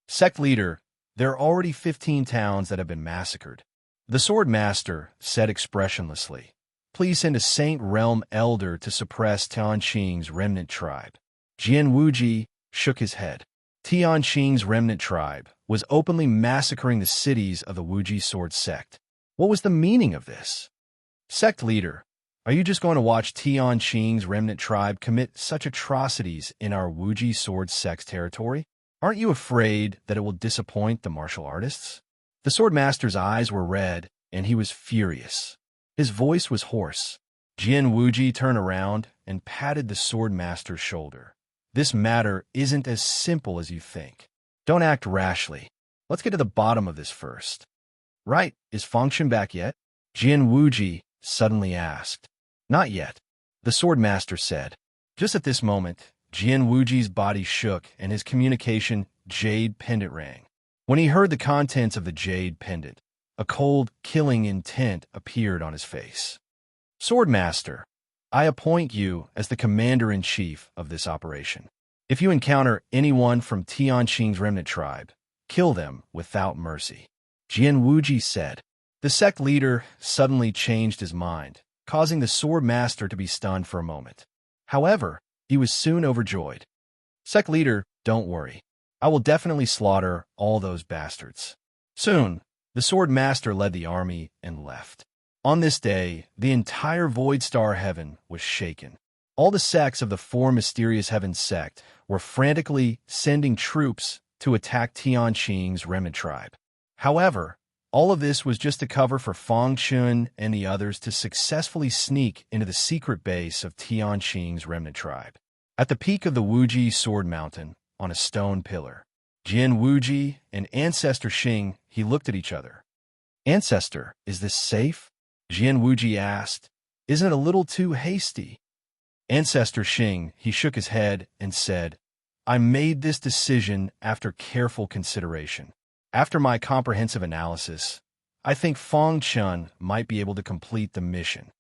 Sect leader, there are already 15 towns that have been massacred. The sword master said expressionlessly. Please send a Saint Realm elder to suppress Tianqing's remnant tribe. Jian Wuji shook his head. Tianqing's remnant tribe was openly massacring the cities of the Wuji sword sect. What was the meaning of this? Sect leader, are you just going to watch Tianqing's remnant tribe commit such atrocities in our Wuji sword sect territory? Aren't you afraid that it will disappoint the martial artists? The sword master's eyes were red, and he was furious. His voice was hoarse. Jian Wuji turned around and patted the sword master's shoulder. This matter isn't as simple as you think. Don't act rashly. Let's get to the bottom of this first. Right, is Fengshen back yet? Jian Wuji suddenly asked. Not yet, the sword master said. Just at this moment, Jian Wuji's body shook and his communication jade pendant rang. When he heard the contents of the jade pendant, a cold, killing intent appeared on his face. Sword master, I appoint you as the commander-in-chief of this operation. If you encounter anyone from Tianqing's remnant tribe, kill them without mercy. Jian Wuji said. The sect leader suddenly changed his mind, causing the sword master to be stunned for a moment. However, he was soon overjoyed. Sect leader, don't worry. I will definitely slaughter all those bastards. Soon, the sword master led the army and left. On this day, the entire Void Star Heaven was shaken. All the sects of the four mysterious heaven sect were frantically sending troops to attack Tianqing's remnant tribe. However, all of this was just a cover for Fengshen and the others to successfully sneak into the secret base of Tianqing's remnant tribe. At the peak of the Wuji Sword Mountain, on a stone pillar, Jian Wuji and Ancestor Xing, he looked at each other. Ancestor, is this safe? Jian Wuji asked. Isn't it a little too hasty? Ancestor Xing, he shook his head and said, I made this decision after careful consideration. After my comprehensive analysis, I think Fengshen might be able to complete the mission.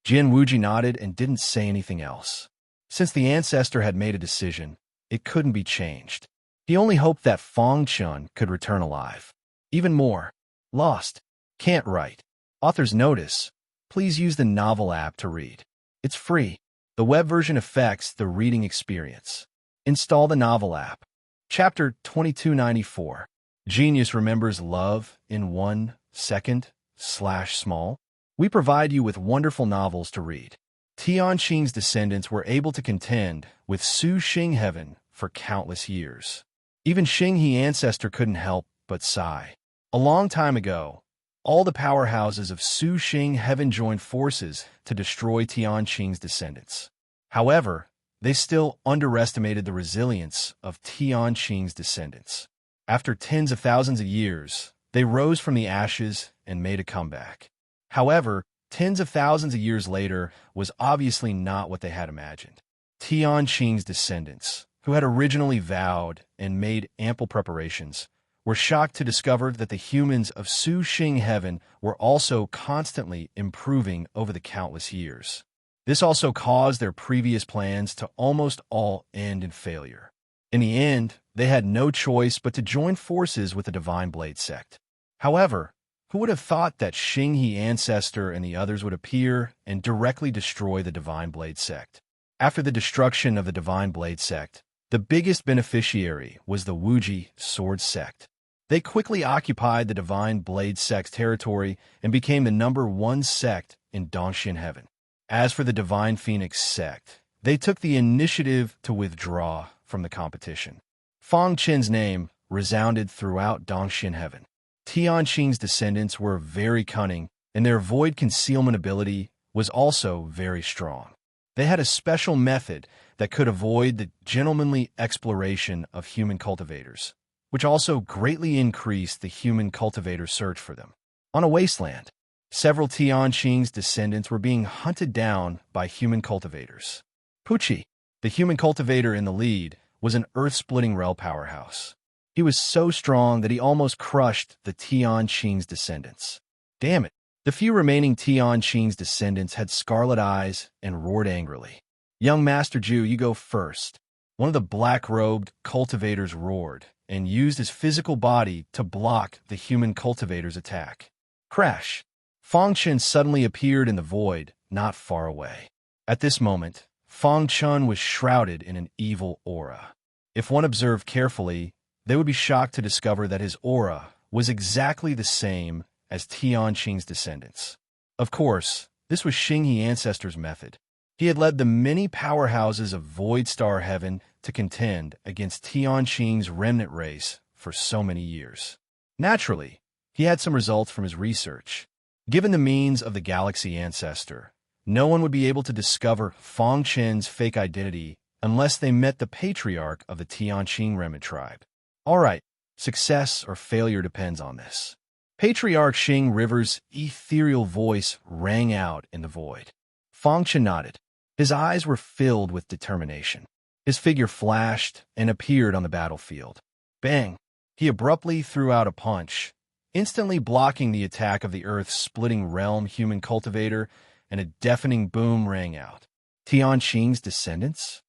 Jian Wuji nodded and didn't say anything else. Since the ancestor had made a decision, it couldn't be changed. He only hoped that Fengshen could return alive. Even more, lost, can't write. Author's notice, please use the novel app to read. It's free. The web version affects the reading experience. Install the novel app. Chapter 2294. Genius remembers love in 1 second /small. We provide you with wonderful novels to read. Tianqing's descendants were able to contend with Su Xing Heaven for countless years. Even Xing He ancestor couldn't help but sigh. A long time ago, all the powerhouses of Su Xing Heaven joined forces to destroy Tianqing's descendants. However, they still underestimated the resilience of Tianqing's descendants. After tens of thousands of years, they rose from the ashes and made a comeback. However, tens of thousands of years later was obviously not what they had imagined. Tianqing's descendants, who had originally vowed and made ample preparations, were shocked to discover that the humans of Su Xing Heaven were also constantly improving over the countless years. This also caused their previous plans to almost all end in failure. In the end, they had no choice but to join forces with the Divine Blade sect. However, who would have thought that Xing He ancestor and the others would appear and directly destroy the Divine Blade sect? After the destruction of the Divine Blade sect, the biggest beneficiary was the Wuji sword sect. They quickly occupied the Divine Blade sect's territory and became the #1 sect in Dongxian Heaven. As for the Divine Phoenix sect, they took the initiative to withdraw from the competition. Fengshen's name resounded throughout Dongxian Heaven. Tianqing's descendants were very cunning, and their void concealment ability was also very strong. They had a special method that could avoid the gentlemanly exploration of human cultivators, which also greatly increased the human cultivator search for them. On a wasteland, several Tianqing's descendants were being hunted down by human cultivators. Pucci, the human cultivator in the lead, was an earth-splitting rel powerhouse. He was so strong that he almost crushed the Tian Qing's descendants. Damn it! The few remaining Tian Qing's descendants had scarlet eyes and roared angrily. "Young Master Ju, you go first." One of the black-robed cultivators roared and used his physical body to block the human cultivator's attack. Crash! Fang Chen suddenly appeared in the void, not far away. At this moment, Fang Chen was shrouded in an evil aura. If one observed carefully, they would be shocked to discover that his aura was exactly the same as Tian Qing's descendants. Of course, this was Xinghe ancestors' method. He had led the many powerhouses of Void Star Heaven to contend against Tian Qing's remnant race for so many years. Naturally, he had some results from his research. Given the means of the galaxy ancestor, no one would be able to discover Fang Chen's fake identity unless they met the patriarch of the Tian Qing remnant tribe. All right, success or failure depends on this. Patriarch Xing River's ethereal voice rang out in the void. Fang Chen nodded. His eyes were filled with determination. His figure flashed and appeared on the battlefield. Bang! He abruptly threw out a punch, instantly blocking the attack of the Earth-splitting realm human cultivator, and a deafening boom rang out. Tian Qing's descendants?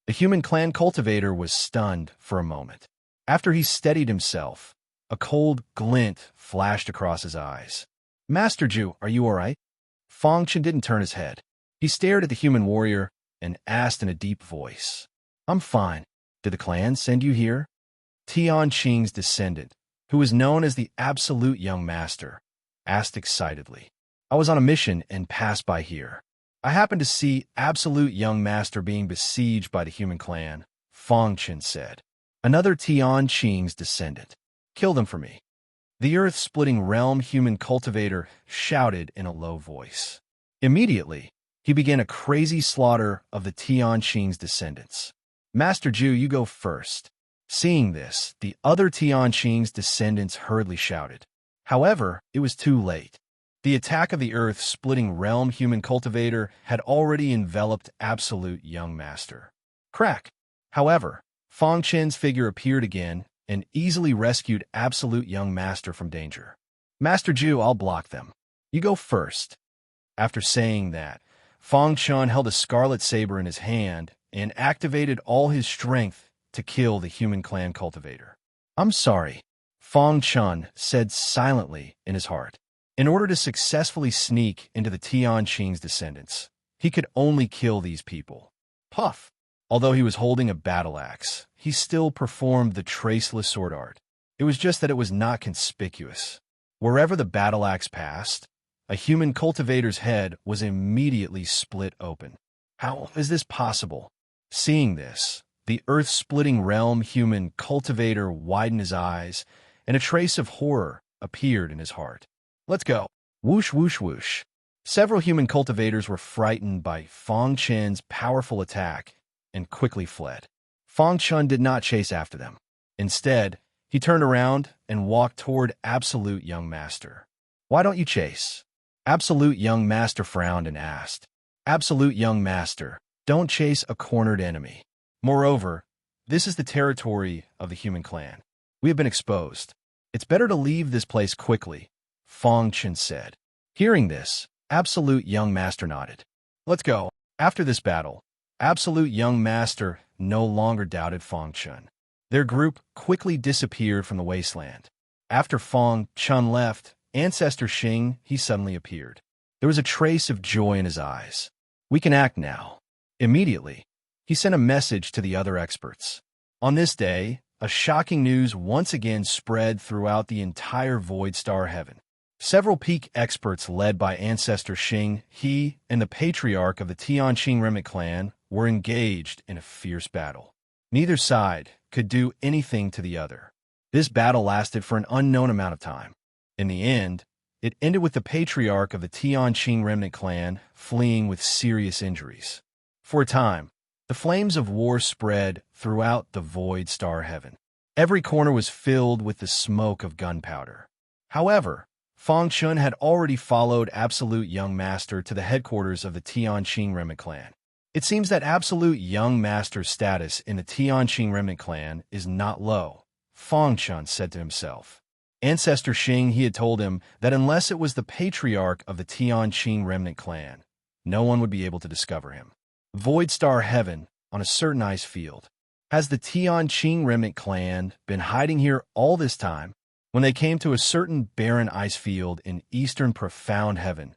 The human clan cultivator was stunned for a moment. After he steadied himself, a cold glint flashed across his eyes. "Master Ju, are you all right?" Fang Chen didn't turn his head. He stared at the human warrior and asked in a deep voice, "I'm fine. Did the clan send you here?" Tian Qing's descendant, who was known as the Absolute Young Master, asked excitedly. "I was on a mission and passed by here. I happened to see Absolute Young Master being besieged by the human clan," Fang Chen said. "Another Tian Qing's descendant. Kill them for me." The earth-splitting realm human cultivator shouted in a low voice. Immediately, he began a crazy slaughter of the Tian Qing's descendants. "Master Ju, you go first." Seeing this, the other Tian Qing's descendants hurriedly shouted. However, it was too late. The attack of the earth-splitting realm human cultivator had already enveloped Absolute Young Master. Crack! However, Fang Chen's figure appeared again and easily rescued Absolute Young Master from danger. "Master Ju, I'll block them. You go first." After saying that, Fang Chen held a scarlet saber in his hand and activated all his strength to kill the human clan cultivator. "I'm sorry," Fang Chen said silently in his heart. In order to successfully sneak into the Tian Qing's descendants, he could only kill these people. Puff! Although he was holding a battle axe, he still performed the traceless sword art. It was just that it was not conspicuous. Wherever the battle axe passed, a human cultivator's head was immediately split open. How is this possible? Seeing this, the earth-splitting realm human cultivator widened his eyes, and a trace of horror appeared in his heart. "Let's go." Whoosh, whoosh, whoosh. Several human cultivators were frightened by Fang Chen's powerful attack and quickly fled. Fang Chen did not chase after them. Instead, he turned around and walked toward Absolute Young Master. "Why don't you chase?" Absolute Young Master frowned and asked. "Absolute Young Master, don't chase a cornered enemy. Moreover, this is the territory of the human clan. We have been exposed. It's better to leave this place quickly," Fang Chen said. Hearing this, Absolute Young Master nodded. "Let's go." After this battle, Absolute Young Master no longer doubted Fang Chen. Their group quickly disappeared from the wasteland. After Fang Chen left, Ancestor Xing, he suddenly appeared. There was a trace of joy in his eyes. "We can act now." Immediately, he sent a message to the other experts. On this day, a shocking news once again spread throughout the entire Void Star Heaven. Several peak experts led by Ancestor Xing, he and the patriarch of the Tian Qing remnant clan were engaged in a fierce battle. Neither side could do anything to the other. This battle lasted for an unknown amount of time. In the end, it ended with the patriarch of the Tian Qing remnant clan fleeing with serious injuries. For a time, the flames of war spread throughout the Void Star Heaven. Every corner was filled with the smoke of gunpowder. However, Fang Chen had already followed Absolute Young Master to the headquarters of the Tian Qing remnant clan. It seems that Absolute Young Master's status in the Tian Qing remnant clan is not low, Fong Chun said to himself. Ancestor Xing, he had told him that unless it was the patriarch of the Tianqing remnant clan, no one would be able to discover him. Void Star Heaven, on a certain ice field. Has the Tianqing remnant clan been hiding here all this time? When they came to a certain barren ice field in eastern profound heaven,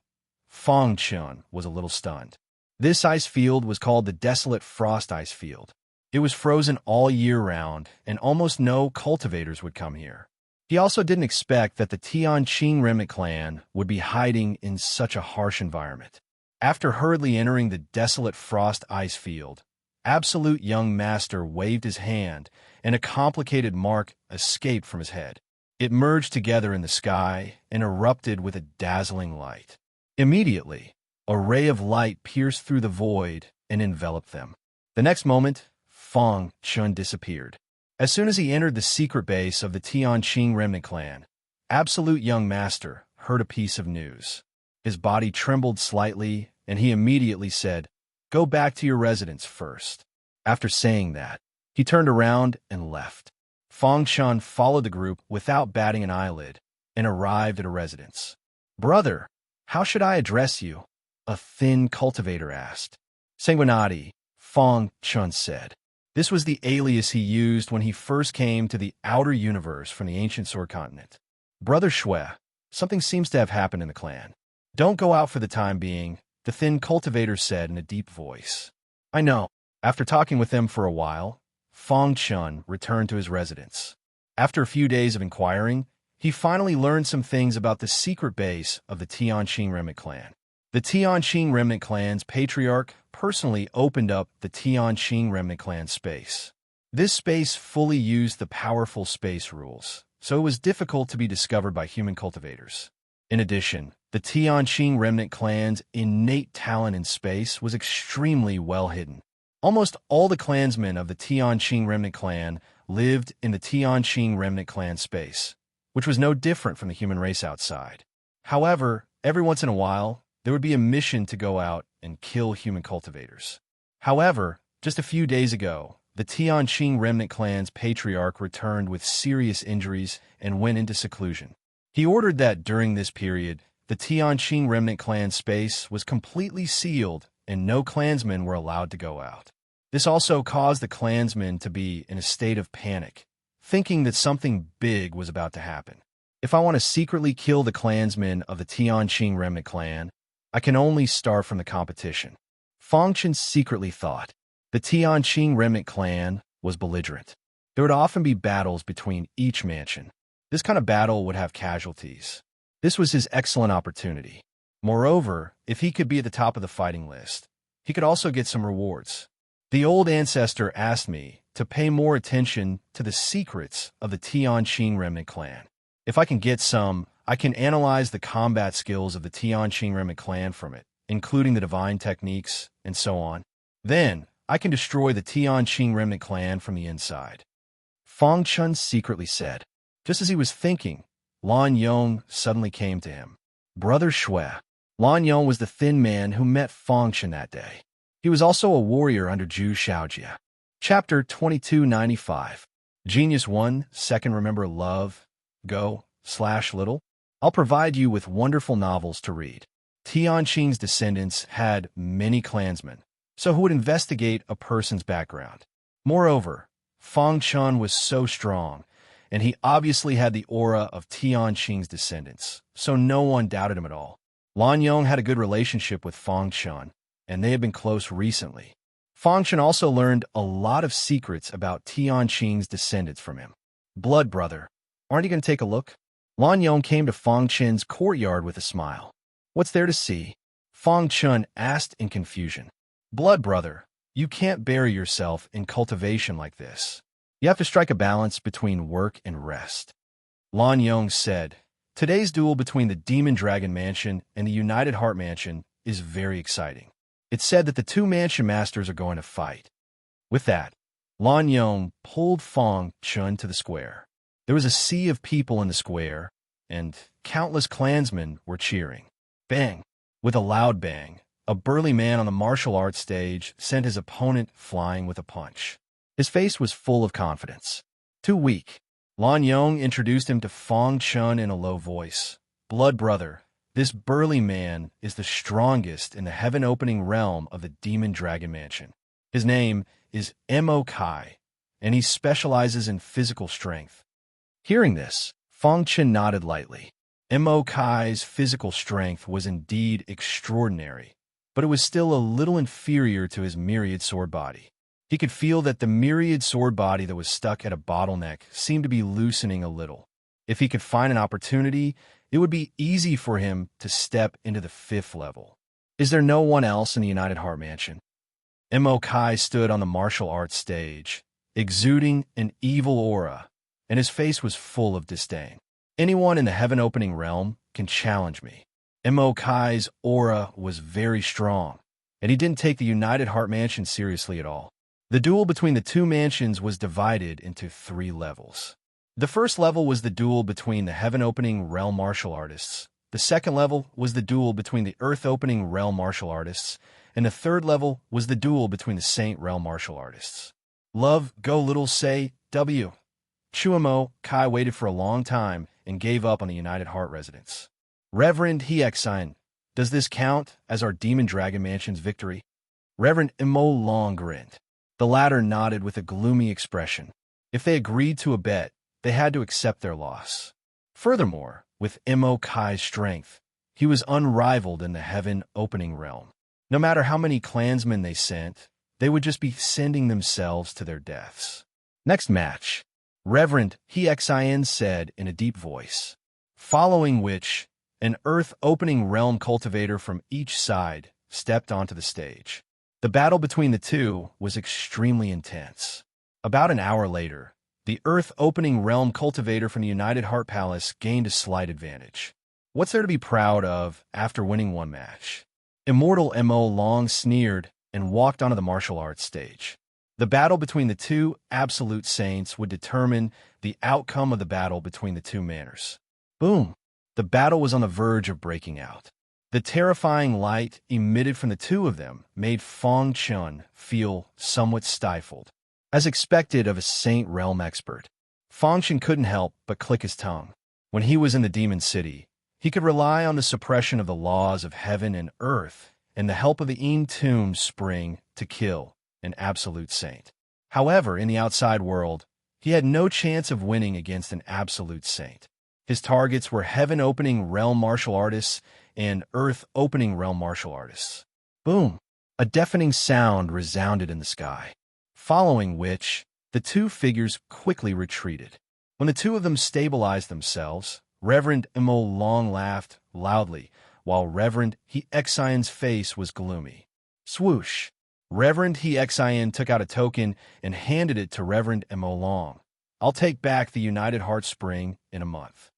Fong Chun was a little stunned. This ice field was called the Desolate Frost Ice Field. It was frozen all year round, and almost no cultivators would come here. He also didn't expect that the Tianqing remnant clan would be hiding in such a harsh environment. After hurriedly entering the Desolate Frost Ice Field, Absolute Young Master waved his hand, and a complicated mark escaped from his head. It merged together in the sky and erupted with a dazzling light. Immediately, a ray of light pierced through the void and enveloped them. The next moment, Fong Chun disappeared. As soon as he entered the secret base of the Tianqing remnant clan, Absolute Young Master heard a piece of news. His body trembled slightly, and he immediately said, "Go back to your residence first." After saying that, he turned around and left. Fong Chun followed the group without batting an eyelid and arrived at a residence. "Brother, how should I address you?" a thin cultivator asked. "Sanguinati," Fong Chun said. This was the alias he used when he first came to the outer universe from the ancient Sword Continent. "Brother Shui, something seems to have happened in the clan. Don't go out for the time being," the thin cultivator said in a deep voice. "I know." After talking with them for a while, Fong Chun returned to his residence. After a few days of inquiring, he finally learned some things about the secret base of the Tianqing remnant clan. The Tianqing remnant clan's patriarch personally opened up the Tianqing remnant clan space. This space fully used the powerful space rules, so it was difficult to be discovered by human cultivators. In addition, the Tianqing remnant clan's innate talent in space was extremely well hidden. Almost all the clansmen of the Tianqing remnant clan lived in the Tianqing remnant clan space, which was no different from the human race outside. However, every once in a while, there would be a mission to go out and kill human cultivators. However, just a few days ago, the Tianqing remnant clan's patriarch returned with serious injuries and went into seclusion. He ordered that during this period, the Tianqing remnant clan space was completely sealed and no clansmen were allowed to go out. This also caused the clansmen to be in a state of panic, thinking that something big was about to happen. If I want to secretly kill the clansmen of the Tianqing remnant clan, I can only start from the competition. Fong Chun secretly thought. The Tianqing remnant clan was belligerent. There would often be battles between each mansion. This kind of battle would have casualties. This was his excellent opportunity. Moreover, if he could be at the top of the fighting list, he could also get some rewards. The old ancestor asked me to pay more attention to the secrets of the Tianqing remnant clan. If I can get some, I can analyze the combat skills of the Tianqing remnant clan from it, including the divine techniques and so on. Then, I can destroy the Tianqing remnant clan from the inside. Fong Chun secretly said. Just as he was thinking, Lan Yong suddenly came to him. "Brother Shui." Lan Yong was the thin man who met Fong Chun that day. He was also a warrior under Zhu Shaojia. Chapter 2295. Genius 1, Second Remember Love, Go/Little. I'll provide you with wonderful novels to read. Tianqing's descendants had many clansmen, so who would investigate a person's background. Moreover, Fong Chun was so strong, and he obviously had the aura of Tianqing's descendants, so no one doubted him at all. Lan Yong had a good relationship with Fong Chun, and they had been close recently. Fong Chun also learned a lot of secrets about Tianqing's descendants from him. "Blood brother, aren't you going to take a look?" Lan Yong came to Fong Chun's courtyard with a smile. "What's there to see?" Fong Chun asked in confusion. "Blood brother, you can't bury yourself in cultivation like this. You have to strike a balance between work and rest." Lan Yong said, "Today's duel between the Demon Dragon Mansion and the United Heart Mansion is very exciting. It's said that the two mansion masters are going to fight." With that, Lan Yong pulled Fong Chun to the square. There was a sea of people in the square, and countless clansmen were cheering. Bang! With a loud bang, a burly man on the martial arts stage sent his opponent flying with a punch. His face was full of confidence. "Too weak. Lan Yong introduced him to Fong Chun in a low voice. Blood brother, this burly man is the strongest in the heaven-opening realm of the Demon Dragon Mansion. His name is Mo Kai, and he specializes in physical strength. Hearing this, Fong Chun nodded lightly. Mo Kai's physical strength was indeed extraordinary, but it was still a little inferior to his myriad sword body. He could feel that the myriad sword body that was stuck at a bottleneck seemed to be loosening a little. If he could find an opportunity, it would be easy for him to step into the 5th level. Is there no one else in the United Heart Mansion? Mo Kai stood on the martial arts stage, exuding an evil aura, and his face was full of disdain. Anyone in the heaven-opening realm can challenge me. Mo Kai's aura was very strong, and he didn't take the United Heart Mansion seriously at all. The duel between the two mansions was divided into 3 levels. The first level was the duel between the heaven-opening realm martial artists. The second level was the duel between the earth-opening realm martial artists, and the third level was the duel between the Saint realm martial artists. Love, go little say, W. Mo Kai waited for a long time and gave up on the United Heart residents. Reverend Hiexin, does this count as our Demon Dragon Mansion's victory? Reverend Mo Long grinned. The latter nodded with a gloomy expression. If they agreed to a bet, they had to accept their loss. Furthermore, with Mo Kai's strength, he was unrivaled in the heaven-opening realm. No matter how many clansmen they sent, they would just be sending themselves to their deaths. Next match, Reverend Hiexin said in a deep voice, following which, an earth-opening realm cultivator from each side stepped onto the stage. The battle between the two was extremely intense. About an hour later, the earth-opening realm cultivator from the United Heart Palace gained a slight advantage. What's there to be proud of after winning one match? Immortal Mo Long sneered and walked onto the martial arts stage. The battle between the two absolute saints would determine the outcome of the battle between the two manners. Boom! The battle was on the verge of breaking out. The terrifying light emitted from the two of them made Fong Chun feel somewhat stifled. As expected of a Saint Realm expert, Fong Chun couldn't help but click his tongue. When he was in the Demon City, he could rely on the suppression of the laws of heaven and earth and the help of the Entomb Spring to kill an absolute saint. However, in the outside world, he had no chance of winning against an absolute saint. His targets were heaven-opening realm martial artists and earth-opening realm martial artists. Boom! A deafening sound resounded in the sky, following which the two figures quickly retreated. When the two of them stabilized themselves, Reverend Mo Long laughed loudly, while Reverend Hiexin's face was gloomy. Swoosh! Reverend Hiexin took out a token and handed it to Reverend Mo Long. I'll take back the United Heart Spring in a month.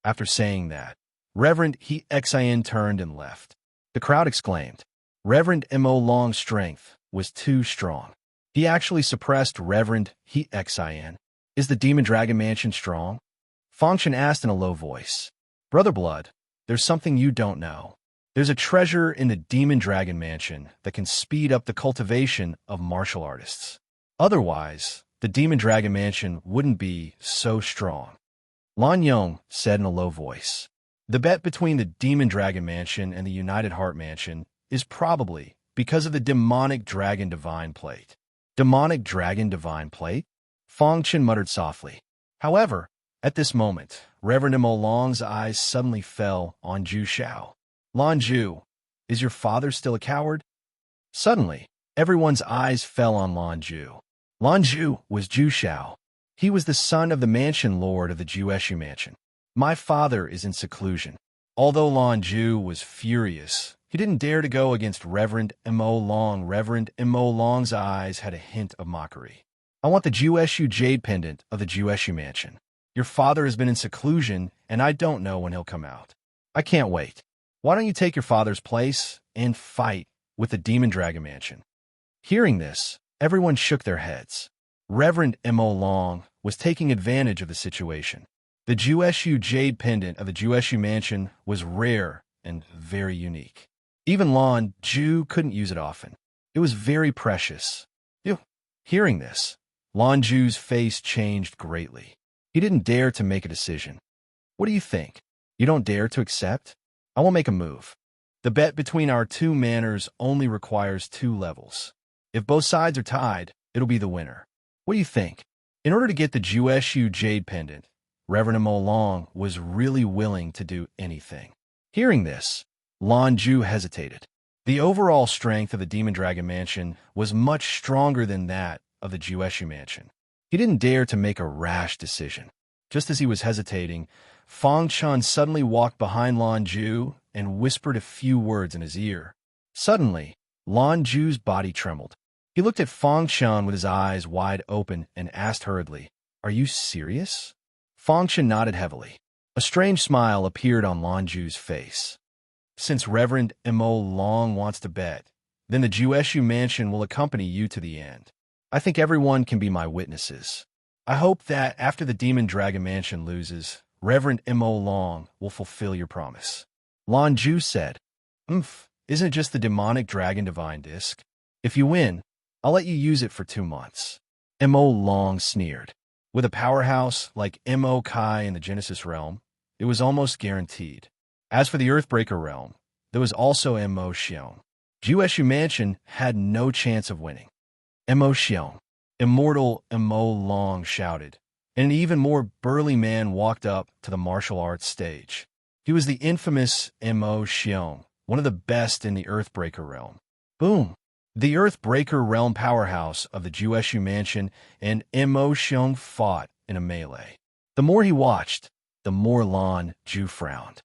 After saying that, Reverend Hiexin turned and left. The crowd exclaimed. Reverend Mo Long's strength was too strong. He actually suppressed Reverend Hiexin. Is the Demon Dragon Mansion strong? Fong Chun asked in a low voice. Brother Blood, there's something you don't know. There's a treasure in the Demon Dragon Mansion that can speed up the cultivation of martial artists. Otherwise, the Demon Dragon Mansion wouldn't be so strong. Lan Yong said in a low voice. The bet between the Demon Dragon Mansion and the United Heart Mansion is probably because of the Demonic Dragon Divine Plate. Demonic Dragon Divine Plate? Fong Chun muttered softly. However, at this moment, Reverend Mo Long's eyes suddenly fell on Ju Xiao. Lan Ju, is your father still a coward? Suddenly, everyone's eyes fell on Lan Ju. Lan Ju was Ju Xiao. He was the son of the mansion lord of the Jueshu Mansion. My father is in seclusion. Although Lan Ju was furious, he didn't dare to go against Reverend Mo Long. Reverend Mo Long's eyes had a hint of mockery. I want the Jueshu Jade Pendant of the Jueshu Mansion. Your father has been in seclusion, and I don't know when he'll come out. I can't wait. Why don't you take your father's place and fight with the Demon Dragon Mansion? Hearing this, everyone shook their heads. Reverend Mo Long was taking advantage of the situation. The Jueshu Jade Pendant of the Jueshu Mansion was rare and very unique. Even Lan Ju couldn't use it often. It was very precious. Hearing this, Lan Ju's face changed greatly. He didn't dare to make a decision. What do you think? You don't dare to accept? I won't make a move. The bet between our two manors only requires 2 levels. If both sides are tied, it'll be the winner. What do you think? In order to get the Jushu Jade Pendant, Reverend Mo Long was really willing to do anything. Hearing this, Lan Ju hesitated. The overall strength of the Demon Dragon Mansion was much stronger than that of the Jushu Mansion. He didn't dare to make a rash decision. Just as he was hesitating, Fang Chun suddenly walked behind Lan Ju and whispered a few words in his ear. Suddenly, Lan Ju's body trembled. He looked at Fang Chun with his eyes wide open and asked hurriedly, "Are you serious?" Fang Chun nodded heavily. A strange smile appeared on Lan Ju's face. "Since Reverend Mo Long wants to bet, then the Jushu Mansion will accompany you to the end. I think everyone can be my witnesses. I hope that after the Demon Dragon Mansion loses, Reverend Mo Long will fulfill your promise." Lan Ju said, "Isn't it just the demonic dragon divine disc? If you win, I'll let you use it for 2 months." Mo Long sneered. With a powerhouse like Mo Kai in the Genesis realm, it was almost guaranteed. As for the Earthbreaker realm, there was also Mo Xiong. Jushu Mansion had no chance of winning. Mo Xiong, immortal Mo Long shouted, and an even more burly man walked up to the martial arts stage. He was the infamous Mo Xiong, one of the best in the Earthbreaker realm. Boom! The Earthbreaker realm powerhouse of the Jushu Mansion and Mo Xiong fought in a melee. The more he watched, the more Lan Ju frowned.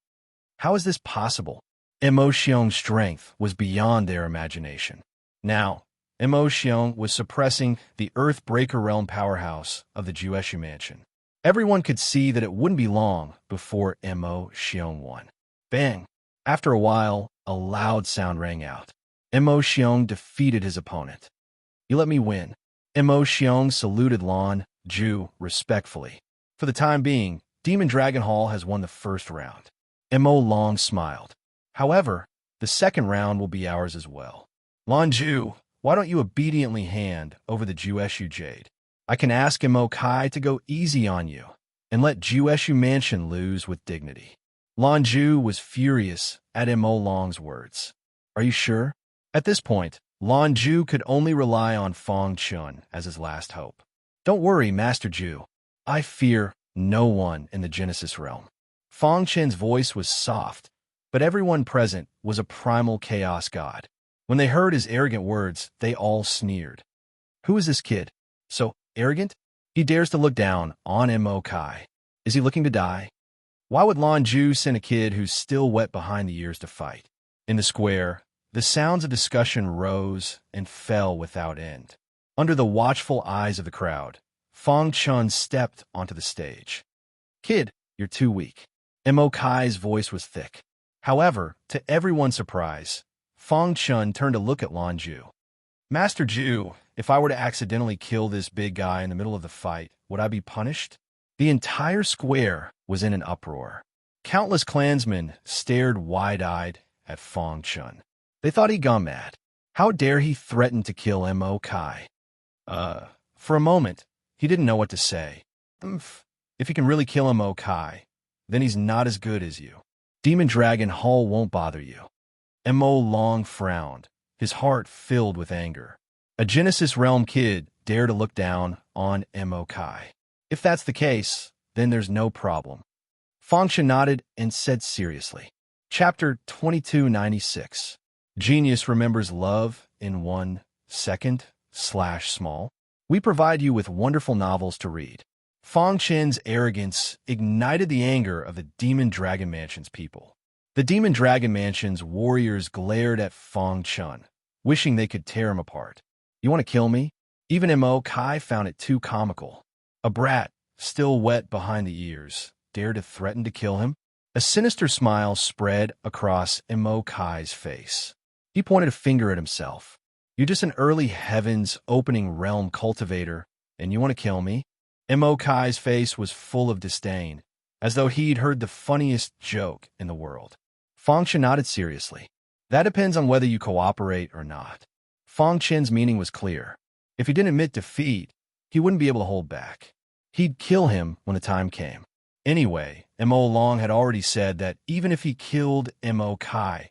How is this possible? Mo Xiong's strength was beyond their imagination. Now, Mo Xiong was suppressing the Earthbreaker realm powerhouse of the Jushu Mansion. Everyone could see that it wouldn't be long before Mo Xiong won. Bang! After a while, a loud sound rang out. Mo Xiong defeated his opponent. "You let me win." Mo Xiong saluted Lan Ju respectfully. "For the time being, Demon Dragon Hall has won the first round." Mo Long smiled. "However, the second round will be ours as well. Lan Ju, why don't you obediently hand over the Jushu Jade? I can ask Mo Kai to go easy on you and let Jushu Mansion lose with dignity." Lan Ju was furious at Mo Long's words. "Are you sure?" At this point, Lan Ju could only rely on Fang Chun as his last hope. "Don't worry, Master Ju. I fear no one in the Genesis realm." Fang Chun's voice was soft, but everyone present was a primal chaos god. When they heard his arrogant words, they all sneered. "Who is this kid? So arrogant? He dares to look down on Mo Kai. Is he looking to die? Why would Lan Ju send a kid who's still wet behind the ears to fight?" In the square, the sounds of discussion rose and fell without end. Under the watchful eyes of the crowd, Fang Chun stepped onto the stage. "Kid, you're too weak." Mo Kai's voice was thick. However, to everyone's surprise, Fang Chun turned to look at Lan Ju. "Master Ju, if I were to accidentally kill this big guy in the middle of the fight, would I be punished?" The entire square was in an uproar. Countless clansmen stared wide-eyed at Fang Chun. They thought he'd gone mad. How dare he threaten to kill Mo Kai? For a moment, he didn't know what to say. If he can really kill Mo Kai, then he's not as good as you. Demon Dragon Hall won't bother you. Mo Long frowned, his heart filled with anger. A Genesis Realm kid dare to look down on Mo Kai. If that's the case, then there's no problem. Fang Chun nodded and said seriously. Chapter 2296. Genius remembers love in 1 second /small. We provide you with wonderful novels to read. Fang Chun's arrogance ignited the anger of the Demon Dragon Mansion's people. The Demon Dragon Mansion's warriors glared at Fang Chun, wishing they could tear him apart. "You want to kill me?" Even Mo Kai found it too comical. A brat, still wet behind the ears, dared to threaten to kill him? A sinister smile spread across Mo Kai's face. He pointed a finger at himself. "You're just an early heavens opening realm cultivator, and you want to kill me?" Mo Kai's face was full of disdain, as though he'd heard the funniest joke in the world. Fang Chun nodded seriously. "That depends on whether you cooperate or not." Fang Chun's meaning was clear. If he didn't admit defeat, he wouldn't be able to hold back. He'd kill him when the time came. Anyway, Mo Long had already said that even if he killed Mo Kai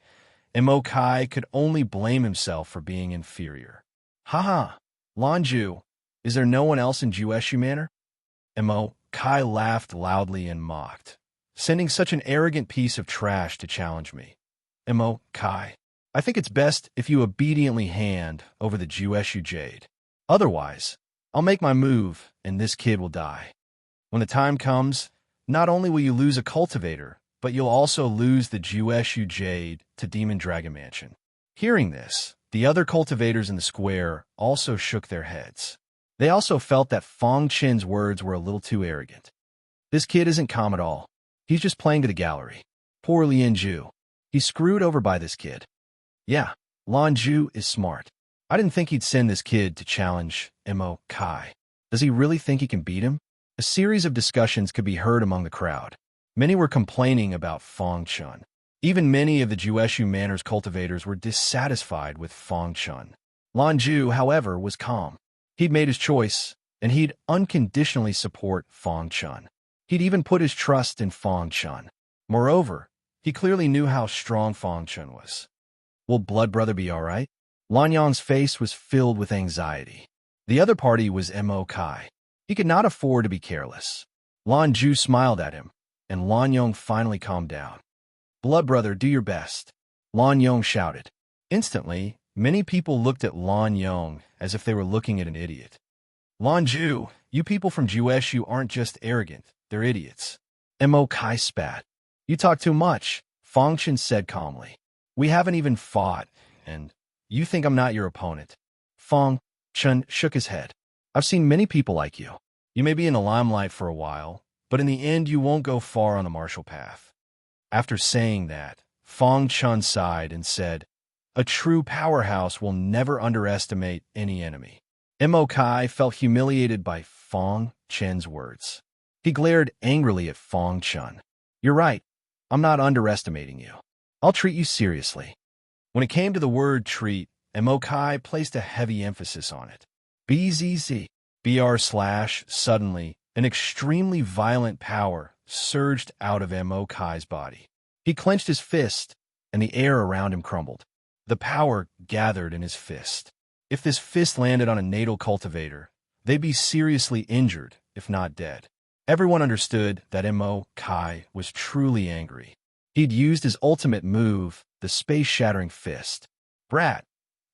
could only blame himself for being inferior. Haha, Lanju, is there no one else in Jueshu Manor? Mo Kai laughed loudly and mocked, sending such an arrogant piece of trash to challenge me. Mo Kai, I think it's best if you obediently hand over the Jueshu Jade. Otherwise, I'll make my move and this kid will die. When the time comes, not only will you lose a cultivator, but you'll also lose the Jueshu Jade to Demon Dragon Mansion. Hearing this, the other cultivators in the square also shook their heads. They also felt that Fong Chen's words were a little too arrogant. This kid isn't calm at all. He's just playing to the gallery. Poor Lien Ju. He's screwed over by this kid. Yeah, Lan Ju is smart. I didn't think he'd send this kid to challenge Mo Kai. Does he really think he can beat him? A series of discussions could be heard among the crowd. Many were complaining about Fong Chun. Even many of the Jueshu Manor's cultivators were dissatisfied with Fong Chun. Lan Ju, however, was calm. He'd made his choice, and he'd unconditionally support Fong Chun. He'd even put his trust in Fong Chun. Moreover, he clearly knew how strong Fong Chun was. Will Blood Brother be all right? Lan Yong's face was filled with anxiety. The other party was Mo Kai. He could not afford to be careless. Lan Ju smiled at him, and Lan Yong finally calmed down. Blood Brother, do your best, Lan Yong shouted. Instantly, many people looked at Lan Yong as if they were looking at an idiot. Lan Ju, you people from Jueshu aren't just arrogant, they're idiots. Mo Kai spat. You talk too much, Fong Chen said calmly. We haven't even fought, and you think I'm not your opponent. Fong Chen shook his head. I've seen many people like you. You may be in the limelight for a while, but in the end you won't go far on the martial path. After saying that, Fong Chen sighed and said, a true powerhouse will never underestimate any enemy. Mo Kai felt humiliated by Fong Chen's words. He glared angrily at Fong Chen. You're right. I'm not underestimating you. I'll treat you seriously. When it came to the word treat, Mo Kai placed a heavy emphasis on it. BZZ. Suddenly, an extremely violent power surged out of Mo Kai's body. He clenched his fist, and the air around him crumbled. The power gathered in his fist. If this fist landed on a natal cultivator, they'd be seriously injured, if not dead. Everyone understood that Mo Kai was truly angry. He'd used his ultimate move, the space-shattering fist. Brat,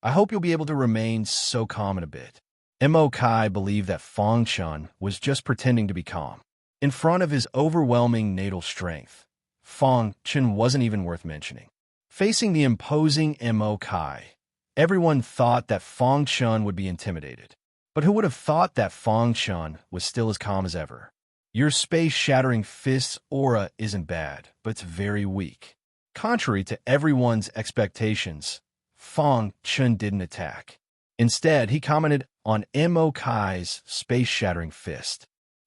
I hope you'll be able to remain so calm in a bit. Mo Kai believed that Fong Chun was just pretending to be calm. In front of his overwhelming natal strength, Fong Chun wasn't even worth mentioning. Facing the imposing Mo Kai, everyone thought that Fong Chun would be intimidated. But who would have thought that Fong Chun was still as calm as ever? Your space-shattering fist's aura isn't bad, but it's very weak. Contrary to everyone's expectations, Fong Chun didn't attack. Instead, he commented on Mo Kai's space-shattering fist.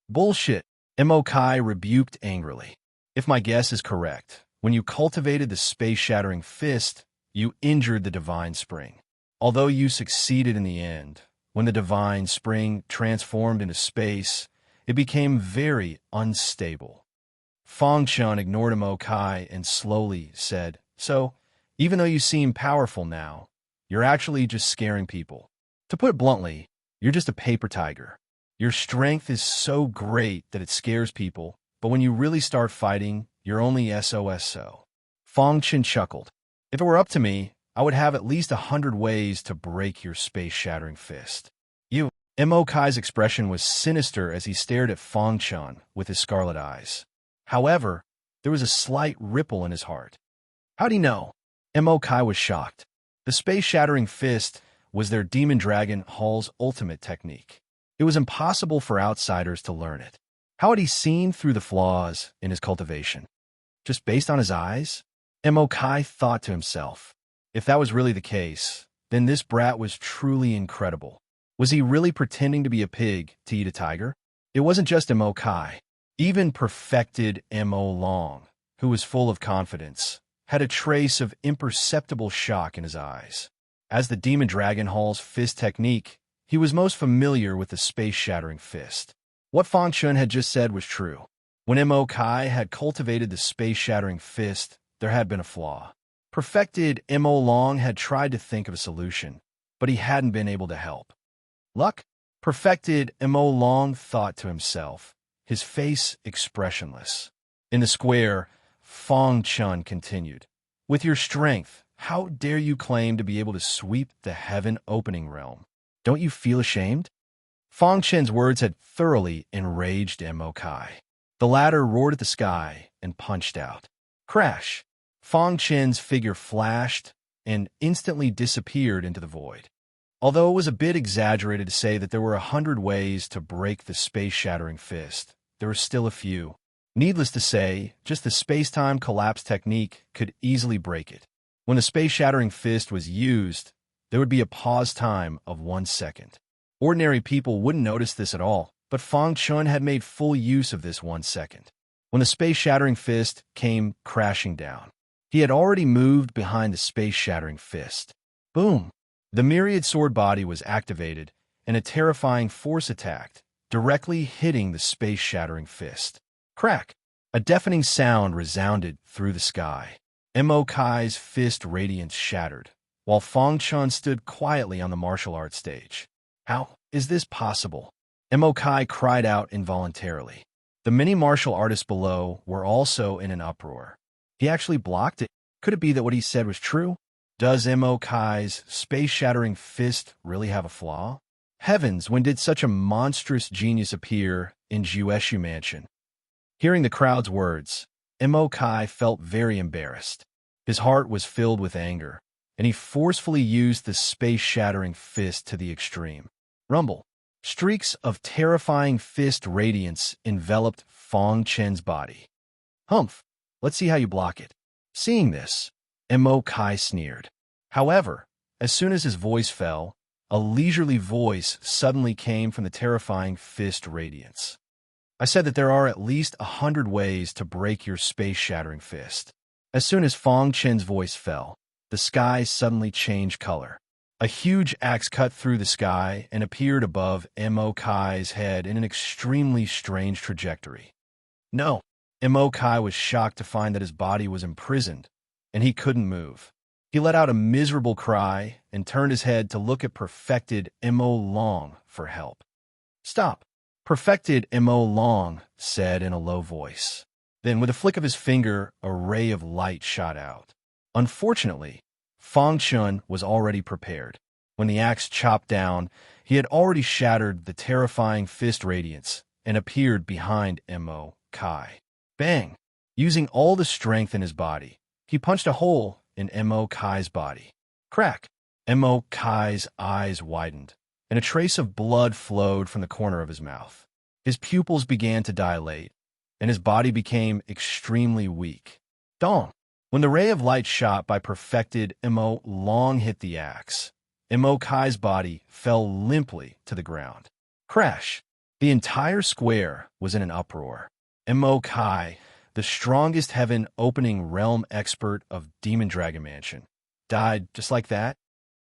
Bullshit, Mo Kai rebuked angrily. If my guess is correct, when you cultivated the space-shattering fist, you injured the divine spring. Although you succeeded in the end, when the divine spring transformed into space, it became very unstable. Fong Chun ignored Mo Kai and slowly said, so, even though you seem powerful now, you're actually just scaring people. To put it bluntly, you're just a paper tiger. Your strength is so great that it scares people, but when you really start fighting, you're only SOSO. Fong Chun chuckled. If it were up to me, I would have at least 100 ways to break your space-shattering fist. Mo Kai's expression was sinister as he stared at Fong Chun with his scarlet eyes. However, there was a slight ripple in his heart. How'd he know? Mo Kai was shocked. The space-shattering fist was their Demon Dragon Hall's ultimate technique. It was impossible for outsiders to learn it. How had he seen through the flaws in his cultivation? Just based on his eyes? Mo Kai thought to himself. If that was really the case, then this brat was truly incredible. Was he really pretending to be a pig to eat a tiger? It wasn't just Mo Kai. Even perfected Mo Long, who was full of confidence, had a trace of imperceptible shock in his eyes. As the Demon Dragon Hall's fist technique, he was most familiar with the space-shattering fist. What Fang Chun had just said was true. When Mo Kai had cultivated the space-shattering fist, there had been a flaw. Perfected Mo Long had tried to think of a solution, but he hadn't been able to help. Luck? Perfected Mo Long thought to himself, his face expressionless. In the square, Fang Chun continued, "With your strength, how dare you claim to be able to sweep the heaven-opening realm? Don't you feel ashamed?" Fang Chen's words had thoroughly enraged Mo Kai. The latter roared at the sky and punched out. Crash! Fang Chen's figure flashed and instantly disappeared into the void. Although it was a bit exaggerated to say that there were 100 ways to break the space-shattering fist, there were still a few. Needless to say, just the space-time collapse technique could easily break it. When the space-shattering fist was used, there would be a pause time of 1 second. Ordinary people wouldn't notice this at all, but Fang Chun had made full use of this 1 second. When the space-shattering fist came crashing down, he had already moved behind the space-shattering fist. Boom! The myriad sword body was activated, and a terrifying force attacked, directly hitting the space-shattering fist. Crack! A deafening sound resounded through the sky. Mo Kai's fist radiance shattered, while Fang Chun stood quietly on the martial arts stage. How is this possible? Mo Kai cried out involuntarily. The many martial artists below were also in an uproar. He actually blocked it. Could it be that what he said was true? Does Mo Kai's space-shattering fist really have a flaw? Heavens, when did such a monstrous genius appear in Jueshu Mansion? Hearing the crowd's words, Mo Kai felt very embarrassed. His heart was filled with anger, and he forcefully used the space-shattering fist to the extreme. Rumble. Streaks of terrifying fist radiance enveloped Fang Chen's body. Humph, let's see how you block it. Seeing this, Mo Kai sneered. However, as soon as his voice fell, a leisurely voice suddenly came from the terrifying fist radiance. I said that there are at least 100 ways to break your space-shattering fist. As soon as Fang Chen's voice fell, the sky suddenly changed color. A huge axe cut through the sky and appeared above Mo Kai's head in an extremely strange trajectory. No, Mo Kai was shocked to find that his body was imprisoned, and he couldn't move. He let out a miserable cry and turned his head to look at Perfected Mo Long for help. Stop! Perfected Mo Long said in a low voice. Then, with a flick of his finger, a ray of light shot out. Unfortunately, Fang Chun was already prepared. When the axe chopped down, he had already shattered the terrifying fist radiance and appeared behind Mo Kai. Bang! Using all the strength in his body, he punched a hole in Mo Kai's body. Crack! Mo Kai's eyes widened, and a trace of blood flowed from the corner of his mouth. His pupils began to dilate, and his body became extremely weak. Dong! When the ray of light shot by Perfected Mo Long hit the axe, Mo Kai's body fell limply to the ground. Crash! The entire square was in an uproar. Mo Kai, the strongest heaven-opening realm expert of Demon Dragon Mansion, died just like that.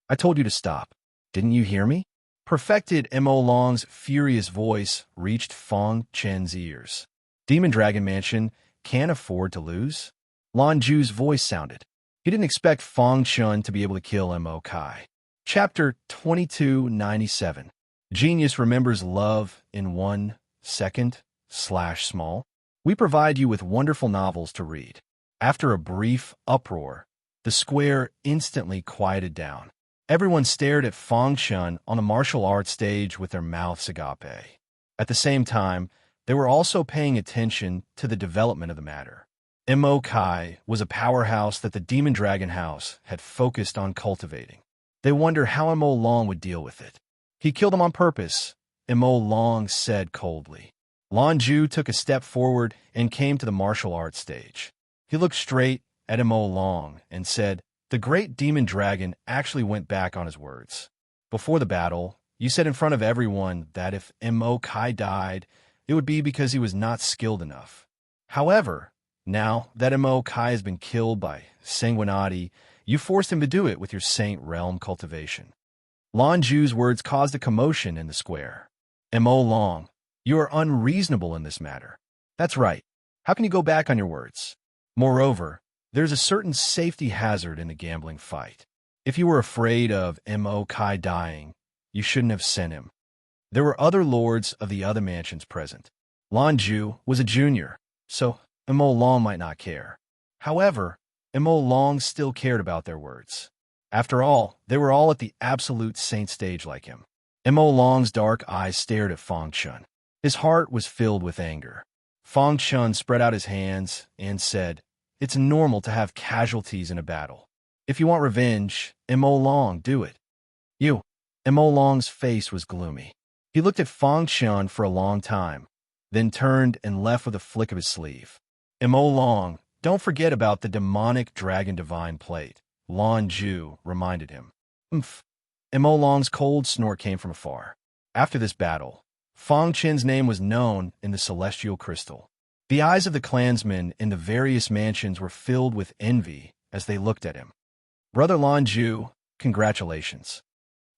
I told you to stop. Didn't you hear me? Perfected Mo Long's furious voice reached Fang Chen's ears. Demon Dragon Mansion can't afford to lose. Lan Ju's voice sounded. He didn't expect Fang Chun to be able to kill Mo Kai. Chapter 2297. Genius remembers love in 1 second/small. We provide you with wonderful novels to read. After a brief uproar, the square instantly quieted down. Everyone stared at Fang Chun on the martial arts stage with their mouths agape. At the same time, they were also paying attention to the development of the matter. Mo Kai was a powerhouse that the Demon Dragon House had focused on cultivating. They wonder how Mo Long would deal with it. He killed him on purpose, Mo Long said coldly. Lan Ju took a step forward and came to the martial arts stage. He looked straight at Mo Long and said, "The great demon dragon actually went back on his words. Before the battle, you said in front of everyone that if Mo Kai died, it would be because he was not skilled enough. However, now that Mo Kai has been killed by Sanguinati, you forced him to do it with your Saint Realm cultivation." Lan Ju's words caused a commotion in the square. Mo Long, You are unreasonable in this matter. That's right. How can you go back on your words? Moreover, there's a certain safety hazard in a gambling fight. If you were afraid of Mo Kai dying, you shouldn't have sent him. There were other lords of the other mansions present. Lan Ju was a junior, so Mo Long might not care. However, Mo Long still cared about their words. After all, they were all at the absolute saint stage like him. Mo Long's dark eyes stared at Fang Chun. His heart was filled with anger. Fang Chun spread out his hands and said, "It's normal to have casualties in a battle. If you want revenge, Mo Long, do it." You. Mo Long's face was gloomy. He looked at Fang Chun for a long time, then turned and left with a flick of his sleeve. Mo Long, don't forget about the demonic dragon divine plate, Lan Ju reminded him. Umph. Mo Long's cold snort came from afar. After this battle, Fang Chen's name was known in the celestial crystal. The eyes of the clansmen in the various mansions were filled with envy as they looked at him. Brother Lan Ju, congratulations.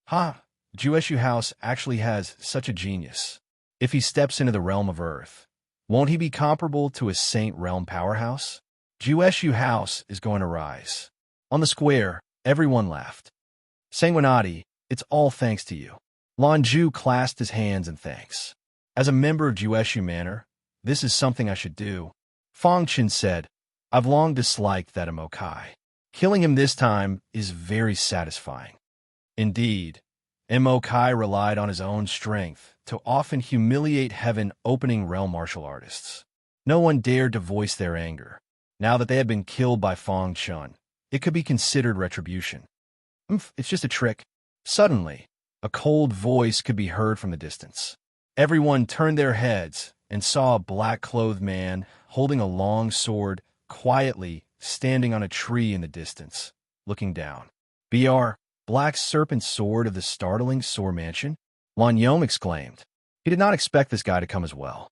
Ha! Jueshu House actually has such a genius. If he steps into the realm of Earth, won't he be comparable to a Saint Realm powerhouse? Jueshu House is going to rise. On the square, everyone laughed. Sanguinati, it's all thanks to you. Lan Ju clasped his hands in thanks. As a member of Jueshu Manor, this is something I should do. Fang Chen said, I've long disliked that Mo Kai. Killing him this time is very satisfying. Indeed, Mo Kai relied on his own strength to often humiliate heaven-opening realm martial artists. No one dared to voice their anger. Now that they had been killed by Fang Chun, it could be considered retribution. It's just a trick. Suddenly, a cold voice could be heard from the distance. Everyone turned their heads and saw a black-clothed man holding a long sword quietly standing on a tree in the distance, looking down. "Br, Black Serpent Sword of the startling Sword Mansion?" Lan Yong exclaimed. He did not expect this guy to come as well.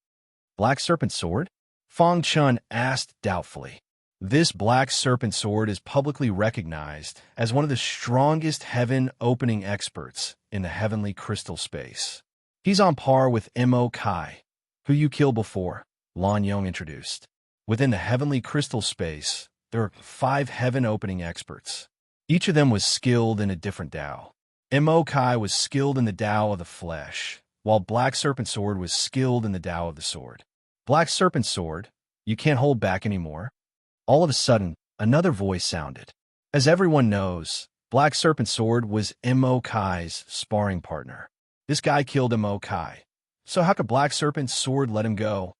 Black Serpent Sword? Fang Chun asked doubtfully. This Black Serpent Sword is publicly recognized as one of the strongest heaven-opening experts in the heavenly crystal space. He's on par with Mo Kai, who you killed before, Lan Yong introduced. Within the heavenly crystal space, there are 5 heaven-opening experts. Each of them was skilled in a different Tao. Mo Kai was skilled in the Tao of the flesh, while Black Serpent Sword was skilled in the Tao of the sword. Black Serpent Sword, you can't hold back anymore. All of a sudden, another voice sounded. As everyone knows, Black Serpent Sword was Mo Kai's sparring partner. This guy killed Mo Kai. So how could Black Serpent Sword let him go?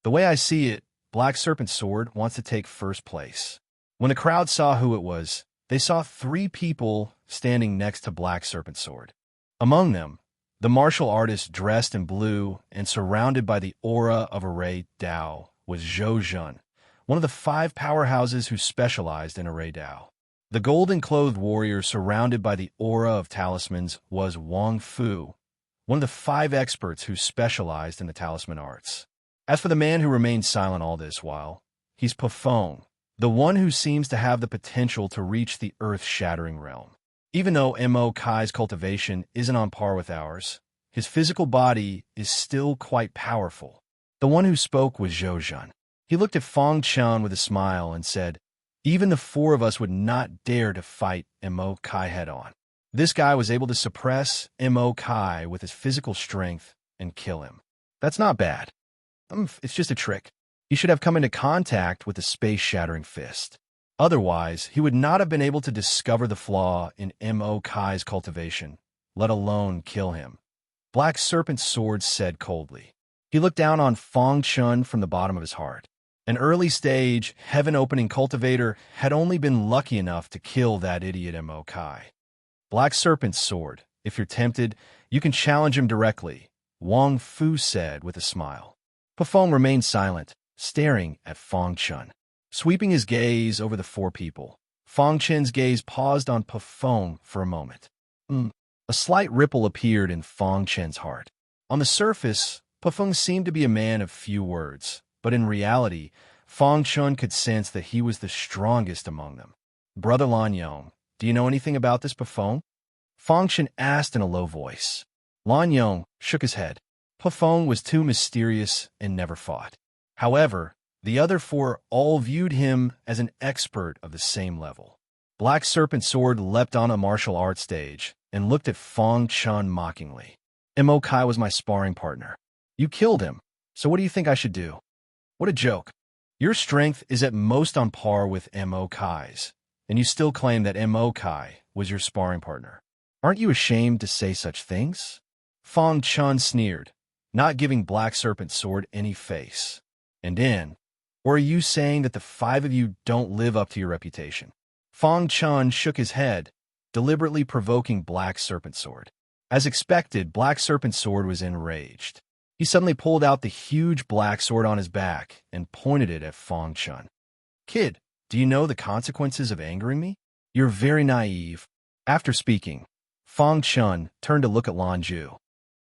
The way I see it, Black Serpent Sword wants to take first place. When the crowd saw who it was, they saw 3 people standing next to Black Serpent Sword. Among them, the martial artist dressed in blue and surrounded by the aura of Array Dao was Zhou Zhun, one of the 5 powerhouses who specialized in Array Dao. The golden-clothed warrior surrounded by the aura of talismans was Wang Fu, one of the 5 experts who specialized in the talisman arts. As for the man who remained silent all this while, he's Pafong, the one who seems to have the potential to reach the earth-shattering realm. Even though Mo Kai's cultivation isn't on par with ours, his physical body is still quite powerful. The one who spoke was Zhou Zhun. He looked at Fang Chun with a smile and said, even the 4 of us would not dare to fight Mo Kai head-on. This guy was able to suppress Mo Kai with his physical strength and kill him. That's not bad. It's just a trick. He should have come into contact with the space-shattering fist. Otherwise, he would not have been able to discover the flaw in Mo Kai's cultivation, let alone kill him. Black Serpent Sword said coldly. He looked down on Fang Chun from the bottom of his heart. An early-stage, heaven-opening cultivator had only been lucky enough to kill that idiot Mo Kai. Black Serpent Sword, if you're tempted, you can challenge him directly, Wang Fu said with a smile. Pafong remained silent, staring at Fang Chun. Sweeping his gaze over the 4 people, Fang Chen's gaze paused on Pafong for a moment. A slight ripple appeared in Fang Chen's heart. On the surface, Pafong seemed to be a man of few words, but in reality, Fang Chun could sense that he was the strongest among them. Brother Lan Yong, do you know anything about this Pafong? Fang Chen asked in a low voice. Lan Yong shook his head. Pafong was too mysterious and never fought. However, the other four all viewed him as an expert of the same level. Black Serpent Sword leapt on a martial arts stage and looked at Fong Chun mockingly. Mo Kai was my sparring partner. You killed him, so what do you think I should do? What a joke. Your strength is at most on par with Mo Kai's, and you still claim that Mo Kai was your sparring partner. Aren't you ashamed to say such things? Fong Chun sneered, not giving Black Serpent Sword any face. And in, or are you saying that the five of you don't live up to your reputation? Fong Chun shook his head, deliberately provoking Black Serpent Sword. As expected, Black Serpent Sword was enraged. He suddenly pulled out the huge black sword on his back and pointed it at Fong Chun. Kid, do you know the consequences of angering me? You're very naive. After speaking, Fong Chun turned to look at Lan Ju.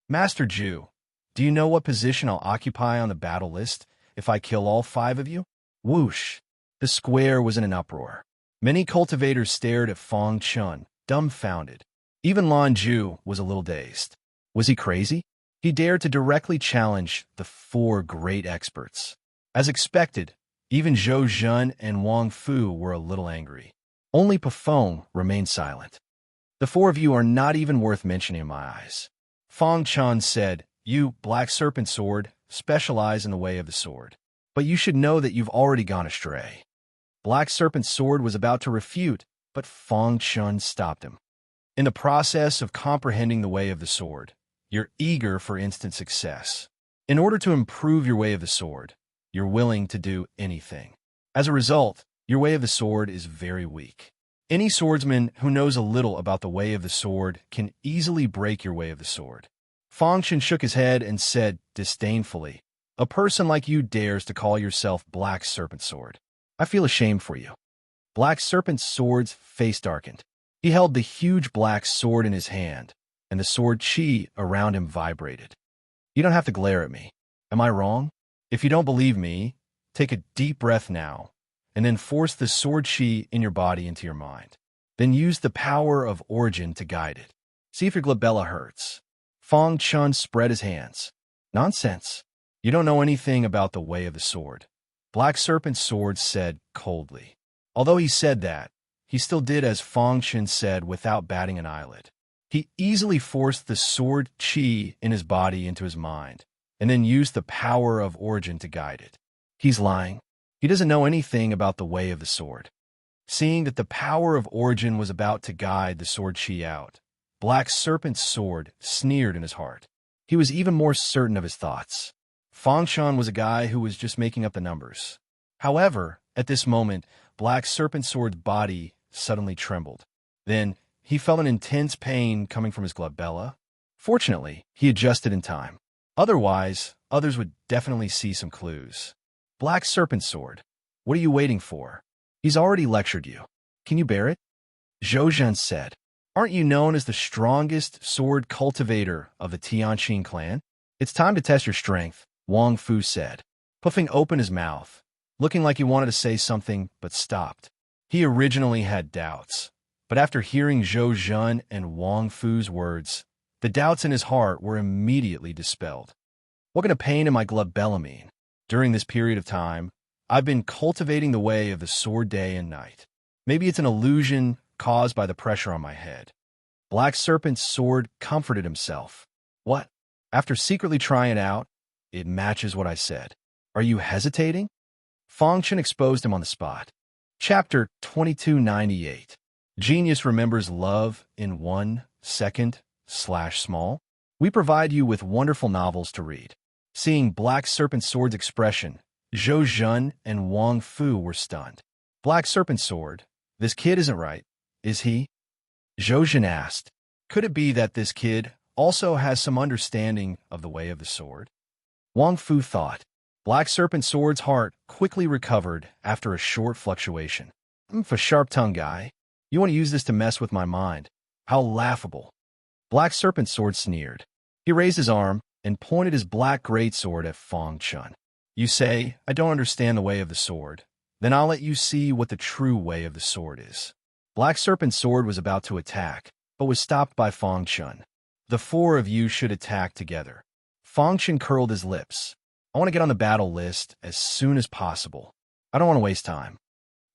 Master Ju, do you know what position I'll occupy on the battle list if I kill all five of you? Whoosh! The square was in an uproar. Many cultivators stared at Fong Chun, dumbfounded. Even Lan Ju was a little dazed. Was he crazy? He dared to directly challenge the four great experts. As expected, even Zhou Zhen and Wang Fu were a little angry. Only Pafong remained silent. The four of you are not even worth mentioning in my eyes. Fong Chun said, You, Black Serpent Sword, specialize in the way of the sword. But you should know that you've already gone astray. Black Serpent Sword was about to refute, but Fong Chun stopped him. In the process of comprehending the way of the sword, you're eager for instant success. In order to improve your way of the sword, you're willing to do anything. As a result, your way of the sword is very weak. Any swordsman who knows a little about the way of the sword can easily break your way of the sword. Fong Chun shook his head and said disdainfully, A person like you dares to call yourself Black Serpent Sword. I feel ashamed for you. Black Serpent Sword's face darkened. He held the huge black sword in his hand, and the sword chi around him vibrated. You don't have to glare at me. Am I wrong? If you don't believe me, take a deep breath now, and then force the sword chi in your body into your mind. Then use the power of origin to guide it. See if your glabella hurts. Fong Chun spread his hands. Nonsense. You don't know anything about the way of the sword. Black Serpent Sword said coldly. Although he said that, he still did as Fong Chun said without batting an eyelid. He easily forced the sword chi in his body into his mind, and then used the power of origin to guide it. He's lying. He doesn't know anything about the way of the sword. Seeing that the power of origin was about to guide the sword chi out, Black Serpent's Sword sneered in his heart. He was even more certain of his thoughts. Fong Chun was a guy who was just making up the numbers. However, at this moment, Black Serpent Sword's body suddenly trembled. Then, he felt an intense pain coming from his glabella. Fortunately, he adjusted in time. Otherwise, others would definitely see some clues. Black Serpent Sword, what are you waiting for? He's already lectured you. Can you bear it? Zhou Zhen said. Aren't you known as the strongest sword cultivator of the Tianqing clan? It's time to test your strength, Wang Fu said. Puffing open his mouth, looking like he wanted to say something but stopped. He originally had doubts, but after hearing Zhou Zhen and Wang Fu's words, the doubts in his heart were immediately dispelled. What can a pain in my glabella mean? During this period of time, I've been cultivating the way of the sword day and night. Maybe it's an illusion caused by the pressure on my head. Black Serpent's Sword comforted himself. What? After secretly trying it out, it matches what I said. Are you hesitating? Fong Chun exposed him on the spot. Chapter 2298. Genius remembers love in 1 second/small. We provide you with wonderful novels to read. Seeing Black Serpent Sword's expression, Zhou Zhen and Wang Fu were stunned. Black Serpent Sword, this kid isn't right, is he? Zhou Zhen asked. Could it be that this kid also has some understanding of the way of the sword? Wang Fu thought. Black Serpent Sword's heart quickly recovered after a short fluctuation. For sharp-tongued guy, you want to use this to mess with my mind. How laughable. Black Serpent Sword sneered. He raised his arm and pointed his black greatsword at Fong Chun. You say, I don't understand the way of the sword. Then I'll let you see what the true way of the sword is. Black Serpent Sword was about to attack, but was stopped by Fong Chun. The four of you should attack together. Fong Chen curled his lips. I want to get on the battle list as soon as possible. I don't want to waste time.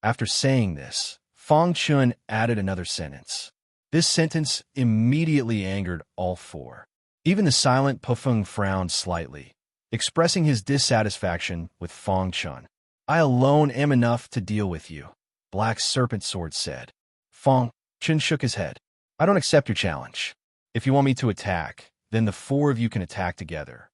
After saying this, Fong Chun added another sentence. This sentence immediately angered all four. Even the silent Pufeng frowned slightly, expressing his dissatisfaction with Fong Chun. I alone am enough to deal with you, Black Serpent Sword said. Fong Chun shook his head. I don't accept your challenge. If you want me to attack, then the four of you can attack together.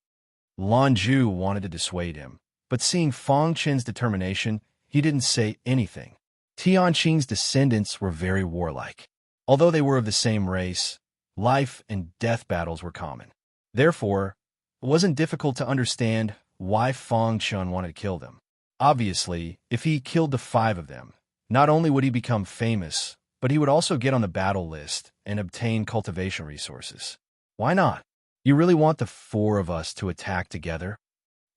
Lan Ju wanted to dissuade him, but seeing Fong Chen's determination, he didn't say anything. Tianqing's descendants were very warlike. Although they were of the same race, life and death battles were common. Therefore, it wasn't difficult to understand why Fong Chun wanted to kill them. Obviously, if he killed the five of them, not only would he become famous, but he would also get on the battle list and obtain cultivation resources. Why not? You really want the four of us to attack together?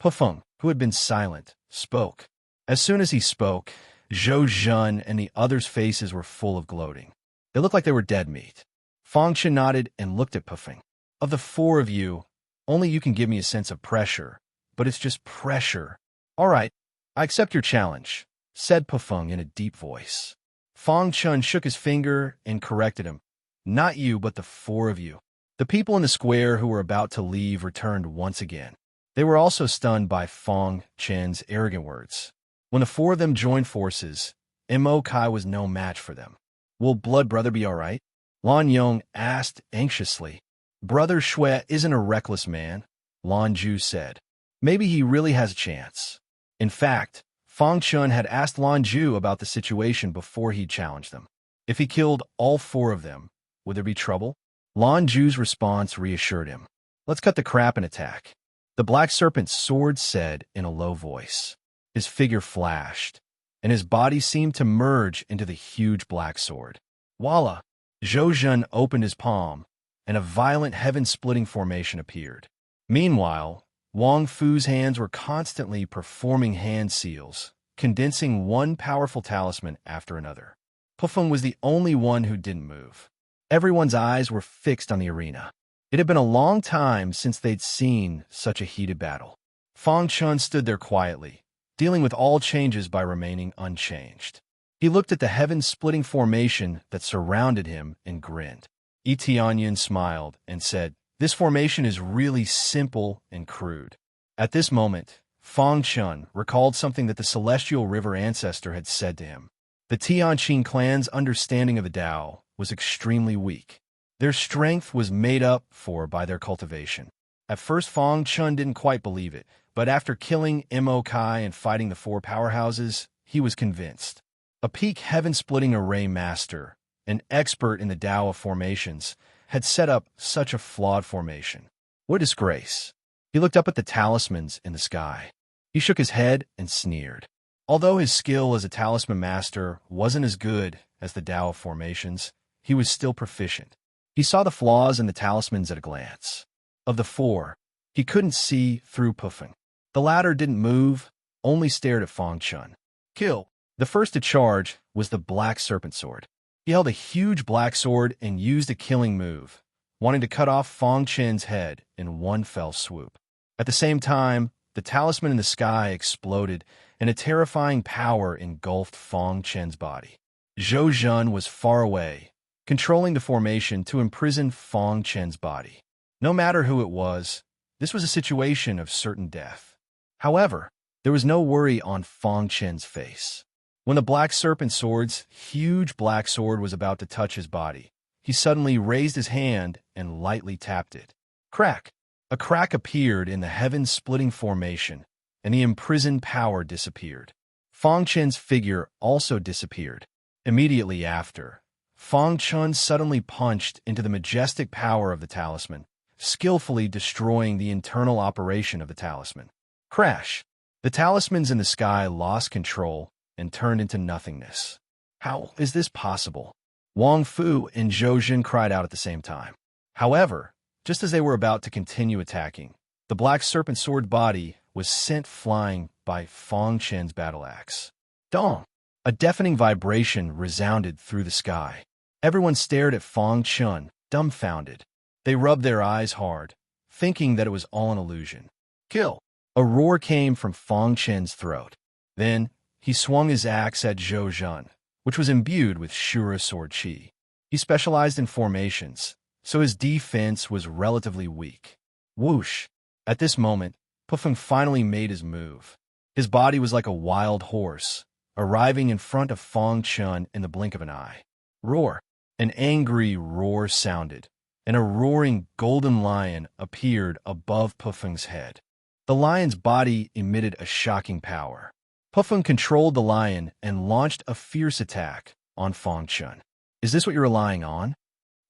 Pufeng, who had been silent, spoke. As soon as he spoke, Zhou Zhen and the others' faces were full of gloating. They looked like they were dead meat. Fong Chen nodded and looked at Pufeng. Of the four of you, only you can give me a sense of pressure, but it's just pressure. All right, I accept your challenge, said Pufeng in a deep voice. Fong Chun shook his finger and corrected him. Not you, but the four of you. The people in the square who were about to leave returned once again. They were also stunned by Fong Chen's arrogant words. When the four of them joined forces, Mo Kai was no match for them. Will Blood Brother be all right? Lan Yong asked anxiously. Brother Shui isn't a reckless man, Lan Ju said. Maybe he really has a chance. In fact, Fong Chun had asked Lan Ju about the situation before he challenged them. If he killed all four of them, would there be trouble? Lan Ju's response reassured him. Let's cut the crap and attack. The Black Serpent's sword said in a low voice. His figure flashed, and his body seemed to merge into the huge black sword. Voila! Zhou Zhen opened his palm, and a violent heaven-splitting formation appeared. Meanwhile, Wang Fu's hands were constantly performing hand seals, condensing one powerful talisman after another. Pufeng was the only one who didn't move. Everyone's eyes were fixed on the arena. It had been a long time since they'd seen such a heated battle. Fong Chun stood there quietly, dealing with all changes by remaining unchanged. He looked at the heaven-splitting formation that surrounded him and grinned. Tianyin smiled and said, This formation is really simple and crude. At this moment, Fong Chun recalled something that the Celestial River ancestor had said to him. The Tianqing clan's understanding of the Tao was extremely weak. Their strength was made up for by their cultivation. At first, Fong Chun didn't quite believe it, but after killing Mo Kai and fighting the four powerhouses, he was convinced. A peak heaven-splitting array master, an expert in the Tao of formations, had set up such a flawed formation. What a disgrace. He looked up at the talismans in the sky. He shook his head and sneered. Although his skill as a talisman master wasn't as good as the Tao of formations, he was still proficient. He saw the flaws in the talismans at a glance. Of the four, he couldn't see through Pufeng. The latter didn't move, only stared at Fong Chun. Kill. The first to charge was the Black Serpent Sword. He held a huge black sword and used a killing move, wanting to cut off Fong Chen's head in one fell swoop. At the same time, the talisman in the sky exploded, and a terrifying power engulfed Fong Chen's body. Zhou Zhen was far away, controlling the formation to imprison Fong Chen's body. No matter who it was, this was a situation of certain death. However, there was no worry on Fong Chen's face. When the Black Serpent Sword's huge black sword was about to touch his body, he suddenly raised his hand and lightly tapped it. Crack! A crack appeared in the heaven-splitting formation, and the imprisoned power disappeared. Fong Chen's figure also disappeared. Immediately after, Fong Chun suddenly punched into the majestic power of the talisman, skillfully destroying the internal operation of the talisman. Crash! The talismans in the sky lost control and turned into nothingness. How is this possible? Wang Fu and Zhou Zhen cried out at the same time. However, just as they were about to continue attacking, the Black Serpent Sword body was sent flying by Fong Chen's battle axe. Dong! A deafening vibration resounded through the sky. Everyone stared at Fong Chun, dumbfounded. They rubbed their eyes hard, thinking that it was all an illusion. Kill! A roar came from Fang Chen's throat. Then, he swung his axe at Zhou Zhen, which was imbued with Shura sword chi. He specialized in formations, so his defense was relatively weak. Whoosh! At this moment, Pufeng finally made his move. His body was like a wild horse, arriving in front of Fang Chen in the blink of an eye. Roar! An angry roar sounded, and a roaring golden lion appeared above Pufeng's head. The lion's body emitted a shocking power. Pufeng controlled the lion and launched a fierce attack on Fang Chen. Is this what you're relying on?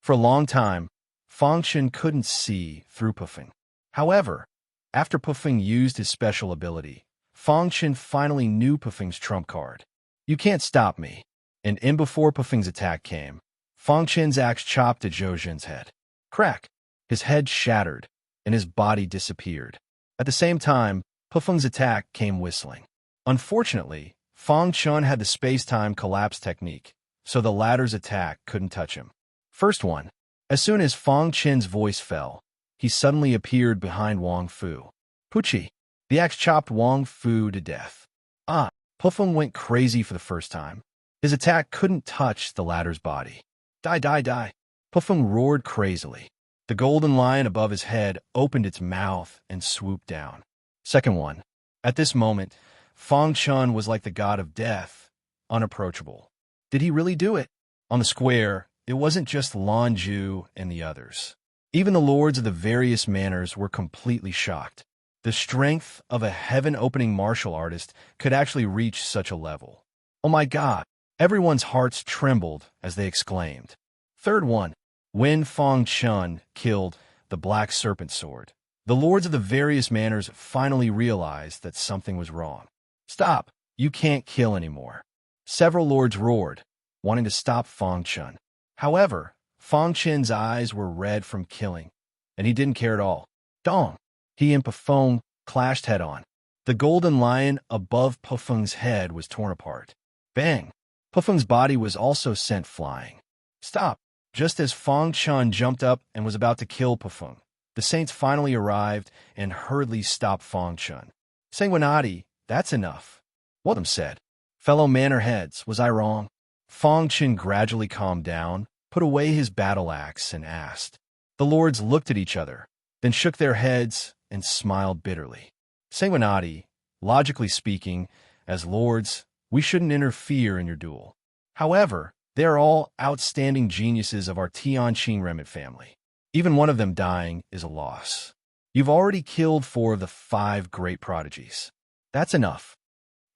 For a long time, Fang Chen couldn't see through Pufeng. However, after Pufeng used his special ability, Fang Chen finally knew Pufeng's trump card. You can't stop me. And in before Pufeng's attack came, Fang Chen's axe chopped at Zhou Zhen's head. Crack! His head shattered, and his body disappeared. At the same time, Pufeng's attack came whistling. Unfortunately, Fang Chen had the space-time collapse technique, so the latter's attack couldn't touch him. First one. As soon as Fang Chen's voice fell, he suddenly appeared behind Wang Fu. Puchi! The axe chopped Wang Fu to death. Pufeng went crazy for the first time. His attack couldn't touch the latter's body. Die, die, die! Pufeng roared crazily. The golden lion above his head opened its mouth and swooped down. Second one. At this moment, Fang Chen was like the god of death, unapproachable. Did he really do it? On the square, it wasn't just Lan Ju and the others. Even the lords of the various manors were completely shocked. The strength of a heaven-opening martial artist could actually reach such a level. Oh my god! Everyone's hearts trembled as they exclaimed. Third one. When Fang Chen killed the Black Serpent Sword, the lords of the various manors finally realized that something was wrong. Stop! You can't kill anymore. Several lords roared, wanting to stop Fang Chen. However, Fang Chen's eyes were red from killing, and he didn't care at all. Dong! He and Pufeng clashed head-on. The golden lion above Pufeng's head was torn apart. Bang! Pufeng's body was also sent flying. Stop! Just as Fang Chen jumped up and was about to kill Pufeng, the saints finally arrived and hurriedly stopped Fang Chen. Sanguinati, that's enough. Wodam said. Fellow manor heads, was I wrong? Fang Chen gradually calmed down, put away his battle axe, and asked. The lords looked at each other, then shook their heads and smiled bitterly. Sanguinati, logically speaking, as lords, we shouldn't interfere in your duel. However, they are all outstanding geniuses of our Tianqing remnant family. Even one of them dying is a loss. You've already killed 4 of the 5 great prodigies. That's enough.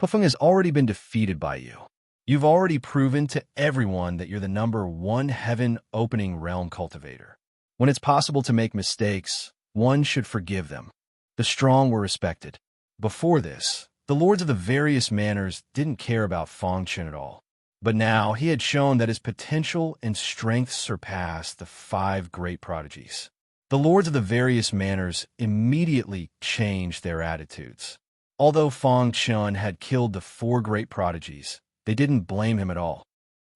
Pufeng has already been defeated by you. You've already proven to everyone that you're the #1 heaven-opening realm cultivator. When it's possible to make mistakes, one should forgive them. The strong were respected. Before this, the lords of the various manors didn't care about Fang Chen at all. But now he had shown that his potential and strength surpassed the 5 great prodigies. The lords of the various manors immediately changed their attitudes. Although Fang Chen had killed the 4 great prodigies, they didn't blame him at all.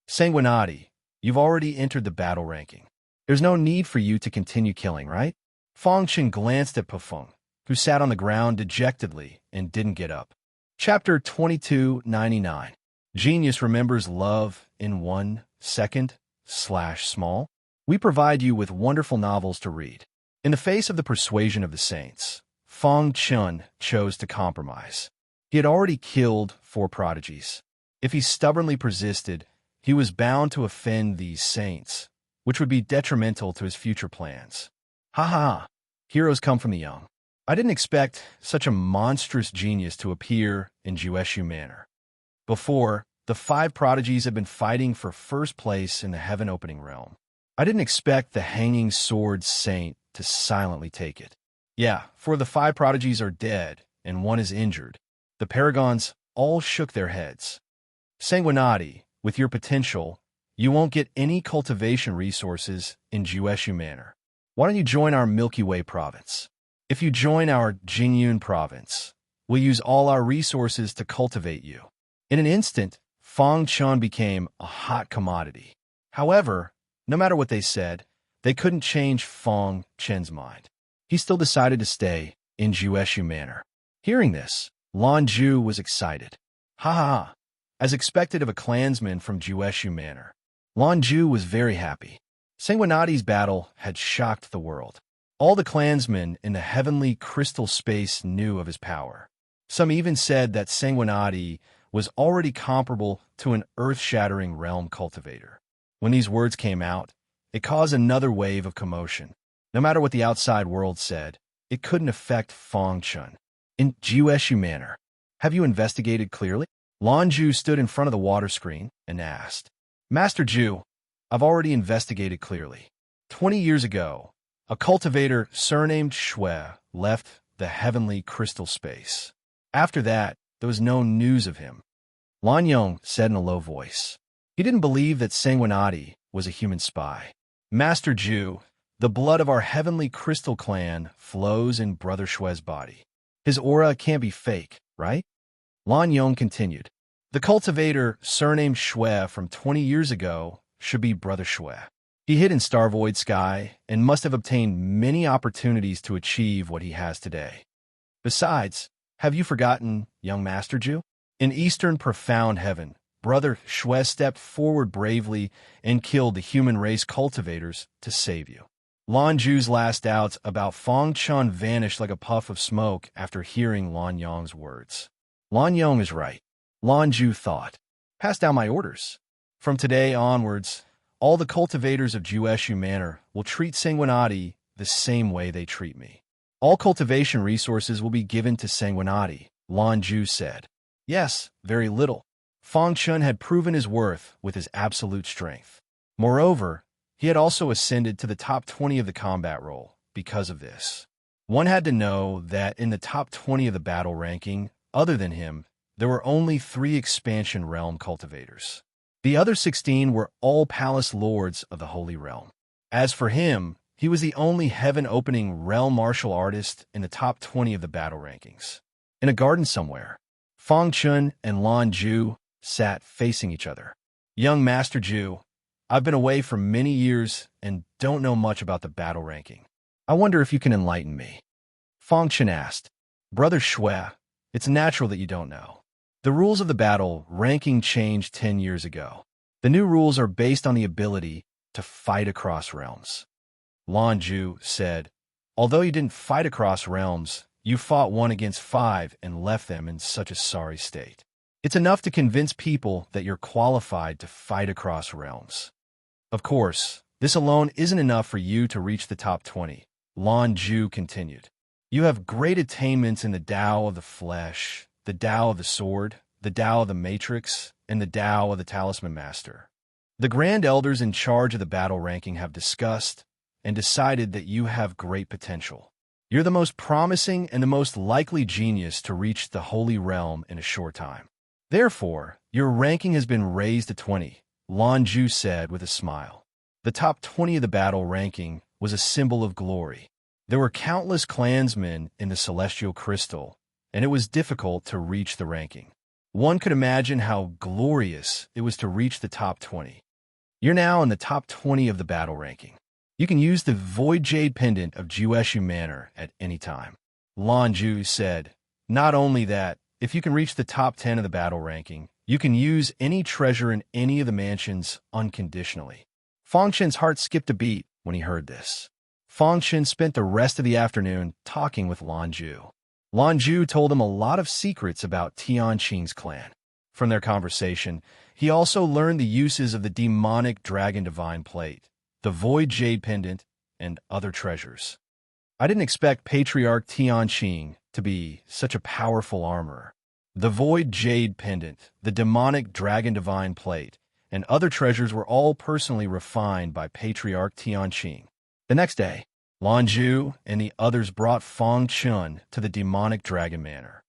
Sanguinati, you've already entered the battle ranking. There's no need for you to continue killing, right? Fang Chen glanced at Pufeng, who sat on the ground dejectedly and didn't get up. Chapter 2299. Genius remembers love in 1 second /small. We provide you with wonderful novels to read. In the face of the persuasion of the saints, Fang Chen chose to compromise. He had already killed 4 prodigies. If he stubbornly persisted, he was bound to offend these saints, which would be detrimental to his future plans. Ha ha ha! Heroes come from the young. I didn't expect such a monstrous genius to appear in Jueshu Manor. Before, the 5 prodigies had been fighting for first place in the heaven-opening realm. I didn't expect the hanging sword saint to silently take it. Yeah, 4 of the 5 prodigies are dead, and 1 is injured. The paragons all shook their heads. Sanguinati, with your potential, you won't get any cultivation resources in Jueshu Manor. Why don't you join our Milky Way province? If you join our Jingyun province, we'll use all our resources to cultivate you. In an instant, Fang Chen became a hot commodity. However, no matter what they said, they couldn't change Fang Chen's mind. he still decided to stay in Jueshu Manor. Hearing this, Lan Ju was excited. Ha ha ha! As expected of a clansman from Jueshu Manor, Lan Ju was very happy. Sanguinati's battle had shocked the world. All the clansmen in the heavenly crystal space knew of his power. Some even said that Sanguinati was already comparable to an earth-shattering realm cultivator. When these words came out, it caused another wave of commotion. No matter what the outside world said, it couldn't affect Fang Chun. In Jueshu Manor, have you investigated clearly? Lan Ju stood in front of the water screen and asked. Master Ju, I've already investigated clearly. 20 years ago, a cultivator surnamed Shui left the heavenly crystal space. After that, there was no news of him. Lan Yong said in a low voice. He didn't believe that Sanguinati was a human spy. Master Ju, the blood of our heavenly crystal clan flows in Brother Shui's body. His aura can't be fake, right? Lan Yong continued. The cultivator surnamed Shui from 20 years ago should be Brother Shui. He hid in Starvoid Sky and must have obtained many opportunities to achieve what he has today. Besides, have you forgotten, young Master Ju? In Eastern Profound Heaven, Brother Shui stepped forward bravely and killed the human race cultivators to save you. Lan Ju's last doubts about Fang Chun vanished like a puff of smoke after hearing Lan Yong's words. Lan Yong is right, Lan Ju thought. Pass down my orders. From today onwards, all the cultivators of Jueshu Manor will treat Sanguinati the same way they treat me. All cultivation resources will be given to Sanguinati, Lan Ju said. Yes, very little. Fang Chun had proven his worth with his absolute strength. Moreover, he had also ascended to the top 20 of the combat role because of this. One had to know that in the top 20 of the battle ranking, other than him, there were only 3 expansion realm cultivators. The other 16 were all palace lords of the Holy Realm. As for him, he was the only heaven-opening realm martial artist in the top 20 of the battle rankings. In a garden somewhere, Fang Chun and Lan Ju sat facing each other. Young Master Ju, I've been away for many years and don't know much about the battle ranking. I wonder if you can enlighten me. Fang Chun asked. Brother Shui, it's natural that you don't know. The rules of the battle ranking changed 10 years ago. The new rules are based on the ability to fight across realms. Lan Ju said, although you didn't fight across realms, you fought 1 against 5 and left them in such a sorry state. It's enough to convince people that you're qualified to fight across realms. Of course, this alone isn't enough for you to reach the top 20, Lan Ju continued. You have great attainments in the Tao of the Flesh, the Tao of the Sword, the Tao of the Matrix, and the Tao of the Talisman Master. The Grand Elders in charge of the battle ranking have discussed and decided that you have great potential. You're the most promising and the most likely genius to reach the Holy Realm in a short time. Therefore, your ranking has been raised to 20, Lan Ju said with a smile. The top 20 of the battle ranking was a symbol of glory. There were countless clansmen in the Celestial Crystal, and it was difficult to reach the ranking. One could imagine how glorious it was to reach the top 20. You're now in the top 20 of the battle ranking. You can use the Void Jade Pendant of Jueshu Manor at any time. Lan Ju said, not only that, if you can reach the top 10 of the battle ranking, you can use any treasure in any of the mansions unconditionally. Fang Chun's heart skipped a beat when he heard this. Fang Chun spent the rest of the afternoon talking with Lan Ju. Lan Ju told him a lot of secrets about Tianqing's clan. From their conversation, he also learned the uses of the demonic dragon divine plate, the Void Jade Pendant, and other treasures. I didn't expect Patriarch Tianqing to be such a powerful armorer. The Void Jade Pendant, the demonic dragon divine plate, and other treasures were all personally refined by Patriarch Tianqing. The next day, Lan Ju and the others brought Fang Chun to the demonic dragon manor.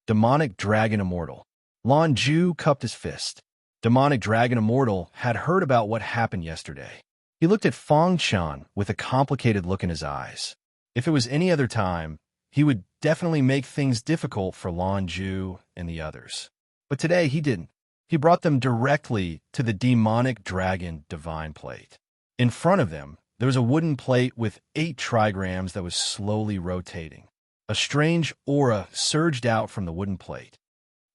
Demonic Dragon Immortal. Lan Ju cupped his fist. Demonic Dragon Immortal had heard about what happened yesterday. He looked at Fang Chun with a complicated look in his eyes. If it was any other time, he would definitely make things difficult for Lan Ju and the others. But today he didn't. He brought them directly to the demonic dragon divine plate. In front of them, There was a wooden plate with 8 trigrams that was slowly rotating. A strange aura surged out from the wooden plate.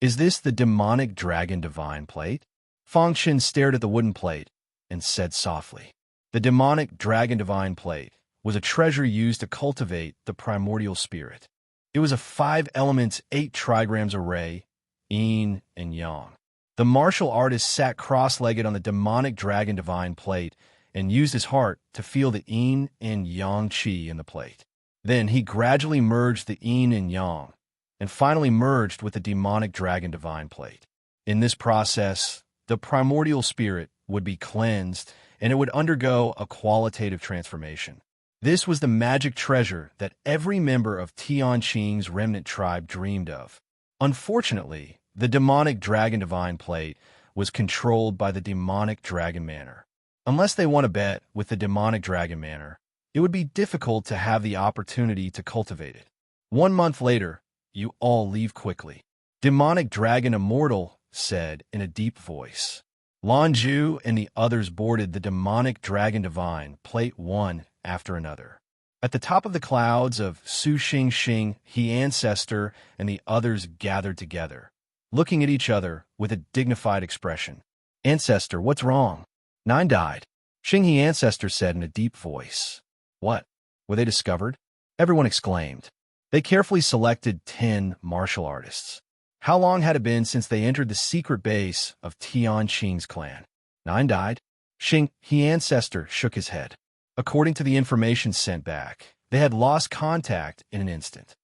Is this the demonic dragon divine plate? Fang Chen stared at the wooden plate and said softly. The demonic dragon divine plate was a treasure used to cultivate the primordial spirit. It was a 5 elements, 8 trigrams array, yin and yang. The martial artist sat cross-legged on the demonic dragon divine plate and used his heart to feel the yin and yang qi in the plate. Then he gradually merged the yin and yang, and finally merged with the demonic dragon divine plate. In this process, the primordial spirit would be cleansed, and it would undergo a qualitative transformation. This was the magic treasure that every member of Tianqing's remnant tribe dreamed of. Unfortunately, the demonic dragon divine plate was controlled by the demonic dragon manor. Unless they won a bet with the demonic dragon manor, it would be difficult to have the opportunity to cultivate it. 1 month later, you all leave quickly. Demonic Dragon Immortal said in a deep voice. Lanju and the others boarded the demonic dragon divine plate one after another. At the top of the clouds of Su Xing, he ancestor and the others gathered together, looking at each other with a dignified expression. Ancestor, what's wrong? 9 died. Xing He ancestor said in a deep voice. What? Were they discovered? Everyone exclaimed. They carefully selected 10 martial artists. How long had it been since they entered the secret base of Tianqing's clan? 9 died. Xing He ancestor shook his head. According to the information sent back, they had lost contact in an instant.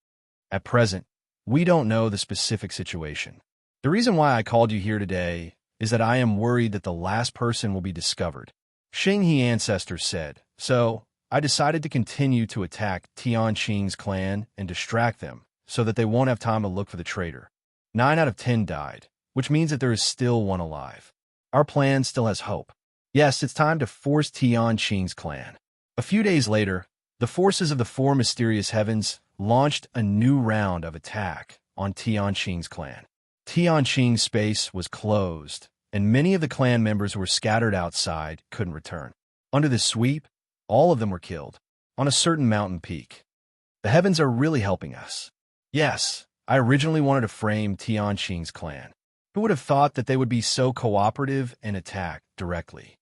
At present, we don't know the specific situation. The reason why I called you here today is that I am worried that the last person will be discovered. Xing He ancestor said, so I decided to continue to attack Tianqing's clan and distract them so that they won't have time to look for the traitor. 9 out of 10 died, which means that there is still one alive. Our plan still has hope. Yes, it's time to force Tianqing's clan. A few days later, the forces of the 4 mysterious heavens launched a new round of attack on Tianqing's clan. Tianqing's space was closed, and many of the clan members who were scattered outside couldn't return. Under this sweep, all of them were killed on a certain mountain peak. The heavens are really helping us. Yes, I originally wanted to frame Tianqing's clan. Who would have thought that they would be so cooperative and attack directly?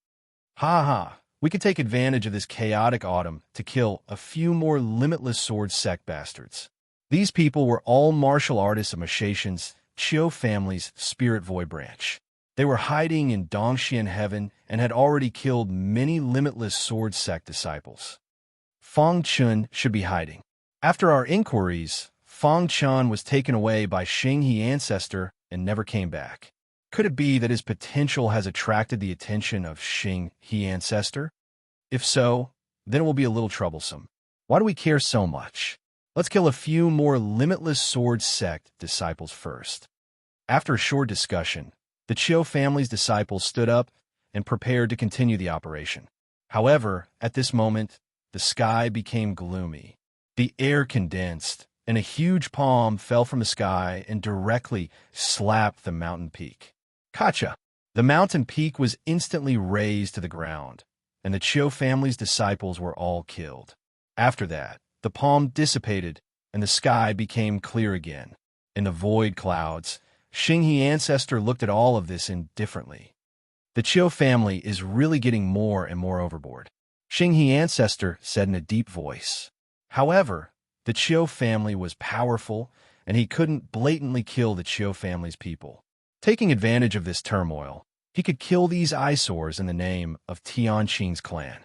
Ha ha, we could take advantage of this chaotic autumn to kill a few more limitless sword sect bastards. These people were all martial artists of Mashation's Qiu family's spirit void branch. They were hiding in Dongxian heaven and had already killed many limitless sword sect disciples. Fang Chun should be hiding. After our inquiries, Fang Chun was taken away by Xing He ancestor and never came back. Could it be that his potential has attracted the attention of Xing He ancestor? If so, then it will be a little troublesome. Why do we care so much? Let's kill a few more limitless sword sect disciples first. After a short discussion, the Qiu family's disciples stood up and prepared to continue the operation. However, at this moment, the sky became gloomy. The air condensed, and a huge palm fell from the sky and directly slapped the mountain peak. Kacha! The mountain peak was instantly razed to the ground, and the Qiu family's disciples were all killed. After that, the palm dissipated, and the sky became clear again. In the void clouds, Xing He ancestor looked at all of this indifferently. The Qiu family is really getting more and more overboard, Xing He ancestor said in a deep voice. However, the Qiu family was powerful, and he couldn't blatantly kill the Qiu family's people. Taking advantage of this turmoil, he could kill these eyesores in the name of Tianqing's clan.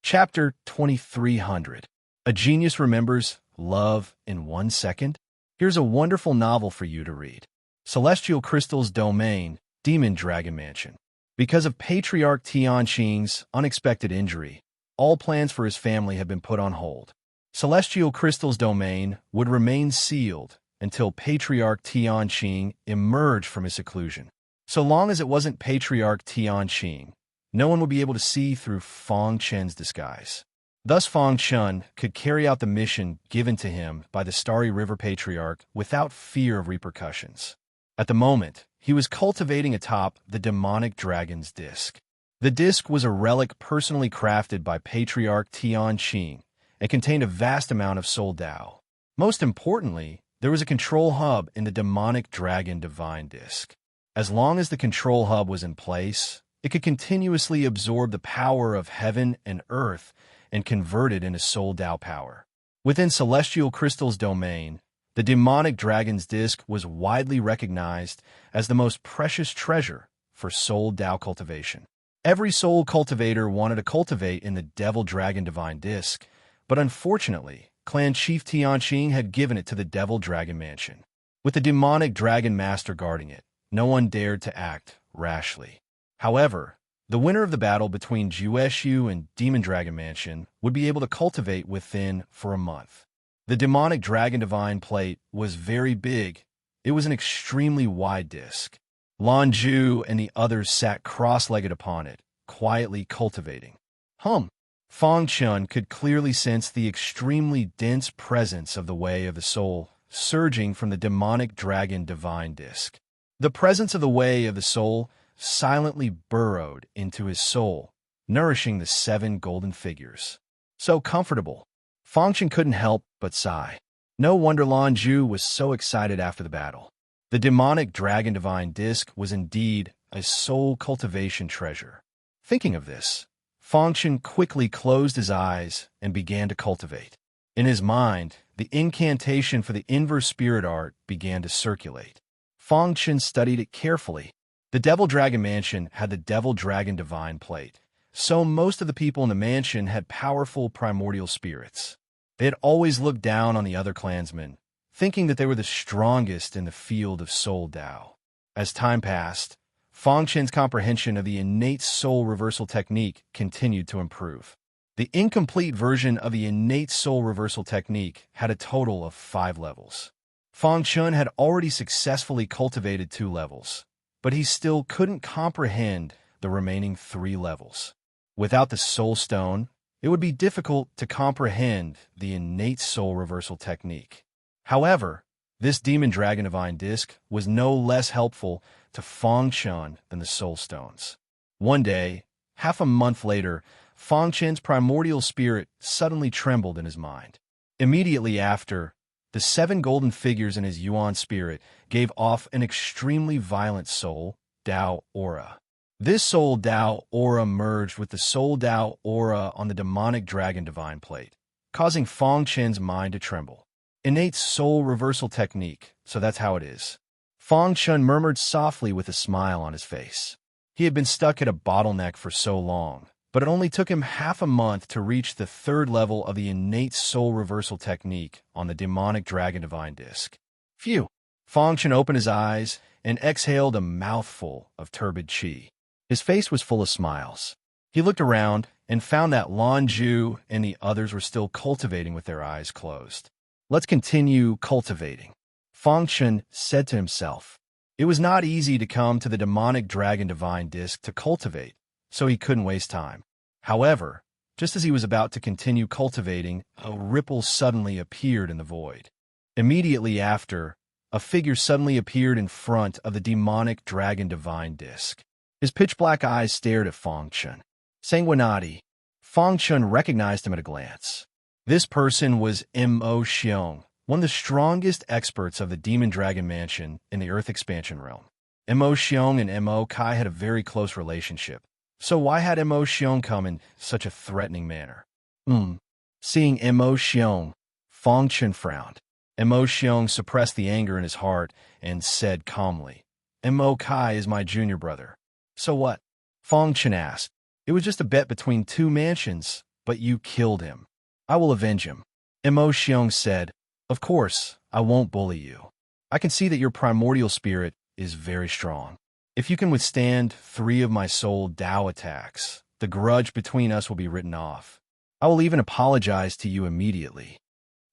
Chapter 2300. A Genius Remembers Love in 1 Second? Here's a wonderful novel for you to read. Celestial Crystal's Domain, Demon Dragon Mansion. Because of Patriarch Tianqing's unexpected injury, all plans for his family have been put on hold. Celestial Crystal's domain would remain sealed until Patriarch Tianqing emerged from his seclusion. So long as it wasn't Patriarch Tianqing, no one would be able to see through Fang Chen's disguise. Thus Fang Chen could carry out the mission given to him by the Starry River Patriarch without fear of repercussions. At the moment, he was cultivating atop the demonic dragon's disk. The disc was a relic personally crafted by Patriarch Tian Qing and contained a vast amount of soul Dao. Most importantly, there was a control hub in the demonic dragon divine disc. As long as the control hub was in place, it could continuously absorb the power of heaven and earth and convert it into soul Dao power. Within Celestial Crystal's domain, the demonic dragon's disc was widely recognized as the most precious treasure for soul Dao cultivation. Every soul cultivator wanted to cultivate in the Devil Dragon Divine Disc, but unfortunately, Clan Chief Tianqing had given it to the Devil Dragon Mansion. With the demonic dragon master guarding it, no one dared to act rashly. However, the winner of the battle between Jueshu and Demon Dragon Mansion would be able to cultivate within for a month. The demonic dragon divine plate was very big. It was an extremely wide disc. Lan Ju and the others sat cross-legged upon it, quietly cultivating. Fang Chun could clearly sense the extremely dense presence of the Way of the Soul surging from the demonic dragon divine disc. The presence of the Way of the Soul silently burrowed into his soul, nourishing the 7 golden figures. So comfortable. Fang Chun couldn't help but sigh. No wonder Lan Ju was so excited after the battle. The demonic dragon divine disc was indeed a soul cultivation treasure. Thinking of this, Fang Chun quickly closed his eyes and began to cultivate. In his mind, the incantation for the inverse spirit art began to circulate. Fang Chun studied it carefully. The Devil Dragon Mansion had the Devil Dragon Divine Plate, so most of the people in the mansion had powerful primordial spirits. They had always looked down on the other clansmen, thinking that they were the strongest in the field of soul Dao. As time passed, Fang Chun's comprehension of the innate soul reversal technique continued to improve. The incomplete version of the innate soul reversal technique had a total of 5 levels. Fang Chun had already successfully cultivated 2 levels, but he still couldn't comprehend the remaining 3 levels. Without the Soul Stone, it would be difficult to comprehend the innate soul reversal technique. However, this Demon Dragon Divine Disc was no less helpful to Fang Chun than the Soul Stones. One day, half a month later, Fang Chun's primordial spirit suddenly trembled in his mind. Immediately after, the 7 golden figures in his Yuan spirit gave off an extremely violent soul Dao aura. This soul Dao aura merged with the soul Dao aura on the demonic dragon divine plate, causing Fang Chun's mind to tremble. Innate soul reversal technique, so that's how it is. Fang Chun murmured softly with a smile on his face. He had been stuck at a bottleneck for so long, but it only took him half a month to reach the 3rd level of the innate soul reversal technique on the demonic dragon divine disc. Phew! Fang Chun opened his eyes and exhaled a mouthful of turbid qi. His face was full of smiles. He looked around and found that Lan Ju and the others were still cultivating with their eyes closed. Let's continue cultivating, Fang Chun said to himself. It was not easy to come to the demonic dragon divine disc to cultivate, so he couldn't waste time. However, just as he was about to continue cultivating, a ripple suddenly appeared in the void. Immediately after, a figure suddenly appeared in front of the demonic dragon divine disc. His pitch-black eyes stared at Fang Chun. Sanguinati, Fang Chun recognized him at a glance. This person was Mo Xiong, one of the strongest experts of the Demon Dragon Mansion in the Earth Expansion Realm. Mo Xiong and Mo Kai had a very close relationship, so why had Mo Xiong come in such a threatening manner? Seeing Mo Xiong, Fang Chun frowned. Mo Xiong suppressed the anger in his heart and said calmly, Mo Kai is my junior brother. So what? Fang Chun asked. It was just a bet between 2 mansions, but you killed him. I will avenge him. Mo Xiong said, Of course, I won't bully you. I can see that your primordial spirit is very strong. If you can withstand 3 of my soul Dao attacks, the grudge between us will be written off. I will even apologize to you immediately.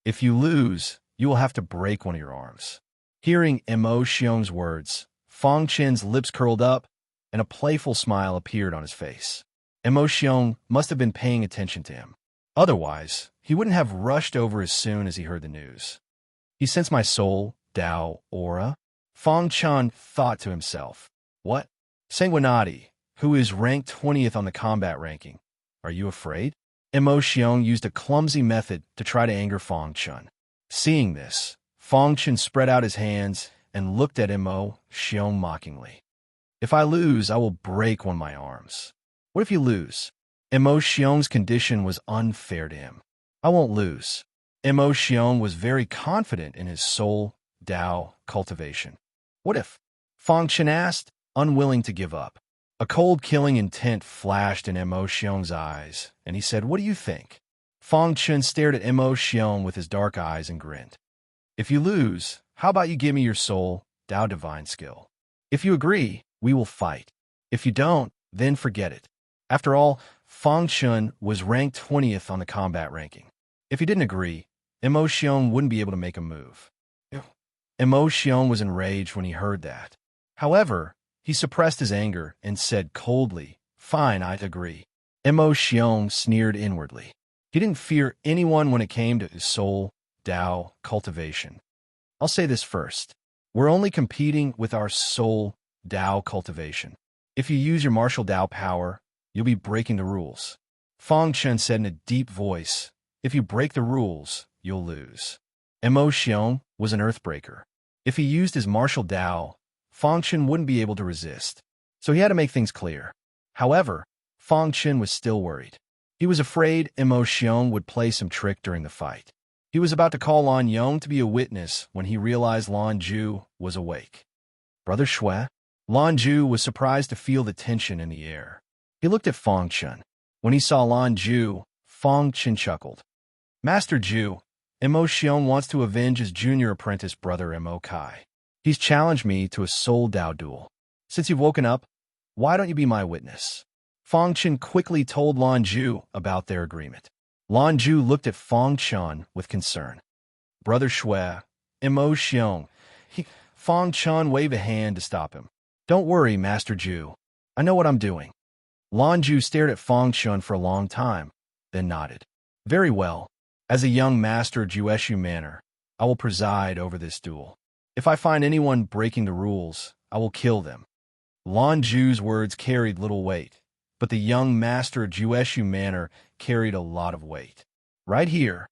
If you lose, you will have to break one of your arms. Hearing Mo Xiong's words, Fang Chun's lips curled up, and a playful smile appeared on his face. Mo Xiong must have been paying attention to him. Otherwise, he wouldn't have rushed over as soon as he heard the news. He sensed my soul Dao aura? Fang Chun thought to himself. What? Sanguinati, who is ranked 20th on the combat ranking. Are you afraid? Mo Xiong used a clumsy method to try to anger Fang Chun. Seeing this, Fang Chun spread out his hands and looked at Mo Xiong mockingly. If I lose, I will break one of my arms. What if you lose? Mo Xiong's condition was unfair to him. I won't lose. Mo Xiong was very confident in his soul, Dao, cultivation. What if? Fang Chun asked, unwilling to give up. A cold-killing intent flashed in Mo Xiong's eyes, and he said, "What do you think?" Fang Chun stared at Mo Xiong with his dark eyes and grinned. "If you lose, how about you give me your soul, Dao divine skill? If you agree, we will fight. If you don't, then forget it." After all, Fang Chun was ranked 20th on the combat ranking. If he didn't agree, Mo Xiong wouldn't be able to make a move. Mo Xiong was enraged when he heard that. However, he suppressed his anger and said coldly, "Fine, I agree." Mo Xiong sneered inwardly. He didn't fear anyone when it came to his soul, Dao, cultivation. I'll say this first. We're only competing with our soul, Dao cultivation. If you use your martial Dao power, you'll be breaking the rules. Fang Chun said in a deep voice, "If you break the rules, you'll lose." Mo Xiong was an earthbreaker. If he used his martial Dao, Fang Chun wouldn't be able to resist, so he had to make things clear. However, Fang Chun was still worried. He was afraid Mo Xiong would play some trick during the fight. He was about to call Lan Yong to be a witness when he realized Lan Ju was awake. "Brother Shui?" Lan Ju was surprised to feel the tension in the air. He looked at Fang Chun. When he saw Lan Ju, Fang Chun chuckled. "Master Ju, Mo Xiong wants to avenge his junior apprentice brother Mo Kai. He's challenged me to a soul Dao duel. Since you've woken up, why don't you be my witness?" Fang Chun quickly told Lan Ju about their agreement. Lan Ju looked at Fang Chun with concern. "Brother Shui, Mo Xiong." Fang Chun waved a hand to stop him. "Don't worry, Master Ju. I know what I'm doing." Lan Ju stared at Fang Chun for a long time, then nodded. "Very well. As a young master of Jueshu Manor, I will preside over this duel. If I find anyone breaking the rules, I will kill them." Lan Ju's words carried little weight, but the young master of Jueshu Manor carried a lot of weight. "Right here?"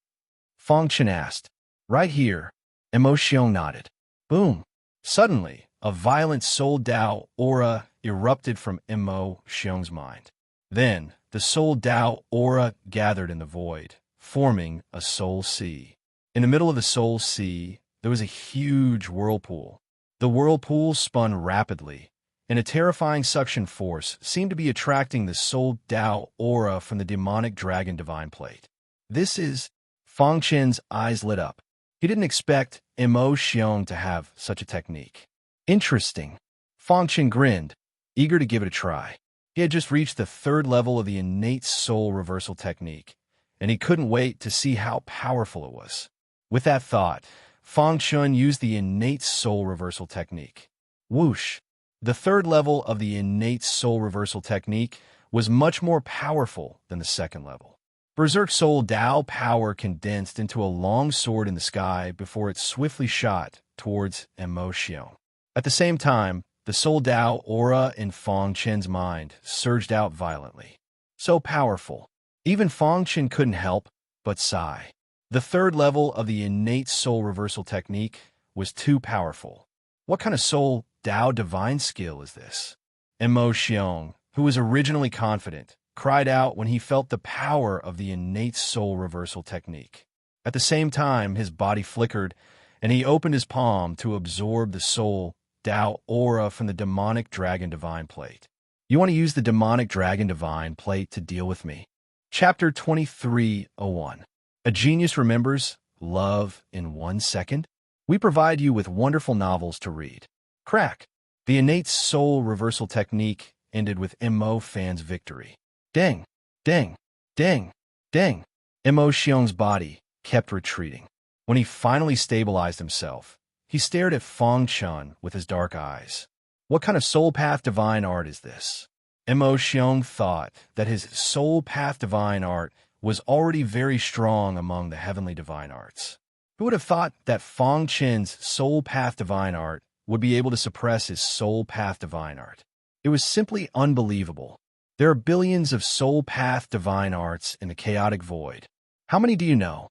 Fang Chun asked. "Right here." Mo Xiong nodded. Boom! Suddenly, a violent soul Dao aura erupted from Mo Xiong's mind. Then, the soul Dao aura gathered in the void, forming a soul sea. In the middle of the soul sea, there was a huge whirlpool. The whirlpool spun rapidly, and a terrifying suction force seemed to be attracting the soul Dao aura from the demonic dragon divine plate. "This is..." Fang Chun's eyes lit up. He didn't expect Mo Xiong to have such a technique. "Interesting." Fang Chun grinned, eager to give it a try. He had just reached the 3rd level of the innate soul reversal technique, and he couldn't wait to see how powerful it was. With that thought, Fang Chun used the innate soul reversal technique. Whoosh! The 3rd level of the innate soul reversal technique was much more powerful than the 2nd level. Berserk Soul Dao power condensed into a long sword in the sky before it swiftly shot towards Mo Xiong. At the same time, the Soul Dao aura in Fang Chun's mind surged out violently. So powerful. Even Fang Chun couldn't help but sigh. The 3rd level of the innate soul reversal technique was too powerful. What kind of soul Dao divine skill is this? Mo Xiong, who was originally confident, cried out when he felt the power of the innate soul reversal technique. At the same time, his body flickered, and he opened his palm to absorb the soul Dao aura from the demonic dragon divine plate. "You want to use the demonic dragon divine plate to deal with me?" Chapter 23:01. A genius remembers love in 1 second. We provide you with wonderful novels to read. Crack. The innate soul reversal technique ended with Mo Fan's victory. Ding, ding, ding, ding. Mo Xiong's body kept retreating. When he finally stabilized himself, he stared at Fang Chun with his dark eyes. What kind of soul path divine art is this? Mo Xiong thought that his soul path divine art was already very strong among the heavenly divine arts. Who would have thought that Fang Chun's soul path divine art would be able to suppress his soul path divine art? It was simply unbelievable. There are billions of soul path divine arts in the chaotic void. How many do you know?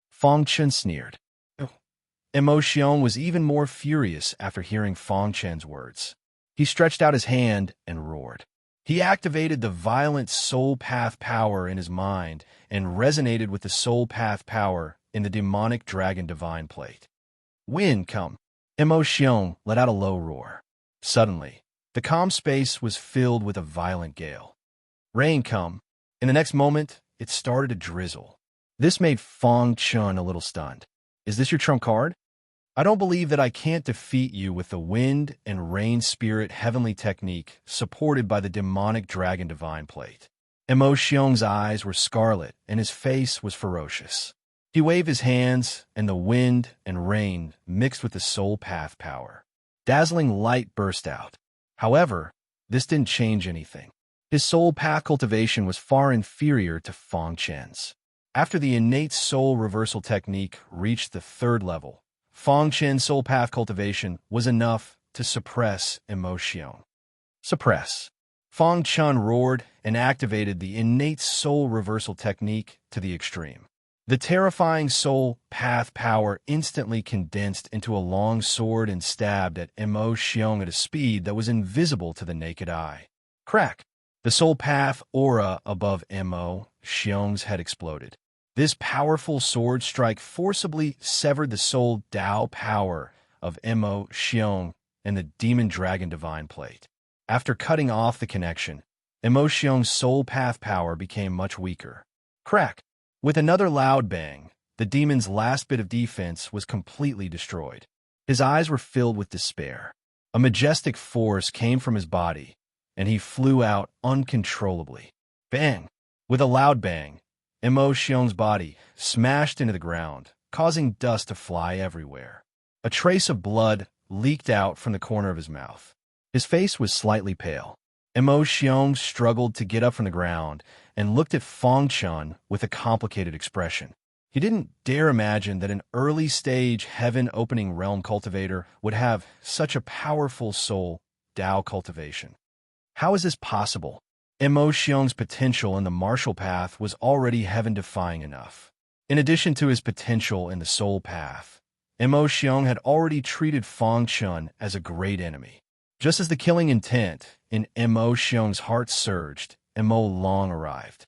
Fong Chen sneered. Emotion was even more furious after hearing Fong Chen's words. He stretched out his hand and roared. He activated the violent soul path power in his mind and resonated with the soul path power in the demonic dragon divine plate. Wind come. Emotion let out a low roar. Suddenly, the calm space was filled with a violent gale. Rain come. In the next moment, it started to drizzle. This made Fong Chen a little stunned. Is this your trump card? I don't believe that I can't defeat you with the wind and rain spirit heavenly technique supported by the demonic dragon divine plate. Emotion's eyes were scarlet and his face was ferocious. He waved his hands and the wind and rain mixed with the soul path power. Dazzling light burst out. However, this didn't change anything. His soul path cultivation was far inferior to Fong Chen's. After the innate soul reversal technique reached the third level, Fong Chen's soul path cultivation was enough to suppress emotion. Suppress. Fong Chen roared and activated the innate soul reversal technique to the extreme. The terrifying soul path power instantly condensed into a long sword and stabbed at emotion at a speed that was invisible to the naked eye. Crack! The soul path aura above Emotion's head exploded. This powerful sword strike forcibly severed the soul Tao power of Emotion and the demon dragon divine plate. After cutting off the connection, Emotion's soul path power became much weaker. Crack! With another loud bang, the demon's last bit of defense was completely destroyed. His eyes were filled with despair. A majestic force came from his body, and he flew out uncontrollably. Bang! With a loud bang, Emotion's body smashed into the ground, causing dust to fly everywhere. A trace of blood leaked out from the corner of his mouth. His face was slightly pale. Emotion struggled to get up from the ground and looked at Fong Chen with a complicated expression. He didn't dare imagine that an early-stage heaven-opening realm cultivator would have such a powerful soul Tao cultivation. How is this possible? Emotion's potential in the martial path was already heaven-defying enough. In addition to his potential in the soul path, Emotion had already treated Fong Chen as a great enemy. Just as the killing intent in Emotion's heart surged, Emo Long arrived.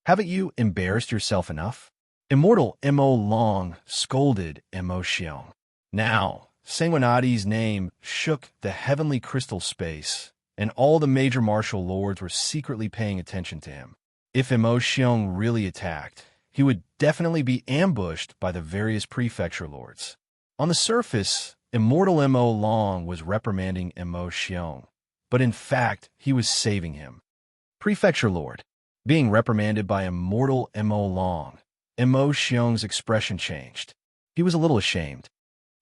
Haven't you embarrassed yourself enough? Immortal Emo Long scolded Emotion. Now, Sanguinati's name shook the heavenly crystal space, and all the major martial lords were secretly paying attention to him. If Emotion really attacked, he would definitely be ambushed by the various prefecture lords. On the surface, Immortal Emo Long was reprimanding Emotion, but in fact, he was saving him. Prefecture Lord, being reprimanded by Immortal Emo Long, Emotion's expression changed. He was a little ashamed.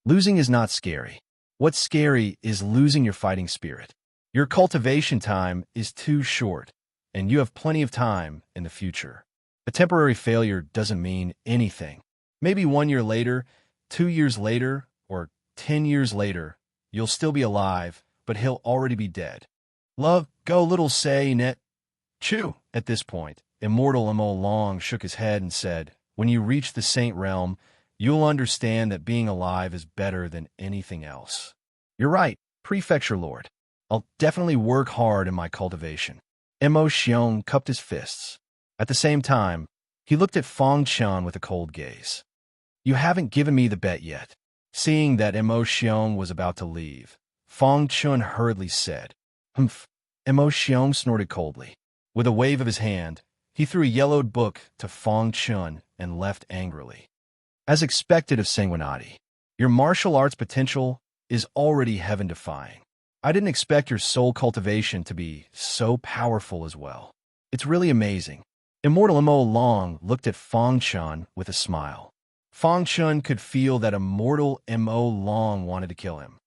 Losing is not scary. What's scary is losing your fighting spirit. Your cultivation time is too short, and you have plenty of time in the future. A temporary failure doesn't mean anything. Maybe 1 year later, 2 years later, or 10 years later, you'll still be alive, but he'll already be dead. Love, go little say net. Chew. At this point, Immortal Emo Long shook his head and said, when you reach the Saint Realm, you'll understand that being alive is better than anything else. You're right, Prefecture Lord. I'll definitely work hard in my cultivation. Emotion cupped his fists. At the same time, he looked at Fong Chen with a cold gaze. You haven't given me the bet yet. Seeing that Emotion was about to leave, Fong Chen hurriedly said, Humph. Emotion snorted coldly. With a wave of his hand, he threw a yellowed book to Fong Chen and left angrily. As expected of Sanguinati, your martial arts potential is already heaven-defying. I didn't expect your soul cultivation to be so powerful as well. It's really amazing. Immortal Emo Long looked at Fong Chen with a smile. Fong Chen could feel that Immortal Emo Long wanted to kill him.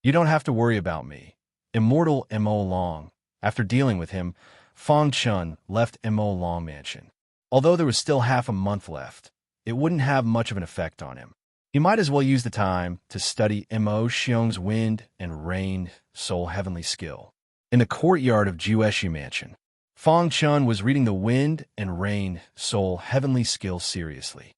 You don't have to worry about me. Immortal Emo Long. After dealing with him, Fong Chen left Emo Long Mansion. Although there was still half a month left, it wouldn't have much of an effect on him. He might as well use the time to study Emotion's wind and rain soul heavenly skill. In the courtyard of Jueshu Mansion, Fong Chun was reading the Wind and Rain Soul Heavenly Skill seriously.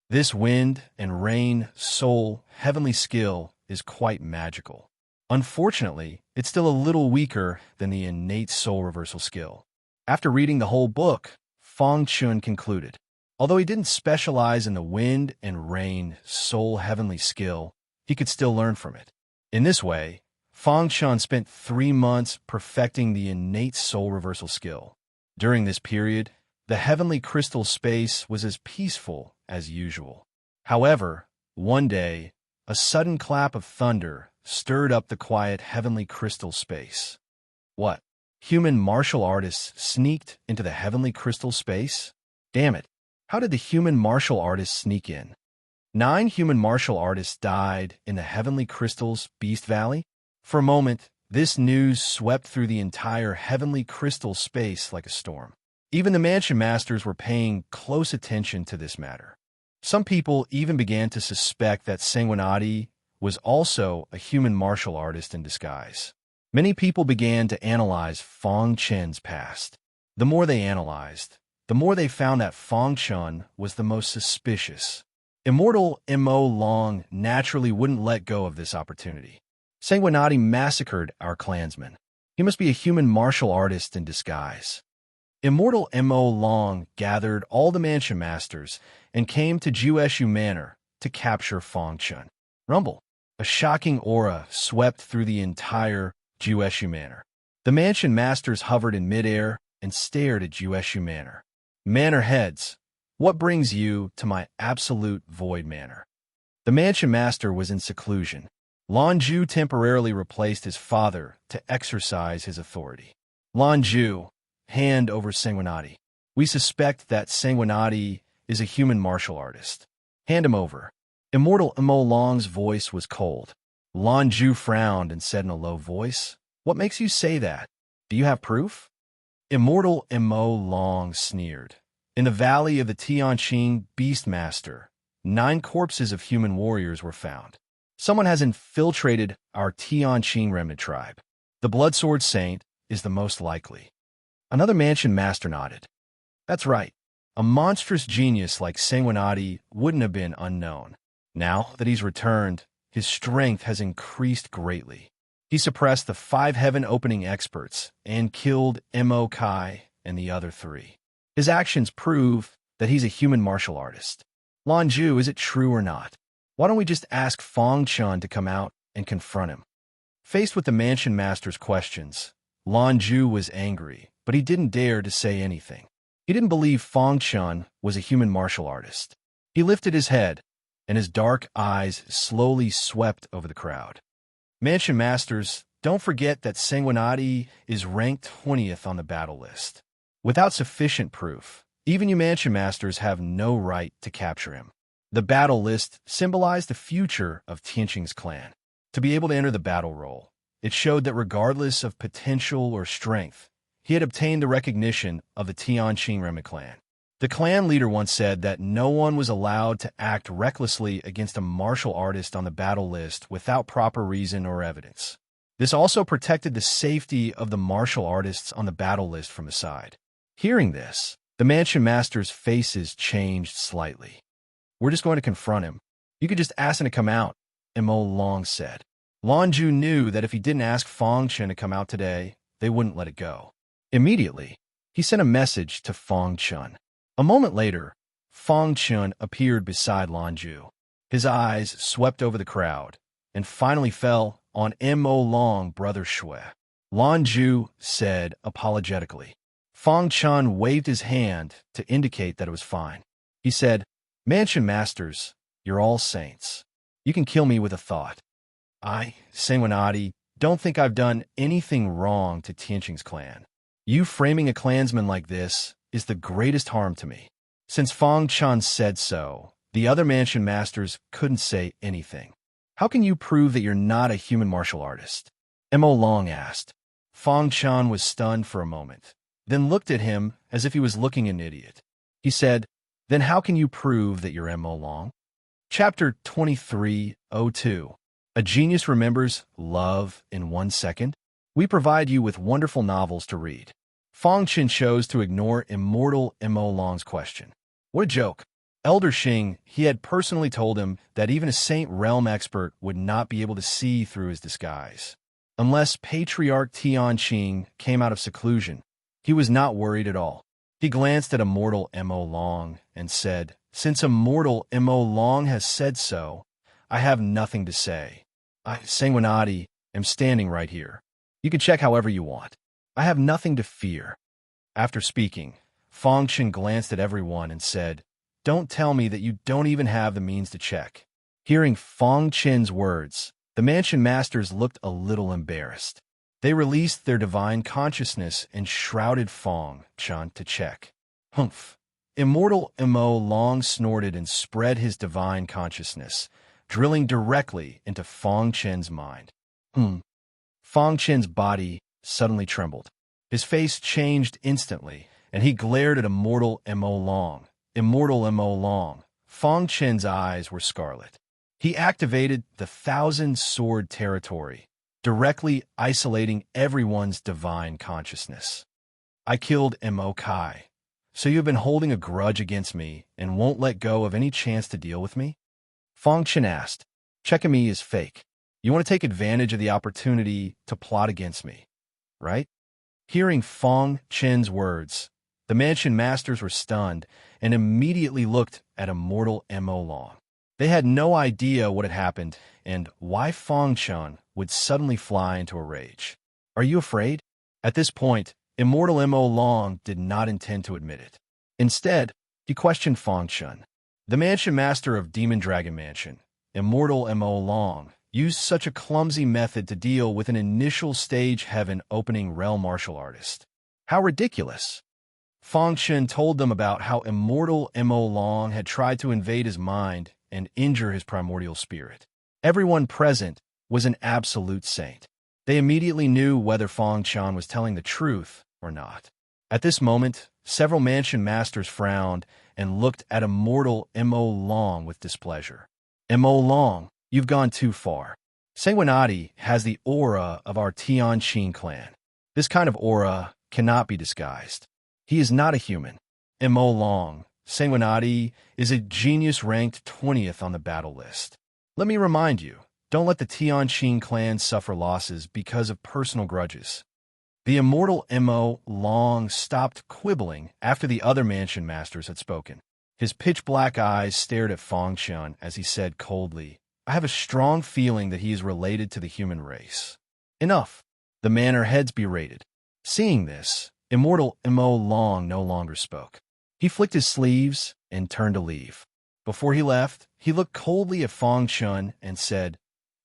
This Wind and Rain Soul Heavenly Skill is quite magical. Unfortunately, it's still a little weaker than the innate soul reversal skill. After reading the whole book, Fong Chun concluded, although he didn't specialize in the Wind and Rain Soul Heavenly Skill, he could still learn from it. In this way, Fong Chun spent 3 months perfecting the innate soul reversal skill. During this period, the heavenly crystal space was as peaceful as usual. However, one day, a sudden clap of thunder stirred up the quiet heavenly crystal space. What? Human martial artists sneaked into the heavenly crystal space? Damn it. How did the human martial artists sneak in? 9 human martial artists died in the heavenly crystal's Beast Valley? For a moment, this news swept through the entire heavenly crystal space like a storm. Even the mansion masters were paying close attention to this matter. Some people even began to suspect that Sanguinati was also a human martial artist in disguise. Many people began to analyze Fong Chun's past. The more they analyzed, the more they found that Fong Chun was the most suspicious. Immortal Mo Long naturally wouldn't let go of this opportunity. Sanguinati massacred our clansmen. He must be a human martial artist in disguise. Immortal Mo Long gathered all the mansion masters and came to Jueshu Manor to capture Fong Chun. Rumble. A shocking aura swept through the entire Jueshu Manor. The mansion masters hovered in midair and stared at Jueshu Manor. Manor heads, what brings you to my absolute void manor? The mansion master was in seclusion. Lan Ju temporarily replaced his father to exercise his authority. Lan Ju, hand over Sanguinati. We suspect that Sanguinati is a human martial artist. Hand him over. Immortal Mo Long's voice was cold. Lan Ju frowned and said in a low voice, "What makes you say that? Do you have proof?" Immortal Mo Long sneered. In the valley of the Tianqing Beastmaster, 9 corpses of human warriors were found. Someone has infiltrated our Tianqing remnant tribe. The Bloodsword Saint is the most likely. Another mansion master nodded. That's right. A monstrous genius like Sanguinati wouldn't have been unknown. Now that he's returned, his strength has increased greatly. He suppressed the 5 heaven-opening experts and killed Mo Kai and the other 3. His actions prove that he's a human martial artist. Lan Ju, is it true or not? Why don't we just ask Fong Chun to come out and confront him? Faced with the mansion master's questions, Lan Ju was angry, but he didn't dare to say anything. He didn't believe Fong Chun was a human martial artist. He lifted his head, and his dark eyes slowly swept over the crowd. Mansion masters, don't forget that Sanguinati is ranked 20th on the battle list. Without sufficient proof, even you mansion masters have no right to capture him. The battle list symbolized the future of Tianqing's clan. To be able to enter the battle roll, it showed that regardless of potential or strength, he had obtained the recognition of the Tianqing remnant clan. The clan leader once said that no one was allowed to act recklessly against a martial artist on the battle list without proper reason or evidence. This also protected the safety of the martial artists on the battle list from the side. Hearing this, the mansion masters' faces changed slightly. We're just going to confront him. You could just ask him to come out, Mo Long said. Lan Ju knew that if he didn't ask Fong Chun to come out today, they wouldn't let it go. Immediately, he sent a message to Fong Chun. A moment later, Fong Chun appeared beside Lan Ju. His eyes swept over the crowd and finally fell on Mo Long, brother Shui. Lan Ju said apologetically. Fong Chun waved his hand to indicate that it was fine. He said, Mansion Masters, you're all saints. You can kill me with a thought. I, Sanguinati, don't think I've done anything wrong to Tianqing's clan. You framing a clansman like this is the greatest harm to me. Since Fong Chun said so, the other Mansion Masters couldn't say anything. How can you prove that you're not a human martial artist? Mo Long asked. Fong Chun was stunned for a moment, then looked at him as if he was looking at an idiot. He said, Then how can you prove that you're Mo Long? Chapter 23:02. A genius remembers love in 1 second. We provide you with wonderful novels to read. Fong Chen chose to ignore immortal Mo Long's question. What a joke. Elder Xing, he had personally told him that even a Saint Realm expert would not be able to see through his disguise. Unless Patriarch Tianqing came out of seclusion, he was not worried at all. He glanced at immortal Mo Long and said, "Since immortal Mo Long has said so, I have nothing to say. I, Sanguinati, am standing right here. You can check however you want. I have nothing to fear." After speaking, Fong Chen glanced at everyone and said, "Don't tell me that you don't even have the means to check." Hearing Fong Chen's words, the mansion masters looked a little embarrassed. They released their divine consciousness and shrouded Fong Chen to check. Humph. Immortal Mo Long snorted and spread his divine consciousness, drilling directly into Fong Chen's mind. Fong Chen's body suddenly trembled. His face changed instantly, and he glared at immortal Mo Long. Immortal Mo Long. Fong Chen's eyes were scarlet. He activated the Thousand Sword territory, directly isolating everyone's divine consciousness. "I killed Mo Kai. So you've been holding a grudge against me and won't let go of any chance to deal with me?" Fong Chen asked. "Checking me is fake. You want to take advantage of the opportunity to plot against me, right?" Hearing Fong Chen's words, the mansion masters were stunned and immediately looked at immortal Mo Long. They had no idea what had happened and why Fong Chen would suddenly fly into a rage. "Are you afraid?" At this point, immortal Mo Long did not intend to admit it. Instead, he questioned Fong Chen. The mansion master of Demon Dragon Mansion, immortal Mo Long, used such a clumsy method to deal with an initial stage heaven opening realm martial artist. How ridiculous. Fong Chen told them about how immortal Mo Long had tried to invade his mind and injure his primordial spirit. Everyone present was an absolute saint. They immediately knew whether Fong Chen was telling the truth or not. At this moment, several mansion masters frowned and looked at immortal Mo Long with displeasure. "Mo Long, you've gone too far. Sanguinati has the aura of our Tianqing clan. This kind of aura cannot be disguised. He is not a human. Mo Long, Sanguinati is a genius ranked 20th on the battle list. Let me remind you, don't let the Tianqing clan suffer losses because of personal grudges." The immortal Mo Long stopped quibbling after the other mansion masters had spoken. His pitch-black eyes stared at Fong Chen as he said coldly, "I have a strong feeling that he is related to the human race." Enough. The manor heads berated. Seeing this, immortal Mo Long no longer spoke. He flicked his sleeves and turned to leave. Before he left, he looked coldly at Fong Chen and said,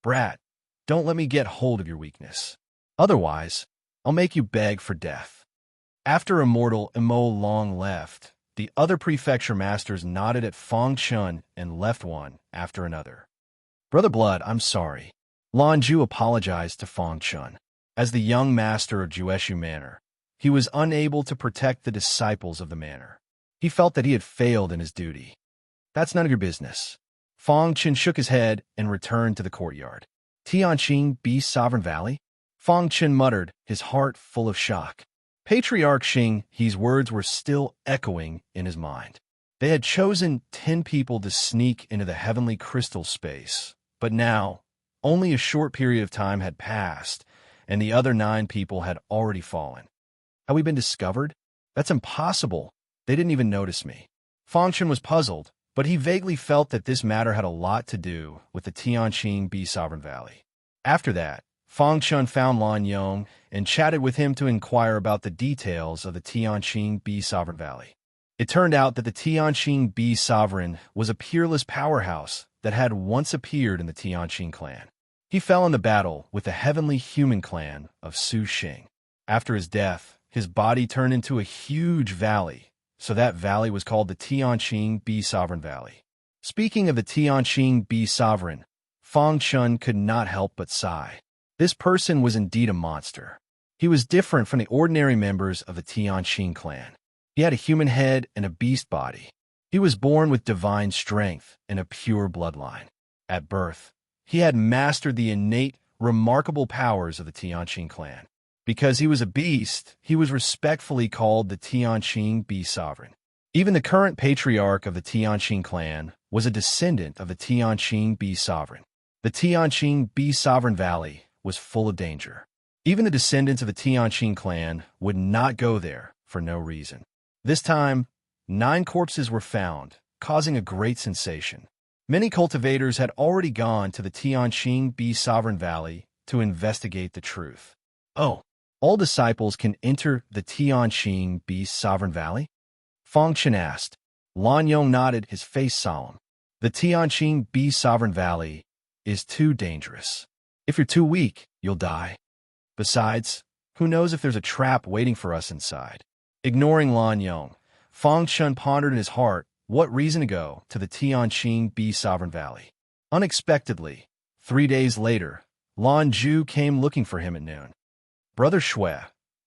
"Brat, don't let me get hold of your weakness. Otherwise, I'll make you beg for death." After immortal Mo Long left, the other prefecture masters nodded at Fong Chen and left one after another. "Brother Blood, I'm sorry." Lan Ju apologized to Fong Chen. As the young master of Jueshu Manor, he was unable to protect the disciples of the manor. He felt that he had failed in his duty. "That's none of your business." Fong Chen shook his head and returned to the courtyard. "Tianqing be Sovereign Valley?" Fong Chen muttered, his heart full of shock. Patriarch Xing, his words were still echoing in his mind. They had chosen 10 people to sneak into the heavenly crystal space, but now, only a short period of time had passed, and the other 9 people had already fallen. Had we been discovered? That's impossible. They didn't even notice me. Fong Chen was puzzled, but he vaguely felt that this matter had a lot to do with the Tianqing be Sovereign Valley. After that, Fong Chen found Lan Yong and chatted with him to inquire about the details of the Tianqing be Sovereign Valley. It turned out that the Tianqing be Sovereign was a peerless powerhouse that had once appeared in the Tianqing clan. He fell in the battle with the heavenly human clan of Su Xing. After his death, his body turned into a huge valley, so that valley was called the Tianqing be Sovereign Valley. Speaking of the Tianqing be Sovereign, Fong Chen could not help but sigh. This person was indeed a monster. He was different from the ordinary members of the Tianqing clan. He had a human head and a beast body. He was born with divine strength and a pure bloodline. At birth, he had mastered the innate, remarkable powers of the Tianqing clan. Because he was a beast, he was respectfully called the Tianqing Beast Sovereign. Even the current patriarch of the Tianqing clan was a descendant of the Tianqing Beast Sovereign. The Tianqing Beast Sovereign Valley was full of danger. Even the descendants of the Tianqing clan would not go there for no reason. This time, 9 corpses were found, causing a great sensation. Many cultivators had already gone to the Tianqing Beast Sovereign Valley to investigate the truth. Oh, all disciples can enter the Tianqing Beast Sovereign Valley? Fang Chen asked. Lan Yong nodded, his face solemn. The Tianqing Beast Sovereign Valley is too dangerous. If you're too weak, you'll die. Besides, who knows if there's a trap waiting for us inside? Ignoring Lan Yong, Fang Chen pondered in his heart what reason to go to the Tianqing Beast Sovereign Valley. Unexpectedly, 3 days later, Lan Zhu came looking for him at noon. Brother Shui,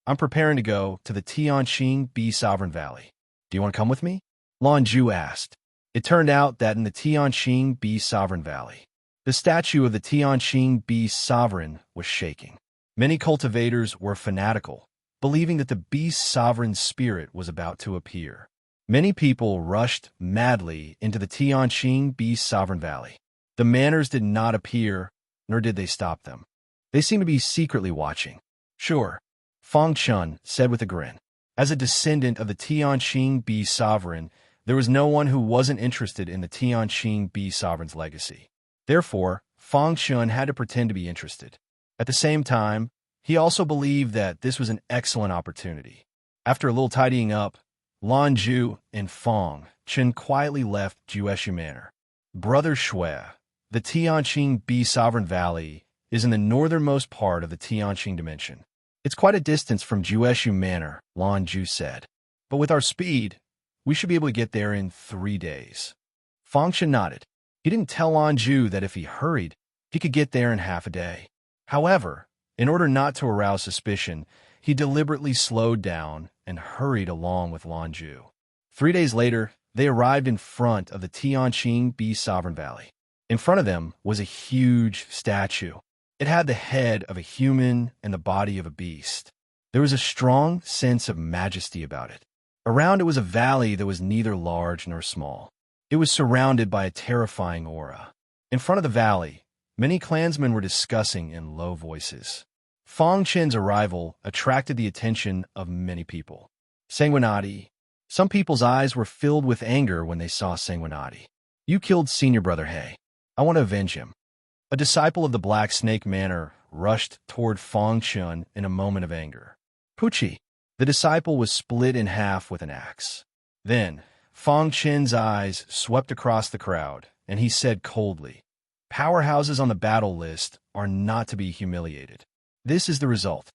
I'm preparing to go to the Tianqing Beast Sovereign Valley. Do you want to come with me? Lan Zhu asked. It turned out that in the Tianqing Beast Sovereign Valley, the statue of the Tianqing Beast Sovereign was shaking. Many cultivators were fanatical, believing that the Beast Sovereign's spirit was about to appear. Many people rushed madly into the Tianqing Beast Sovereign Valley. The manners did not appear, nor did they stop them. They seemed to be secretly watching. Sure, Fang Chen said with a grin. As a descendant of the Tianqing Beast Sovereign, there was no one who wasn't interested in the Tianqing Beast Sovereign's legacy. Therefore, Fang Chen had to pretend to be interested. At the same time, he also believed that this was an excellent opportunity. After a little tidying up, Lan Zhu and Fang Chen quietly left Jueshu Manor. Brother Shui, the Tianqing Beast Sovereign Valley is in the northernmost part of the Tianqing dimension. It's quite a distance from Jueshu Manor, Lan Zhu said. But with our speed, we should be able to get there in 3 days. Fang Chen nodded. He didn't tell Lan Zhu that if he hurried, he could get there in half a day. However, in order not to arouse suspicion, he deliberately slowed down and hurried along with Lan Zhu. 3 days later, they arrived in front of the Tianqing Beast Sovereign Valley. In front of them was a huge statue. It had the head of a human and the body of a beast. There was a strong sense of majesty about it. Around it was a valley that was neither large nor small. It was surrounded by a terrifying aura. In front of the valley, many clansmen were discussing in low voices. Fang Chen's arrival attracted the attention of many people. Sanguinati. Some people's eyes were filled with anger when they saw Sanguinati. You killed senior brother He. I want to avenge him. A disciple of the Black Snake Manor rushed toward Fang Chen in a moment of anger. Puchi. The disciple was split in half with an axe. Then, Fang Chen's eyes swept across the crowd, and he said coldly, "Powerhouses on the battle list are not to be humiliated. This is the result."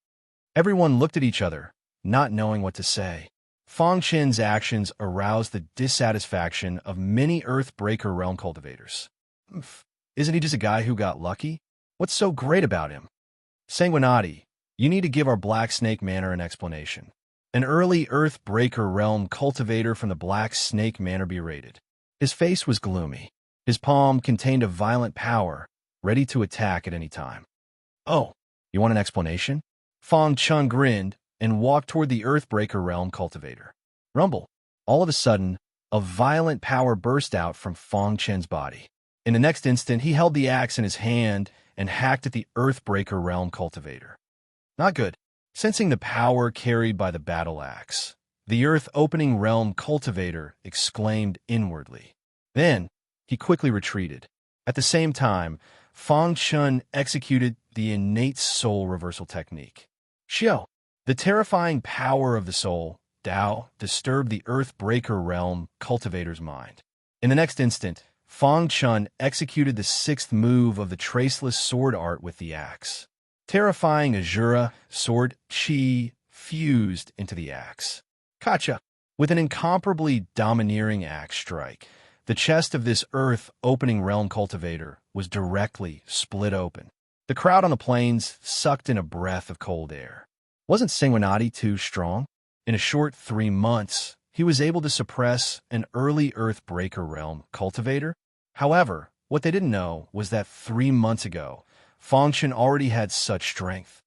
Everyone looked at each other, not knowing what to say. Fang Chen's actions aroused the dissatisfaction of many Earthbreaker realm cultivators. Isn't he just a guy who got lucky? What's so great about him? Sanguinati, you need to give our Black Snake Manor an explanation. An early Earthbreaker realm cultivator from the Black Snake Manor berated. His face was gloomy. His palm contained a violent power, ready to attack at any time. Oh, you want an explanation? Fang Chen grinned and walked toward the Earthbreaker realm cultivator. Rumble. All of a sudden, a violent power burst out from Fang Chen's body. In the next instant, he held the axe in his hand and hacked at the Earthbreaker realm cultivator. Not good. Sensing the power carried by the battle axe, the Earth-opening realm cultivator exclaimed inwardly. Then, he quickly retreated. At the same time, Fang Chen executed the innate soul reversal technique. Xiao, the terrifying power of the soul, Dao, disturbed the Earthbreaker realm cultivator's mind. In the next instant, Fang Chen executed the 6th move of the traceless sword art with the axe. Terrifying Azura sword chi fused into the axe. Kacha! With an incomparably domineering axe strike, the chest of this earth-opening realm cultivator was directly split open. The crowd on the plains sucked in a breath of cold air. Wasn't Sanguinati too strong? In a short 3 months, he was able to suppress an early Earthbreaker realm cultivator. However, what they didn't know was that 3 months ago, Fang Chen already had such strength.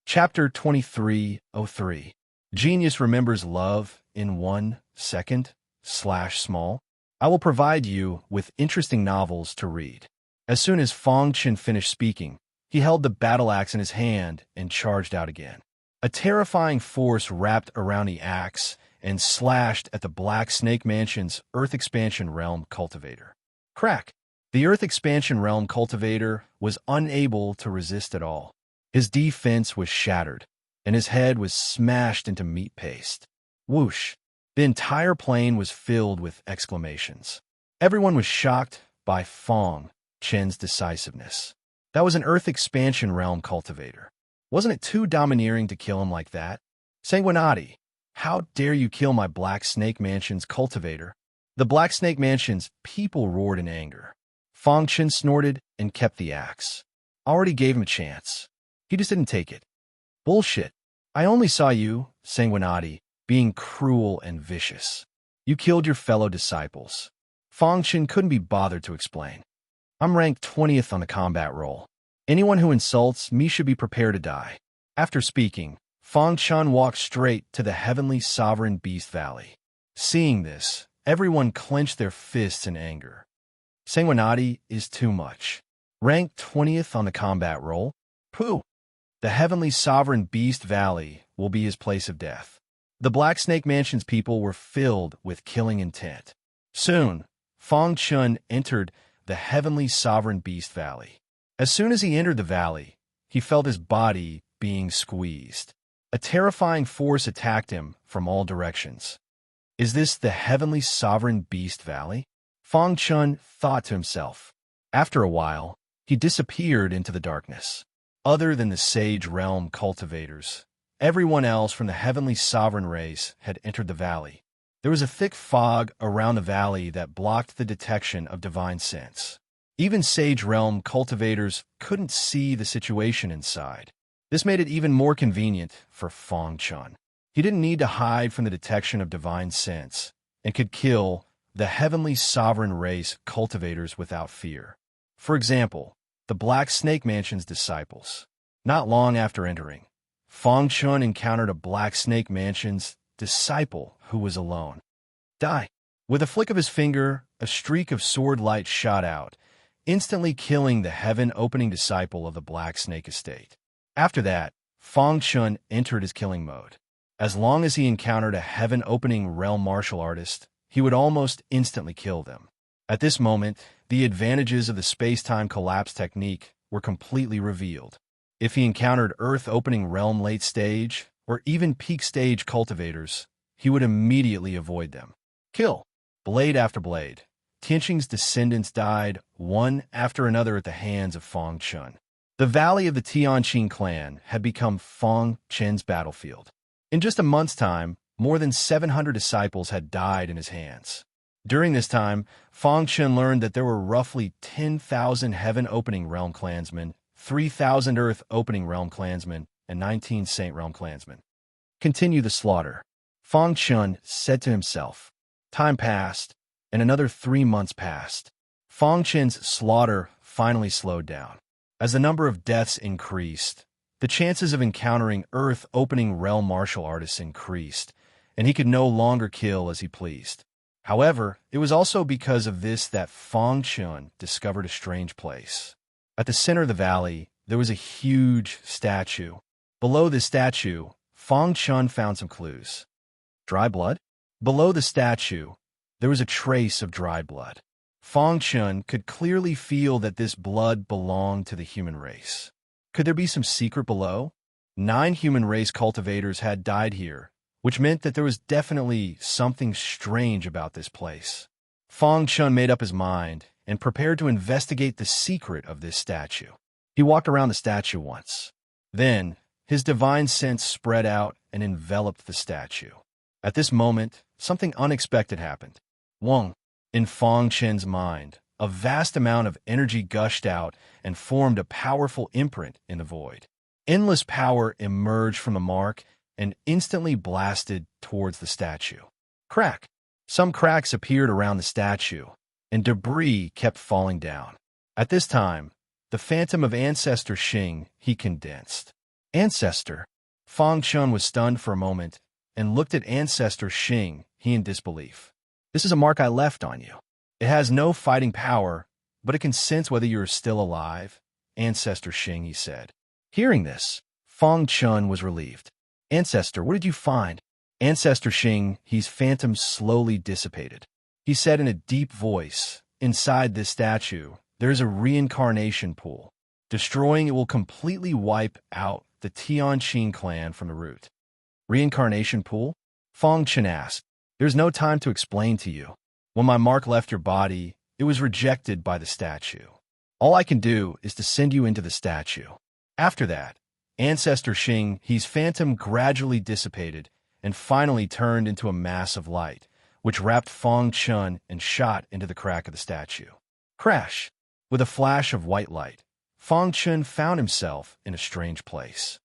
Chapter 2303. Genius remembers love in 1 second / small. I will provide you with interesting novels to read. As soon as Fong Chen finished speaking, he held the battle axe in his hand and charged out again. A terrifying force wrapped around the axe and slashed at the Black Snake Mansion's Earth Expansion Realm cultivator. Crack! The Earth Expansion Realm cultivator was unable to resist at all. His defense was shattered, and his head was smashed into meat paste. Whoosh! The entire plane was filled with exclamations. Everyone was shocked by Fong Chen's decisiveness. That was an Earth Expansion Realm cultivator. Wasn't it too domineering to kill him like that? Sanguinati, how dare you kill my Black Snake Mansion's cultivator? The Black Snake Mansion's people roared in anger. Fong Chen snorted and kept the axe. Already gave him a chance. He just didn't take it. Bullshit. I only saw you, Sanguinati, being cruel and vicious. You killed your fellow disciples. Fong Chen couldn't be bothered to explain. I'm ranked 20th on the combat roll. Anyone who insults me should be prepared to die. After speaking, Fong Chen walked straight to the Heavenly Sovereign Beast Valley. Seeing this, everyone clenched their fists in anger. Sanguinati is too much. Ranked 20th on the combat roll? Pooh! The Heavenly Sovereign Beast Valley will be his place of death. The Black Snake Mansion's people were filled with killing intent. Soon, Fong Chen entered the Heavenly Sovereign Beast Valley. As soon as he entered the valley, he felt his body being squeezed. A terrifying force attacked him from all directions. Is this the Heavenly Sovereign Beast Valley? Fong Chen thought to himself. After a while, he disappeared into the darkness. Other than the Sage Realm cultivators, everyone else from the Heavenly Sovereign race had entered the valley. There was a thick fog around the valley that blocked the detection of divine sense. Even Sage Realm cultivators couldn't see the situation inside. This made it even more convenient for Fong Chen. He didn't need to hide from the detection of divine sense and could kill the Heavenly Sovereign race cultivators without fear. For example, the Black Snake Mansion's disciples. Not long after entering, Fong Chen encountered a Black Snake Mansion's disciple who was alone. Die! With a flick of his finger, a streak of sword light shot out, instantly killing the heaven-opening disciple of the Black Snake Estate. After that, Fong Chen entered his killing mode. As long as he encountered a heaven-opening realm martial artist, he would almost instantly kill them. At this moment, the advantages of the space-time collapse technique were completely revealed. If he encountered Earth-opening realm late stage, or even peak stage cultivators, he would immediately avoid them. Kill! Blade after blade, Tianqing's descendants died one after another at the hands of Fong Chen. The valley of the Tianqing clan had become Fong Chen's battlefield. In just a month's time, more than 700 disciples had died in his hands. During this time, Fong Chen learned that there were roughly 10,000 Heaven-opening realm clansmen, 3,000 Earth-opening realm clansmen, and 19 Saint realm clansmen. Continue the slaughter. Fong Chen said to himself. Time passed, and another 3 months passed. Fong Chen's slaughter finally slowed down. As the number of deaths increased, the chances of encountering Earth-opening realm martial artists increased, and he could no longer kill as he pleased. However, it was also because of this that Fong Chen discovered a strange place. At the center of the valley, there was a huge statue. Below this statue, Fong Chen found some clues. Dry blood? Below the statue, there was a trace of dried blood. Fong Chen could clearly feel that this blood belonged to the human race. Could there be some secret below? 9 human race cultivators had died here, which meant that there was definitely something strange about this place. Fong Chen made up his mind and prepared to investigate the secret of this statue. He walked around the statue once. Then, his divine sense spread out and enveloped the statue. At this moment, something unexpected happened. Wong. In Fong Chen's mind, a vast amount of energy gushed out and formed a powerful imprint in the void. Endless power emerged from the mark and instantly blasted towards the statue. Crack! Some cracks appeared around the statue, and debris kept falling down. At this time, the phantom of ancestor Xing he condensed. Ancestor. Fang Chun was stunned for a moment and looked at Ancestor Xing, he in disbelief. This is a mark I left on you. It has no fighting power, but it can sense whether you are still alive, Ancestor Xing, he said. Hearing this, Fang Chun was relieved. Ancestor, what did you find? Ancestor Xing, his phantom slowly dissipated. He said in a deep voice, inside this statue, there is a reincarnation pool. Destroying it will completely wipe out the Tianqing clan from the root. Reincarnation pool? Fang Chun asked. There's no time to explain to you. When my mark left your body, it was rejected by the statue. All I can do is to send you into the statue. After that, Ancestor Xing, his phantom gradually dissipated and finally turned into a mass of light, which wrapped Fang Chun and shot into the crack of the statue. Crash! With a flash of white light, Fang Chun found himself in a strange place.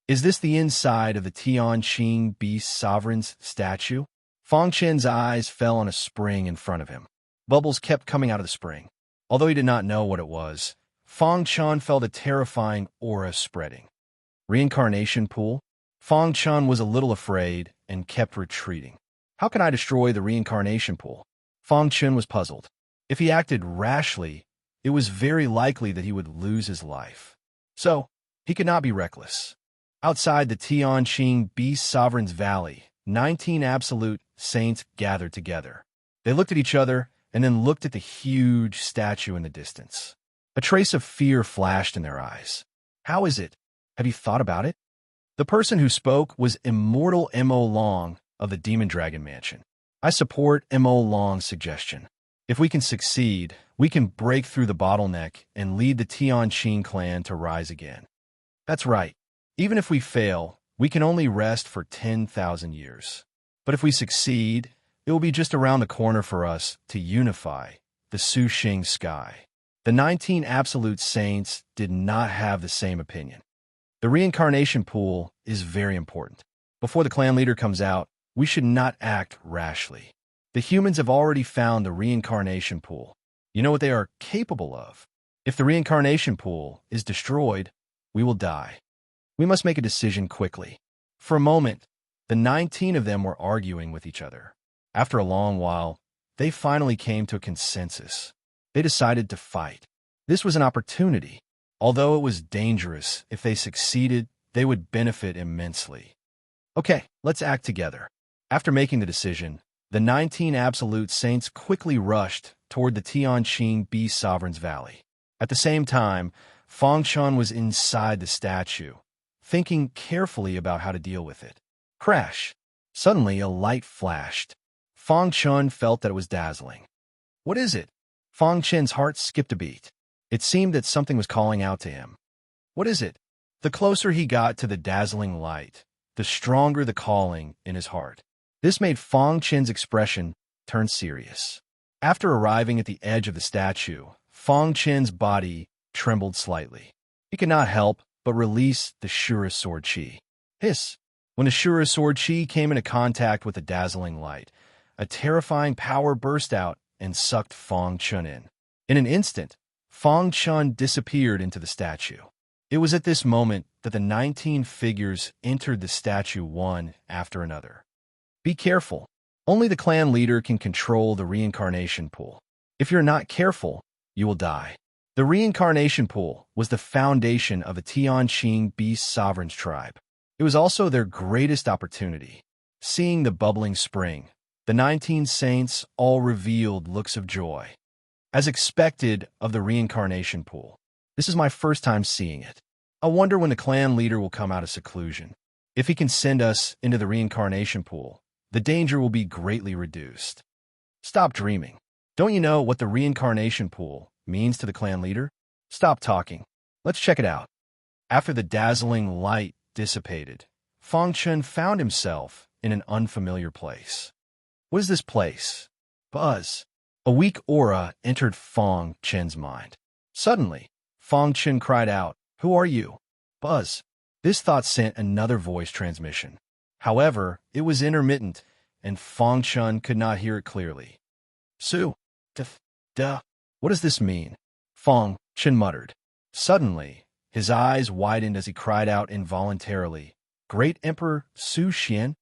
Is this the inside of the Tianqing Beast Sovereign's statue? Fang Chun's eyes fell on a spring in front of him. Bubbles kept coming out of the spring. Although he did not know what it was, Fang Chun felt a terrifying aura spreading. Reincarnation pool? Fang Chun was a little afraid and kept retreating. How can I destroy the reincarnation pool? Fang Chun was puzzled. If he acted rashly, it was very likely that he would lose his life. So, he could not be reckless. Outside the Tianqing Beast Sovereign's Valley, 19 absolute saints gathered together. They looked at each other and then looked at the huge statue in the distance. A trace of fear flashed in their eyes. How is it? Have you thought about it? The person who spoke was Immortal M.O. Long of the Demon Dragon Mansion. I support M.O. Long's suggestion. If we can succeed, we can break through the bottleneck and lead the Tianqing clan to rise again. That's right. Even if we fail, we can only rest for 10,000 years. But if we succeed, it will be just around the corner for us to unify the Suxing sky. The 19 absolute saints did not have the same opinion. The reincarnation pool is very important. Before the clan leader comes out, we should not act rashly. The humans have already found the reincarnation pool. You know what they are capable of. If the reincarnation pool is destroyed, we will die. We must make a decision quickly. For a moment, the 19 of them were arguing with each other. After a long while, they finally came to a consensus. They decided to fight. This was an opportunity. Although it was dangerous, if they succeeded, they would benefit immensely. Okay, let's act together. After making the decision, the 19 absolute saints quickly rushed toward the Tianqing Beast Sovereign's Valley. At the same time, Fang Chun was inside the statue, thinking carefully about how to deal with it. Crash! Suddenly, a light flashed. Fang Chun felt that it was dazzling. What is it? Fang Chun's heart skipped a beat. It seemed that something was calling out to him. What is it? The closer he got to the dazzling light, the stronger the calling in his heart. This made Fang Chun's expression turn serious. After arriving at the edge of the statue, Fang Chun's body trembled slightly. He could not help but release the Shura sword chi. Hiss! When the Shura sword chi came into contact with the dazzling light, a terrifying power burst out and sucked Fang Chun in. In an instant, Fang Chun disappeared into the statue. It was at this moment that the 19 figures entered the statue one after another. Be careful. Only the clan leader can control the reincarnation pool. If you're not careful, you will die. The reincarnation pool was the foundation of the Tianqing Beast Sovereign's tribe. It was also their greatest opportunity. Seeing the bubbling spring, the 19 saints all revealed looks of joy. As expected of the reincarnation pool, this is my first time seeing it. I wonder when the clan leader will come out of seclusion. If he can send us into the reincarnation pool, the danger will be greatly reduced. Stop dreaming. Don't you know what the reincarnation pool means to the clan leader? Stop talking. Let's check it out. After the dazzling light dissipated, Fang Chun found himself in an unfamiliar place. What is this place? Buzz. A weak aura entered Fang Chun's mind. Suddenly, Fang Chun cried out, "Who are you?" Buzz. This thought sent another voice transmission. However, it was intermittent, and Fang Chun could not hear it clearly. Su. Duh. What does this mean? Fang Chun muttered. Suddenly, His eyes widened as he cried out involuntarily, "Great Emperor Su Xian?"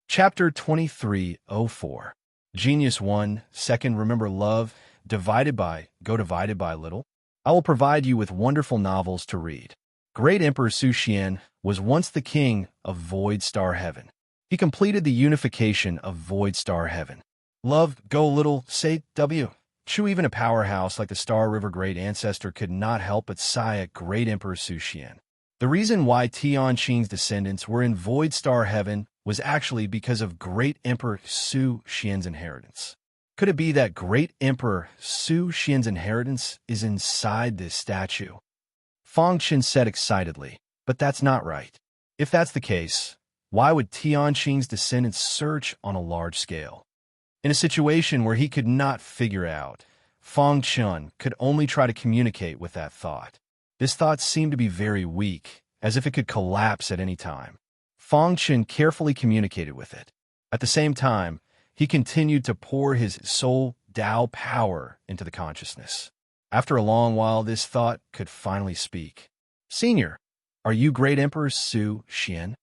Chapter 2304. Genius 1, Second, remember love, divided by little. I will provide you with wonderful novels to read. Great Emperor Su Xian was once the king of Void Star Heaven. He completed the unification of Void Star Heaven. Love, go little, say W. Chu, even a powerhouse like the Star River Great Ancestor could not help but sigh at Great Emperor Su Xian. The reason why Tian Qing's descendants were in Void Star Heaven was actually because of Great Emperor Su Xian's inheritance. Could it be that Great Emperor Su Xian's inheritance is inside this statue? Fang Qin said excitedly, but that's not right. If that's the case, why would Tian Qing's descendants search on a large scale? In a situation where he could not figure out, Fang Qin could only try to communicate with that thought. This thought seemed to be very weak, as if it could collapse at any time. Fang Qin carefully communicated with it. At the same time, he continued to pour his soul Dao power into the consciousness. After a long while, this thought could finally speak. "Senior, are you Great Emperor Su Xian?"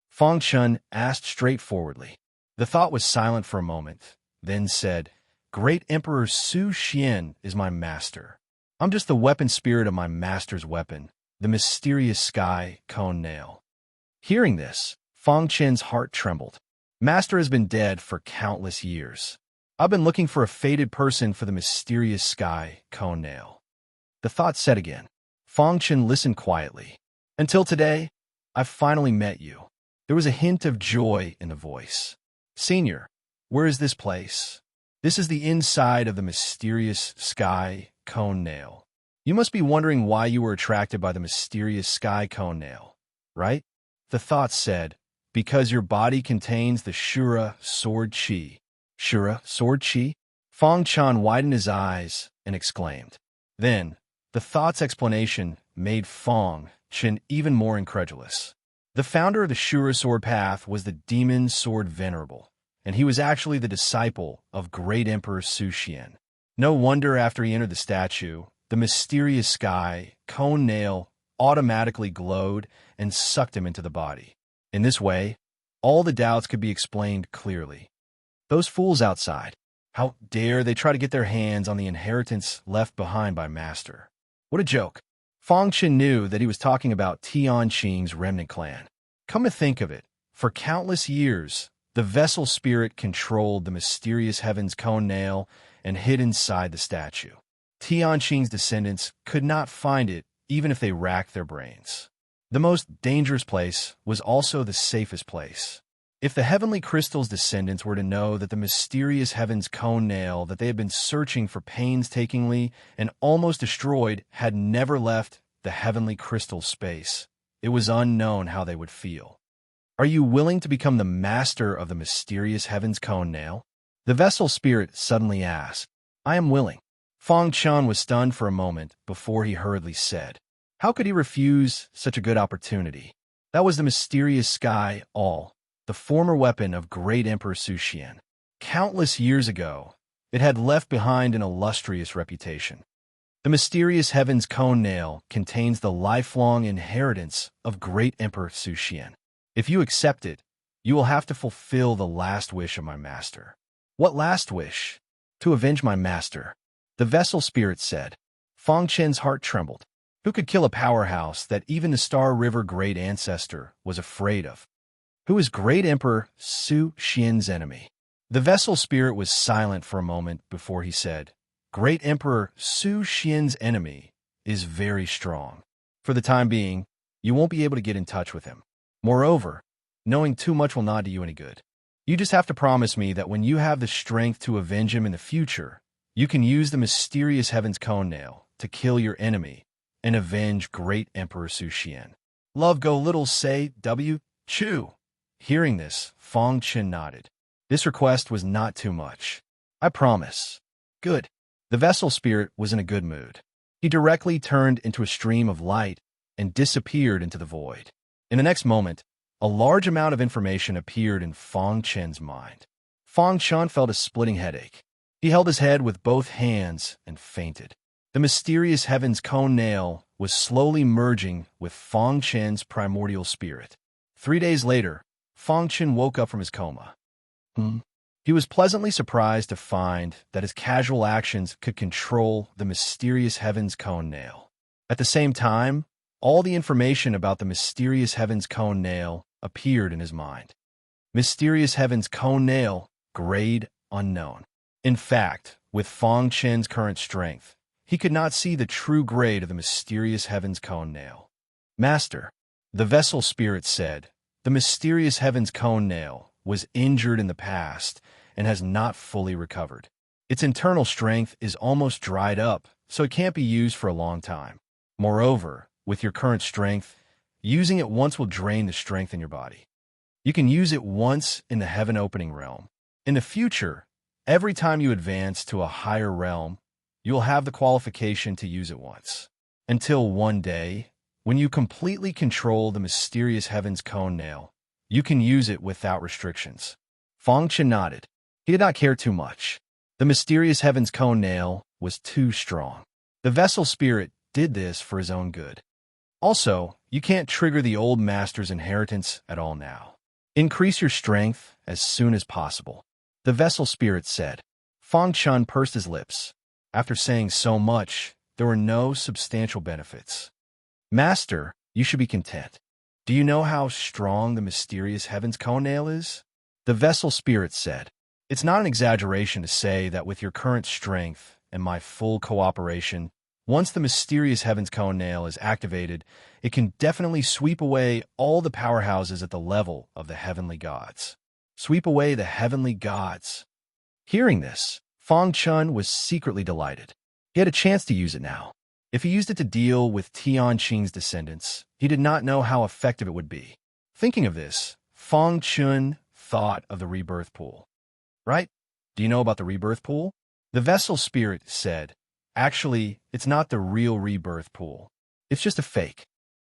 Fang Qin asked straightforwardly. The thought was silent for a moment, then said, "Great Emperor Su Xian is my master. I'm just the weapon spirit of my master's weapon, the mysterious sky cone nail." Hearing this, Fang Qin's heart trembled. Master has been dead for countless years. I've been looking for a fated person for the mysterious sky cone nail. The thought said again. Fang Qin listened quietly. "Until today, I've finally met you." There was a hint of joy in the voice. "Senior, where is this place?" "This is the inside of the mysterious sky cone nail. You must be wondering why you were attracted by the mysterious sky cone nail, right?" The thought said, "Because your body contains the Shura sword chi." Shura sword chi? Fang Qin widened his eyes and exclaimed. Then, the thought's explanation made Fang Qin even more incredulous. The founder of the Shura sword path was the demon sword venerable, and he was actually the disciple of Great Emperor Su Xian. No wonder after he entered the statue, the mysterious sky cone nail automatically glowed and sucked him into the body. In this way, all the doubts could be explained clearly. Those fools outside, how dare they try to get their hands on the inheritance left behind by Master? What a joke. Fang Qin knew that he was talking about Tian Qing's remnant clan. Come to think of it, for countless years, the vessel spirit controlled the mysterious heaven's cone nail and hid inside the statue. Tian Qing's descendants could not find it even if they racked their brains. The most dangerous place was also the safest place. If the heavenly crystal's descendants were to know that the mysterious heaven's cone nail that they had been searching for painstakingly and almost destroyed had never left the heavenly crystal space, it was unknown how they would feel. "Are you willing to become the master of the mysterious heaven's cone nail?" the vessel spirit suddenly asked. "I am willing." Fang Qin was stunned for a moment before he hurriedly said, how could he refuse such a good opportunity? That was the mysterious sky all, the former weapon of Great Emperor Su Xian. Countless years ago, it had left behind an illustrious reputation. The mysterious heaven's cone nail contains the lifelong inheritance of Great Emperor Su Xian. If you accept it, you will have to fulfill the last wish of my master. What last wish? To avenge my master, the vessel spirit said. Fang Qin's heart trembled. Who could kill a powerhouse that even the Star River Great Ancestor was afraid of? Who is Great Emperor Su Xian's enemy? The vessel spirit was silent for a moment before he said, Great Emperor Su Xian's enemy is very strong. For the time being, you won't be able to get in touch with him. Moreover, knowing too much will not do you any good. You just have to promise me that when you have the strength to avenge him in the future, you can use the mysterious heaven's cone nail to kill your enemy and avenge Great Emperor Su Xian. Love go little say W. Chu. Hearing this, Fang Qin nodded. This request was not too much. I promise. Good. The vessel spirit was in a good mood. He directly turned into a stream of light and disappeared into the void. In the next moment, a large amount of information appeared in Fang Qin's mind. Fang Qin felt a splitting headache. He held his head with both hands and fainted. The mysterious heaven's cone nail was slowly merging with Fong Chen's primordial spirit. 3 days later, Fong Chen woke up from his coma. He was pleasantly surprised to find that his casual actions could control the mysterious Heaven's Cone Nail. At the same time, all the information about the mysterious Heaven's Cone Nail appeared in his mind. Mysterious Heaven's Cone Nail, grade unknown. In fact, with Fong Chen's current strength, he could not see the true grade of the mysterious Heaven's Cone Nail. Master, the vessel spirit said, the mysterious Heaven's Cone Nail was injured in the past and has not fully recovered. Its internal strength is almost dried up, so it can't be used for a long time. Moreover, with your current strength, using it once will drain the strength in your body. You can use it once in the heaven opening realm. In the future, every time you advance to a higher realm, you'll have the qualification to use it once. Until one day, when you completely control the mysterious Heaven's Cone Nail, you can use it without restrictions. Fong Chen nodded. He did not care too much. The mysterious Heaven's Cone Nail was too strong. The vessel spirit did this for his own good. Also, you can't trigger the old master's inheritance at all now. Increase your strength as soon as possible, the vessel spirit said. Fong Chen pursed his lips. After saying so much, there were no substantial benefits. Master, you should be content. Do you know how strong the mysterious Heaven's Cone Nail is? The vessel spirit said. It's not an exaggeration to say that with your current strength and my full cooperation, once the mysterious Heaven's Cone Nail is activated, it can definitely sweep away all the powerhouses at the level of the heavenly gods. Sweep away the heavenly gods. Hearing this, Fong Chen was secretly delighted. He had a chance to use it now. If he used it to deal with Tianqing's descendants, he did not know how effective it would be. Thinking of this, Fong Chen thought of the rebirth pool. Right? Do you know about the rebirth pool? The vessel spirit said. Actually, it's not the real rebirth pool. It's just a fake.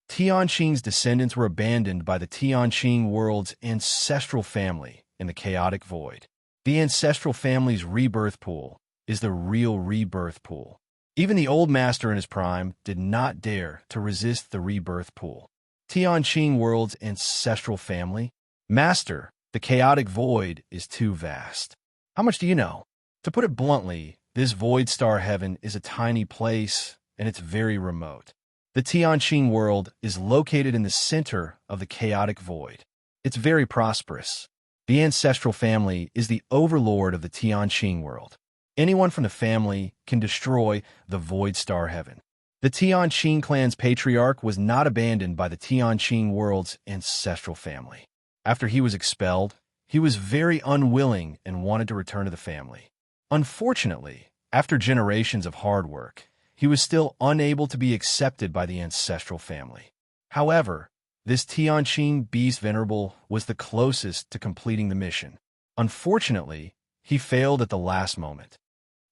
Tianqing's descendants were abandoned by the Tianqing world's ancestral family in the chaotic void. The ancestral family's rebirth pool is the real rebirth pool. Even the old master in his prime did not dare to resist the rebirth pool. Tianqing world's ancestral family? Master, the chaotic void is too vast. How much do you know? To put it bluntly, this void star heaven is a tiny place, and it's very remote. The Tianqing world is located in the center of the chaotic void. It's very prosperous. The ancestral family is the overlord of the Tianqing world. Anyone from the family can destroy the void star heaven. The Tianqing clan's patriarch was not abandoned by the Tianqing world's ancestral family. After he was expelled, he was very unwilling and wanted to return to the family. Unfortunately, after generations of hard work, he was still unable to be accepted by the ancestral family. However, this Tianqing beast venerable was the closest to completing the mission. Unfortunately, he failed at the last moment.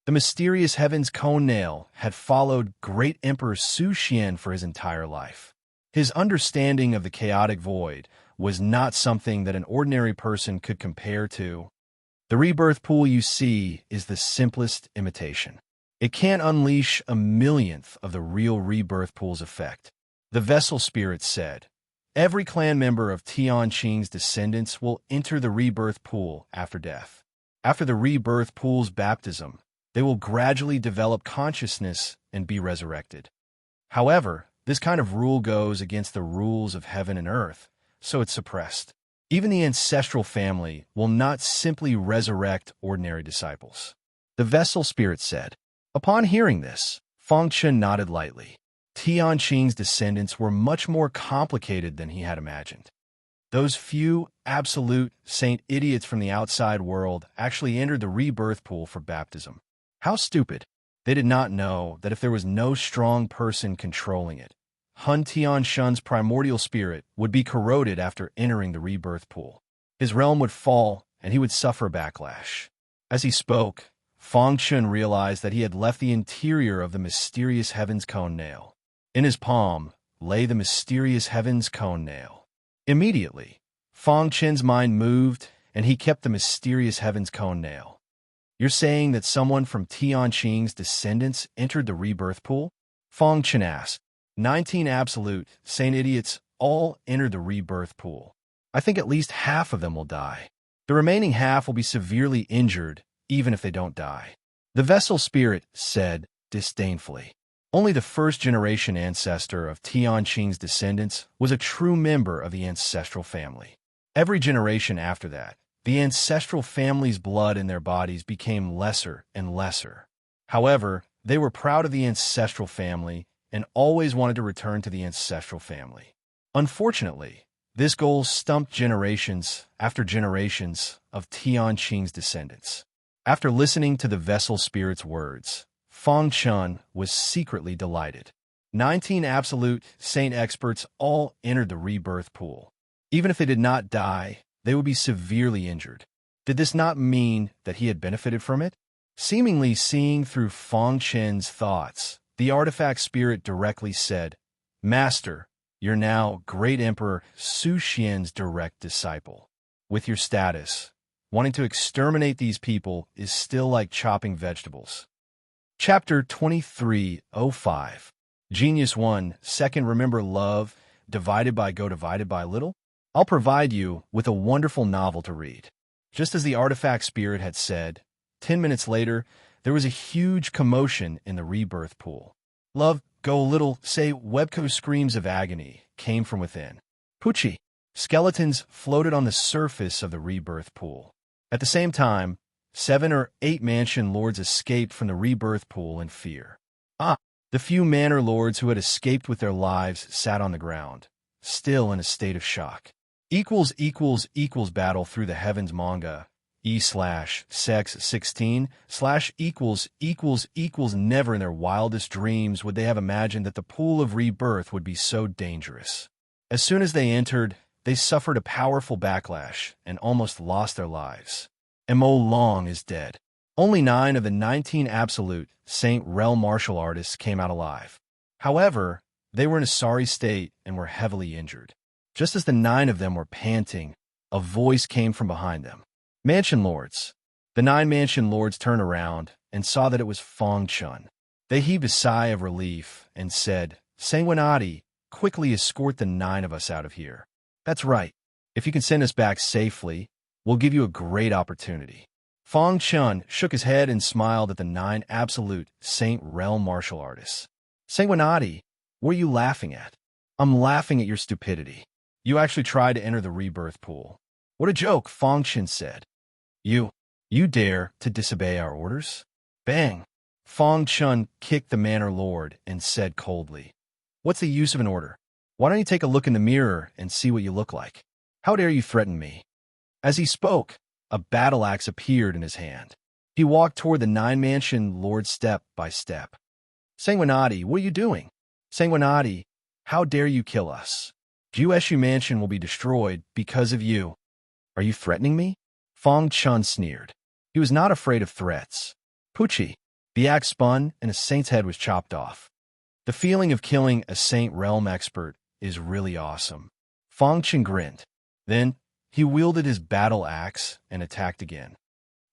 The mysterious Heaven's Cone Nail had followed Great Emperor Su Xian for his entire life. His understanding of the chaotic void was not something that an ordinary person could compare to. The rebirth pool you see is the simplest imitation. It can't unleash a millionth of the real rebirth pool's effect. The vessel spirit said, every clan member of Tianqing's descendants will enter the rebirth pool after death. After the rebirth pool's baptism, they will gradually develop consciousness and be resurrected. However, this kind of rule goes against the rules of heaven and earth, so it's suppressed. Even the ancestral family will not simply resurrect ordinary disciples. The vessel spirit said. Upon hearing this, Fong Chen nodded lightly. Tianqing's descendants were much more complicated than he had imagined. Those few absolute saint idiots from the outside world actually entered the rebirth pool for baptism. How stupid. They did not know that if there was no strong person controlling it, Hun Tianshun's primordial spirit would be corroded after entering the rebirth pool. His realm would fall, and he would suffer a backlash. As he spoke, Fong Chen realized that he had left the interior of the mysterious Heaven's Cone Nail. In his palm lay the mysterious Heaven's Cone Nail. Immediately, Fong Chen's mind moved, and he kept the mysterious Heaven's Cone Nail. You're saying that someone from Tianqing's descendants entered the rebirth pool? Fong Chen asked. 19 absolute Saint idiots all entered the rebirth pool. I think at least half of them will die. The remaining half will be severely injured, even if they don't die. The vessel spirit said disdainfully. Only the first-generation ancestor of Tianqing's descendants was a true member of the ancestral family. Every generation after that, the ancestral family's blood in their bodies became lesser and lesser. However, they were proud of the ancestral family and always wanted to return to the ancestral family. Unfortunately, this goal stumped generations after generations of Tianqing's descendants. After listening to the vessel spirit's words, Feng Chun was secretly delighted. 19 absolute saint experts all entered the rebirth pool. Even if they did not die, they would be severely injured. Did this not mean that he had benefited from it? Seemingly seeing through Feng Chen's thoughts, the artifact spirit directly said, "Master, you're now Great Emperor Su Xian's direct disciple. With your status, wanting to exterminate these people is still like chopping vegetables." Chapter 23:05. Genius 1. Second, remember love, divided by little? I'll provide you with a wonderful novel to read. Just as the artifact spirit had said, 10 minutes later, there was a huge commotion in the rebirth pool. Love, go little, say Webco screams of agony came from within. Poochie. Skeletons floated on the surface of the rebirth pool. At the same time, 7 or 8 mansion lords escaped from the rebirth pool in fear. The few manor lords who had escaped with their lives sat on the ground, still in a state of shock. Battle through the heavens manga e/sex16/. Never in their wildest dreams would they have imagined that the pool of rebirth would be so dangerous. As soon as they entered, they suffered a powerful backlash and almost lost their lives. Mo Long is dead. Only 9 of the 19 absolute Saint Rel martial artists came out alive. However, they were in a sorry state and were heavily injured. Just as the 9 of them were panting, a voice came from behind them. Mansion Lords. The 9 Mansion Lords turned around and saw that it was Feng Chun. They heaved a sigh of relief and said, "Sanguinati, quickly escort the 9 of us out of here." "That's right. If you can send us back safely, we'll give you a great opportunity." Feng Chun shook his head and smiled at the 9 absolute Saint Rel martial artists. "Sanguinati, what are you laughing at?" "I'm laughing at your stupidity. You actually tried to enter the rebirth pool." "What a joke," Feng Chun said. You dare to disobey our orders?" Bang! Feng Chun kicked the manor lord and said coldly, "What's the use of an order? Why don't you take a look in the mirror and see what you look like? How dare you threaten me?" As he spoke, a battle axe appeared in his hand. He walked toward the 9 Mansion Lord step by step. "Sanguinati, what are you doing? Sanguinati, how dare you kill us? Jushu Mansion will be destroyed because of you." "Are you threatening me?" Feng Chun sneered. He was not afraid of threats. Poochie. The axe spun and a saint's head was chopped off. The feeling of killing a Saint Realm expert is really awesome. Feng Chun grinned. Then, he wielded his battle axe and attacked again.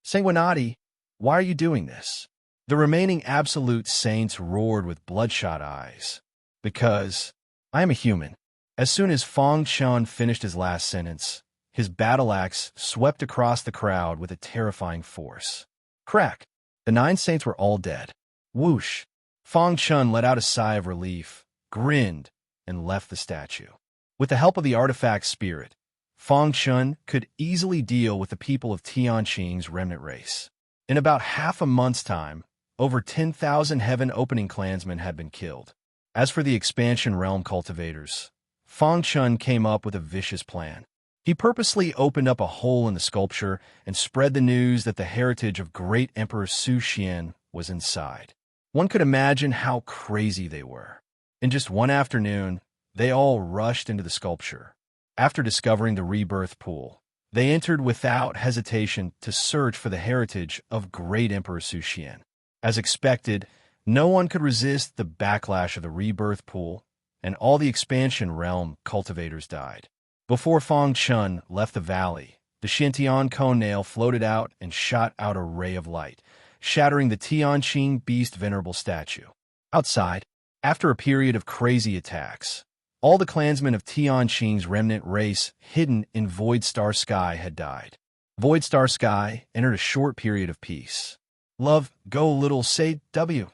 "Sanguinati, why are you doing this?" The remaining absolute saints roared with bloodshot eyes. "Because I am a human." As soon as Feng Chun finished his last sentence, his battle axe swept across the crowd with a terrifying force. Crack! The 9 saints were all dead. Whoosh! Feng Chun let out a sigh of relief, grinned, and left the statue. With the help of the artifact spirit, Feng Chun could easily deal with the people of Tianqing's remnant race. In about half a month's time, over 10,000 heaven-opening clansmen had been killed. As for the expansion realm cultivators, Feng Chun came up with a vicious plan. He purposely opened up a hole in the sculpture and spread the news that the heritage of Great Emperor Su Xian was inside. One could imagine how crazy they were. In just one afternoon, they all rushed into the sculpture. After discovering the rebirth pool, they entered without hesitation to search for the heritage of Great Emperor Su Xian. As expected, no one could resist the backlash of the rebirth pool, and all the expansion realm cultivators died. Before Feng Chun left the valley, the Shintian cone nail floated out and shot out a ray of light, shattering the Tianqing beast venerable statue. Outside, After a period of crazy attacks, all the clansmen of Tianqing's remnant race hidden in Void Star Sky had died. Void Star Sky entered a short period of peace. Love, go little say W.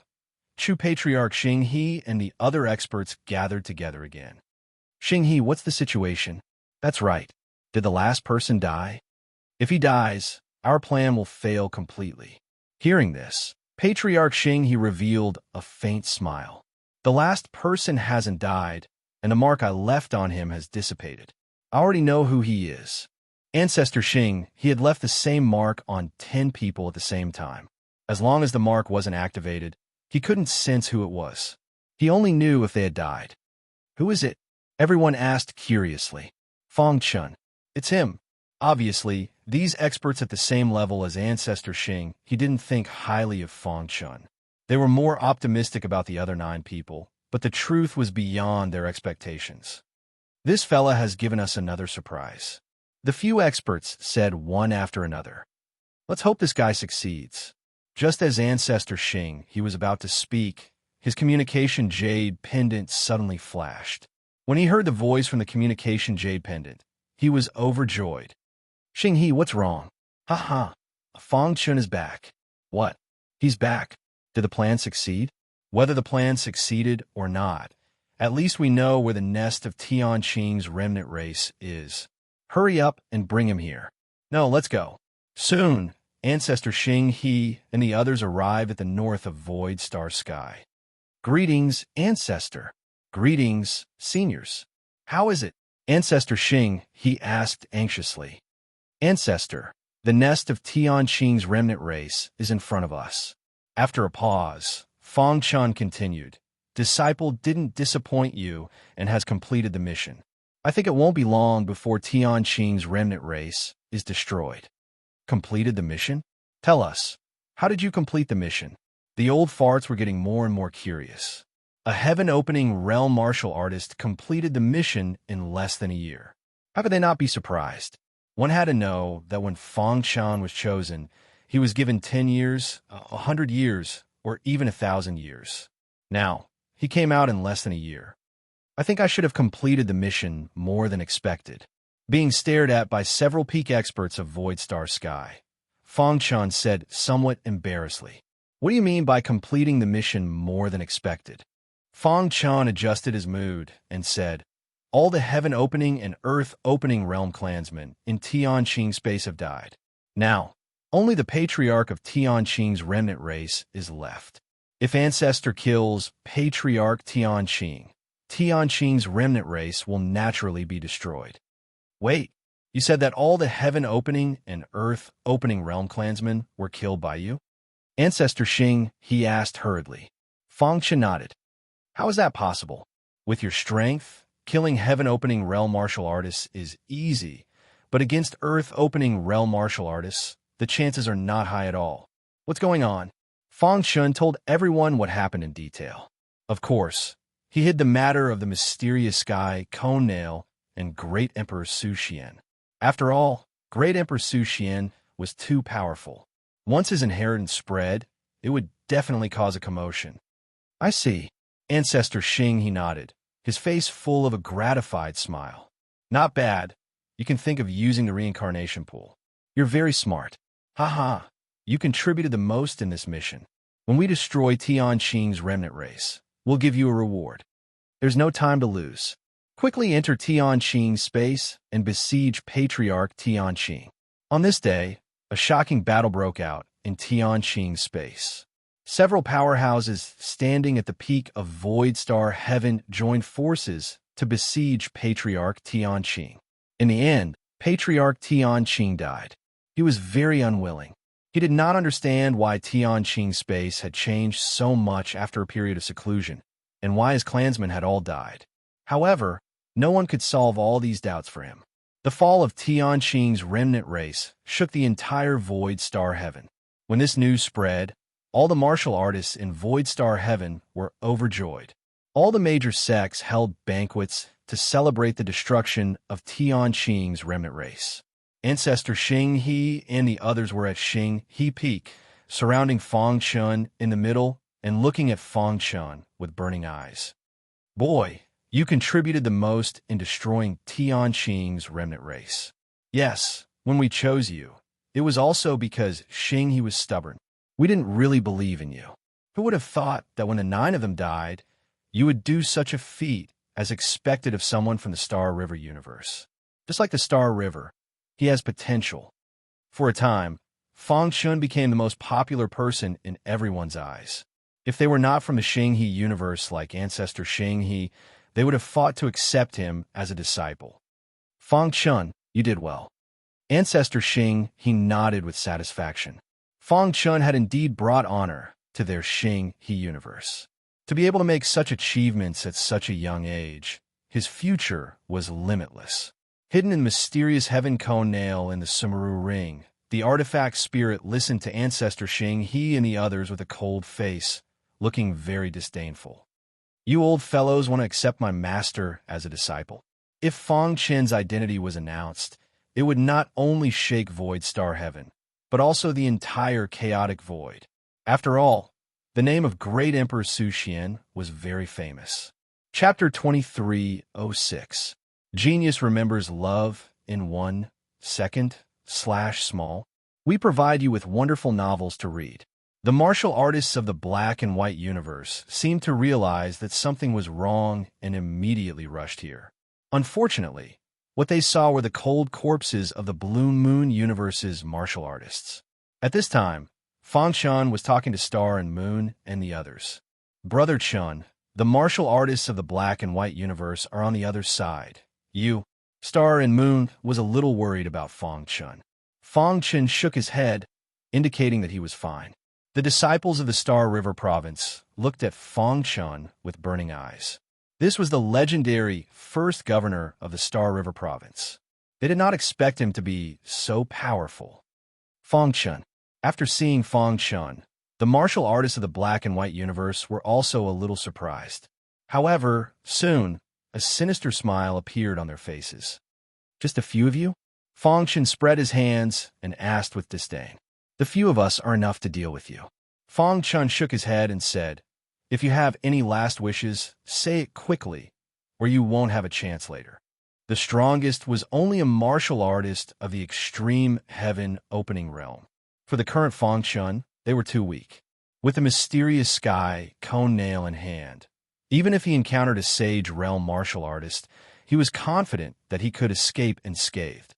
Chu Patriarch Xing He and the other experts gathered together again. Xing He, what's the situation? That's right. Did the last person die? If he dies, our plan will fail completely. Hearing this, Patriarch Xing He revealed a faint smile. The last person hasn't died, and the mark I left on him has dissipated. I already know who he is. Ancestor Xing, he had left the same mark on 10 people at the same time. As long as the mark wasn't activated, he couldn't sense who it was. He only knew if they had died. Who is it? Everyone asked curiously. Fong Chun. It's him. Obviously, these experts at the same level as Ancestor Xing, he didn't think highly of Fong Chun. They were more optimistic about the other 9 people, but the truth was beyond their expectations. This fella has given us another surprise. The few experts said one after another. Let's hope this guy succeeds. Just as Ancestor Xing, he was about to speak, his communication jade pendant suddenly flashed. When he heard the voice from the communication jade pendant, he was overjoyed. Xing He, what's wrong? Ha. Fong Chun is back. What? He's back. Did the plan succeed? Whether the plan succeeded or not, at least we know where the nest of Tianqing's remnant race is. Hurry up and bring him here. No, let's go. Soon, Ancestor Xing He and the others arrived at the north of Void Star Sky. Greetings, Ancestor. Greetings, seniors. How is it? Ancestor Xing, he asked anxiously. Ancestor, the nest of Tianqing's remnant race is in front of us. After a pause, Fong Chun continued, Disciple didn't disappoint you and has completed the mission. I think it won't be long before Tianqing's remnant race is destroyed. Completed the mission? Tell us, how did you complete the mission? The old farts were getting more and more curious. A heaven-opening realm martial artist completed the mission in less than a year. How could they not be surprised? One had to know that when Fong Chun was chosen, he was given 10 years, 100 years, or even 1,000 years. Now, he came out in less than a year. I think I should have completed the mission more than expected. Being stared at by several peak experts of Void Star Sky, Fong Chun said somewhat embarrassedly, What do you mean by completing the mission more than expected? Fong Chun adjusted his mood and said, All the heaven-opening and earth-opening realm clansmen in Tianqing space have died. Now, only the patriarch of Tianqing's remnant race is left. If Ancestor kills Patriarch Tianqing, Tianqing's remnant race will naturally be destroyed. Wait, you said that all the heaven-opening and earth-opening realm clansmen were killed by you? Ancestor Xing, he asked hurriedly. Fong Chun nodded. How is that possible? With your strength, killing heaven-opening realm martial artists is easy, but against earth-opening realm martial artists, the chances are not high at all. What's going on? Fong Chun told everyone what happened in detail. Of course, he hid the matter of the mysterious sky, Cone Nail, and Great Emperor Su Xian. After all, Great Emperor Su Xian was too powerful. Once his inheritance spread, it would definitely cause a commotion. I see. Ancestor Xing, he nodded, his face full of a gratified smile. Not bad. You can think of using the reincarnation pool. You're very smart. Haha, you contributed the most in this mission. When we destroy Tianqing's remnant race, we'll give you a reward. There's no time to lose. Quickly enter Tianqing space and besiege Patriarch Tianqing. On this day, a shocking battle broke out in Tianqing space. Several powerhouses standing at the peak of Void Star Heaven joined forces to besiege Patriarch Tianqing. In the end, Patriarch Tianqing died. He was very unwilling. He did not understand why Tianqing space had changed so much after a period of seclusion, and why his clansmen had all died. However, no one could solve all these doubts for him. The fall of Tianqing's remnant race shook the entire Void Star Heaven. When this news spread, all the martial artists in Void Star Heaven were overjoyed. All the major sects held banquets to celebrate the destruction of Tianqing's remnant race. Ancestor Xing He and the others were at Xing He Peak, surrounding Fong Chun in the middle and looking at Fang Chun with burning eyes. Boy, you contributed the most in destroying Tian Qing's remnant race. Yes, when we chose you, it was also because Xing he was stubborn. We didn't really believe in you. Who would have thought that when the 9 of them died, you would do such a feat as expected of someone from the Star River universe? Just like the Star River, he has potential. For a time, Fang Chun became the most popular person in everyone's eyes. If they were not from the Xinghe universe like Ancestor Xinghe, they would have fought to accept him as a disciple. Fang Chun, you did well. Ancestor Xing, he nodded with satisfaction. Fang Chun had indeed brought honor to their Xinghe universe. To be able to make such achievements at such a young age, his future was limitless. Hidden in mysterious heaven cone nail in the Sumeru ring, the artifact spirit listened to Ancestor Xing, he and the others with a cold face, looking very disdainful. You old fellows want to accept my master as a disciple? If Fang Chen's identity was announced, it would not only shake Void Star Heaven, but also the entire chaotic void. After all, the name of Great Emperor Su Xian was very famous. Chapter 2306. Genius remembers love in 1 second / small. We provide you with wonderful novels to read. The martial artists of the black and white universe seemed to realize that something was wrong and immediately rushed here. Unfortunately, what they saw were the cold corpses of the Blue Moon universe's martial artists. At this time, Fang Chun was talking to Star and Moon and the others. Brother Chun, the martial artists of the black and white universe are on the other side. You, Star and Moon, was a little worried about Fang Chun. Fang Chun shook his head, indicating that he was fine. The disciples of the Star River province looked at Fang Chun with burning eyes. This was the legendary first governor of the Star River province. They did not expect him to be so powerful. Fang Chun. After seeing Fang Chun, the martial artists of the black and white universe were also a little surprised. However, soon, a sinister smile appeared on their faces. Just a few of you? Fang Chun spread his hands and asked with disdain. The few of us are enough to deal with you. Fang Chun shook his head and said, if you have any last wishes, say it quickly, or you won't have a chance later. The strongest was only a martial artist of the extreme heaven opening realm. For the current Fang Chun, they were too weak. With the mysterious sky, cone nail in hand, even if he encountered a sage realm martial artist, he was confident that he could escape unscathed.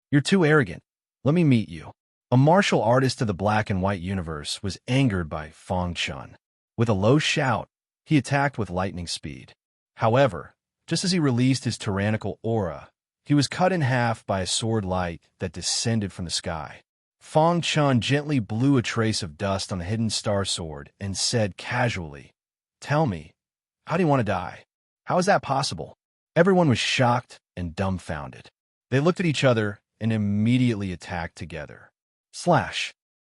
You're too arrogant. Let me meet you. A martial artist of the black and white universe was angered by Fang Chun. With a low shout, he attacked with lightning speed. However, just as he released his tyrannical aura, he was cut in half by a sword light that descended from the sky. Fang Chun gently blew a trace of dust on the hidden star sword and said casually, tell me, how do you want to die? How is that possible? Everyone was shocked and dumbfounded. They looked at each other and immediately attacked together.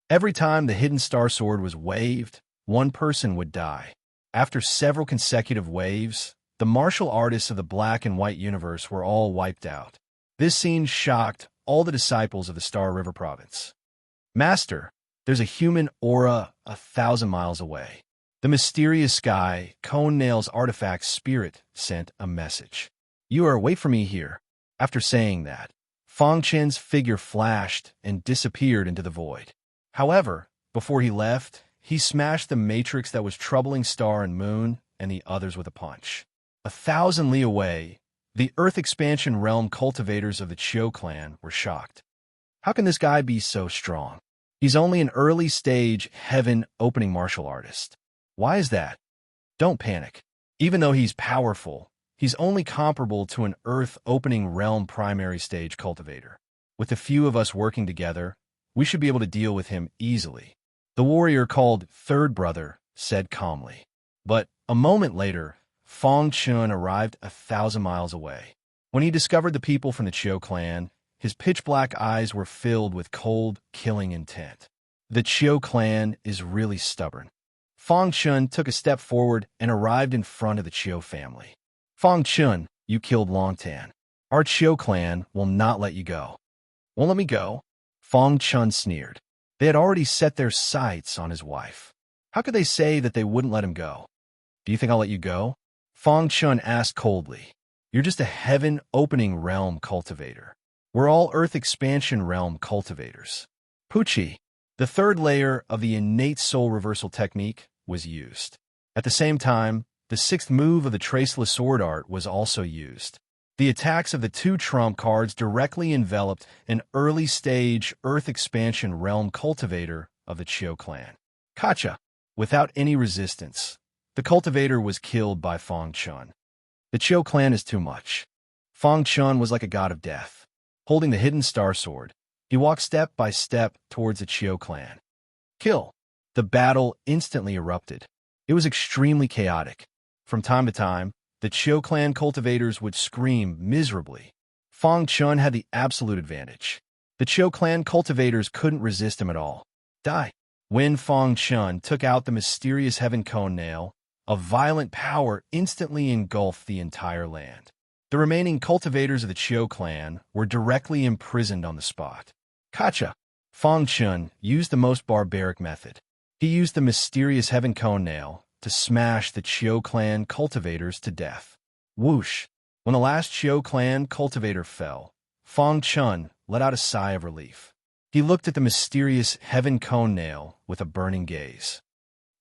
Every time the hidden star sword was waved, one person would die. After several consecutive waves, the martial artists of the black and white universe were all wiped out. This scene shocked all the disciples of the Star River province. Master, there's a human aura 1,000 miles away. The mysterious sky, Cone Nail's artifact spirit, sent a message. Wait for me here. After saying that, Fang Chen's figure flashed and disappeared into the void. However, before he left, he smashed the matrix that was troubling Star and Moon and the others with a punch. 1,000 li away, the Earth Expansion Realm cultivators of the Chiu clan were shocked. How can this guy be so strong? He's only an early-stage heaven-opening martial artist. Why is that? Don't panic. Even though he's powerful, he's only comparable to an Earth-opening realm primary stage cultivator. With a few of us working together, we should be able to deal with him easily. The warrior called Third Brother said calmly. But a moment later, Fang Chun arrived 1,000 miles away. When he discovered the people from the Chiu clan, his pitch-black eyes were filled with cold, killing intent. The Chiu clan is really stubborn. Fang Chun took a step forward and arrived in front of the Chiu family. Fang Chun, you killed Longtan. Our Chiu clan will not let you go. Won't let me go? Fang Chun sneered. They had already set their sights on his wife. How could they say that they wouldn't let him go? Do you think I'll let you go? Fang Chun asked coldly. You're just a heaven-opening realm cultivator. We're all Earth expansion realm cultivators. Pucci, the third layer of the innate soul reversal technique, was used. At the same time, the sixth move of the traceless sword art was also used. The attacks of the two trump cards directly enveloped an early-stage Earth expansion realm cultivator of the Chiu clan. Kacha, without any resistance, the cultivator was killed by Fang Chun. The Chiu clan is too much. Fang Chun was like a god of death. Holding the hidden star sword, he walked step by step towards the Chiu clan. Kill! The battle instantly erupted. It was extremely chaotic. From time to time, the Chiu clan cultivators would scream miserably. Fang Chun had the absolute advantage. The Chiu clan cultivators couldn't resist him at all. Die! When Fang Chun took out the mysterious heaven cone nail, a violent power instantly engulfed the entire land. The remaining cultivators of the Chiu clan were directly imprisoned on the spot. Kacha! Fang Chun used the most barbaric method. He used the mysterious heaven cone nail to smash the Chiu clan cultivators to death. Whoosh! When the last Chiu clan cultivator fell, Fang Chun let out a sigh of relief. He looked at the mysterious heaven cone nail with a burning gaze.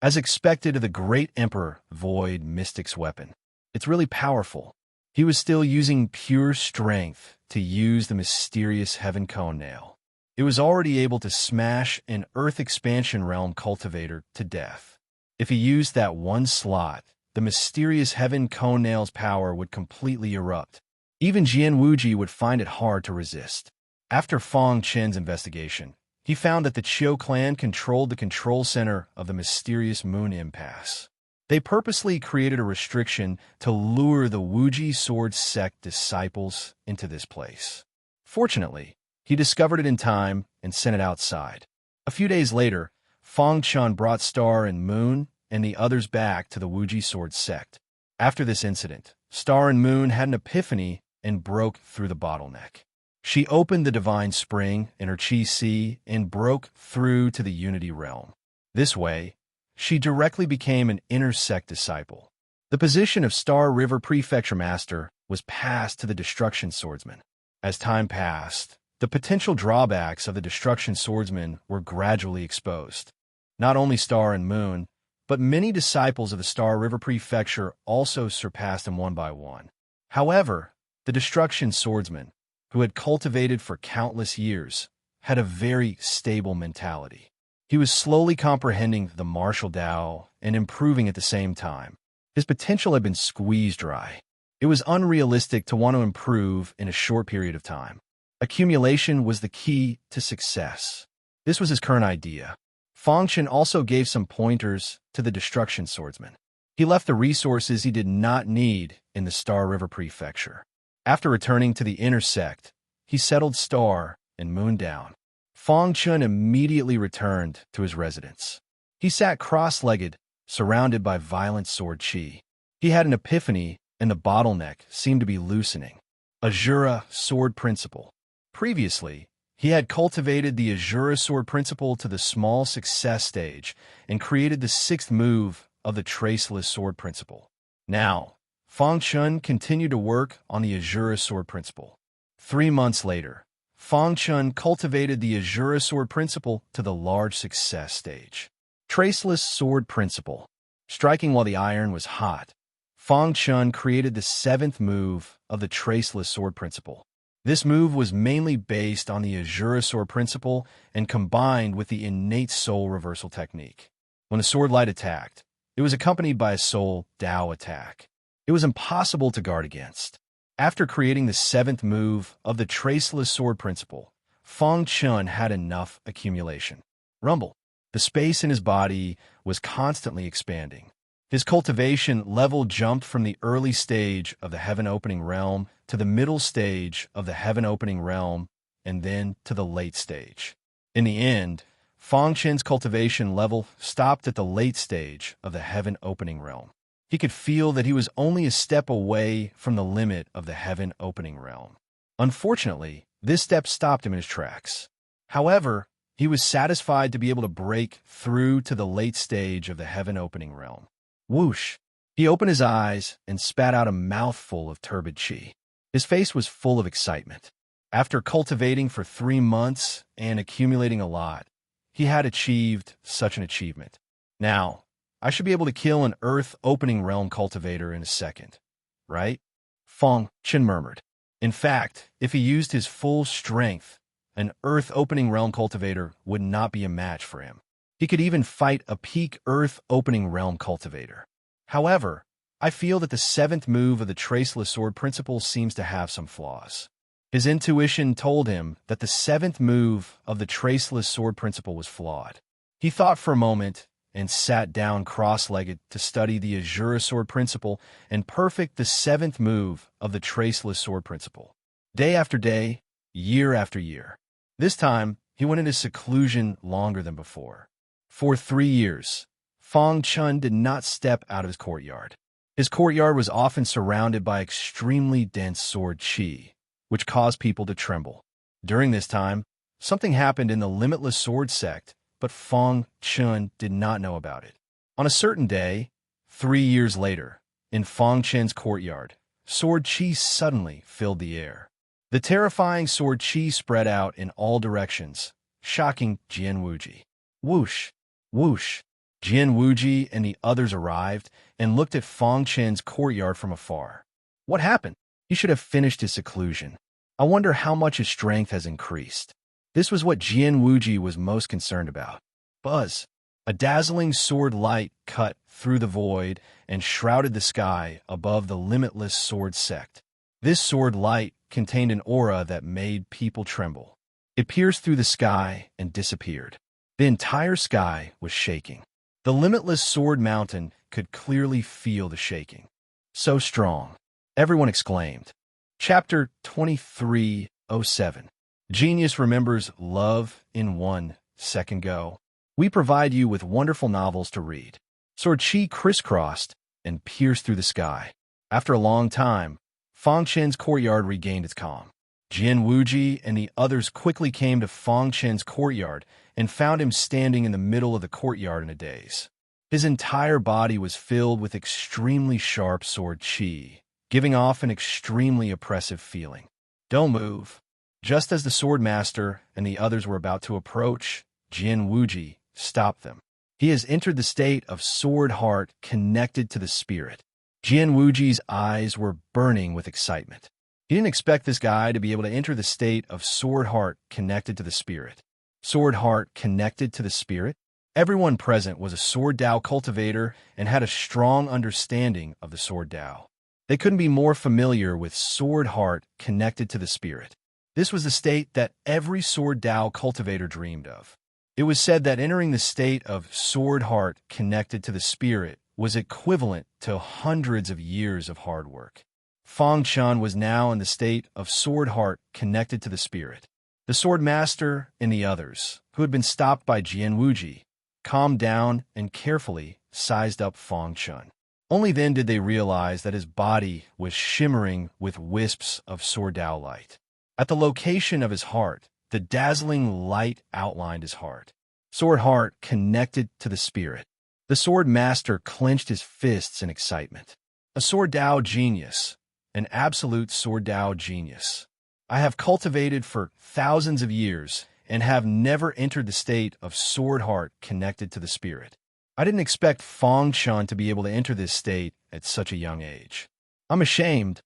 As expected of the great Emperor Void Mystic's weapon, it's really powerful. He was still using pure strength to use the mysterious heaven cone nail. It was already able to smash an Earth expansion realm cultivator to death. If he used that one slot, the mysterious heaven cone nail's power would completely erupt. Even Jian Wuji would find it hard to resist. After Fang Chen's investigation, he found that the Chiu clan controlled the control center of the mysterious moon impasse. They purposely created a restriction to lure the Wuji sword sect disciples into this place. Fortunately, he discovered it in time and sent it outside. A few days later, Fang Chun brought Star and Moon and the others back to the Wuji sword sect. After this incident, Star and Moon had an epiphany and broke through the bottleneck. She opened the divine spring in her Chi Sea and broke through to the unity realm. This way, she directly became an inner sect disciple. The position of Star River Prefecture Master was passed to the Destruction Swordsman. As time passed, the potential drawbacks of the Destruction Swordsman were gradually exposed. Not only Star and Moon, but many disciples of the Star River Prefecture also surpassed him one by one. However, the Destruction Swordsman, who had cultivated for countless years, had a very stable mentality. He was slowly comprehending the martial Tao and improving at the same time. His potential had been squeezed dry. It was unrealistic to want to improve in a short period of time. Accumulation was the key to success. This was his current idea. Fang Chun also gave some pointers to the Destruction Swordsman. He left the resources he did not need in the Star River Prefecture. After returning to the inner sect, he settled Star and Moon down. Fang Chun immediately returned to his residence. He sat cross-legged, surrounded by violent sword chi. He had an epiphany, and the bottleneck seemed to be loosening. Azura Sword Principle. Previously, he had cultivated the Azura Sword Principle to the small success stage and created the sixth move of the Traceless Sword Principle. Now, Fang Chun continued to work on the Azura Sword Principle. 3 months later, Fang Chun cultivated the Azura Sword Principle to the large success stage. Traceless Sword Principle. Striking while the iron was hot, Fang Chun created the seventh move of the Traceless Sword Principle. This move was mainly based on the Azura Sword Principle and combined with the innate soul reversal technique. When the sword light attacked, it was accompanied by a soul Tao attack. It was impossible to guard against. After creating the seventh move of the Traceless Sword Principle, Fang Chun had enough accumulation. Rumble. The space in his body was constantly expanding. His cultivation level jumped from the early stage of the heaven-opening realm to the middle stage of the heaven-opening realm, and then to the late stage. In the end, Fang Chun's cultivation level stopped at the late stage of the heaven-opening realm. He could feel that he was only a step away from the limit of the heaven-opening realm. Unfortunately, this step stopped him in his tracks. However, He was satisfied to be able to break through to the late stage of the heaven-opening realm. Whoosh! He opened his eyes and spat out a mouthful of turbid chi. His face was full of excitement. After cultivating for 3 months and accumulating a lot, he had achieved such an achievement. Now, I should be able to kill an earth-opening realm cultivator in a second, right? Fong Chen murmured. In fact, if he used his full strength, an earth-opening realm cultivator would not be a match for him. He could even fight a peak earth-opening realm cultivator. However, I feel that the 7th move of the traceless sword principle seems to have some flaws. His intuition told him that the 7th move of the traceless sword principle was flawed. He thought for a moment and sat down cross-legged to study the Azura sword principle and perfect the 7th move of the traceless sword principle. Day after day, year after year. This time, he went into seclusion longer than before. For 3 years, Fong Chun did not step out of his courtyard. His courtyard was often surrounded by extremely dense sword chi, which caused people to tremble. During this time, something happened in the limitless sword sect, but Fong Chun did not know about it. On a certain day, 3 years later, in Fong Chen's courtyard, sword chi suddenly filled the air. The terrifying sword chi spread out in all directions, shocking Jian Wuji. Whoosh! Whoosh! Jian Wuji and the others arrived and looked at Fong Chen's courtyard from afar. What happened? He should have finished his seclusion. I wonder how much his strength has increased. This was what Jian Wuji was most concerned about. Buzz! A dazzling sword light cut through the void and shrouded the sky above the limitless sword sect. This sword light contained an aura that made people tremble. It pierced through the sky and disappeared. The entire sky was shaking. The limitless sword mountain could clearly feel the shaking. So strong. Everyone exclaimed. Chapter 2307. Genius remembers love in 1 second go. We provide you with wonderful novels to read. Sword chi crisscrossed and pierced through the sky. After a long time, Fong Chen's courtyard regained its calm. Jian Wuji and the others quickly came to Fong Chen's courtyard and found him standing in the middle of the courtyard in a daze. His entire body was filled with extremely sharp sword chi, giving off an extremely oppressive feeling. Don't move. Just as the sword master and the others were about to approach, Jian Wuji stopped them. He has entered the state of sword heart connected to the spirit. Jian Wuji's eyes were burning with excitement. He didn't expect this guy to be able to enter the state of sword heart connected to the spirit. Sword heart connected to the spirit? Everyone present was a sword Dao cultivator and had a strong understanding of the sword Dao. They couldn't be more familiar with sword heart connected to the spirit. This was the state that every sword Dao cultivator dreamed of. It was said that entering the state of sword heart connected to the spirit was equivalent to hundreds of years of hard work. Fong Chun was now in the state of sword heart connected to the spirit. The sword master and the others, who had been stopped by Jian Wuji, calmed down and carefully sized up Fong Chun. Only then did they realize that his body was shimmering with wisps of sword Dao light. At the location of his heart, the dazzling light outlined his heart. Sword heart connected to the spirit. The sword master clenched his fists in excitement. A sword Dao genius, an absolute sword Dao genius. I have cultivated for thousands of years and have never entered the state of sword heart connected to the spirit. I didn't expect Fong Chun to be able to enter this state at such a young age. I'm ashamed.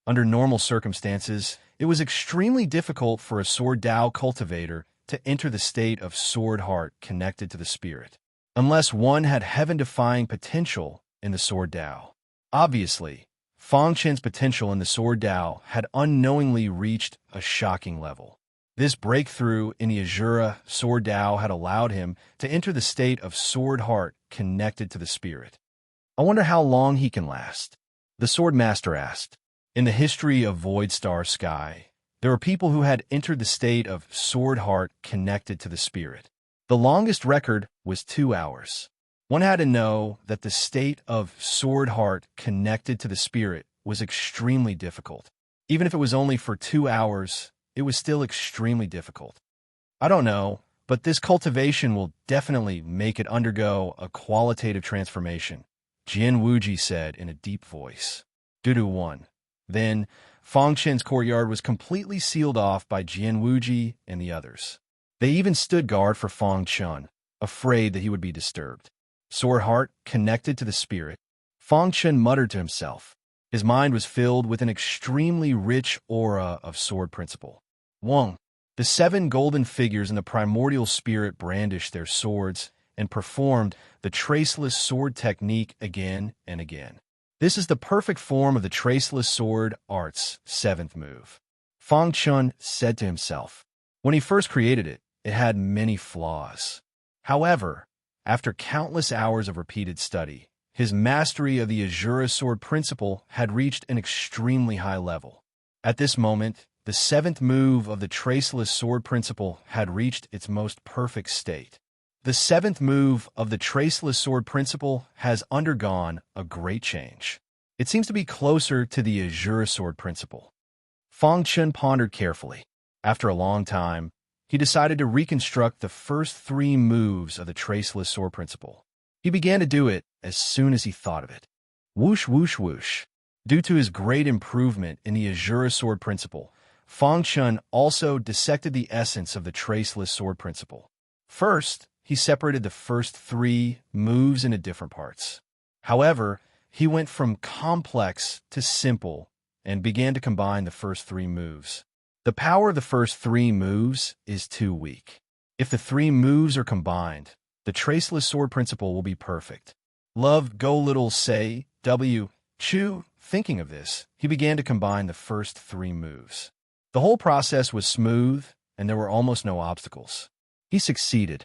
Under normal circumstances, it was extremely difficult for a sword Dao cultivator to enter the state of sword heart connected to the spirit, unless one had heaven-defying potential in the sword Dao. Obviously, Fong Chen's potential in the sword Dao had unknowingly reached a shocking level. This breakthrough in the Azura sword Dao had allowed him to enter the state of sword heart connected to the spirit. I wonder how long he can last. The sword master asked. In the history of Void Star Sky, there were people who had entered the state of sword heart connected to the spirit. The longest record was 2 hours. One had to know that the state of sword heart connected to the spirit was extremely difficult. Even if it was only for 2 hours, it was still extremely difficult. I don't know, but this cultivation will definitely make it undergo a qualitative transformation, Jian Wuji said in a deep voice. Dudu 1. Then, Fang Chen's courtyard was completely sealed off by Jian Wuji and the others. They even stood guard for Fang Chen, afraid that he would be disturbed. Sword heart connected to the spirit. Fang Chen muttered to himself. His mind was filled with an extremely rich aura of sword principle. Wang. The 7 golden figures in the primordial spirit brandished their swords and performed the traceless sword technique again and again. This is the perfect form of the traceless sword art's 7th move. Fang Chen said to himself. When he first created it, it had many flaws. However, after countless hours of repeated study, his mastery of the Azura sword principle had reached an extremely high level. At this moment, the 7th move of the traceless sword principle had reached its most perfect state. The 7th move of the traceless sword principle has undergone a great change. It seems to be closer to the Azura sword principle. Fang Chen pondered carefully. After a long time, he decided to reconstruct the first 3 moves of the traceless sword principle. He began to do it as soon as he thought of it. Whoosh, whoosh, whoosh. Due to his great improvement in the Azura sword principle, Fang Chen also dissected the essence of the traceless sword principle. First, he separated the first 3 moves into different parts. However, he went from complex to simple and began to combine the first 3 moves. The power of the first 3 moves is too weak. If the 3 moves are combined, the traceless sword principle will be perfect. Love, go little, say, W, Chu. Thinking of this, he began to combine the first 3 moves. The whole process was smooth, and there were almost no obstacles. He succeeded.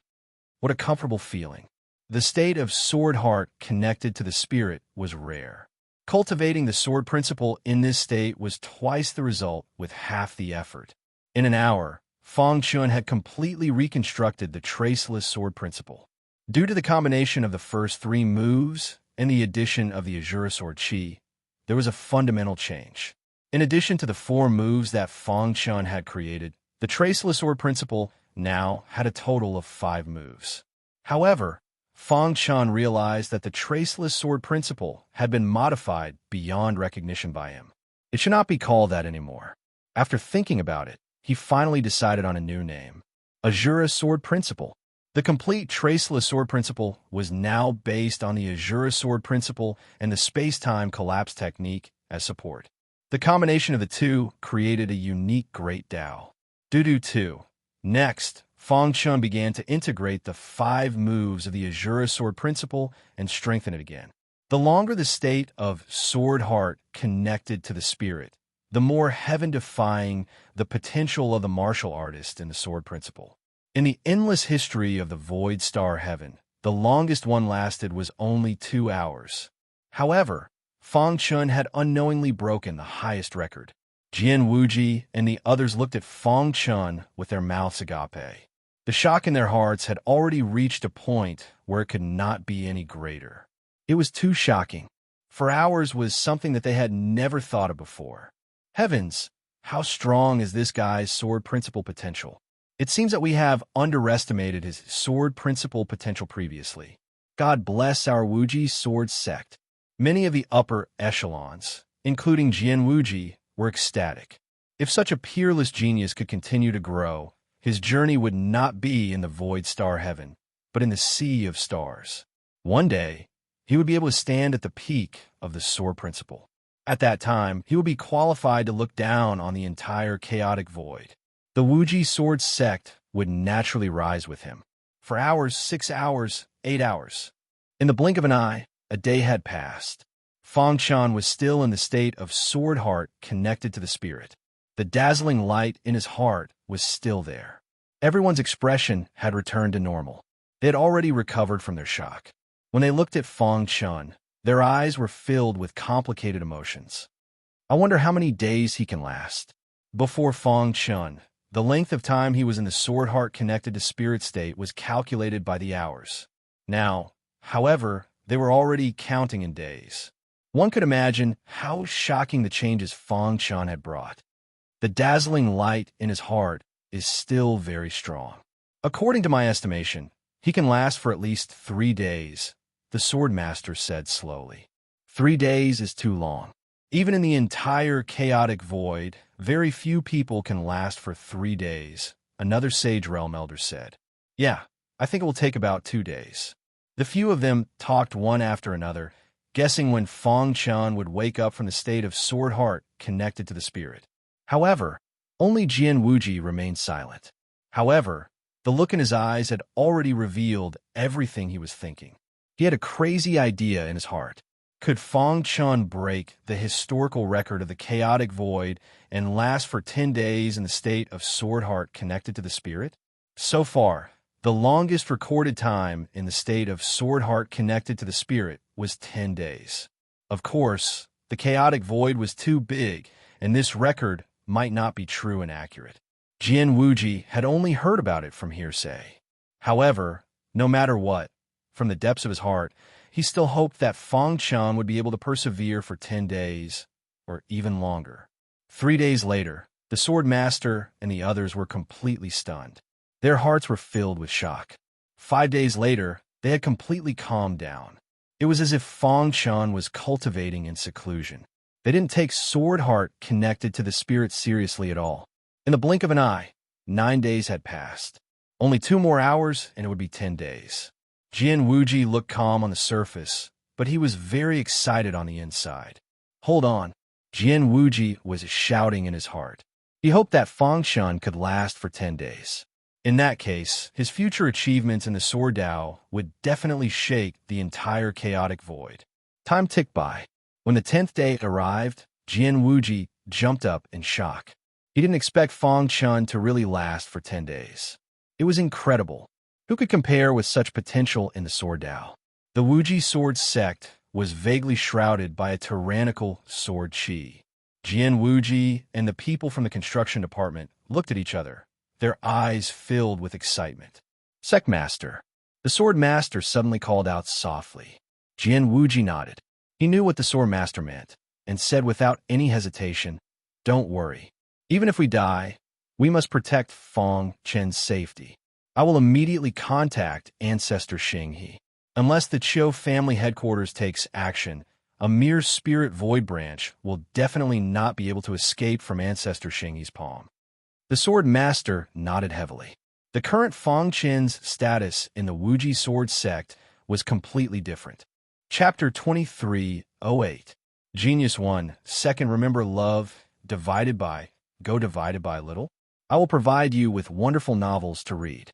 What a comfortable feeling. The state of sword heart connected to the spirit was rare. Cultivating the sword principle in this state was twice the result with half the effort. In an hour, Fang Chen had completely reconstructed the traceless sword principle. Due to the combination of the first 3 moves and the addition of the Azura sword chi, there was a fundamental change. In addition to the 4 moves that Fang Chen had created, the traceless sword principle now had a total of 5 moves. However, Fang Chen realized that the traceless sword principle had been modified beyond recognition by him. It should not be called that anymore. After thinking about it, he finally decided on a new name, Azura sword principle. The complete traceless sword principle was now based on the Azura sword principle and the space-time collapse technique as support. The combination of the 2 created a unique Great Tao. Dudu 2. Next, Fang Chen began to integrate the 5 moves of the Azura sword principle and strengthen it again. The longer the state of sword heart connected to the spirit, the more heaven-defying the potential of the martial artist in the sword principle. In the endless history of the Void Star Heaven, the longest one lasted was only 2 hours. However, Fang Chen had unknowingly broken the highest record. Jian Wuji and the others looked at Fang Chen with their mouths agape. The shock in their hearts had already reached a point where it could not be any greater. It was too shocking. For hours was something that they had never thought of before. Heavens, how strong is this guy's sword principle potential? It seems that we have underestimated his sword principle potential previously. God bless our Wuji sword sect. Many of the upper echelons, including Jian Wuji, were ecstatic. If such a peerless genius could continue to grow, his journey would not be in the void star heaven, but in the sea of stars. One day, he would be able to stand at the peak of the sword principle. At that time, he would be qualified to look down on the entire chaotic void. The Wuji sword sect would naturally rise with him. For hours, 6 hours, 8 hours. In the blink of an eye, a day had passed. Fang Chen was still in the state of sword heart connected to the spirit. The dazzling light in his heart was still there. Everyone's expression had returned to normal. They had already recovered from their shock. When they looked at Fang Chen, their eyes were filled with complicated emotions. I wonder how many days he can last. Before Fang Chen, the length of time he was in the sword heart connected to spirit state was calculated by the hours. Now, however, they were already counting in days. One could imagine how shocking the changes Fang Chen had brought. The dazzling light in his heart is still very strong. According to my estimation, he can last for at least 3 days, the sword master said slowly. 3 days is too long. Even in the entire chaotic void, very few people can last for 3 days, another sage realm elder said. Yeah, I think it will take about 2 days. The few of them talked one after another, guessing when Fong Chun would wake up from the state of sword heart connected to the spirit. However, only Jian Wuji remained silent. However, the look in his eyes had already revealed everything he was thinking. He had a crazy idea in his heart. Could Fong Chun break the historical record of the chaotic void and last for 10 days in the state of sword heart connected to the spirit? So far, the longest recorded time in the state of sword heart connected to the spirit was 10 days. Of course, the chaotic void was too big, and this record might not be true and accurate. Jian Wuji had only heard about it from hearsay. However, no matter what, from the depths of his heart, he still hoped that Fong Chun would be able to persevere for 10 days, or even longer. 3 days later, the sword master and the others were completely stunned. Their hearts were filled with shock. 5 days later, they had completely calmed down. It was as if Fong Chun was cultivating in seclusion. They didn't take sword heart connected to the spirit seriously at all. In the blink of an eye, 9 days had passed. Only 2 more hours and it would be 10 days. Jian Wuji looked calm on the surface, but he was very excited on the inside. Hold on. Jian Wuji was shouting in his heart. He hoped that Fong Chun could last for 10 days. In that case, his future achievements in the Sword Dao would definitely shake the entire chaotic void. Time ticked by. When the 10th day arrived, Jian Wuji jumped up in shock. He didn't expect Fong Chun to really last for 10 days. It was incredible. Who could compare with such potential in the Sword Dao? The Wuji sword sect was vaguely shrouded by a tyrannical sword chi. Jian Wuji and the people from the construction department looked at each other, their eyes filled with excitement. Sect Master. The sword master suddenly called out softly. Jian Wuji nodded. He knew what the sword master meant, and said without any hesitation, "Don't worry. Even if we die, we must protect Fong Chen's safety. I will immediately contact Ancestor Xinghe. Unless the Chiu family headquarters takes action, a mere spirit void branch will definitely not be able to escape from Ancestor Xinghe's palm." The sword master nodded heavily. The current Fong Chen's status in the Wuji sword sect was completely different. Chapter 2308. Genius 1. Second, remember love, divided by, go divided by little. I will provide you with wonderful novels to read.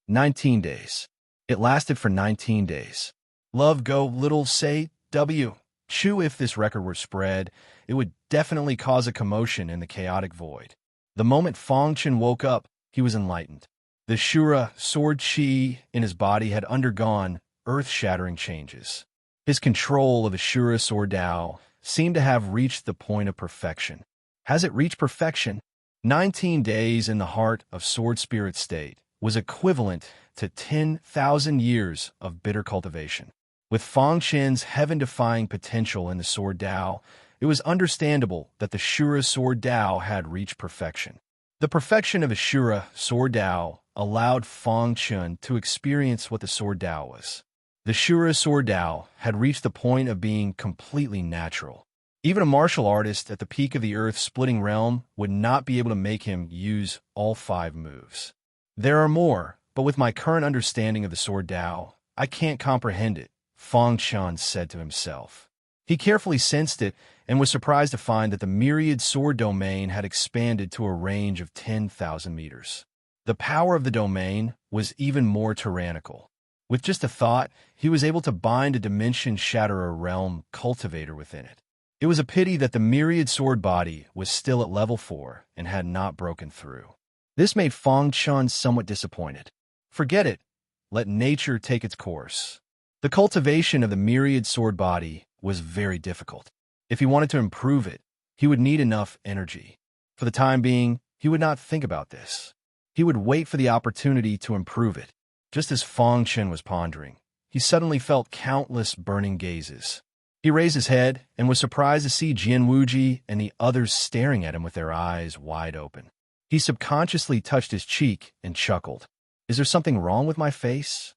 19 days. It lasted for 19 days. Love go little say W. Chew. If this record were spread, it would definitely cause a commotion in the chaotic void. The moment Fong Chen woke up, he was enlightened. The Shura sword chi in his body had undergone earth-shattering changes. His control of the Shura sword Dao seemed to have reached the point of perfection. Has it reached perfection? 19 days in the heart of sword spirit state was equivalent to 10,000 years of bitter cultivation. With Fong Chen's heaven-defying potential in the sword Dao, it was understandable that the Shura sword Dao had reached perfection. The perfection of the Shura sword Dao allowed Fong Chen to experience what the sword Dao was. The Shura sword Dao had reached the point of being completely natural. Even a martial artist at the peak of the earth-splitting realm would not be able to make him use all 5 moves. There are more, but with my current understanding of the sword Dao, I can't comprehend it, Fong Chen said to himself. He carefully sensed it and was surprised to find that the myriad sword domain had expanded to a range of 10,000 meters. The power of the domain was even more tyrannical. With just a thought, he was able to bind a dimension-shatterer realm cultivator within it. It was a pity that the myriad sword body was still at level 4 and had not broken through. This made Fong Chen somewhat disappointed. Forget it. Let nature take its course. The cultivation of the myriad sword body was very difficult. If he wanted to improve it, he would need enough energy. For the time being, he would not think about this. He would wait for the opportunity to improve it. Just as Fong Chen was pondering, he suddenly felt countless burning gazes. He raised his head and was surprised to see Jian Wuji and the others staring at him with their eyes wide open. He subconsciously touched his cheek and chuckled. Is there something wrong with my face?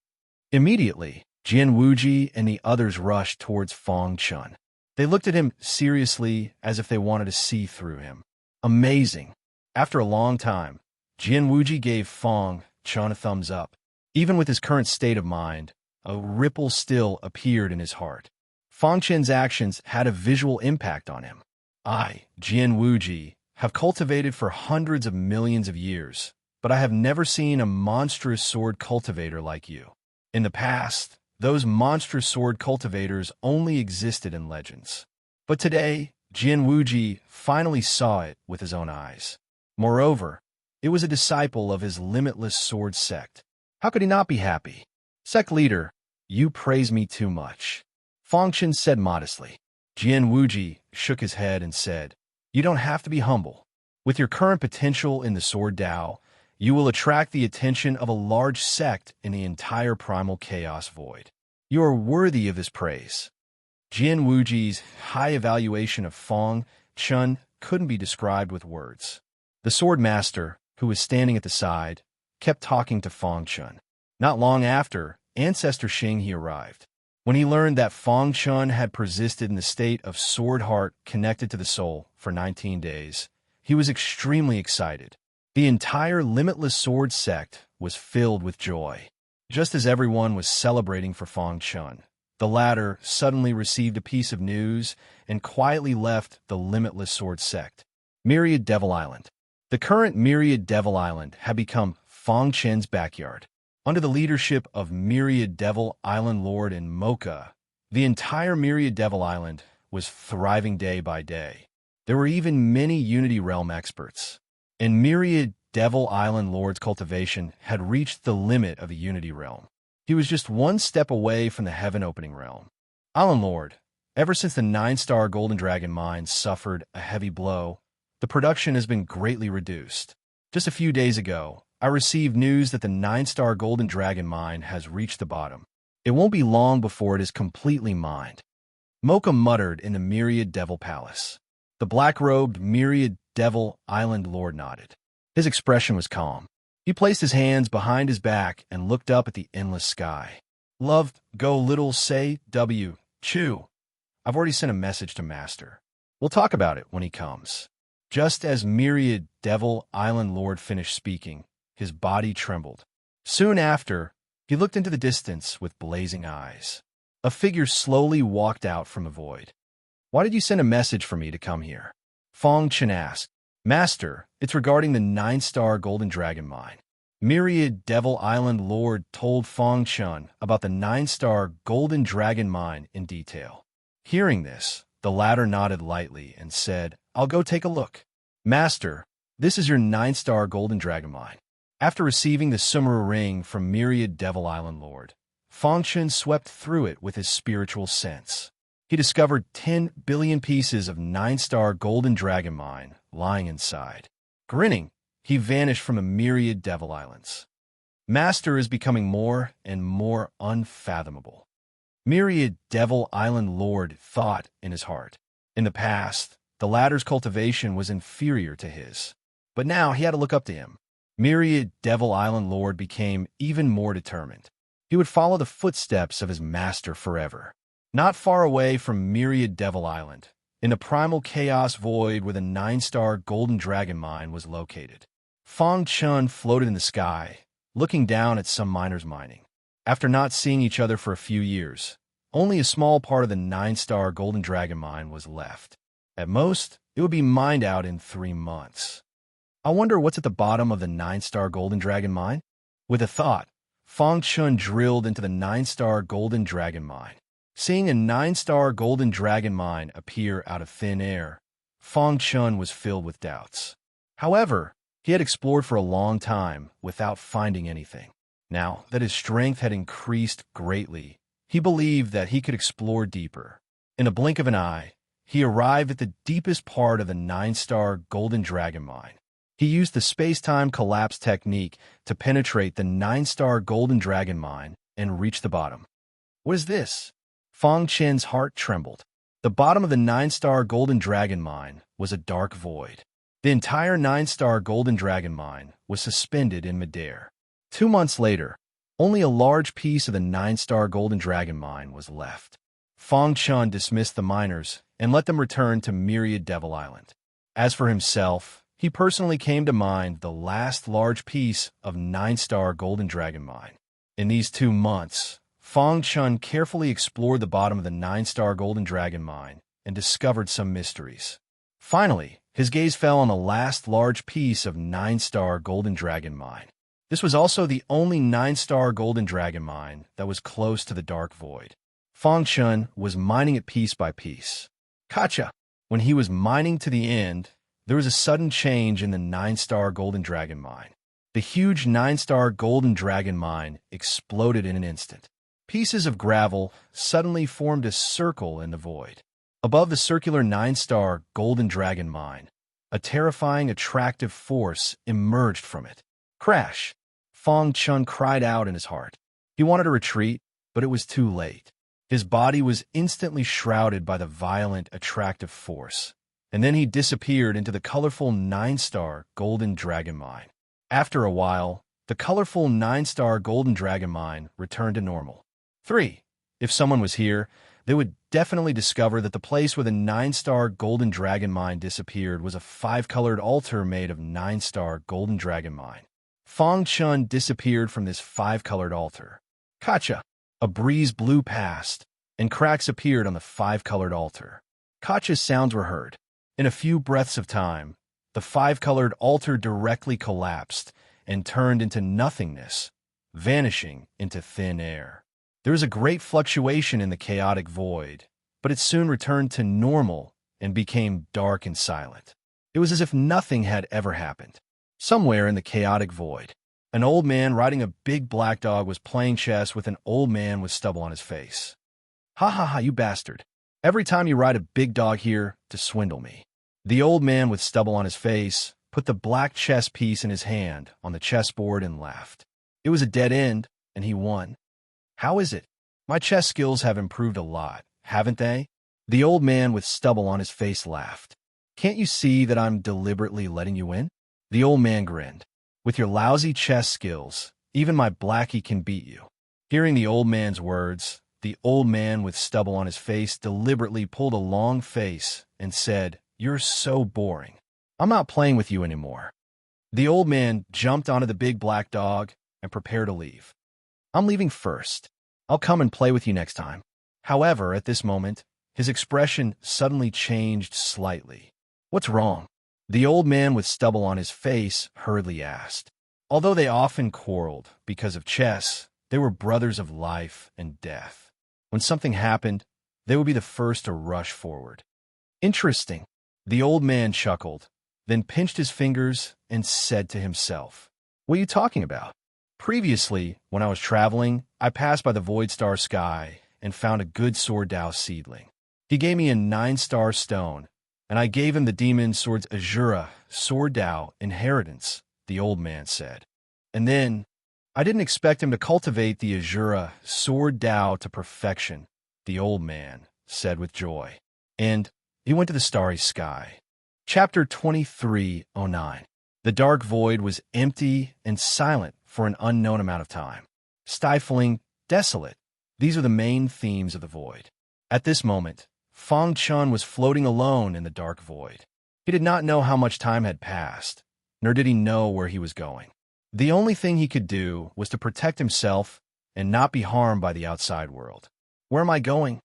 Immediately, Jian Wuji and the others rushed towards Fang Chun. They looked at him seriously as if they wanted to see through him. Amazing. After a long time, Jian Wuji gave Fang Chun a thumbs up. Even with his current state of mind, a ripple still appeared in his heart. Fang Chen's actions had a visual impact on him. I, Jian Wuji, have cultivated for hundreds of millions of years, but I have never seen a monstrous sword cultivator like you. In the past, those monstrous sword cultivators only existed in legends. But today, Jian Wuji finally saw it with his own eyes. Moreover, it was a disciple of his limitless sword sect. How could he not be happy? Sect leader, you praise me too much. Fang Chen said modestly. Jian Wuji shook his head and said, you don't have to be humble. With your current potential in the sword Tao, you will attract the attention of a large sect in the entire primal chaos void. You are worthy of this praise. Jian Wuji's high evaluation of Fang Chun couldn't be described with words. The sword master, who was standing at the side, kept talking to Fang Chun. Not long after, Ancestor Xing He arrived. When he learned that Fang Chun had persisted in the state of sword heart connected to the soul for 19 days, he was extremely excited. The entire limitless sword sect was filled with joy. Just as everyone was celebrating for Fang Chun, the latter suddenly received a piece of news and quietly left the limitless sword sect. Myriad Devil Island. The current Myriad Devil Island had become Fang Chen's backyard. Under the leadership of Myriad Devil Island Lord and Mocha, the entire Myriad Devil Island was thriving day by day. There were even many Unity Realm experts. And Myriad Devil Island Lord's cultivation had reached the limit of a Unity Realm. He was just one step away from the heaven-opening realm. Island Lord, ever since the 9-star Golden Dragon mine suffered a heavy blow, the production has been greatly reduced. Just a few days ago, I received news that the 9-star Golden Dragon mine has reached the bottom. It won't be long before it is completely mined. Mocha muttered in the Myriad Devil Palace. The black-robed Myriad Devil Island Lord nodded. His expression was calm. He placed his hands behind his back and looked up at the endless sky. Love, go little say, W, chew. I've already sent a message to Master. We'll talk about it when he comes. Just as Myriad Devil Island Lord finished speaking, his body trembled. Soon after, he looked into the distance with blazing eyes. A figure slowly walked out from the void. Why did you send a message for me to come here? Fang Chen asked. Master, it's regarding the 9-star Golden Dragon mine. Myriad Devil Island Lord told Fang Chen about the 9-star Golden Dragon mine in detail. Hearing this, the latter nodded lightly and said, I'll go take a look. Master, this is your 9-star Golden Dragon mine. After receiving the Sumera ring from Myriad Devil Island Lord, Fang Chen swept through it with his spiritual sense. He discovered 10 billion pieces of 9-star Golden Dragon mine lying inside. Grinning, he vanished from a Myriad Devil Islands. Master is becoming more and more unfathomable. Myriad Devil Island Lord thought in his heart. In the past, the latter's cultivation was inferior to his. But now he had to look up to him. Myriad Devil Island Lord became even more determined. He would follow the footsteps of his master forever. Not far away from Myriad Devil Island, in the primal chaos void where the 9-star Golden Dragon mine was located, Fang Chun floated in the sky, looking down at some miners mining. After not seeing each other for a few years, only a small part of the 9-star Golden Dragon mine was left. At most, it would be mined out in 3 months. I wonder what's at the bottom of the 9-star Golden Dragon mine? With a thought, Fang Chun drilled into the 9-star Golden Dragon mine. Seeing a 9-star Golden Dragon mine appear out of thin air, Fang Chun was filled with doubts. However, he had explored for a long time without finding anything. Now that his strength had increased greatly, he believed that he could explore deeper. In a blink of an eye, he arrived at the deepest part of the 9-star Golden Dragon mine. He used the space-time collapse technique to penetrate the 9-star Golden Dragon mine and reach the bottom. What is this? Fang Chen's heart trembled. The bottom of the 9-star Golden Dragon mine was a dark void. The entire 9-star Golden Dragon mine was suspended in midair. 2 months later, only a large piece of the 9-star Golden Dragon mine was left. Fang Chun dismissed the miners and let them return to Myriad Devil Island. As for himself, he personally came to mine the last large piece of 9-star Golden Dragon mine. In these 2 months, Fang Chun carefully explored the bottom of the 9-star Golden Dragon mine and discovered some mysteries. Finally, his gaze fell on the last large piece of 9-star Golden Dragon mine. This was also the only 9-star Golden Dragon mine that was close to the Dark Void. Fang Chun was mining it piece by piece. Gotcha! When he was mining to the end, there was a sudden change in the 9-star Golden Dragon mine. The huge 9-star Golden Dragon mine exploded in an instant. Pieces of gravel suddenly formed a circle in the void. Above the circular 9-star Golden Dragon mine, a terrifying, attractive force emerged from it. Crash! Fang Chun cried out in his heart. He wanted to retreat, but it was too late. His body was instantly shrouded by the violent, attractive force, and then he disappeared into the colorful 9-star Golden Dragon mine. After a while, the colorful 9-star Golden Dragon mine returned to normal. 3. If someone was here, they would definitely discover that the place where the 9-star Golden Dragon mine disappeared was a 5-colored altar made of 9-star Golden Dragon mine. Fang Chun disappeared from this 5-colored altar. Gotcha! A breeze blew past, and cracks appeared on the 5-colored altar. Gotcha's sounds were heard. In a few breaths of time, the 5-colored altar directly collapsed and turned into nothingness, vanishing into thin air. There was a great fluctuation in the chaotic void, but it soon returned to normal and became dark and silent. It was as if nothing had ever happened. Somewhere in the chaotic void, an old man riding a big black dog was playing chess with an old man with stubble on his face. Ha ha ha, you bastard. Every time you ride a big dog here to swindle me. The old man with stubble on his face put the black chess piece in his hand on the chessboard and laughed. It was a dead end, and he won. How is it? My chess skills have improved a lot, haven't they? The old man with stubble on his face laughed. Can't you see that I'm deliberately letting you win? The old man grinned. With your lousy chess skills, even my blackie can beat you. Hearing the old man's words, the old man with stubble on his face deliberately pulled a long face and said, "You're so boring. I'm not playing with you anymore." The old man jumped onto the big black dog and prepared to leave. "I'm leaving first. I'll come and play with you next time." However, at this moment, his expression suddenly changed slightly. "What's wrong?" The old man with stubble on his face hurriedly asked. Although they often quarreled because of chess, they were brothers of life and death. When something happened, they would be the first to rush forward. Interesting. The old man chuckled, then pinched his fingers and said to himself, "What are you talking about? Previously, when I was traveling, I passed by the Void Star Sky and found a good Sword Dao seedling. He gave me a 9-star stone, and I gave him the demon sword's Azura Sword Dao inheritance," the old man said. "And then, I didn't expect him to cultivate the Azura Sword Dao to perfection," the old man said with joy. And he went to the starry sky. Chapter 2309. The dark void was empty and silent for an unknown amount of time. Stifling, desolate. These are the main themes of the void. At this moment, Fang Chun was floating alone in the dark void. He did not know how much time had passed, nor did he know where he was going. The only thing he could do was to protect himself and not be harmed by the outside world. Where am I going?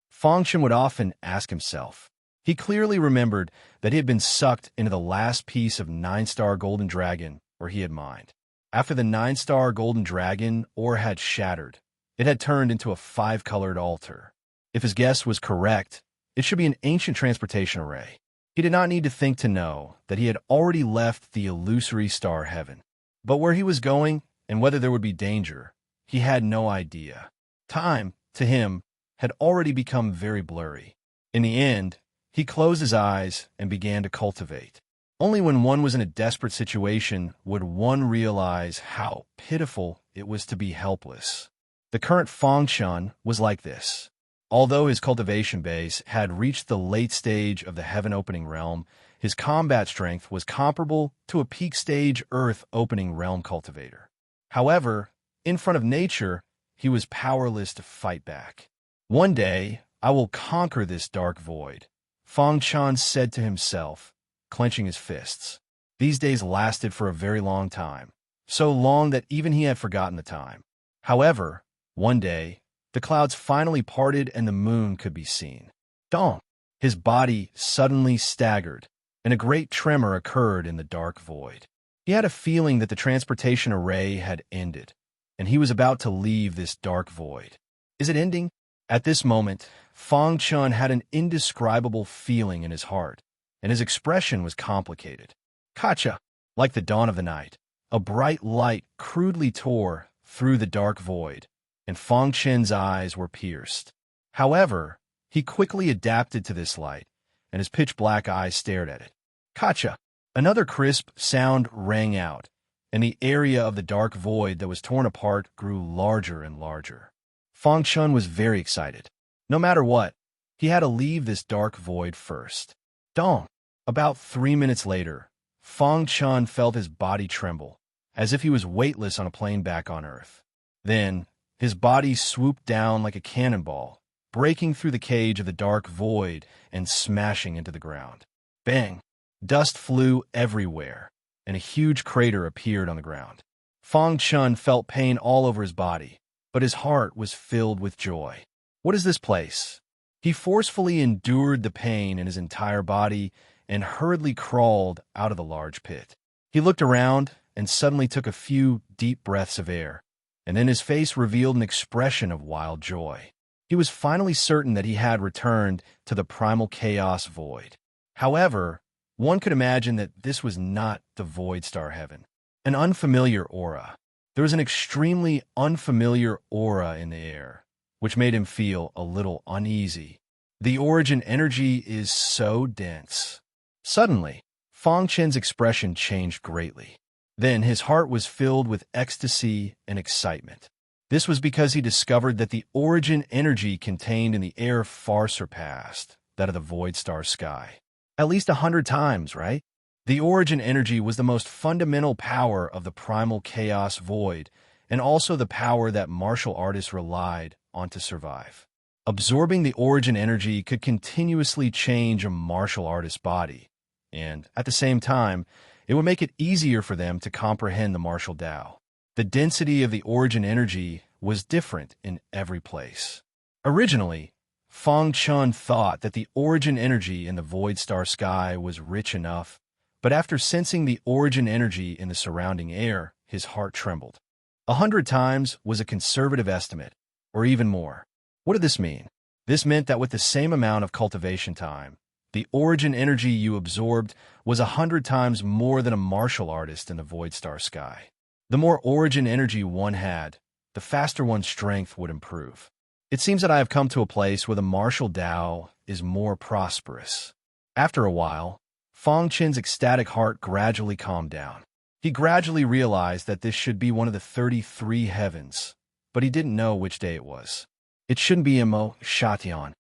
Fang Chun would often ask himself. He clearly remembered that he had been sucked into the last piece of 9-star Golden Dragon where he had mined. After the 9-star Golden Dragon ore had shattered, it had turned into a 5-colored altar. If his guess was correct, it should be an ancient transportation array. He did not need to think to know that he had already left the illusory star heaven. But where he was going and whether there would be danger, he had no idea. Time, to him, had already become very blurry. In the end, he closed his eyes and began to cultivate. Only when one was in a desperate situation would one realize how pitiful it was to be helpless. The current Fang Chun was like this. Although his cultivation base had reached the late stage of the heaven-opening realm, his combat strength was comparable to a peak stage earth-opening realm cultivator. However, in front of nature, he was powerless to fight back. One day, I will conquer this dark void, Fang Chan said to himself, clenching his fists. These days lasted for a very long time, so long that even he had forgotten the time. However, one day, the clouds finally parted and the moon could be seen. Dong! His body suddenly staggered, and a great tremor occurred in the dark void. He had a feeling that the transportation array had ended, and he was about to leave this dark void. Is it ending? At this moment, Fang Chun had an indescribable feeling in his heart, and his expression was complicated. Kacha! Like the dawn of the night, a bright light crudely tore through the dark void, and Fang Chen's eyes were pierced. However, he quickly adapted to this light, and his pitch-black eyes stared at it. Kacha! Another crisp sound rang out, and the area of the dark void that was torn apart grew larger and larger. Fang Chun was very excited. No matter what, he had to leave this dark void first. Dong! About 3 minutes later, Fang Chun felt his body tremble, as if he was weightless on a plane back on Earth. Then, his body swooped down like a cannonball, breaking through the cage of the dark void and smashing into the ground. Bang! Dust flew everywhere, and a huge crater appeared on the ground. Fang Chun felt pain all over his body, but his heart was filled with joy. What is this place? He forcefully endured the pain in his entire body and hurriedly crawled out of the large pit. He looked around and suddenly took a few deep breaths of air, and then his face revealed an expression of wild joy. He was finally certain that he had returned to the primal chaos void. However, one could imagine that this was not the Void Star Heaven. An unfamiliar aura. There was an extremely unfamiliar aura in the air, which made him feel a little uneasy. The origin energy is so dense. Suddenly, Fang Chen's expression changed greatly. Then his heart was filled with ecstasy and excitement. This was because he discovered that the origin energy contained in the air far surpassed that of the Void Star sky. At least 100 times, right? The origin energy was the most fundamental power of the primal chaos void, and also the power that martial artists relied on to survive. Absorbing the origin energy could continuously change a martial artist's body, and at the same time, it would make it easier for them to comprehend the martial Tao. The density of the origin energy was different in every place. Originally, Fang Chun thought that the origin energy in the Void Star sky was rich enough, but after sensing the origin energy in the surrounding air, his heart trembled. 100 times was a conservative estimate, or even more. What did this mean? This meant that with the same amount of cultivation time, the origin energy you absorbed was 100 times more than a martial artist in the Void Star sky. The more origin energy one had, the faster one's strength would improve. It seems that I have come to a place where the martial Tao is more prosperous. After a while, Fang Chen's ecstatic heart gradually calmed down. He gradually realized that this should be one of the 33 heavens, but he didn't know which day it was. It shouldn't be Mo Shatian.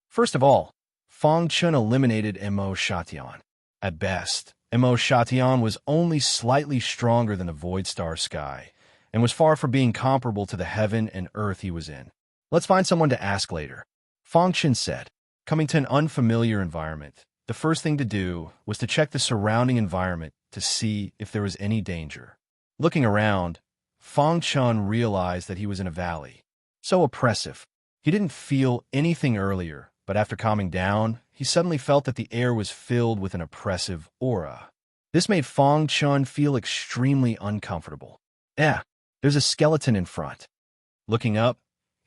First of all, Fang Chun eliminated Mo Shatian. At best, Mo Shatian was only slightly stronger than the Void Star sky, and was far from being comparable to the heaven and earth he was in. Let's find someone to ask later, Fang Chun said. Coming to an unfamiliar environment, the first thing to do was to check the surrounding environment to see if there was any danger. Looking around, Fang Chun realized that he was in a valley. So oppressive. He didn't feel anything earlier, but after calming down, he suddenly felt that the air was filled with an oppressive aura. This made Fang Chun feel extremely uncomfortable. There's a skeleton in front. Looking up,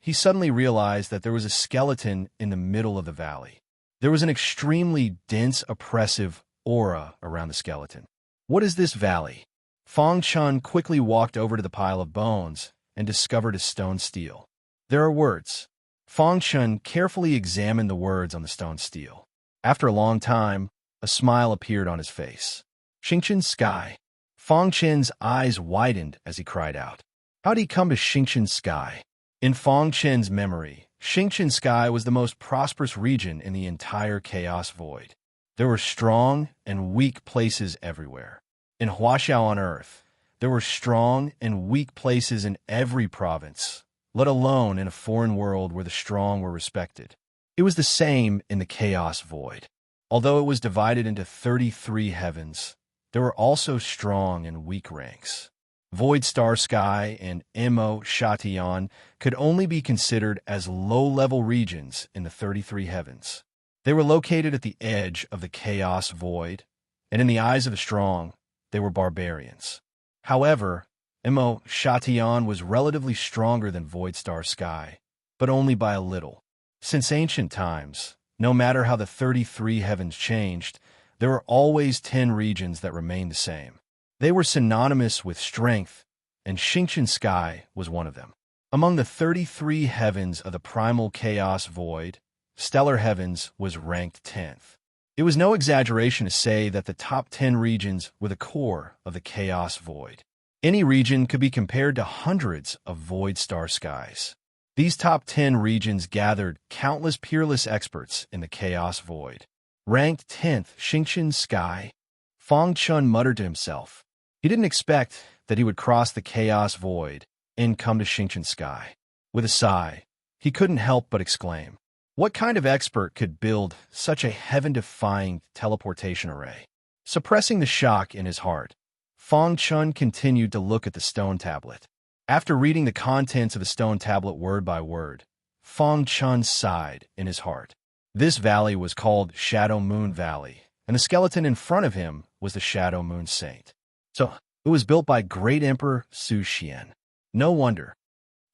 he suddenly realized that there was a skeleton in the middle of the valley. There was an extremely dense, oppressive aura around the skeleton. What is this valley? Fang Chun quickly walked over to the pile of bones and discovered a stone stele. There are words. Fang Chun carefully examined the words on the stone stele. After a long time, a smile appeared on his face. Xingqian sky. Fang Chen's eyes widened as he cried out. How did he come to Xingqian sky? In Fang Chen's memory, Xingqian Sky was the most prosperous region in the entire Chaos Void. There were strong and weak places everywhere. In Huaxiao on Earth, there were strong and weak places in every province, let alone in a foreign world where the strong were respected. It was the same in the Chaos Void. Although it was divided into 33 heavens, there were also strong and weak ranks. Void Star Sky and Mo Shatian could only be considered as low-level regions in the 33 heavens. They were located at the edge of the Chaos Void, and in the eyes of the strong, they were barbarians. However, Mo Shatian was relatively stronger than Void Star Sky, but only by a little. Since ancient times, no matter how the 33 heavens changed, there were always 10 regions that remained the same. They were synonymous with strength, and Xingqian Sky was one of them. Among the 33 heavens of the primal Chaos Void, Stellar Heavens was ranked 10th. It was no exaggeration to say that the top 10 regions were the core of the Chaos Void. Any region could be compared to hundreds of Void Star Skies. These top 10 regions gathered countless peerless experts in the Chaos Void. Ranked 10th, Xingqian Sky. Fang Chun muttered to himself. He didn't expect that he would cross the Chaos Void and come to Xingqian Sky. With a sigh, he couldn't help but exclaim, "What kind of expert could build such a heaven-defying teleportation array?" Suppressing the shock in his heart, Fang Chun continued to look at the stone tablet. After reading the contents of the stone tablet word by word, Fang Chun sighed in his heart. This valley was called Shadow Moon Valley, and the skeleton in front of him was the Shadow Moon Saint. So, it was built by Great Emperor Su Xian. No wonder.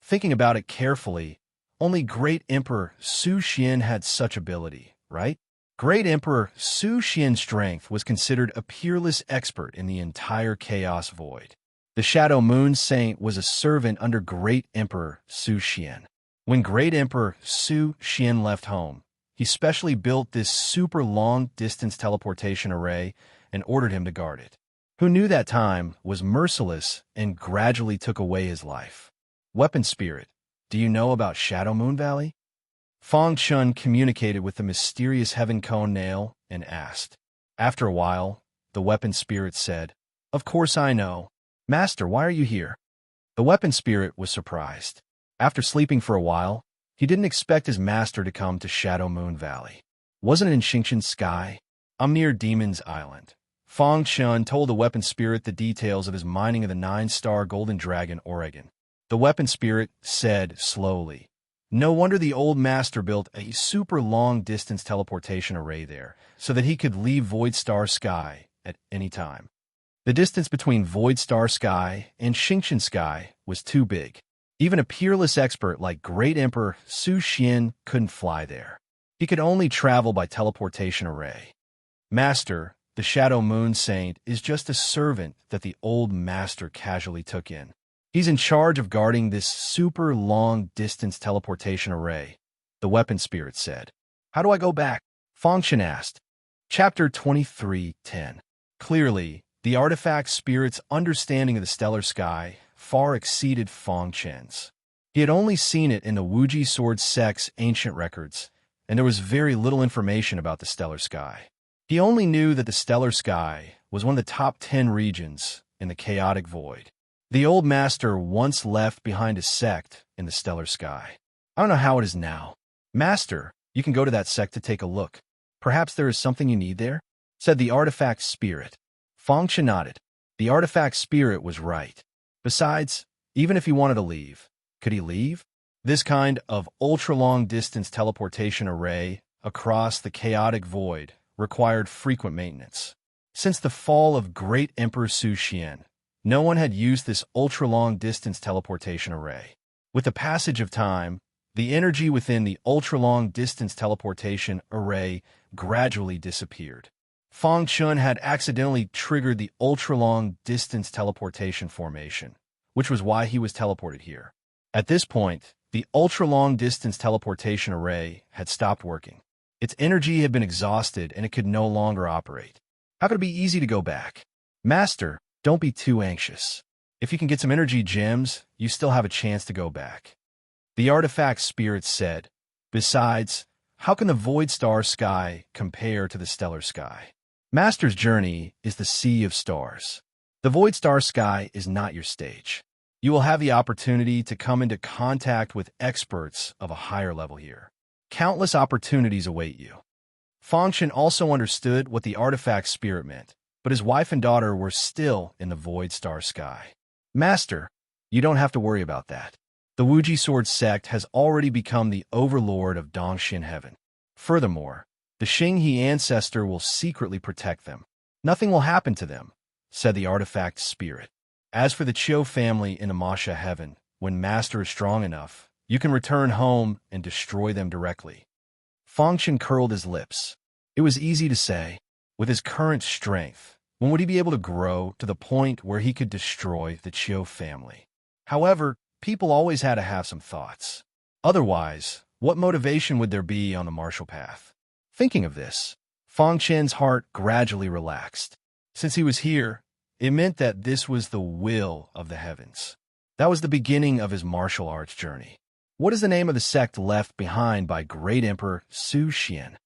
Thinking about it carefully, only Great Emperor Su Xian had such ability, right? Great Emperor Su Xian's strength was considered a peerless expert in the entire Chaos Void. The Shadow Moon Saint was a servant under Great Emperor Su Xian. When Great Emperor Su Xian left home, he specially built this super long-distance teleportation array and ordered him to guard it. Who knew that time was merciless and gradually took away his life. Weapon Spirit, do you know about Shadow Moon Valley? Fang Chun communicated with the mysterious Heaven Cone Nail and asked. After a while, the Weapon Spirit said, "Of course I know. Master, why are you here?" The Weapon Spirit was surprised. After sleeping for a while, he didn't expect his master to come to Shadow Moon Valley. Wasn't it in Xingqian Sky? I'm near Demon's Island. Fang Chun told the Weapon Spirit the details of his mining of the 9-star Golden Dragon Oregon. The Weapon Spirit said slowly, "No wonder the old master built a super long-distance teleportation array there, so that he could leave Void Star Sky at any time." The distance between Void Star Sky and Xingqian Sky was too big. Even a peerless expert like Great Emperor Su Xian couldn't fly there. He could only travel by teleportation array. Master, the Shadow Moon Saint is just a servant that the old master casually took in. He's in charge of guarding this super long-distance teleportation array, the Weapon Spirit said. How do I go back? Fang Chun asked. Chapter 23:10. Clearly, the artifact spirit's understanding of the stellar sky far exceeded Fang Chun's. He had only seen it in the Wuji Sword Sect's ancient records, and there was very little information about the stellar sky. He only knew that the stellar sky was one of the top 10 regions in the chaotic void. The old master once left behind a sect in the stellar sky. I don't know how it is now. Master, you can go to that sect to take a look. Perhaps there is something you need there? Said the artifact spirit. Fang Chun nodded. The artifact spirit was right. Besides, even if he wanted to leave, could he leave? This kind of ultra-long distance teleportation array across the chaotic void required frequent maintenance. Since the fall of Great Emperor Su Xian, no one had used this ultra-long distance teleportation array. With the passage of time, the energy within the ultra-long distance teleportation array gradually disappeared. Fang Chun had accidentally triggered the ultra-long distance teleportation formation, which was why he was teleported here. At this point, the ultra-long distance teleportation array had stopped working. Its energy had been exhausted and it could no longer operate. How could it be easy to go back? Master, don't be too anxious. If you can get some energy gems, you still have a chance to go back. The artifact spirit said, Besides, how can the void star sky compare to the stellar sky? Master's journey is the sea of stars. The void star sky is not your stage. You will have the opportunity to come into contact with experts of a higher level here. Countless opportunities await you. Fangshan also understood what the artifact spirit meant, but his wife and daughter were still in the void star sky. Master, you don't have to worry about that. The Wuji Sword sect has already become the overlord of Dongxin Heaven. Furthermore, the Xinghe ancestor will secretly protect them. Nothing will happen to them, said the artifact spirit. As for the Qiu family in Amasha Heaven, when Master is strong enough, you can return home and destroy them directly. Fangshan curled his lips. It was easy to say, with his current strength, when would he be able to grow to the point where he could destroy the Qiu family? However, people always had to have some thoughts. Otherwise, what motivation would there be on the martial path? Thinking of this, Fangshan's heart gradually relaxed. Since he was here, it meant that this was the will of the heavens. That was the beginning of his martial arts journey. What is the name of the sect left behind by Great Emperor Su Xian?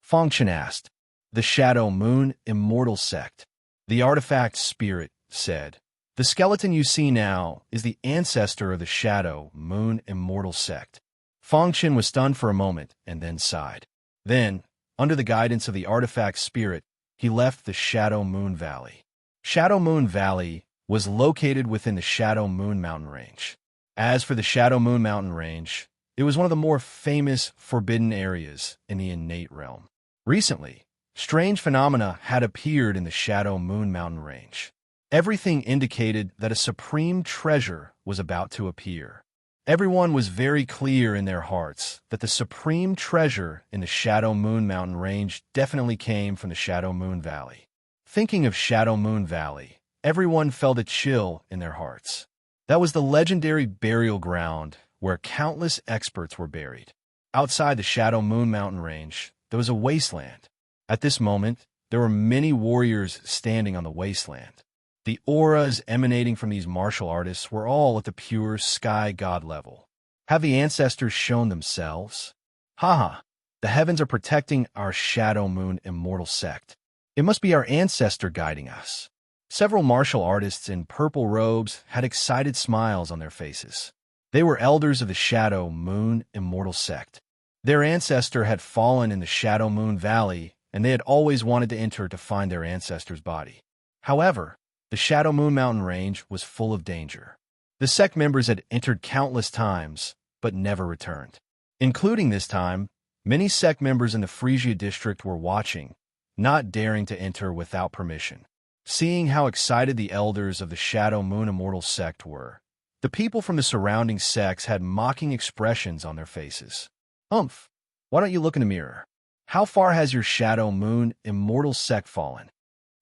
Fangshan asked. The Shadow Moon Immortal Sect. The artifact spirit said. The skeleton you see now is the ancestor of the Shadow Moon Immortal Sect. Fangshan was stunned for a moment and then sighed. Then, under the guidance of the artifact spirit, he left the Shadow Moon Valley. Shadow Moon Valley was located within the Shadow Moon Mountain Range. As for the Shadow Moon Mountain Range, it was one of the more famous forbidden areas in the innate realm. Recently, strange phenomena had appeared in the Shadow Moon Mountain Range. Everything indicated that a supreme treasure was about to appear. Everyone was very clear in their hearts that the supreme treasure in the Shadow Moon Mountain Range definitely came from the Shadow Moon Valley. Thinking of Shadow Moon Valley, everyone felt a chill in their hearts. That was the legendary burial ground where countless experts were buried. Outside the Shadow Moon Mountain Range, there was a wasteland. At this moment, there were many warriors standing on the wasteland. The auras emanating from these martial artists were all at the pure sky god level. Have the ancestors shown themselves? Haha, the heavens are protecting our Shadow Moon Immortal Sect. It must be our ancestor guiding us. Several martial artists in purple robes had excited smiles on their faces. They were elders of the Shadow Moon Immortal Sect. Their ancestor had fallen in the Shadow Moon Valley, and they had always wanted to enter to find their ancestor's body. However, the Shadow Moon Mountain Range was full of danger. The sect members had entered countless times, but never returned. Including this time, many sect members in the Frisia district were watching, not daring to enter without permission. Seeing how excited the elders of the Shadow Moon Immortal Sect were, the people from the surrounding sects had mocking expressions on their faces. Why don't you look in the mirror? How far has your Shadow Moon Immortal Sect fallen?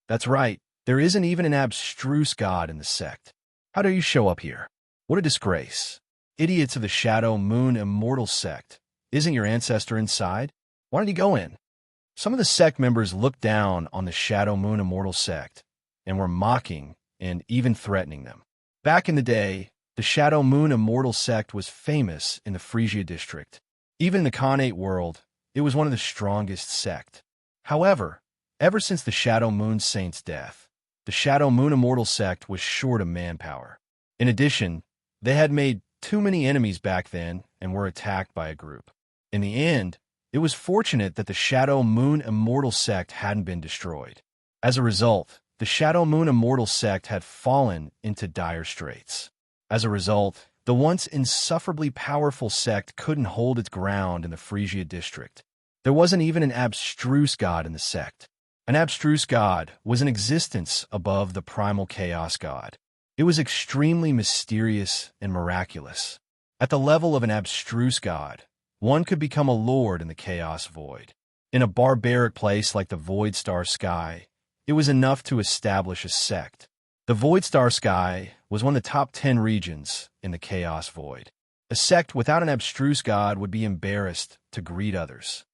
That's right, there isn't even an abstruse god in the sect. How do you show up here? What a disgrace. Idiots of the Shadow Moon Immortal Sect. Isn't your ancestor inside? Why don't you go in? Some of the sect members looked down on the Shadow Moon Immortal Sect and were mocking and even threatening them. Back in the day, the Shadow Moon Immortal Sect was famous in the Frisia district. Even in the Khanate world, it was one of the strongest sect. However, ever since the Shadow Moon Saint's death, the Shadow Moon Immortal Sect was short of manpower. In addition, they had made too many enemies back then and were attacked by a group. In the end, it was fortunate that the Shadow Moon Immortal Sect hadn't been destroyed. As a result, the Shadow Moon Immortal Sect had fallen into dire straits. As a result, the once insufferably powerful sect couldn't hold its ground in the Frisia district. There wasn't even an abstruse god in the sect. An abstruse god was in existence above the primal chaos god. It was extremely mysterious and miraculous. At the level of an abstruse god, one could become a lord in the chaos void. In a barbaric place like the Void Star Sky, it was enough to establish a sect. The Void Star Sky was one of the top 10 regions in the chaos void. A sect without an abstruse god would be embarrassed to greet others.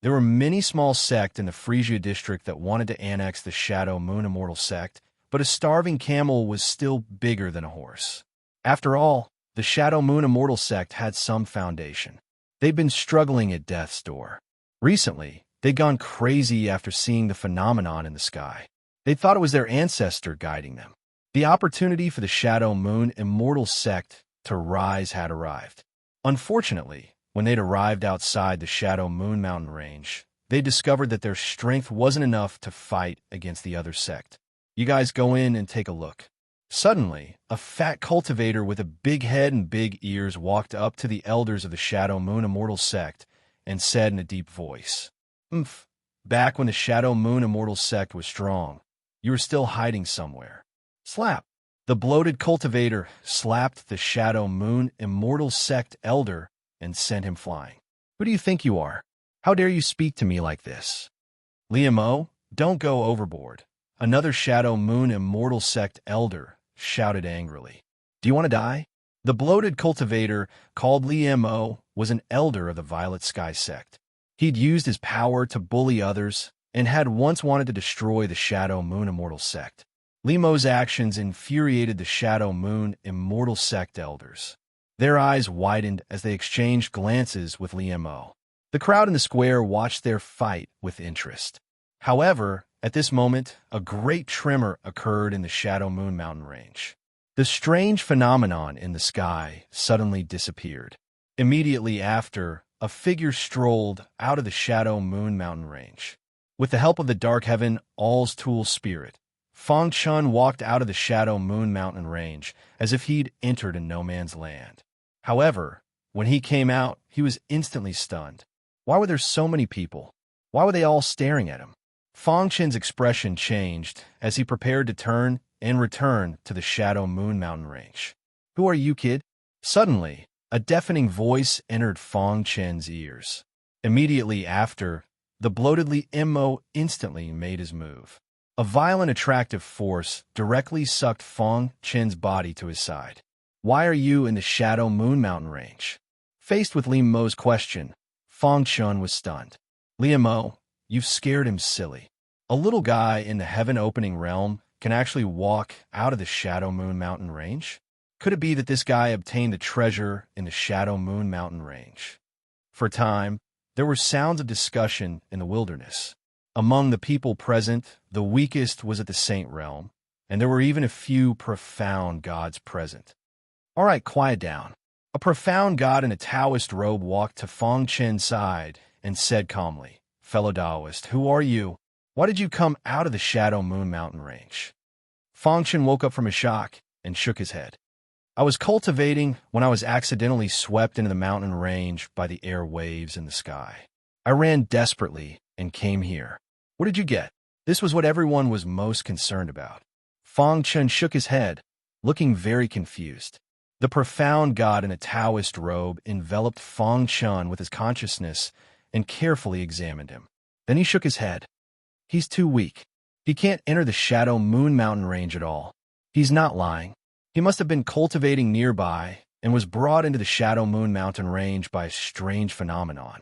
There were many small sects in the Frisia district that wanted to annex the Shadow Moon Immortal Sect, but a starving camel was still bigger than a horse. After all, the Shadow Moon Immortal Sect had some foundation. They'd been struggling at death's door. Recently, they'd gone crazy after seeing the phenomenon in the sky. They thought it was their ancestor guiding them. The opportunity for the Shadow Moon Immortal sect to rise had arrived. Unfortunately, when they'd arrived outside the Shadow Moon mountain range, they discovered that their strength wasn't enough to fight against the other sect. You guys go in and take a look. Suddenly, a fat cultivator with a big head and big ears walked up to the elders of the Shadow Moon Immortal sect and said in a deep voice, "Umph, back when the Shadow Moon Immortal sect was strong, you were still hiding somewhere." Slap! The bloated cultivator slapped the Shadow Moon Immortal sect elder and sent him flying. "Who do you think you are? How dare you speak to me like this?" "Liam, don't go overboard," another Shadow Moon Immortal sect elder shouted angrily. "Do you want to die?" The bloated cultivator, called Liam, was an elder of the Violet Sky sect. He'd used his power to bully others and had once wanted to destroy the Shadow Moon Immortal sect. Liam's actions infuriated the Shadow Moon Immortal sect elders. Their eyes widened as they exchanged glances with Liam. The crowd in the square watched their fight with interest. However, at this moment, a great tremor occurred in the Shadow Moon mountain range. The strange phenomenon in the sky suddenly disappeared. Immediately after, a figure strolled out of the Shadow Moon mountain range. With the help of the Dark Heaven All's Tool Spirit, Fang Chun walked out of the Shadow Moon mountain range as if he'd entered a no-man's land. However, when he came out, he was instantly stunned. Why were there so many people? Why were they all staring at him? Fang Chen's expression changed as he prepared to turn and return to the Shadow Moon mountain range. "Who are you, kid?" Suddenly, a deafening voice entered Fang Chen's ears. Immediately after, the bloatedly Mo instantly made his move. A violent attractive force directly sucked Fang Chen's body to his side. "Why are you in the Shadow Moon mountain range?" Faced with Li Mo's question, Fang Chen was stunned. "Liam, you've scared him silly. A little guy in the heaven-opening realm can actually walk out of the Shadow Moon mountain range? Could it be that this guy obtained the treasure in the Shadow Moon mountain range?" For a time, there were sounds of discussion in the wilderness. Among the people present, the weakest was at the Saint Realm, and there were even a few profound gods present. "All right, quiet down." A profound god in a Taoist robe walked to Fang Chen's side and said calmly, "Fellow Taoist, who are you? Why did you come out of the Shadow Moon mountain range?" Fang Chen woke up from a shock and shook his head. "I was cultivating when I was accidentally swept into the mountain range by the air waves in the sky. I ran desperately and came here." "What did you get?" This was what everyone was most concerned about. Fang Chen shook his head, looking very confused. The profound god in a Taoist robe enveloped Fang Chen with his consciousness and carefully examined him. Then he shook his head. "He's too weak. He can't enter the Shadow Moon mountain range at all. He's not lying. He must have been cultivating nearby and was brought into the Shadow Moon mountain range by a strange phenomenon."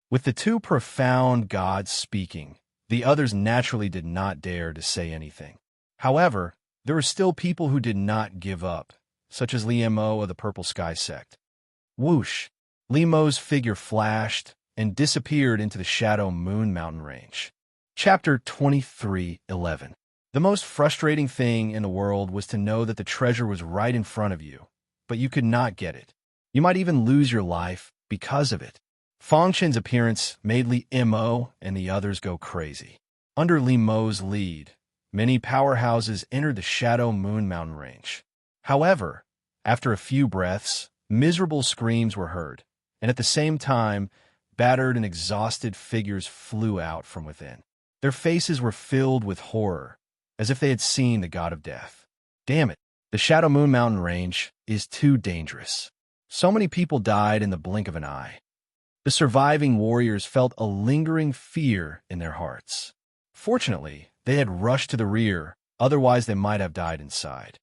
With the two profound gods speaking, the others naturally did not dare to say anything. However, there were still people who did not give up, such as Liam of the Purple Sky sect. Whoosh! Liam's figure flashed and disappeared into the Shadow Moon mountain range. Chapter 23:11. The most frustrating thing in the world was to know that the treasure was right in front of you, but you could not get it. You might even lose your life because of it. Fang Chen's appearance made Li Mo and the others go crazy. Under Li Mo's lead, many powerhouses entered the Shadow Moon mountain range. However, after a few breaths, miserable screams were heard, and at the same time, battered and exhausted figures flew out from within. Their faces were filled with horror, as if they had seen the god of death. "Damn it, the Shadow Moon mountain range is too dangerous." So many people died in the blink of an eye. The surviving warriors felt a lingering fear in their hearts. Fortunately, they had rushed to the rear, otherwise they might have died inside.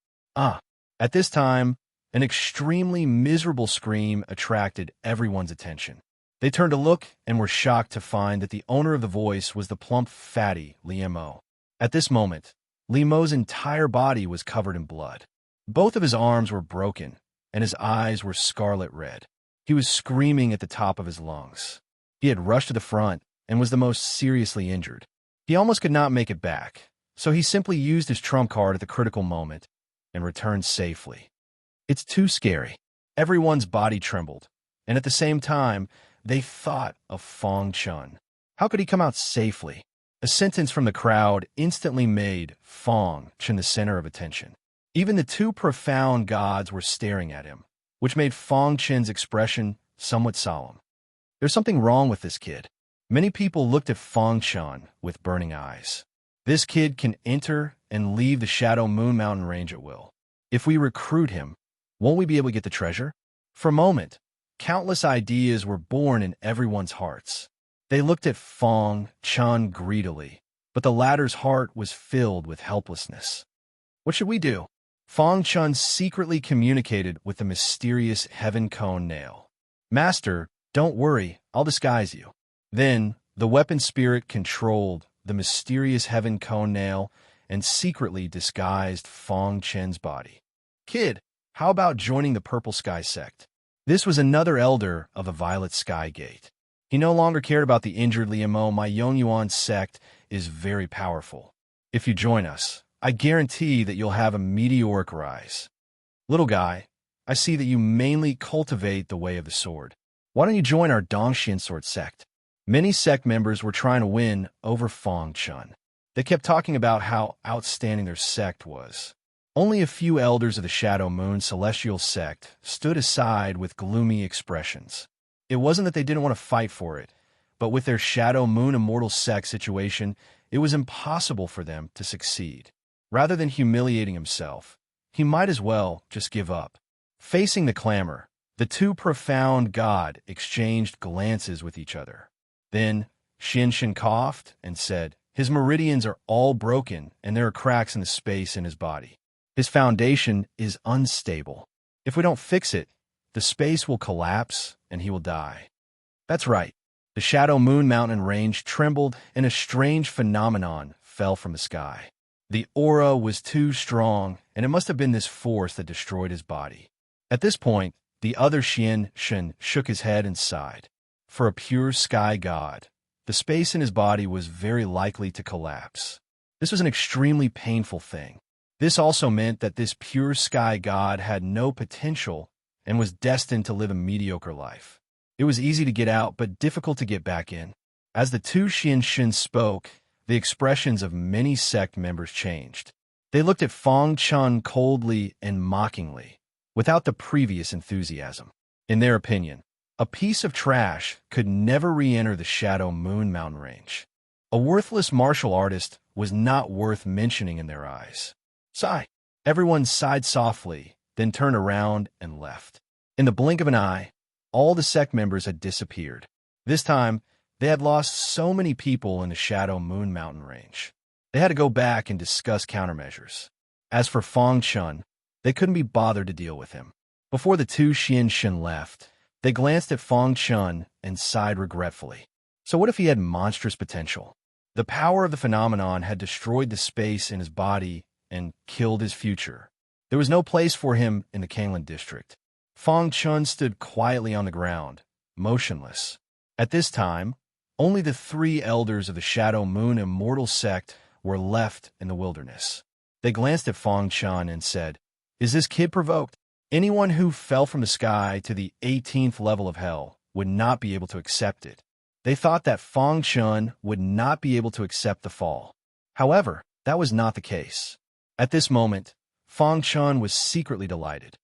At this time, an extremely miserable scream attracted everyone's attention. They turned to look and were shocked to find that the owner of the voice was the plump, fatty Liam. At this moment, Liam's entire body was covered in blood. Both of his arms were broken, and his eyes were scarlet red. He was screaming at the top of his lungs. He had rushed to the front and was the most seriously injured. He almost could not make it back, so he simply used his trump card at the critical moment and returned safely. It's too scary. Everyone's body trembled, and at the same time, they thought of Fong Chun. How could he come out safely? A sentence from the crowd instantly made Fong Chun the center of attention. Even the two profound gods were staring at him, which made Fong Chun's expression somewhat solemn. There's something wrong with this kid. Many people looked at Fong Chun with burning eyes. This kid can enter and leave the Shadow Moon Mountain range at will. If we recruit him, won't we be able to get the treasure? For a moment, countless ideas were born in everyone's hearts. They looked at Fong Chun greedily, but the latter's heart was filled with helplessness. What should we do? Fong Chun secretly communicated with the mysterious heaven cone nail. Master, don't worry, I'll disguise you. Then, the weapon spirit controlled the mysterious heaven cone nail and secretly disguised Fong Chun's body. Kid, how about joining the Purple Sky sect? This was another elder of the Violet Sky Gate. He no longer cared about the injured Liamo. My Yongyuan sect is very powerful. If you join us, I guarantee that you'll have a meteoric rise. Little guy, I see that you mainly cultivate the way of the sword. Why don't you join our Dongxian sword sect? Many sect members were trying to win over Fong Chun. They kept talking about how outstanding their sect was. Only a few elders of the Shadow Moon Celestial sect stood aside with gloomy expressions. It wasn't that they didn't want to fight for it, but with their Shadow Moon Immortal sect situation, it was impossible for them to succeed. Rather than humiliating himself, he might as well just give up. Facing the clamor, the two profound gods exchanged glances with each other. Then Shin coughed and said, "His meridians are all broken and there are cracks in the space in his body. His foundation is unstable. If we don't fix it, the space will collapse and he will die." That's right. The Shadow Moon Mountain range trembled and a strange phenomenon fell from the sky. The aura was too strong, and it must have been this force that destroyed his body. At this point, the other Shin shook his head and sighed. For a pure sky god, the space in his body was very likely to collapse. This was an extremely painful thing. This also meant that this pure sky god had no potential and was destined to live a mediocre life. It was easy to get out, but difficult to get back in. As the two Shin spoke, the expressions of many sect members changed. They looked at Fong Chun coldly and mockingly, without the previous enthusiasm. In their opinion, a piece of trash could never re-enter the Shadow Moon Mountain range. A worthless martial artist was not worth mentioning in their eyes. Sigh. Everyone sighed softly, then turned around and left. In the blink of an eye, all the sect members had disappeared. This time, they had lost so many people in the Shadow Moon Mountain range. They had to go back and discuss countermeasures. As for Fong Chun, they couldn't be bothered to deal with him. Before the two Shin left, they glanced at Fong Chun and sighed regretfully. So what if he had monstrous potential? The power of the phenomenon had destroyed the space in his body and killed his future. There was no place for him in the Kanglan district. Fong Chun stood quietly on the ground, motionless. At this time, only the three elders of the Shadow Moon Immortal sect were left in the wilderness. They glanced at Fong Chun and said, "Is this kid provoked? Anyone who fell from the sky to the 18th level of hell would not be able to accept it." They thought that Fong Chun would not be able to accept the fall. However, that was not the case. At this moment, Fong Chun was secretly delighted.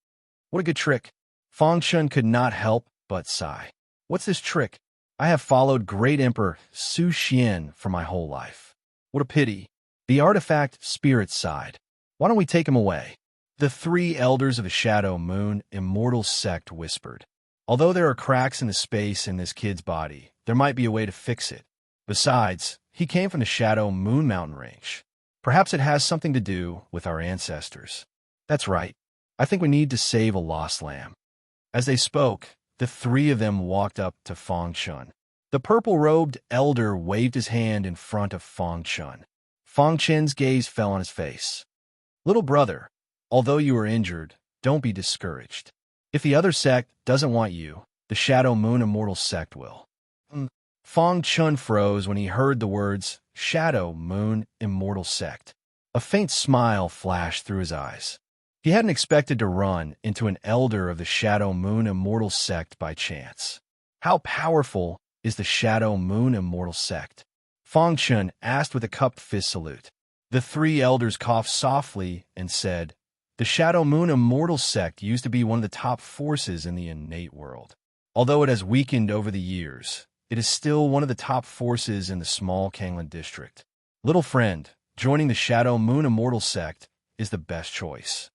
What a good trick. Fong Chun could not help but sigh. What's this trick? I have followed Great Emperor Su Xian for my whole life. What a pity. The artifact spirit sighed. Why don't we take him away? The three elders of the Shadow Moon Immortal sect whispered. Although there are cracks in the space in this kid's body, there might be a way to fix it. Besides, he came from the Shadow Moon Mountain range. Perhaps it has something to do with our ancestors. That's right. I think we need to save a lost lamb. As they spoke, the three of them walked up to Fong Chun. The purple-robed elder waved his hand in front of Fong Chun. Fong Chun's gaze fell on his face. Little brother, although you are injured, don't be discouraged. If the other sect doesn't want you, The Shadow Moon Immortal Sect will. Fong Chun froze when he heard the words, Shadow Moon Immortal Sect. A faint smile flashed through his eyes. He hadn't expected to run into an elder of the Shadow Moon Immortal Sect by chance. How powerful is the Shadow Moon Immortal Sect? Fong Chun asked with a cupped fist salute. The three elders coughed softly and said, the Shadow Moon Immortal Sect used to be one of the top forces in the innate world. Although it has weakened over the years, it is still one of the top forces in the small Kanglan district. Little friend, joining the Shadow Moon Immortal Sect is the best choice.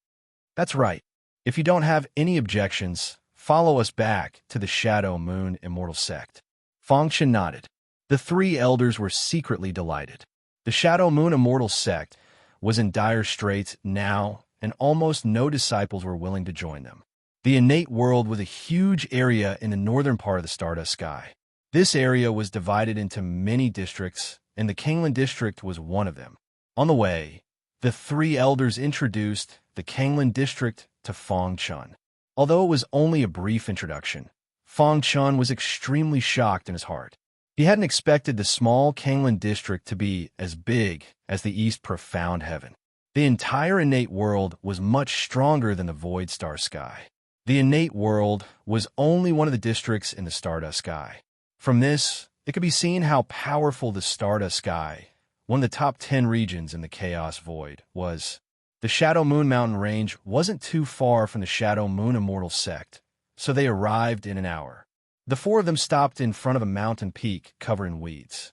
That's right. If you don't have any objections, follow us back to the Shadow Moon Immortal Sect. Fong Chun nodded. The three elders were secretly delighted. The Shadow Moon Immortal Sect was in dire straits now, and almost no disciples were willing to join them. The innate world was a huge area in the northern part of the Stardust Sky. This area was divided into many districts, and the Kanglan district was one of them. On the way, the three elders introduced the Kanglan district to Fong Chun. Although it was only a brief introduction, Fong Chun was extremely shocked in his heart. He hadn't expected the small Kanglan district to be as big as the East Profound Heaven. The entire innate world was much stronger than the Void Star Sky. The innate world was only one of the districts in the Stardust Sky. From this, it could be seen how powerful the Stardust Sky, one of the top 10 regions in the Chaos Void, was. The Shadow Moon Mountain Range wasn't too far from the Shadow Moon Immortal Sect, so they arrived in an hour. The four of them stopped in front of a mountain peak covered in weeds.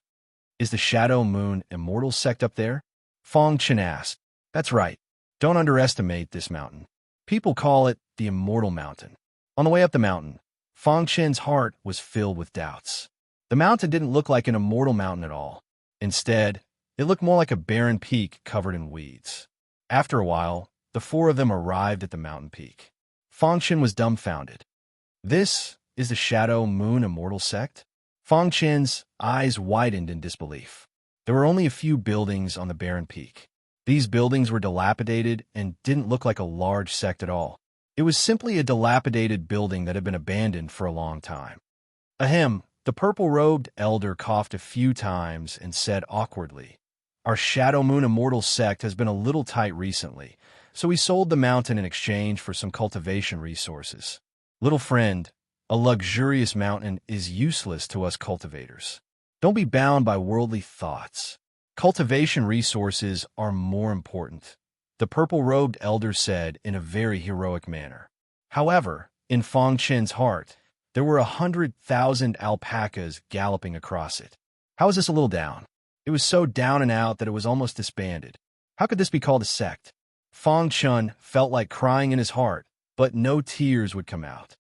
Is the Shadow Moon Immortal Sect up there? Fong Chun asked. That's right. Don't underestimate this mountain. People call it the Immortal Mountain. On the way up the mountain, Fong Chun's heart was filled with doubts. The mountain didn't look like an immortal mountain at all. Instead, it looked more like a barren peak covered in weeds. After a while, the four of them arrived at the mountain peak. Fong Chun was dumbfounded. This is the Shadow Moon Immortal Sect? Fong Chun's eyes widened in disbelief. There were only a few buildings on the barren peak. These buildings were dilapidated and didn't look like a large sect at all. It was simply a dilapidated building that had been abandoned for a long time. Ahem, the purple-robed elder coughed a few times and said awkwardly, Our Shadow Moon Immortal Sect has been a little tight recently, so we sold the mountain in exchange for some cultivation resources. Little friend, a luxurious mountain is useless to us cultivators. Don't be bound by worldly thoughts. Cultivation resources are more important, the purple-robed elder said in a very heroic manner. However, in Fong Chun's heart, there were 100,000 alpacas galloping across it. How is this a little down? It was so down and out that it was almost disbanded. How could this be called a sect? Fong Chun felt like crying in his heart, but no tears would come out.